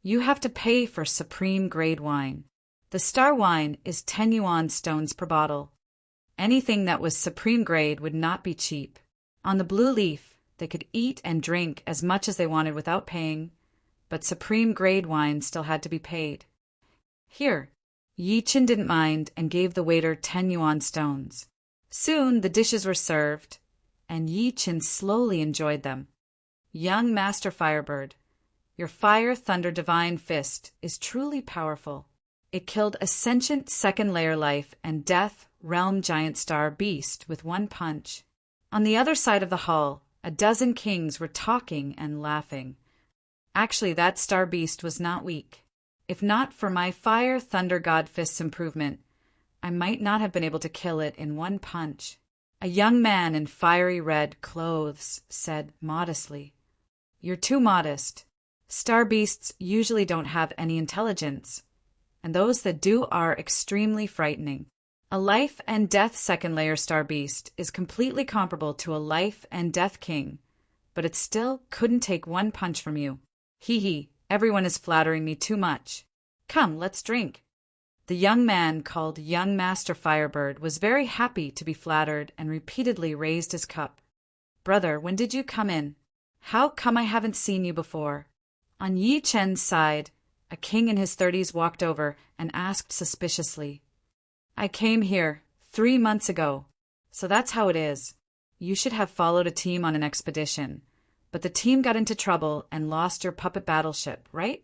"You have to pay for Supreme Grade wine. The Star wine is 10 yuan stones per bottle." Anything that was supreme grade would not be cheap. On the blue leaf, they could eat and drink as much as they wanted without paying, but supreme grade wine still had to be paid. Here, Yi Qin didn't mind and gave the waiter 10 yuan stones. Soon the dishes were served, and Yi Qin slowly enjoyed them. Young Master Firebird, your Fire Thunder Divine Fist is truly powerful. It killed a sentient second-layer life and death realm giant star beast with one punch. On the other side of the hall, a dozen kings were talking and laughing. Actually, that star beast was not weak. If not for my Fire Thunder God Fist's improvement, I might not have been able to kill it in one punch. A young man in fiery red clothes said modestly, "You're too modest. Star beasts usually don't have any intelligence, and those that do are extremely frightening. A life and death second-layer star beast is completely comparable to a life and death king, but it still couldn't take one punch from you. Hee hee, everyone is flattering me too much. Come, let's drink." The young man called Young Master Firebird was very happy to be flattered and repeatedly raised his cup. "Brother, when did you come in? How come I haven't seen you before?" On Yi Chen's side, a king in his 30s walked over and asked suspiciously, "I came here 3 months ago, so that's how it is. You should have followed a team on an expedition, but the team got into trouble and lost your puppet battleship, right?"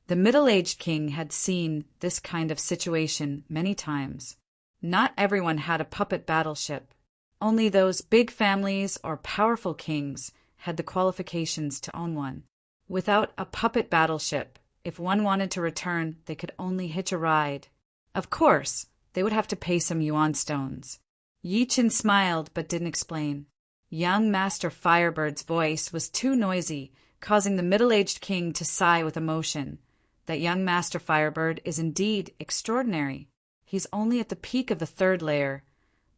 The middle-aged king had seen this kind of situation many times. Not everyone had a puppet battleship. Only those big families or powerful kings had the qualifications to own one. Without a puppet battleship, if one wanted to return, they could only hitch a ride. Of course, they would have to pay some yuan stones. Yi Qin smiled but didn't explain. Young Master Firebird's voice was too noisy, causing the middle-aged king to sigh with emotion. That young Master Firebird is indeed extraordinary. He's only at the peak of the 3rd layer,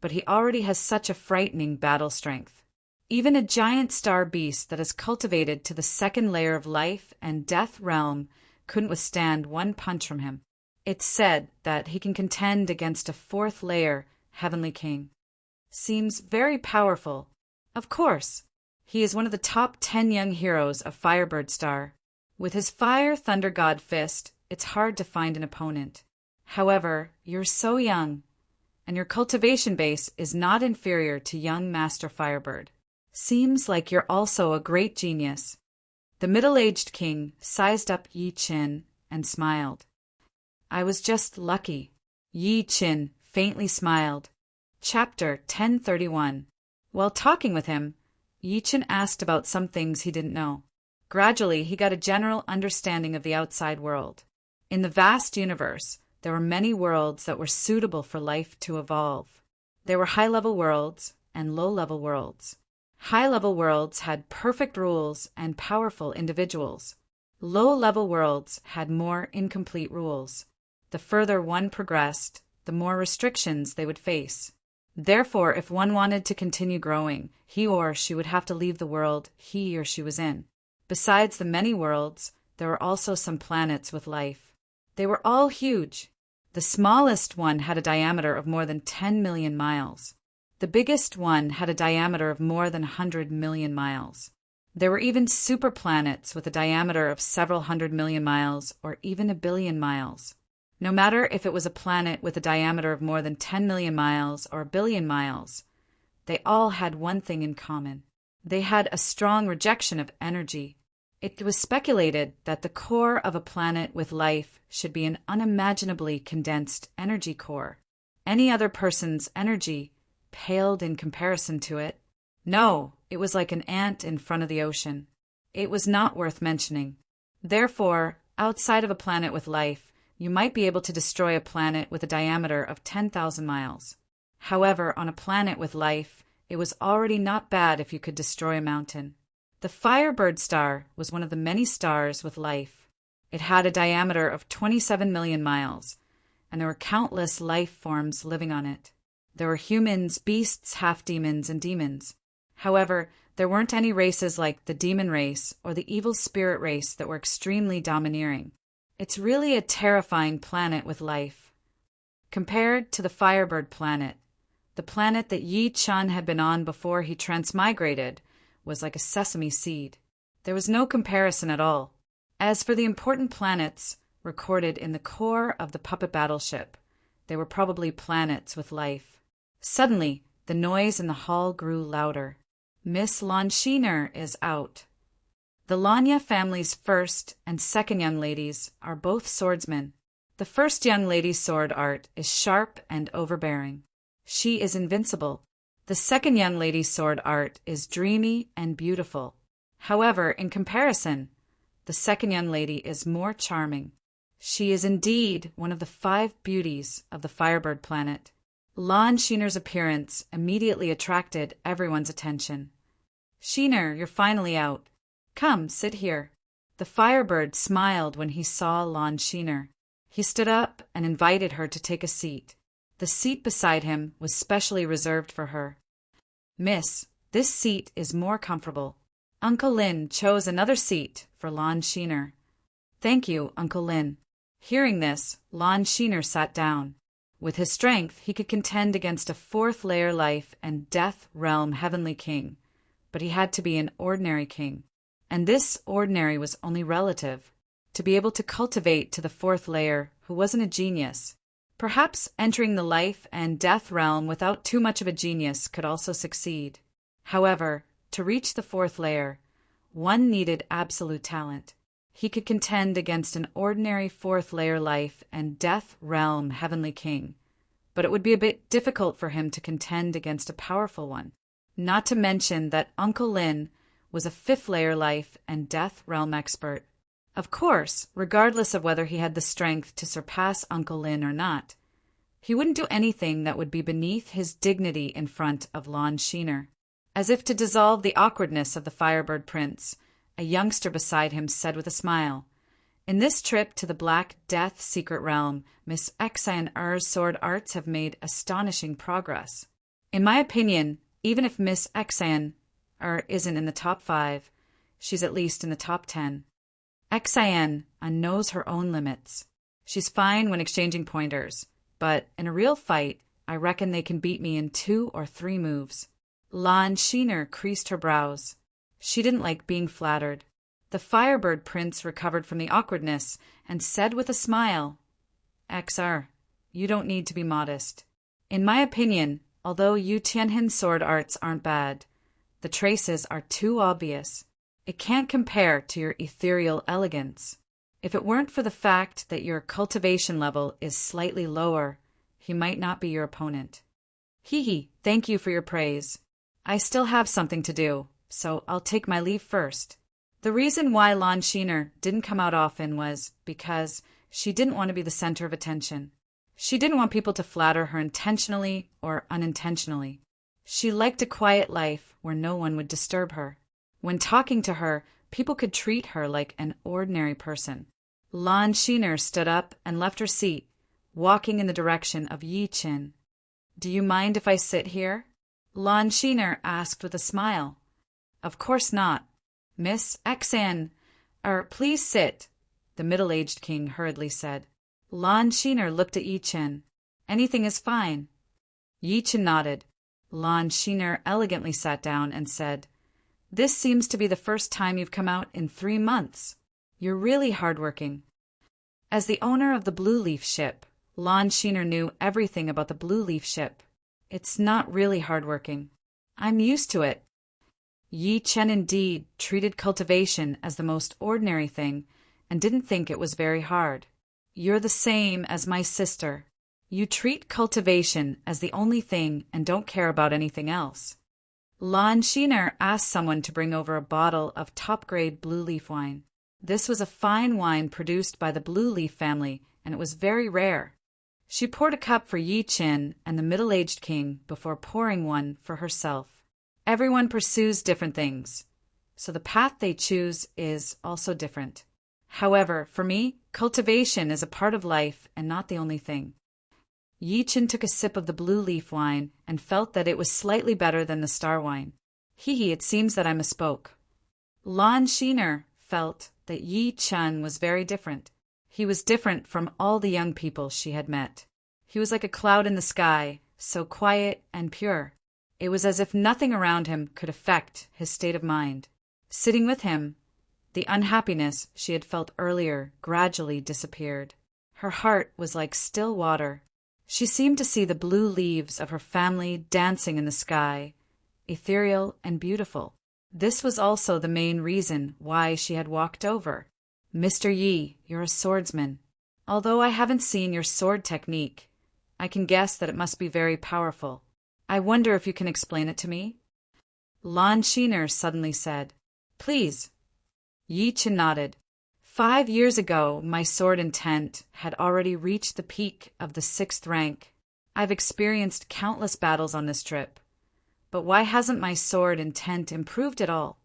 but he already has such a frightening battle strength. Even a giant star beast that is cultivated to the 2nd layer of life and death realm couldn't withstand one punch from him. It's said that he can contend against a 4th layer heavenly king. Seems very powerful. Of course, he is one of the top 10 young heroes of Firebird Star. With his Fire Thunder God Fist, it's hard to find an opponent. However, you're so young, and your cultivation base is not inferior to young Master Firebird. Seems like you're also a great genius. The middle-aged king sized up Yi Qin and smiled. "I was just lucky." Yi Qin faintly smiled. Chapter 1031. While talking with him, Yi Qin asked about some things he didn't know. Gradually, he got a general understanding of the outside world. In the vast universe, there were many worlds that were suitable for life to evolve. There were high-level worlds and low-level worlds. High-level worlds had perfect rules and powerful individuals. Low-level worlds had more incomplete rules. The further one progressed, the more restrictions they would face. Therefore, if one wanted to continue growing, he or she would have to leave the world he or she was in. Besides the many worlds, there were also some planets with life. They were all huge. The smallest one had a diameter of more than 10 million miles. The biggest one had a diameter of more than 100 million miles. There were even superplanets with a diameter of several 100 million miles or even 1 billion miles. No matter if it was a planet with a diameter of more than 10 million miles or 1 billion miles, they all had one thing in common. They had a strong rejection of energy. It was speculated that the core of a planet with life should be an unimaginably condensed energy core. Any other person's energy paled in comparison to it. No, it was like an ant in front of the ocean. It was not worth mentioning. Therefore, outside of a planet with life, you might be able to destroy a planet with a diameter of 10,000 miles. However, on a planet with life, it was already not bad if you could destroy a mountain. The Firebird star was one of the many stars with life. It had a diameter of 27 million miles, and there were countless life forms living on it. There were humans, beasts, half-demons, and demons. However, there weren't any races like the demon race or the evil spirit race that were extremely domineering. It's really a terrifying planet with life. Compared to the Firebird planet, The planet that Yi Chun had been on before he transmigrated was like a sesame seed. There was no comparison at all. As for the important planets recorded in the core of the puppet battleship, they were probably planets with life. Suddenly, the noise in the hall grew louder. Miss Longsheener is out. The Lanya family's first and second young ladies are both swordsmen. The first young lady's sword art is sharp and overbearing. She is invincible. The second young lady's sword art is dreamy and beautiful. However, in comparison, the second young lady is more charming. She is indeed one of the 5 beauties of the Firebird planet. Lon Sheener's appearance immediately attracted everyone's attention. "Sheener, you're finally out. Come, sit here." The Firebird smiled when he saw Lon Sheener. He stood up and invited her to take a seat. The seat beside him was specially reserved for her. "Miss, this seat is more comfortable." Uncle Lin chose another seat for Lon Sheener. "Thank you, Uncle Lin." Hearing this, Lon Sheener sat down. With his strength, he could contend against a 4th layer life and death realm heavenly king, but he had to be an ordinary king. And this ordinary was only relative. To be able to cultivate to the 4th layer who wasn't a genius. Perhaps entering the life and death realm without too much of a genius could also succeed. However, to reach the 4th layer, one needed absolute talent. He could contend against an ordinary 4th layer life and death realm heavenly king, but it would be a bit difficult for him to contend against a powerful one. Not to mention that Uncle Lin was a 5th layer life and death realm expert. Of course, regardless of whether he had the strength to surpass Uncle Lin or not, he wouldn't do anything that would be beneath his dignity in front of Lon Sheener. As if to dissolve the awkwardness of the Firebird Prince, a youngster beside him said with a smile, "In this trip to the Black Death secret realm, Miss Xan's sword arts have made astonishing progress. In my opinion, even if Miss Xan isn't in the top 5, she's at least in the top 10. Xan knows her own limits. She's fine when exchanging pointers, but in a real fight, I reckon they can beat me in 2 or 3 moves." Lon Sheener creased her brows. She didn't like being flattered. The Firebird Prince recovered from the awkwardness and said with a smile, "XR, you don't need to be modest. In my opinion, although Yu Tianhin's sword arts aren't bad, the traces are too obvious. It can't compare to your ethereal elegance. If it weren't for the fact that your cultivation level is slightly lower, he might not be your opponent." "Hee, thank you for your praise. I still have something to do, so I'll take my leave first." The reason why Lon Sheener didn't come out often was because she didn't want to be the center of attention. She didn't want people to flatter her intentionally or unintentionally. She liked a quiet life where no one would disturb her. When talking to her, people could treat her like an ordinary person. Lon Sheener stood up and left her seat, walking in the direction of Yi Chin. "Do you mind if I sit here?" Lon Sheener asked with a smile. "Of course not. Miss Xan, please sit," the middle-aged king hurriedly said. Lon Sheener looked at Yi Chin. "Anything is fine." Yi Chin nodded. Lon Sheener elegantly sat down and said, "This seems to be the first time you've come out in 3 months. You're really hardworking." As the owner of the Blue Leaf ship, Lon Sheener knew everything about the Blue Leaf ship. "It's not really hardworking. I'm used to it." Yi Chen indeed treated cultivation as the most ordinary thing and didn't think it was very hard. "You're the same as my sister. You treat cultivation as the only thing and don't care about anything else." Lon Sheener asked someone to bring over a bottle of top-grade Blue Leaf wine. This was a fine wine produced by the Blue Leaf family, and it was very rare. She poured a cup for Yi Chin and the middle-aged king before pouring one for herself. Everyone pursues different things, so the path they choose is also different. However, for me, cultivation is a part of life and not the only thing. Yi Chin took a sip of the Blue Leaf wine and felt that it was slightly better than the star wine. It seems that I misspoke. Lon Sheener felt that Yi Chin was very different. He was different from all the young people she had met. He was like a cloud in the sky, so quiet and pure. It was as if nothing around him could affect his state of mind. Sitting with him, the unhappiness she had felt earlier gradually disappeared. Her heart was like still water. She seemed to see the blue leaves of her family dancing in the sky, ethereal and beautiful. This was also the main reason why she had walked over. "Mr. Yi, you're a swordsman. Although I haven't seen your sword technique, I can guess that it must be very powerful. I wonder if you can explain it to me?" Lan Shiner suddenly said. "Please." Yi Chen nodded. 5 years ago, my sword intent had already reached the peak of the 6th rank. I've experienced countless battles on this trip. But why hasn't my sword intent improved at all?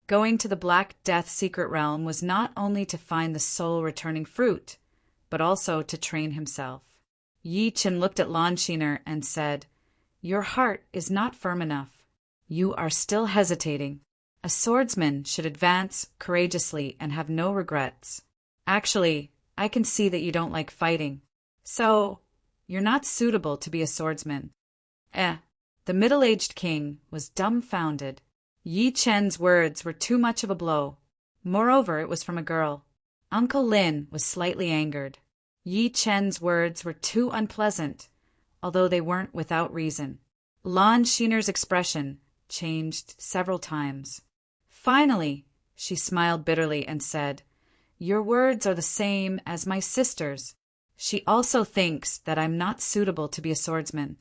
Going to the Black Death secret realm was not only to find the soul-returning fruit, but also to train himself. Yi Chen looked at Lan Shiner and said, "Your heart is not firm enough. You are still hesitating. A swordsman should advance courageously and have no regrets. Actually, I can see that you don't like fighting. So, you're not suitable to be a swordsman." The middle-aged king was dumbfounded. Yi Chen's words were too much of a blow. Moreover, it was from a girl. Uncle Lin was slightly angered. Yi Chen's words were too unpleasant, although they weren't without reason. Lan Shiner's expression changed several times. Finally, she smiled bitterly and said, "Your words are the same as my sister's. She also thinks that I'm not suitable to be a swordsman.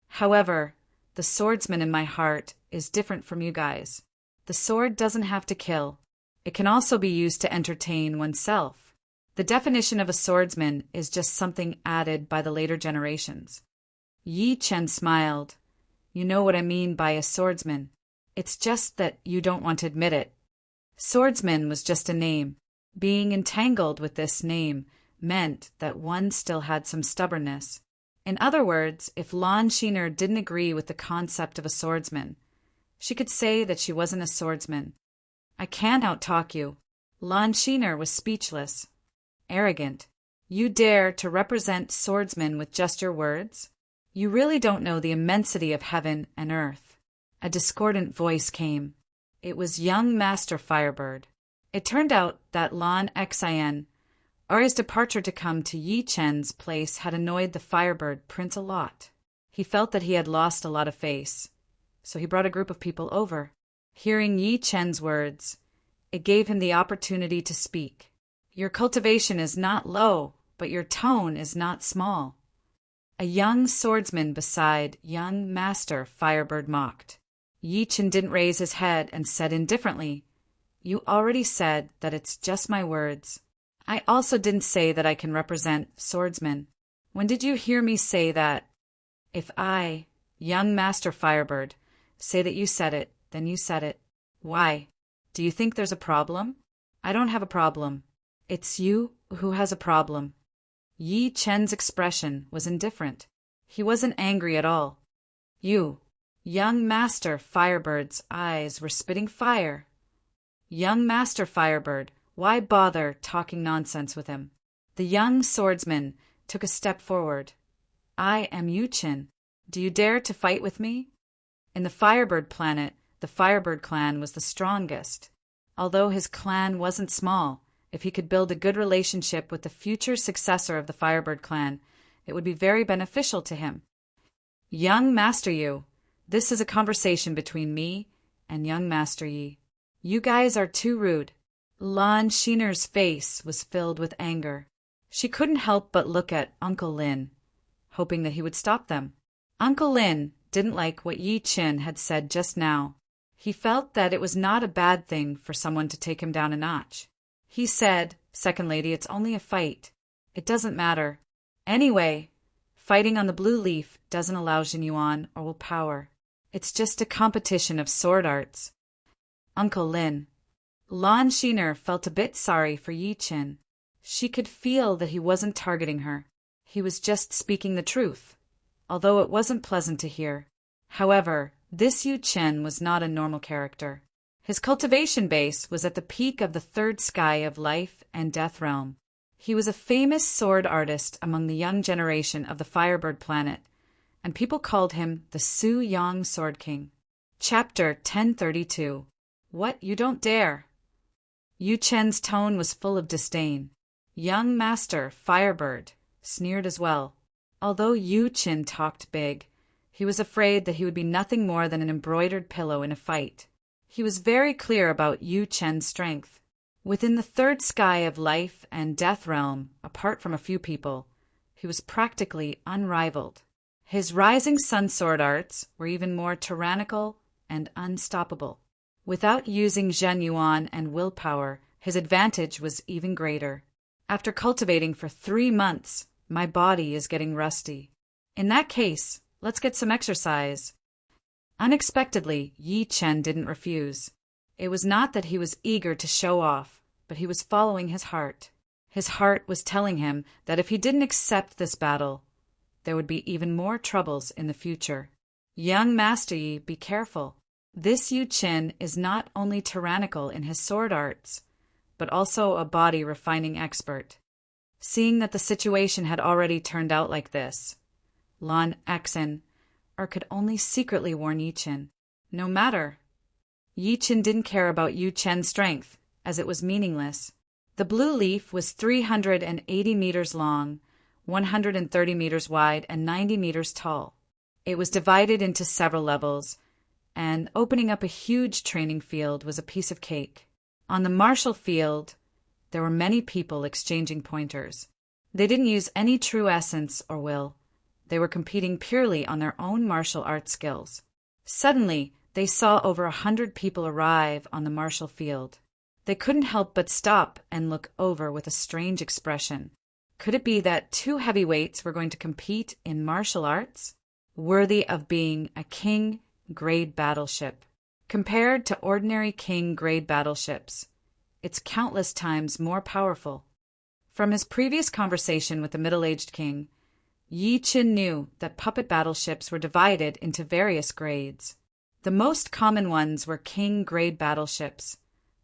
However, the swordsman in my heart is different from you guys. The sword doesn't have to kill. It can also be used to entertain oneself. The definition of a swordsman is just something added by the later generations." Yi Chen smiled. "You know what I mean by a swordsman. It's just that you don't want to admit it." Swordsman was just a name. Being entangled with this name meant that one still had some stubbornness. In other words, if Lan Shiner didn't agree with the concept of a swordsman, she could say that she wasn't a swordsman. "I can't outtalk you." Lan Shiner was speechless. "Arrogant. You dare to represent swordsmen with just your words? You really don't know the immensity of heaven and earth." A discordant voice came. It was young Master Firebird. It turned out that Lan Xin, Ari's departure to come to Yi Chen's place had annoyed the Firebird Prince a lot. He felt that he had lost a lot of face, so he brought a group of people over. Hearing Yi Chen's words, it gave him the opportunity to speak. "Your cultivation is not low, but your tone is not small." A young swordsman beside young Master Firebird mocked. Yi Chen didn't raise his head and said indifferently, "You already said that it's just my words. I also didn't say that I can represent swordsmen. When did you hear me say that? If I, young Master Firebird, say that you said it, then you said it. Why? Do you think there's a problem? I don't have a problem. It's you who has a problem." Yi Chen's expression was indifferent. He wasn't angry at all. "You, young Master Firebird's eyes were spitting fire. Young Master Firebird, why bother talking nonsense with him?" The young swordsman took a step forward. "I am Yu Chen. Do you dare to fight with me?" In the Firebird planet, the Firebird clan was the strongest. Although his clan wasn't small, if he could build a good relationship with the future successor of the Firebird clan, it would be very beneficial to him. "Young Master Yu, this is a conversation between me and young Master Yi. You guys are too rude." Lan Shiner's face was filled with anger. She couldn't help but look at Uncle Lin, hoping that he would stop them. Uncle Lin didn't like what Yi Chen had said just now. He felt that it was not a bad thing for someone to take him down a notch. He said, "Second Lady, it's only a fight. It doesn't matter. Anyway, fighting on the blue leaf doesn't allow Jinyuan or will power. It's just a competition of sword arts." Uncle Lin. Lan Shiner felt a bit sorry for Yi Chen. She could feel that he wasn't targeting her. He was just speaking the truth, although it wasn't pleasant to hear. However, this Yu Chen was not a normal character. His cultivation base was at the peak of the third sky of life and death realm. He was a famous sword artist among the young generation of the Firebird planet, and people called him the Su Yang Sword King. Chapter 1032. What, you don't dare! Yu Chen's tone was full of disdain. Young Master Firebird sneered as well. Although Yu Chen talked big, he was afraid that he would be nothing more than an embroidered pillow in a fight. He was very clear about Yu Chen's strength. Within the third sky of life and death realm, apart from a few people, he was practically unrivaled. His rising sun sword arts were even more tyrannical and unstoppable. Without using Zhen Yuan and willpower, his advantage was even greater. After cultivating for 3 months, my body is getting rusty. In that case, let's get some exercise. Unexpectedly, Yi Chen didn't refuse. It was not that he was eager to show off, but he was following his heart. His heart was telling him that if he didn't accept this battle, there would be even more troubles in the future. Young Master Yi, be careful. This Yu Chen is not only tyrannical in his sword arts, but also a body refining expert. Seeing that the situation had already turned out like this, Lan Exen could only secretly warn Yi Chen. No matter. Yi Chen didn't care about Yu Chen's strength, as it was meaningless. The blue leaf was 380 meters long, 130 meters wide, and 90 meters tall. It was divided into several levels, and opening up a huge training field was a piece of cake. On the martial field, there were many people exchanging pointers. They didn't use any true essence or will. They were competing purely on their own martial arts skills. Suddenly, they saw over 100 people arrive on the martial field. They couldn't help but stop and look over with a strange expression. Could it be that 2 heavyweights were going to compete in martial arts? Worthy of being a king-grade battleship. Compared to ordinary king-grade battleships, it's countless times more powerful. From his previous conversation with the middle-aged king, Yi Chen knew that puppet battleships were divided into various grades. The most common ones were king-grade battleships,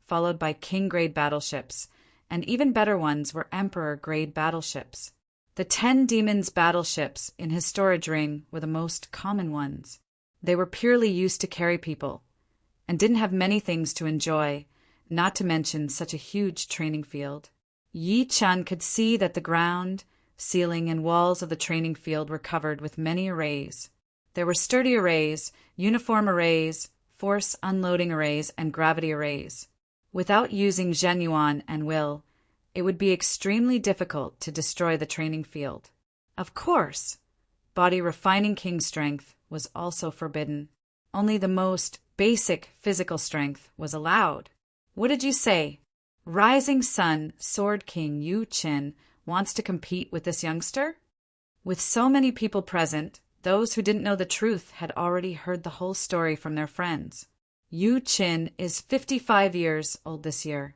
followed by king-grade battleships, and even better ones were emperor-grade battleships. The 10 demons battleships in his storage ring were the most common ones. They were purely used to carry people, and didn't have many things to enjoy, not to mention such a huge training field. Yi Chen could see that the ground, ceiling, and walls of the training field were covered with many arrays. There were sturdy arrays, uniform arrays, force unloading arrays, and gravity arrays. Without using Zhen Yuan and will, it would be extremely difficult to destroy the training field. Of course, body refining king strength was also forbidden. Only the most basic physical strength was allowed. What did you say? Rising Sun Sword King Yu Chen wants to compete with this youngster? With so many people present, those who didn't know the truth had already heard the whole story from their friends. Yu Chen is 55 years old this year.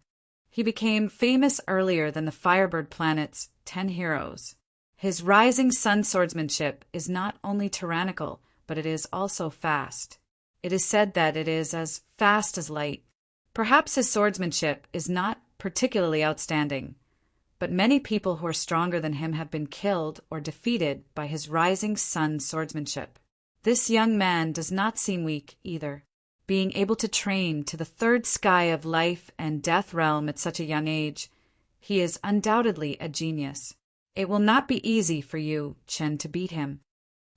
He became famous earlier than the Firebird planet's 10 heroes. His rising sun swordsmanship is not only tyrannical, but it is also fast. It is said that it is as fast as light. Perhaps his swordsmanship is not particularly outstanding, but many people who are stronger than him have been killed or defeated by his rising sun swordsmanship. This young man does not seem weak either. Being able to train to the third sky of life and death realm at such a young age, he is undoubtedly a genius. It will not be easy for you, Chen, to beat him.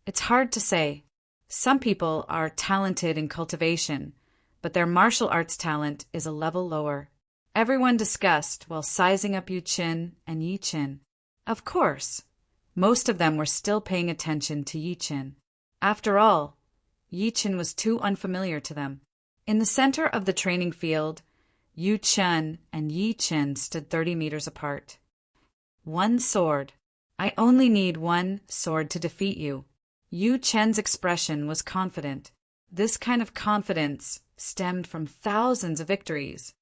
It's hard to say. Some people are talented in cultivation, but their martial arts talent is a level lower. Everyone discussed while sizing up Yu Chen and Yi Chen. Of course, most of them were still paying attention to Yi Chen. After all, Yi Chen was too unfamiliar to them. In the center of the training field, Yu Chen and Yi Chen stood 30 meters apart. 1 sword. I only need 1 sword to defeat you. Yu Chen's expression was confident. This kind of confidence stemmed from thousands of victories.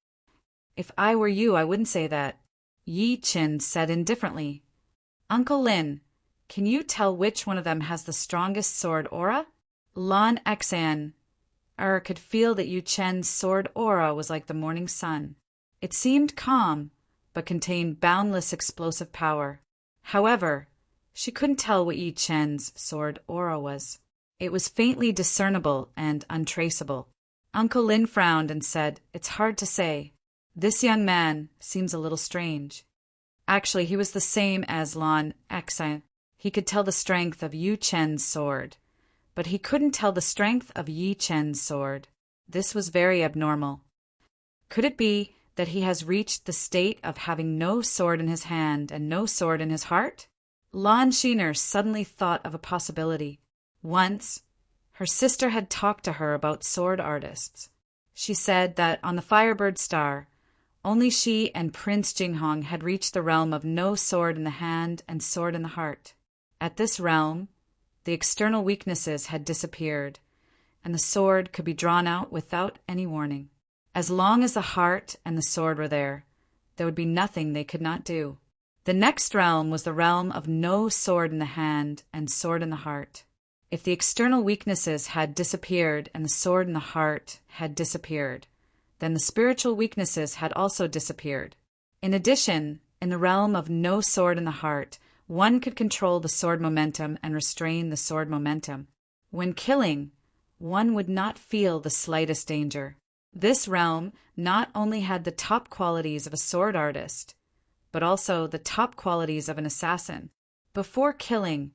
If I were you, I wouldn't say that. Yi Chen said indifferently. Uncle Lin, can you tell which one of them has the strongest sword aura? Lan Exan could feel that Yu Chen's sword aura was like the morning sun. It seemed calm, but contained boundless explosive power. However, She couldn't tell what Yi Chen's sword aura was. It was faintly discernible and untraceable. Uncle Lin frowned and said, "It's hard to say. This young man seems a little strange." Actually, he was the same as Lan Exai. He could tell the strength of Yu Chen's sword, but he couldn't tell the strength of Yi Chen's sword. This was very abnormal. Could it be that he has reached the state of having no sword in his hand and no sword in his heart? Lan Shiner suddenly thought of a possibility. Once, her sister had talked to her about sword artists. She said that on the Firebird Star, only she and Prince Jinghong had reached the realm of no sword in the hand and sword in the heart. At this realm, the external weaknesses had disappeared, and the sword could be drawn out without any warning. As long as the heart and the sword were there would be nothing they could not do. The next realm was the realm of no sword in the hand and sword in the heart. If the external weaknesses had disappeared and the sword in the heart had disappeared, then the spiritual weaknesses had also disappeared. In addition, in the realm of no sword in the heart, one could control the sword momentum and restrain the sword momentum. When killing, one would not feel the slightest danger. This realm not only had the top qualities of a sword artist, but also the top qualities of an assassin. Before killing,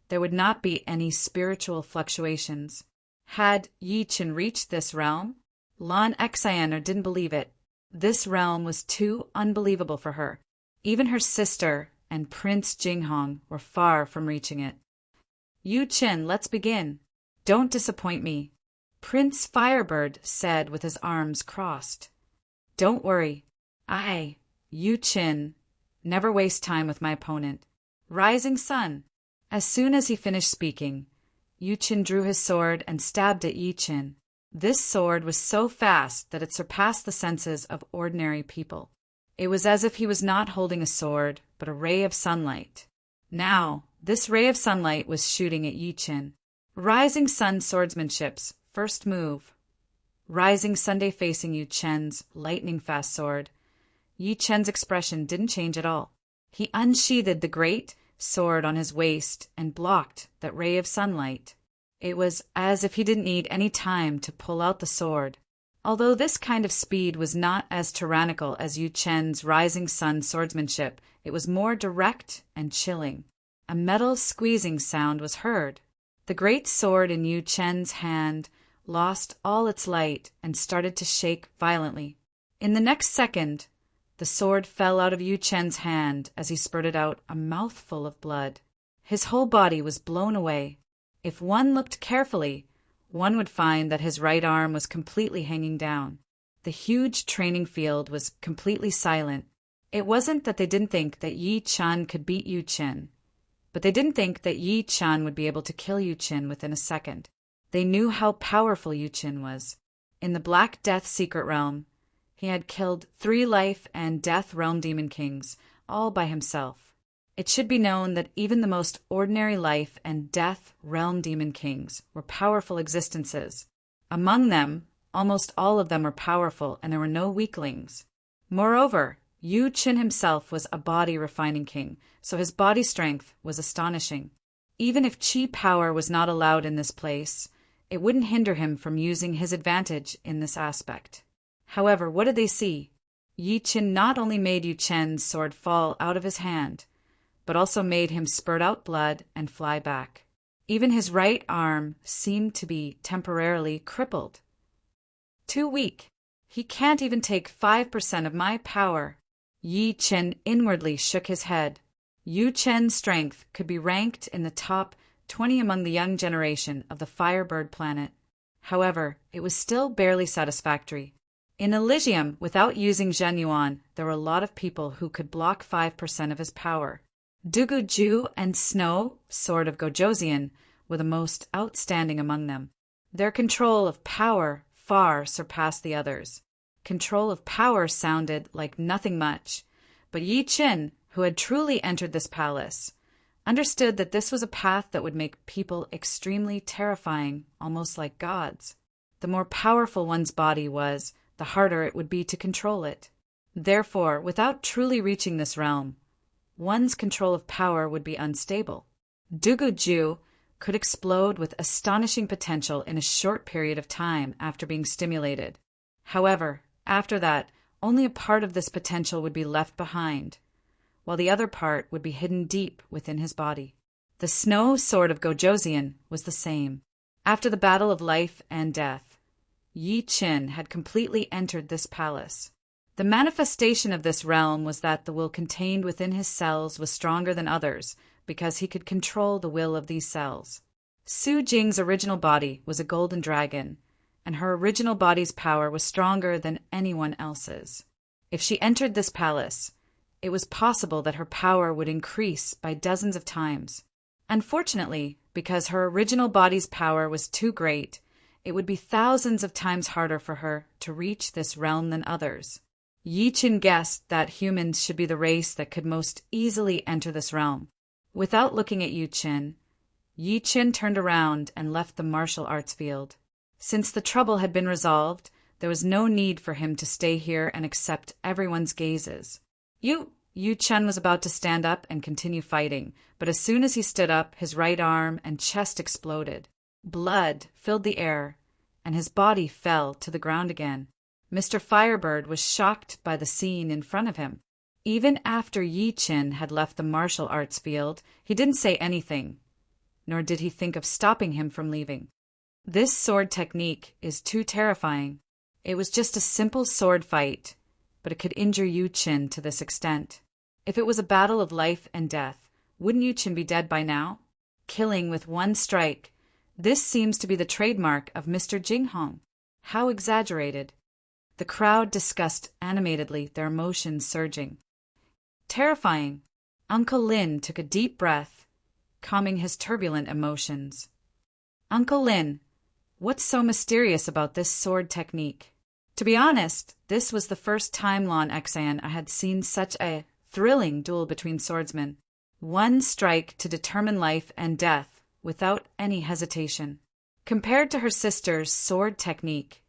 there would not be any spiritual fluctuations. Had Yi Chen reached this realm, Lan Exayaner didn't believe it. This realm was too unbelievable for her. Even her sister and Prince Jinghong were far from reaching it. "Yu Chen, let's begin. Don't disappoint me," Prince Firebird said with his arms crossed. "Don't worry. I, Yu Chen, never waste time with my opponent. Rising Sun." As soon as he finished speaking, Yu Chen drew his sword and stabbed at Yi Chen. This sword was so fast that it surpassed the senses of ordinary people. It was as if he was not holding a sword, but a ray of sunlight. Now, this ray of sunlight was shooting at Yi Chen. Rising Sun swordsmanship's first move. Rising Sunday facing Yu Chen's lightning-fast sword. Yi Chen's expression didn't change at all. He unsheathed the great sword on his waist and blocked that ray of sunlight. It was as if he didn't need any time to pull out the sword. Although this kind of speed was not as tyrannical as Yu Chen's Rising Sun swordsmanship, it was more direct and chilling. A metal squeezing sound was heard. The great sword in Yu Chen's hand lost all its light and started to shake violently. In the next second, the sword fell out of Yu Chen's hand as he spurted out a mouthful of blood. His whole body was blown away. If one looked carefully, one would find that his right arm was completely hanging down. The huge training field was completely silent. It wasn't that they didn't think that Yi Chen could beat Yu Chen, but they didn't think that Yi Chen would be able to kill Yu Chen within a second. They knew how powerful Yu Chen was. In the Black Death Secret Realm, he had killed 3 life and death realm demon kings, all by himself. It should be known that even the most ordinary life and death realm demon kings were powerful existences. Among them, almost all of them were powerful, and there were no weaklings. Moreover, Yu Chen himself was a body refining king, so his body strength was astonishing. Even if chi power was not allowed in this place, it wouldn't hinder him from using his advantage in this aspect. However, what did they see? Yi Chen not only made Yu Chen's sword fall out of his hand, but also made him spurt out blood and fly back. Even his right arm seemed to be temporarily crippled. "Too weak. He can't even take 5% of my power." Yi Chen inwardly shook his head. Yu Chen's strength could be ranked in the top 20 among the young generation of the Firebird planet. However, it was still barely satisfactory. In Elysium, without using Zhen Yuan, there were a lot of people who could block 5% of his power. Dugu Ju and Snow, Sword of Gojoseon, were the most outstanding among them. Their control of power far surpassed the others. Control of power sounded like nothing much, but Yi Chen, who had truly entered this palace, understood that this was a path that would make people extremely terrifying, almost like gods. The more powerful one's body was, the harder it would be to control it. Therefore, without truly reaching this realm, one's control of power would be unstable. Dugu could explode with astonishing potential in a short period of time after being stimulated. However, after that, only a part of this potential would be left behind, while the other part would be hidden deep within his body. The snow sword of Gojoseon was the same. After the battle of life and death, Yi Qin had completely entered this palace. The manifestation of this realm was that the will contained within his cells was stronger than others, because he could control the will of these cells. Su Jing's original body was a golden dragon, and her original body's power was stronger than anyone else's. If she entered this palace, it was possible that her power would increase by dozens of times. Unfortunately, because her original body's power was too great, it would be thousands of times harder for her to reach this realm than others. Yi Qin guessed that humans should be the race that could most easily enter this realm. Without looking at Yi Qin turned around and left the martial arts field. Since the trouble had been resolved, there was no need for him to stay here and accept everyone's gazes. Yi Qin was about to stand up and continue fighting, but as soon as he stood up, his right arm and chest exploded. Blood filled the air, and his body fell to the ground again. Mr. Firebird was shocked by the scene in front of him. Even after Yi Qin had left the martial arts field, he didn't say anything, nor did he think of stopping him from leaving. This sword technique is too terrifying. It was just a simple sword fight, but it could injure Yi Qin to this extent. If it was a battle of life and death, wouldn't Yi Qin be dead by now? Killing with one strike. This seems to be the trademark of Mr. Jinghong. How exaggerated. The crowd discussed animatedly, their emotions surging. Terrifying. Uncle Lin took a deep breath, calming his turbulent emotions. Uncle Lin, what's so mysterious about this sword technique? To be honest, this was the first time, Lon Xan, I had seen such a thrilling duel between swordsmen. One strike to determine life and death without any hesitation. Compared to her sister's sword technique,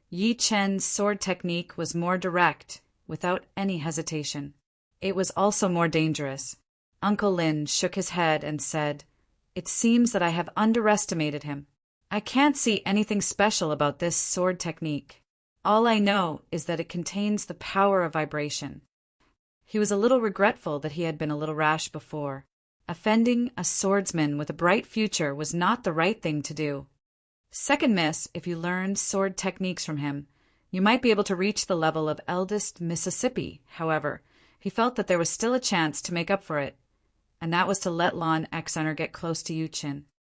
Yi Qin's sword technique was more direct, without any hesitation. It was also more dangerous. Uncle Lin shook his head and said, "It seems that I have underestimated him. I can't see anything special about this sword technique. All I know is that it contains the power of vibration." He was a little regretful that he had been a little rash before. Offending a swordsman with a bright future was not the right thing to do. Second miss, if you learned sword techniques from him, you might be able to reach the level of eldest Mississippi. However, he felt that there was still a chance to make up for it, and that was to let Lon Xener get close to Yi Qin.